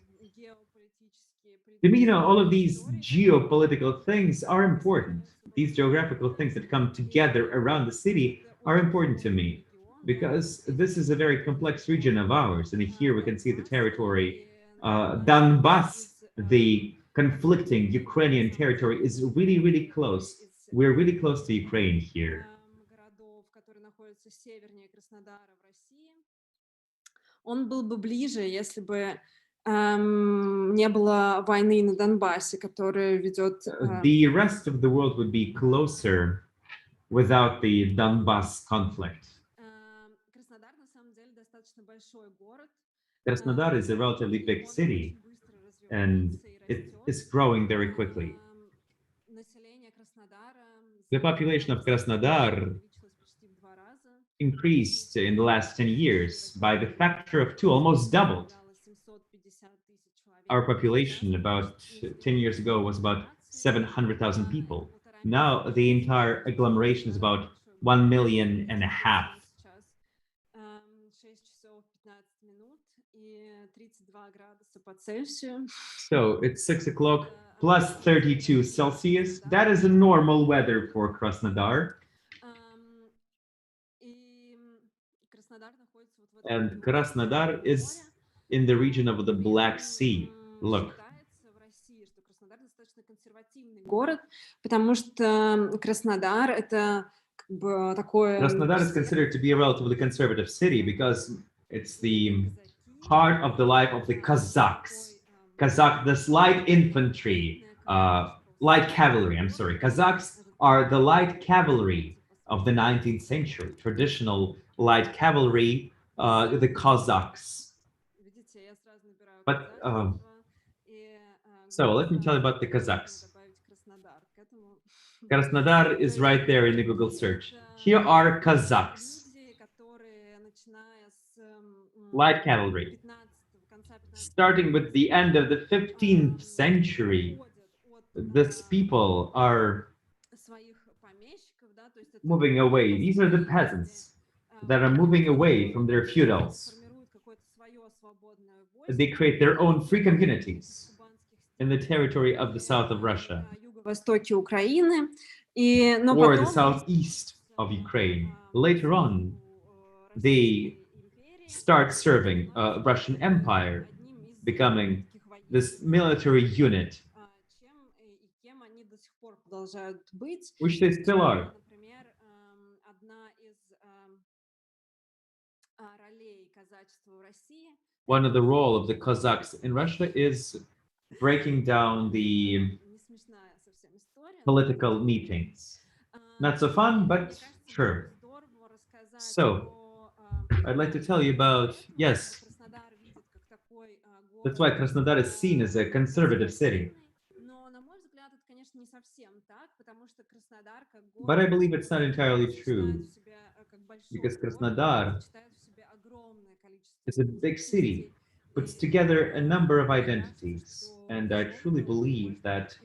to me, all of these geopolitical things are important. These geographical things that come together around the city are important to me, because this is a very complex region of ours. And here we can see the territory, Donbass, the conflicting Ukrainian territory, is really, really close. We're really close to Ukraine here. Он был бы ближе, если бы не было войны на Донбассе, которая ведет... The rest of the world would be closer without the Donbass conflict. Krasnodar is a relatively big city, and it is growing very quickly. The population of Krasnodar increased in the last 10 years by the factor of 2, almost doubled. Our population about 10 years ago was about 700,000 people. Now the entire agglomeration is about 1.5 million. So it's 6 o'clock plus 32 Celsius. That is a normal weather for Krasnodar. And Krasnodar is in the region of the Black Sea. Look. Город, потому что Краснодар это как бы такое... Krasnodar is considered to be a relatively conservative city because it's the heart of the life of the Kazakhs. This light infantry, light cavalry, I'm sorry. Kazakhs are the light cavalry of the 19th century, traditional light cavalry, the Kazakhs. But, so let me tell you about the Kazakhs. Krasnodar is right there in the Google search. Here are Kazakhs. Light cavalry. Starting with the end of the 15th century, these people are moving away. These are the peasants that are moving away from their feudals. They create their own free communities in the territory of the south of Russia. Востоке Украины. Or the southeast of Ukraine. Later on, they start serving Russian Empire, becoming this military unit, чем и кем они до сих пор продолжают быть. which they still are. Например, одна из ролей казачества в России. One of the role of the Kazakhs in Russia is breaking down the political meetings. Not so fun, but sure. So, I'd like to tell you about, yes, that's why Krasnodar is seen as a conservative city. But I believe it's not entirely true, because Krasnodar is a big city, puts together a number of identities, and I truly believe that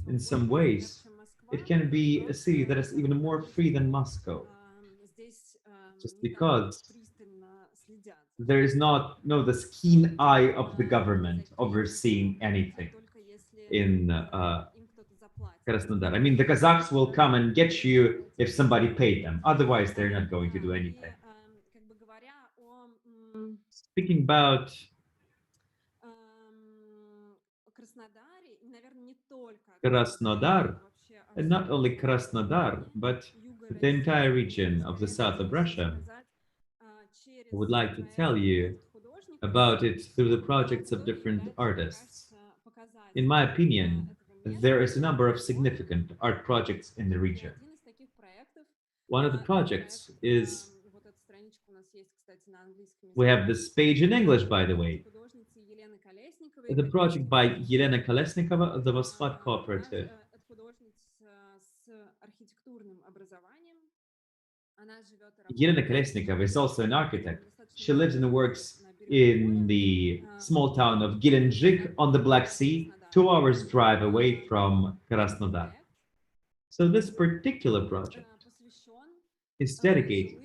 in some ways it can be a city that is even more free than Moscow, just because there is not this keen eye of the government overseeing anything in Krasnodar. I mean, the Kazakhs will come and get you if somebody paid them, otherwise they're not going to do anything. Speaking about Krasnodar, and not only Krasnodar, but the entire region of the south of Russia, I would like to tell you about it through the projects of different artists. In my opinion, there is a number of significant art projects in the region. One of the projects is, we have this page in English, by the way, the project by Yelena Kolesnikova, the Voskhod Cooperative. Yelena Kolesnikova is also an architect. She lives and works in the small town of Gelendzhik on the Black Sea, 2 hours drive away from Krasnodar. So this particular project is dedicated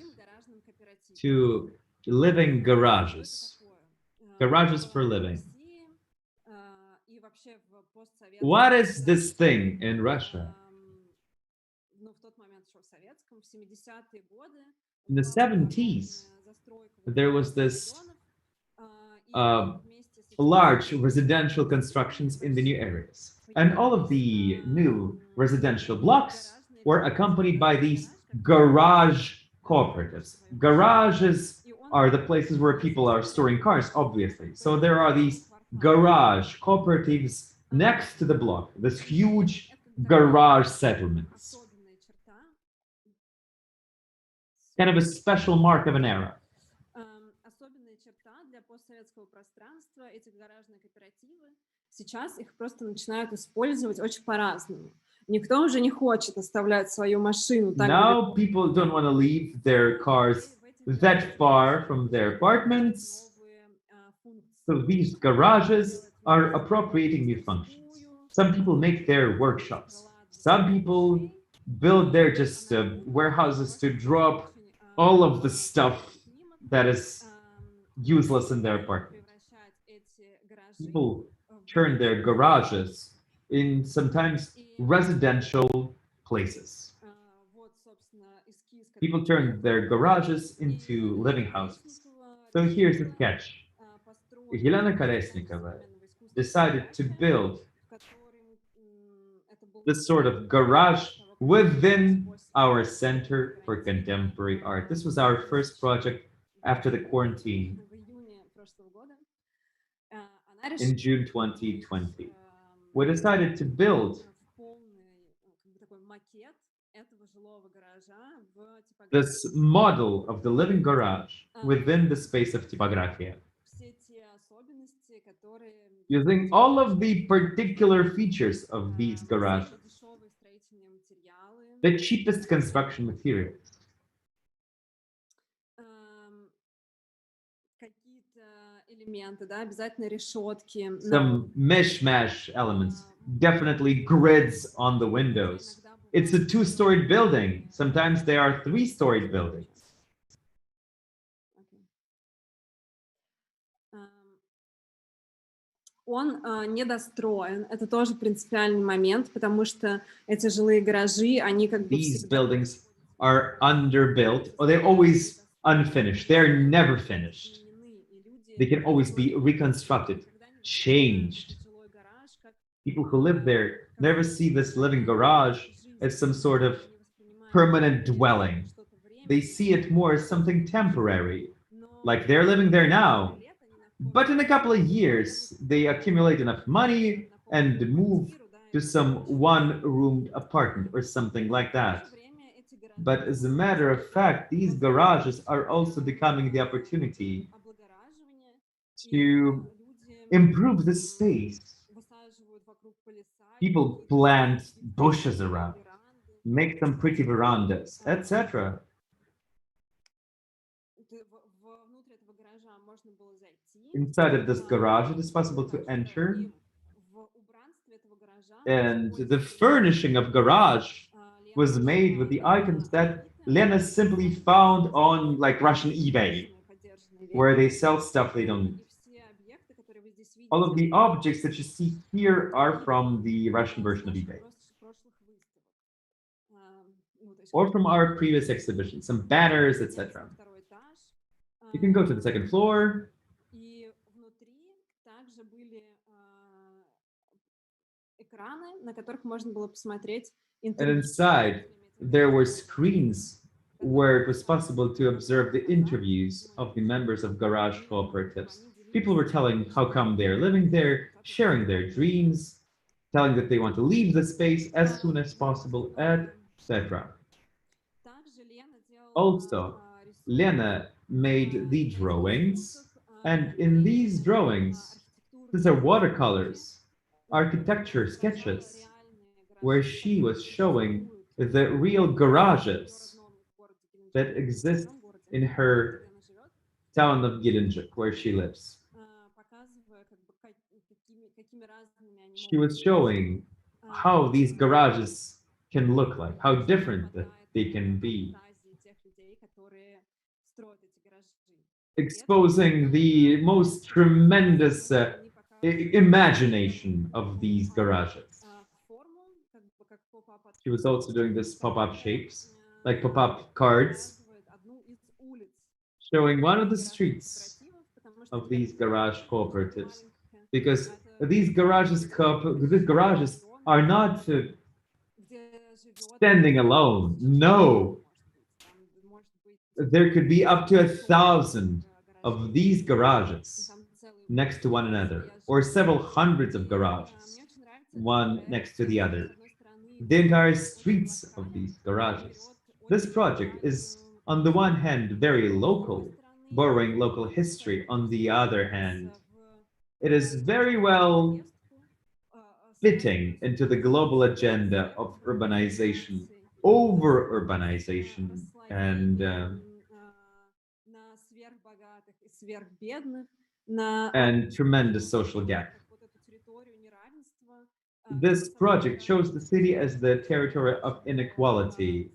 to living garages, garages for living. What is this thing in Russia? In the 70s, there was this large residential constructions in the new areas. And all of the new residential blocks were accompanied by these garage cooperatives. Garages are the places where people are storing cars, obviously. So there are these garage cooperatives next to the block, this huge garage settlements. Kind of a special mark of an era. Сейчас их просто начинают использовать очень по-разному. Никто уже не хочет оставлять свою машину так. Now people don't want to leave their cars that far from their apartments. So these garages are appropriating new functions. Some people make their workshops. Some people build their just warehouses to drop all of the stuff that is useless in their apartment. People turn their garages in sometimes residential places. People turn their garages into living houses. So here's the sketch. Yelena Kolesnikova decided to build this sort of garage within our Center for Contemporary Art. This was our first project after the quarantine in June 2020. We decided to build this model of the living garage within the space of Typografia, using all of the particular features of these garages, the cheapest construction materials, some mishmash elements, definitely grids on the windows. It's a 2-storied building. Sometimes they are 3-storied buildings. Он недостроен. Это тоже принципиальный момент, потому что эти жилые гаражи, они как бы These buildings are underbuilt, or they're always unfinished. They're never finished. They can always be reconstructed, changed. People who live there never see this living garage as some sort of permanent dwelling. They see it more as something temporary, like they're living there now. But in a couple of years, they accumulate enough money and move to some one-roomed apartment or something like that. But as a matter of fact, these garages are also becoming the opportunity to improve the space. People plant bushes around, make some pretty verandas, etc. Inside of this garage, it is possible to enter, and the furnishing of garage was made with the items that Lena simply found on like Russian eBay, where they sell stuff they don't need. All of the objects that you see here are from the Russian version of eBay, or from our previous exhibition, some banners, etc. You can go to the second floor. And inside, there were screens where it was possible to observe the interviews of the members of garage cooperatives. People were telling how come they're living there, sharing their dreams, telling that they want to leave the space as soon as possible, etc. Also, Lena made the drawings, and in these drawings, these are watercolors, architecture sketches, where she was showing the real garages that exist in her town of Gelendzhik, where she lives. She was showing how these garages can look like, how different that they can be, exposing the most tremendous imagination of these garages. She was also doing this pop-up shapes, like pop-up cards, showing one of the streets of these garage cooperatives, because these garages are not standing alone. No, there could be up to 1,000 of these garages next to one another, or several hundreds of garages, one next to the other. The entire streets of these garages. This project is, on the one hand, very local, borrowing local history. On the other hand, it is very well fitting into the global agenda of urbanization, over-urbanization, and tremendous social gap. This project shows the city as the territory of inequality,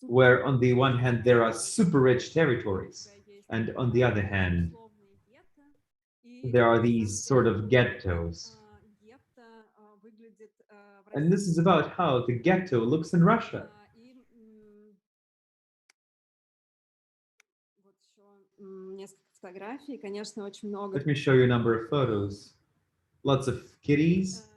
where on the one hand there are super rich territories, and on the other hand there are these sort of ghettos. And this is about how the ghetto looks in Russia. Let me show you a number of photos. Lots of kitties.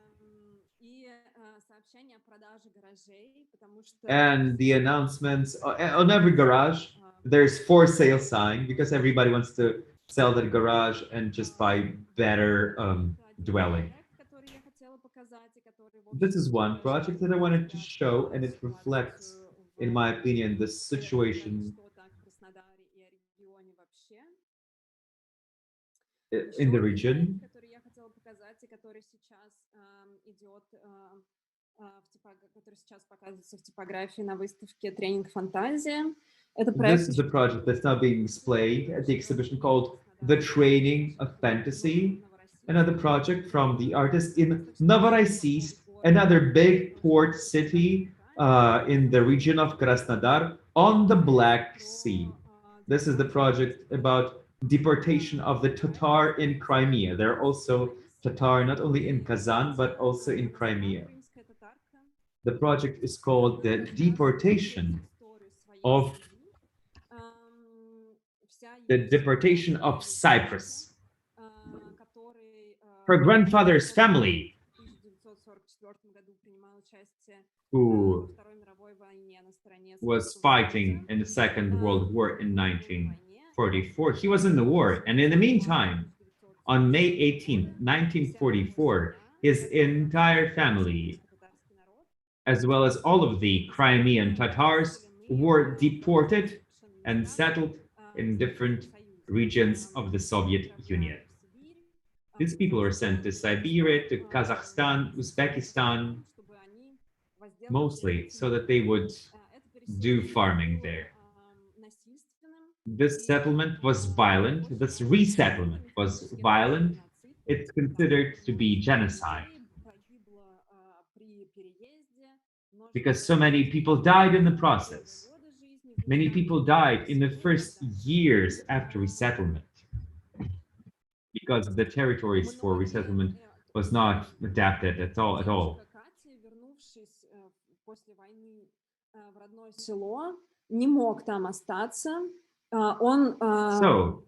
And the announcements on every garage, there's for sale sign, because everybody wants to sell their garage and just buy better dwelling. This is one project that I wanted to show, and it reflects, in my opinion, the situation in the region. This is the project that's now being displayed at the exhibition called The Training of Fantasy, another project from the artist in Novorossiysk, another big port city in the region of Krasnodar on the Black Sea. This is the project about deportation of the Tatar in Crimea. There are also Tatar not only in Kazan, but also in Crimea. The project is called the deportation of Cyprus. her grandfather's family, who was fighting in the Second World War in 1944. He was in the war, and in the meantime, on May 18th, 1944, his entire family, as well as all of the Crimean Tatars, were deported and settled in different regions of the Soviet Union. These people were sent to Siberia, to Kazakhstan, Uzbekistan, mostly so that they would do farming there. This settlement was violent. This resettlement was violent. It's considered to be genocide because so many people died in the process. Many people died in the first years after resettlement because the territories for resettlement was not adapted at all. So,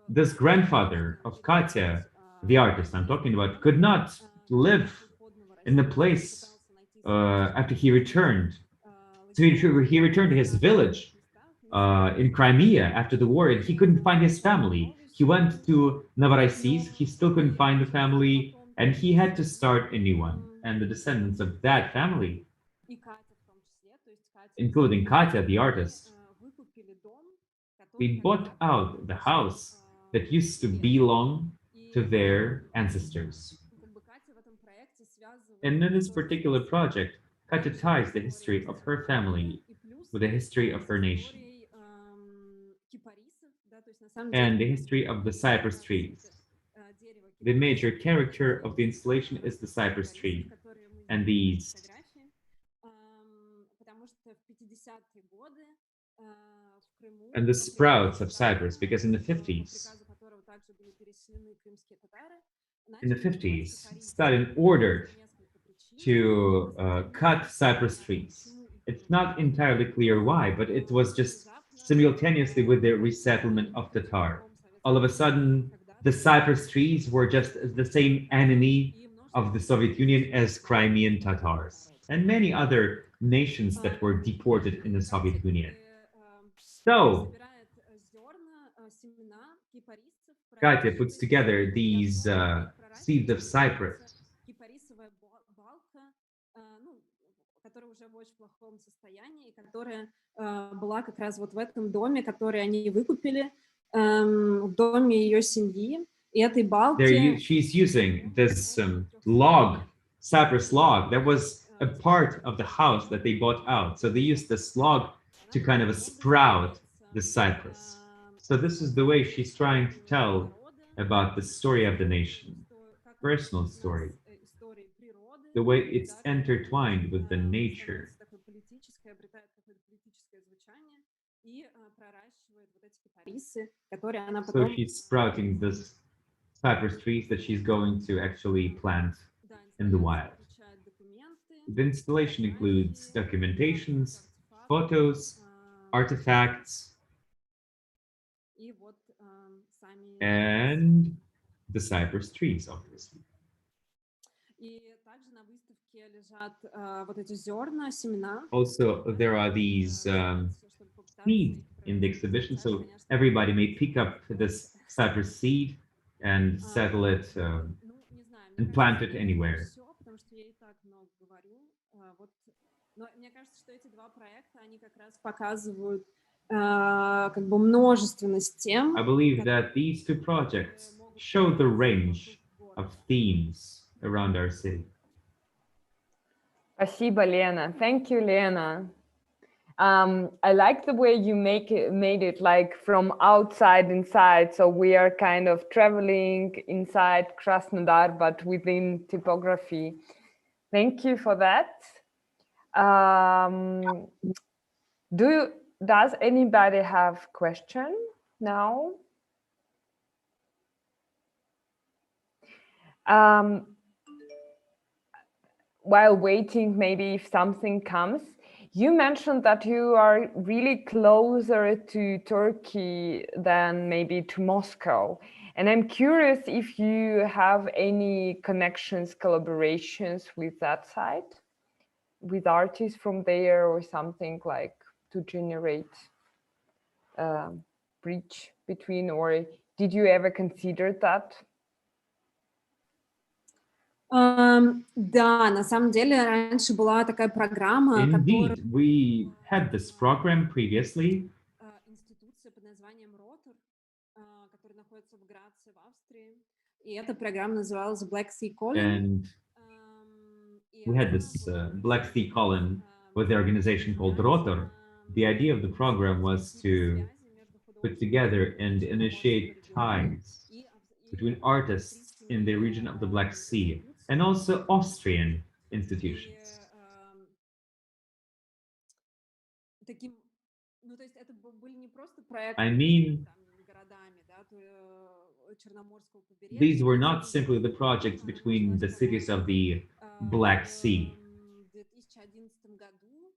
this grandfather of Katya, the artist I'm talking about, could not live in the place after he returned. So he returned to his village in Crimea after the war, and he couldn't find his family. He went to Novorossiysk, he still couldn't find the family, and he had to start a new one. And the descendants of that family, including Katya, the artist, they bought out the house that used to belong to their ancestors. And in this particular project, Katya ties the history of her family with the history of her nation and the history of the cypress trees. The major character of the installation is the cypress tree and these and the sprouts of cypress, because in the 50s, Stalin ordered to cut cypress trees. It's not entirely clear why, but it was just simultaneously with the resettlement of Tatar. All of a sudden, the cypress trees were just the same enemy of the Soviet Union as Crimean Tatars and many other nations that were deported in the Soviet Union. So, Katya puts together these seeds of cypress. Была как раз вот в этом доме, который они выкупили, в доме ее семьи. И этой балки... She's using this log, cypress log, that was a part of the house that they bought out. So they used this log to kind of sprout the cypress. So this is the way she's trying to tell about the story of the nation, personal story, the way it's intertwined with the nature. So she's sprouting this cypress trees that she's going to actually plant in the wild. The installation includes documentations, photos, artifacts, and the cypress trees, obviously. Also, there are these seeds in the exhibition, so everybody may pick up this cypress seed and settle it and plant it anywhere. I believe that these two projects show the range of themes around our city. Спасибо, Lena. Thank you, Lena. I like the way you made it like from outside inside. So we are kind of traveling inside Krasnodar, but within typography. Thank you for that. Does anybody have question now? While waiting, maybe if something comes, You mentioned that you are really closer to Turkey than maybe to Moscow. And I'm curious if you have any connections, collaborations with that side, with artists from there or something like to generate a bridge between, or did you ever consider that? Да, на самом деле раньше была такая программа, которая Indeed, we had this program previously, институция под названием Ротор, которая находится в Граце, в Австрии. И эта программа называлась Black Sea Calling. and we had this Black Sea Column with the organization called Rotor. The idea of the program was to put together and initiate ties between artists in the region of the Black Sea and also Austrian institutions. Таким, ну, то есть это были не просто проекты I mean, городами, да, Черноморского побережья. these were not simply the projects between the cities of the Black Sea. В 2011 году,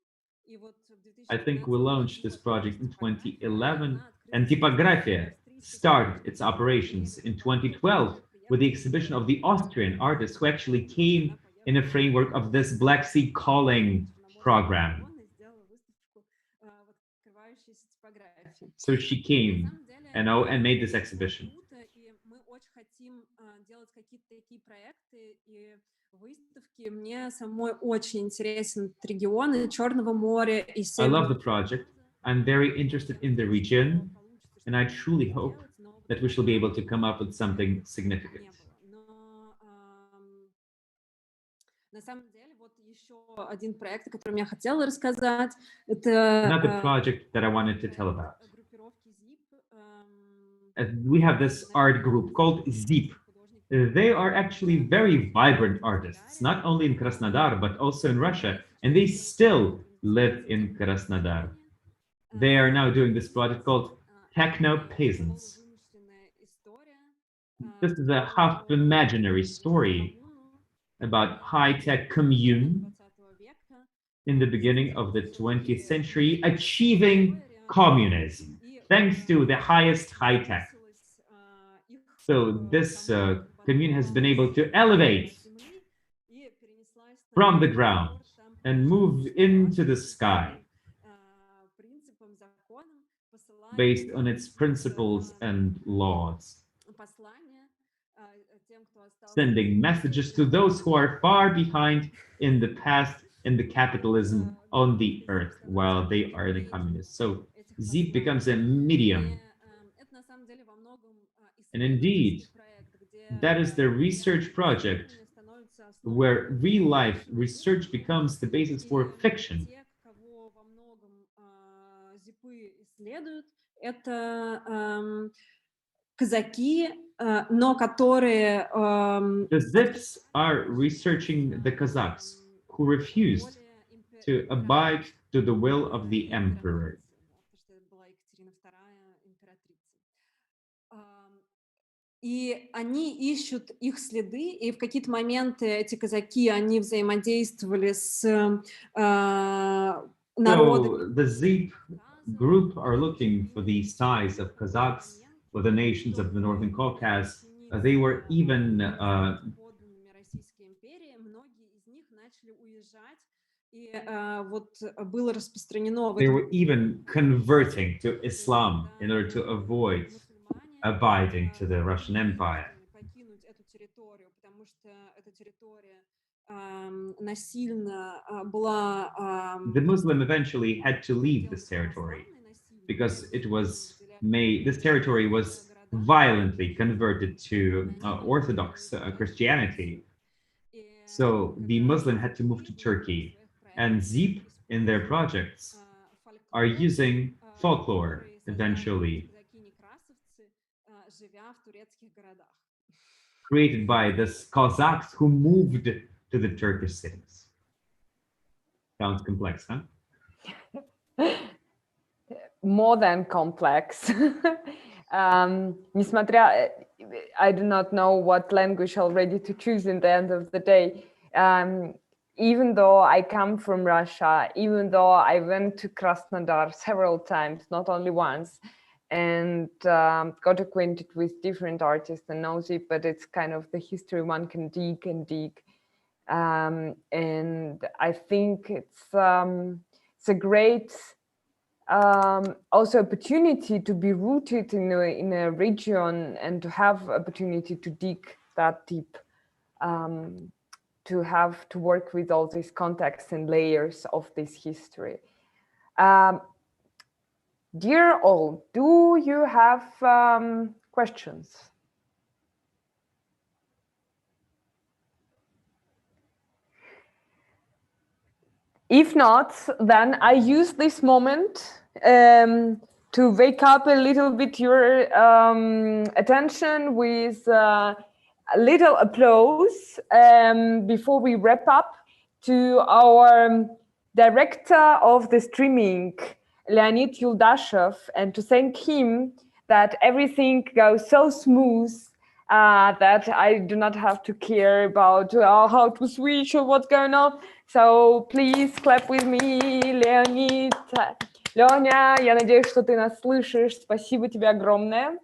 и вот в I think we launched this project in 2011, and Typografia started its operations in 2012 with the exhibition of the Austrian artists who actually came in a framework of this Black Sea Calling program. So she came and made this exhibition. Мы очень хотим делать какие-то такие проекты и выставки. Мне самой очень интересен этот регион и Черного моря, и I love the project. I'm very interested in the region, and I truly hope that we shall be able to come up with something significant. На самом деле, вот еще один проект, о котором я хотела рассказать, это Another project that I wanted to tell about. We have this art group called ZIP. They are actually very vibrant artists, not only in Krasnodar, but also in Russia, and they still live in Krasnodar. They are now doing this project called Techno Peasants. This is a half imaginary story about high-tech commune in the beginning of the 20th century, achieving communism, thanks to the highest high-tech. So this commune has been able to elevate from the ground and move into the sky based on its principles and laws, sending messages to those who are far behind in the past in the capitalism on the earth while they are the communists. So ZIP becomes a medium. And indeed, that is the research project where real-life research becomes the basis for fiction. Это казаки, но которые... The Zips are researching the Kazakhs who refused to abide to the will of the emperor. И они ищут их следы, и в какие-то моменты эти казаки, они взаимодействовали с народами. So the ZIP group are looking for the ties of Kazakhs with the nations of the Northern Caucasus. They were even they were even converting to Islam in order to avoid abiding to the Russian Empire. The Muslim eventually had to leave this territory because it was made, this territory was violently converted to Orthodox Christianity. So the Muslim had to move to Turkey, and ZIP in their projects are using folklore eventually, created by the Cossacks who moved to the Turkish cities. Sounds complex, huh? More than complex. Несмотря, I do not know what language already to choose in the end of the day. even though I come from Russia, even though I went to Krasnodar several times, not only once, and got acquainted with different artists and knows it, but it's kind of the history one can dig and dig. And I think it's a great also opportunity to be rooted in a region and to have opportunity to dig that deep, to have to work with all these contexts and layers of this history. Dear all, do you have questions? If not, then I use this moment to wake up a little bit your attention with a little applause before we wrap up to our director of the streaming, Leonid Yuldashev, and to thank him that everything goes so smooth that I do not have to care about how to switch or what's going on. So please clap with me, Leonid. Леня, я надеюсь, что ты нас слышишь. Спасибо тебе огромное.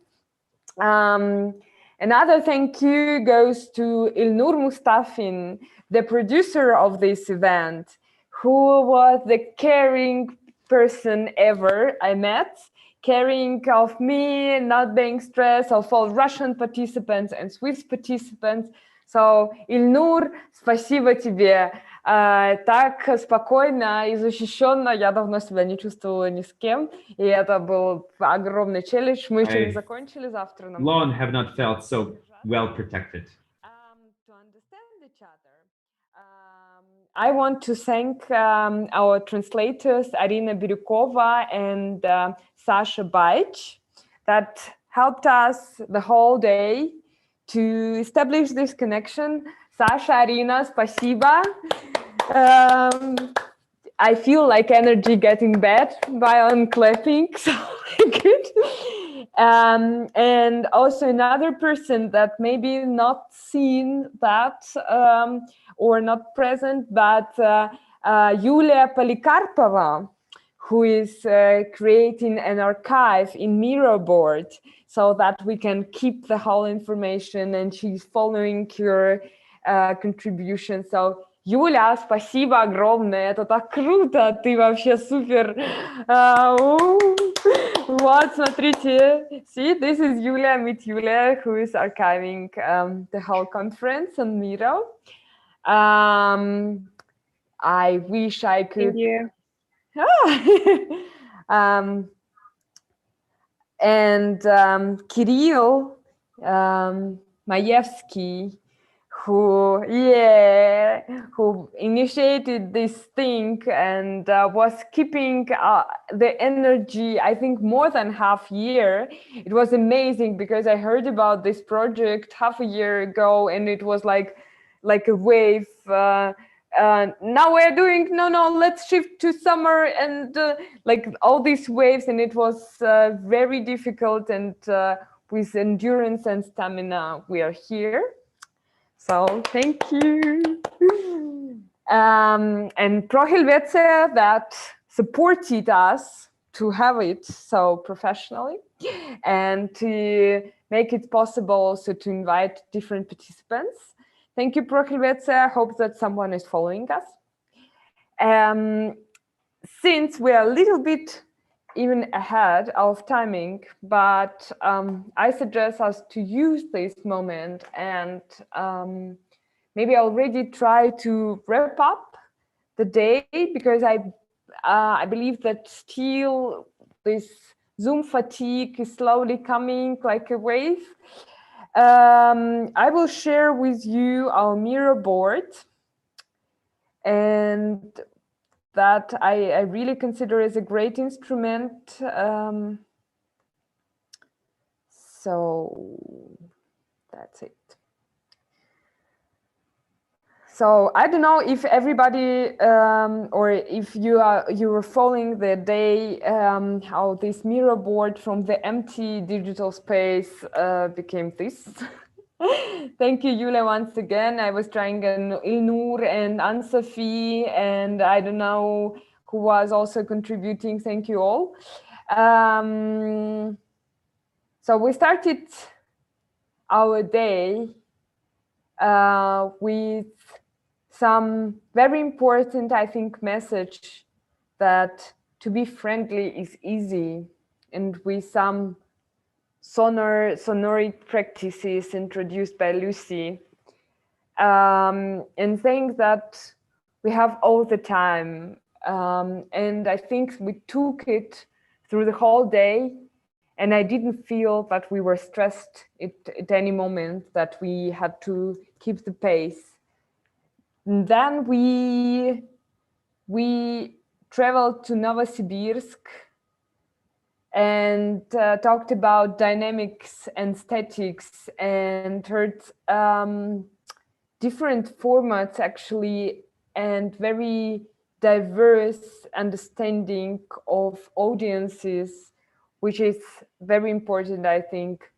Another thank you goes to Ilnur Mustafin, the producer of this event, who was the caring person ever I met, caring of me, not being stressed, of all Russian participants and Swiss participants. So, Ilnur, спасибо тебе. Так спокойно и защищенно я давно себя не чувствовала ни с кем, и это был огромный челлендж. Мы еще не закончили, завтра нам... Long have not felt so well protected. To understand each other, I want to thank our translators, Arina Birukova and Sasha Baich, that helped us the whole day to establish this connection. Sasha, Arina, спасибо. I feel like energy getting bad by clapping, so good. And also another person that maybe not seen that or not present, but Yulia Polikarpova, who is creating an archive in Miro board so that we can keep the whole information, and she's following your contribution. So, Юля, спасибо огромное, это так круто, ты вообще супер. Вот, смотрите, see, this is Yulia, meet Yulia, who is archiving the whole conference on Miro. I wish I could... Thank you. And Kirill Maevsky, who initiated this thing and was keeping the energy, I think, more than half year. It was amazing because I heard about this project half a year ago, and it was like a wave. Now we're doing, no, let's shift to summer, and like all these waves, and it was very difficult, and with endurance and stamina, we are here. So thank you. And ProHelvetia that supported us to have it so professionally and to make it possible also to invite different participants. Thank you, ProHelvetia. I hope that someone is following us. Since we are a little bit even ahead of timing, but I suggest us to use this moment and maybe already try to wrap up the day, because I believe that still this Zoom fatigue is slowly coming like a wave. I will share with you our Miro board, and that I really consider as a great instrument. So that's it. So I don't know if everybody or if you were following the day how this Miro board from the empty digital space became this. Thank you, Yulia, once again. I was trying Ilnur and Anne-Sophie, and I don't know who was also contributing. Thank you all. So we started our day with some very important, I think, message that to be friendly is easy, and with some sonoric practices introduced by Lucy, and things that we have all the time. And I think we took it through the whole day, and I didn't feel that we were stressed at any moment, that we had to keep the pace. And then we traveled to Novosibirsk and talked about dynamics and statics, and heard different formats actually, and very diverse understanding of audiences, which is very important, I think.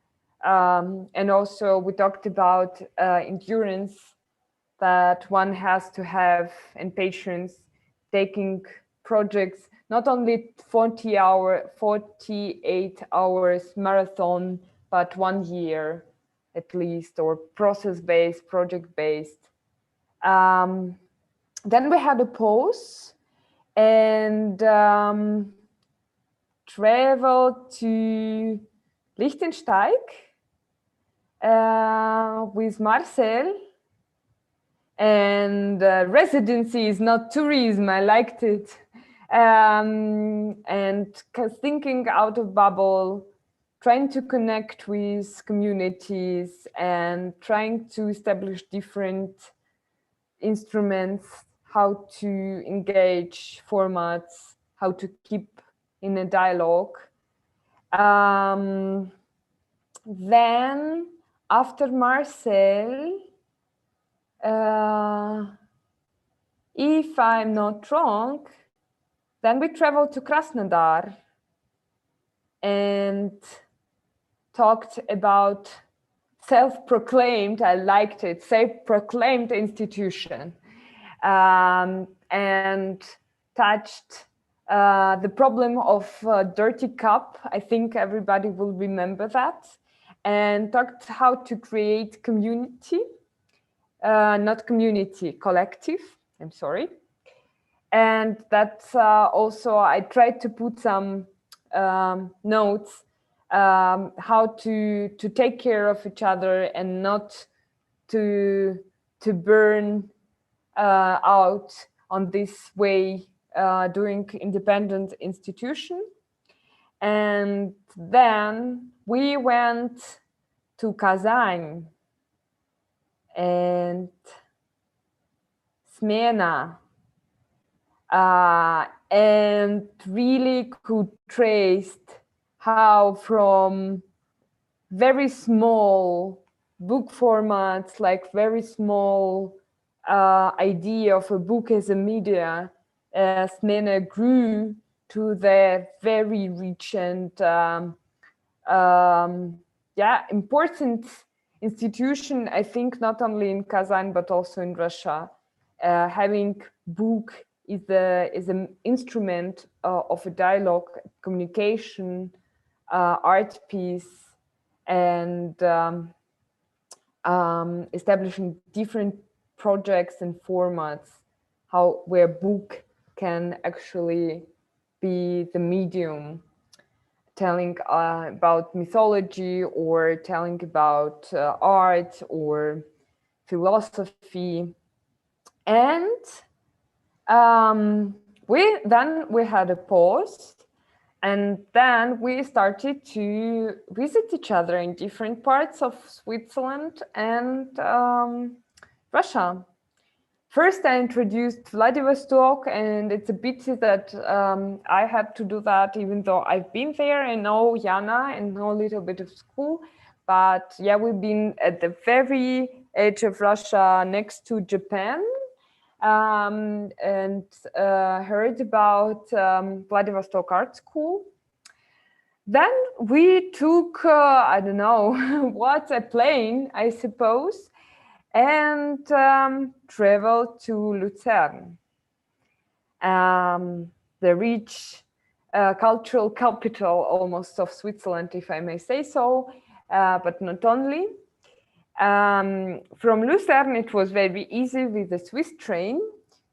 And also we talked about endurance that one has to have, and patience, taking projects not only 48 hours marathon, but 1 year at least, or process-based, project-based. Then we had a pause and traveled to Liechtenstein with Marcel. And residency is not tourism, I liked it. And thinking out of bubble, trying to connect with communities and trying to establish different instruments, how to engage formats, how to keep in a dialogue. Then after Marcel, if I'm not wrong, then we traveled to Krasnodar and talked about self-proclaimed, I liked it, self-proclaimed institution, and touched the problem of dirty cup. I think everybody will remember that, and talked how to create community, not community, collective, I'm sorry. And that's also, I tried to put some notes how to take care of each other and not to burn out on this way during independent institution. And then we went to Kazan and Smyrna, and really could trace how from very small book formats, like very small idea of a book as a media, Smyrna grew to the very rich and important institution, I think, not only in Kazan, but also in Russia. Having book is an instrument of a dialogue, communication, art piece, and establishing different projects and formats, where book can actually be the medium, telling about mythology or telling about art or philosophy. And we had a pause, and then we started to visit each other in different parts of Switzerland and Russia. First, I introduced Vladivostok, and it's a pity that I had to do that, even though I've been there and know Jana and know a little bit of school. But yeah, we've been at the very edge of Russia, next to Japan, and heard about Vladivostok Art School. Then we took, I don't know, what, a plane, I suppose, and traveled to Lucerne, the rich cultural capital almost of Switzerland, if I may say so, but not only. From Lucerne, it was very easy with the Swiss train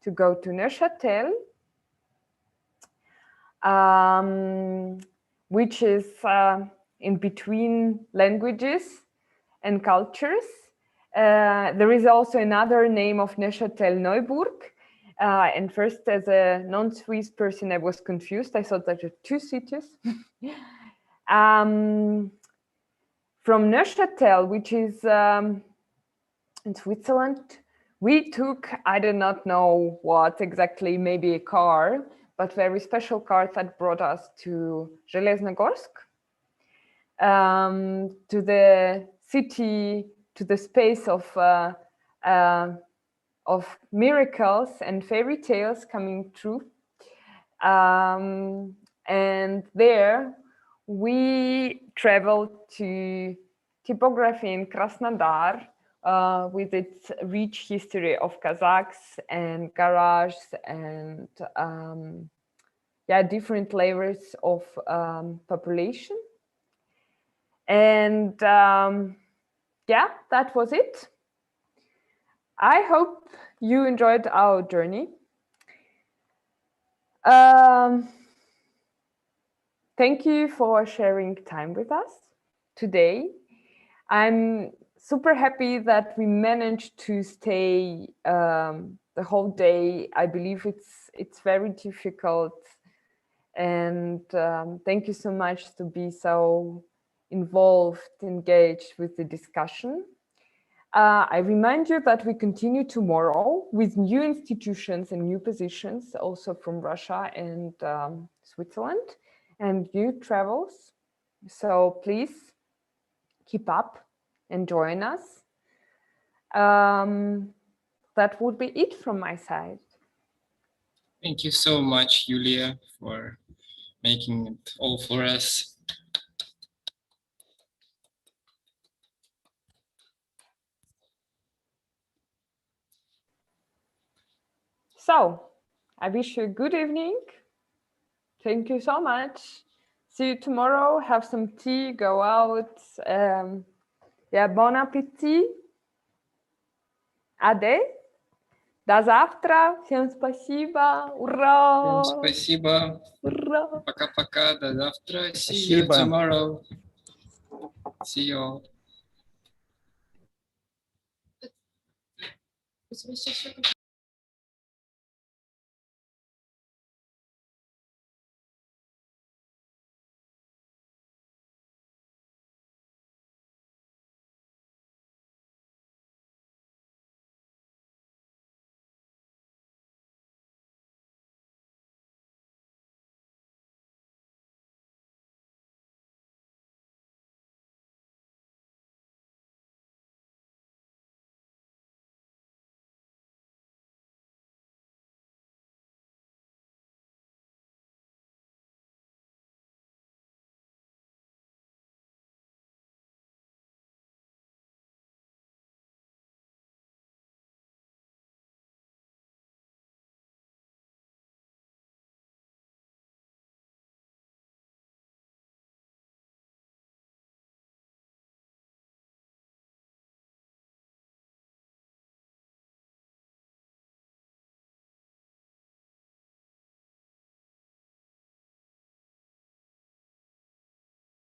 to go to Neuchâtel, which is in between languages and cultures. There is also another name of Neuchâtel, Neuburg. And first, as a non-Swiss person, I was confused. I thought there were two cities. From Neuchâtel, which is in Switzerland, we took, I do not know what exactly, maybe a car, but very special car that brought us to Zheleznogorsk, to the city, to the space of miracles and fairy tales coming true. And there we traveled to typography in Krasnodar, with its rich history of Kazakhs and garages and different layers of population. And that was it. I hope you enjoyed our journey. Thank you for sharing time with us today. I'm super happy that we managed to stay the whole day. I believe it's very difficult, and thank you so much to be so involved, engaged with the discussion. I remind you that we continue tomorrow with new institutions and new positions, also from Russia and Switzerland, and new travels. So please keep up and join us. That would be it from my side. Thank you so much, Julia, for making it all for us. So, I wish you a good evening. Thank you so much. See you tomorrow. Have some tea, go out. Bon appétit. Ade. До завтра. Всем спасибо. Ура! Всем спасибо. Ура! Пока-пока. До завтра. See you tomorrow. See you all.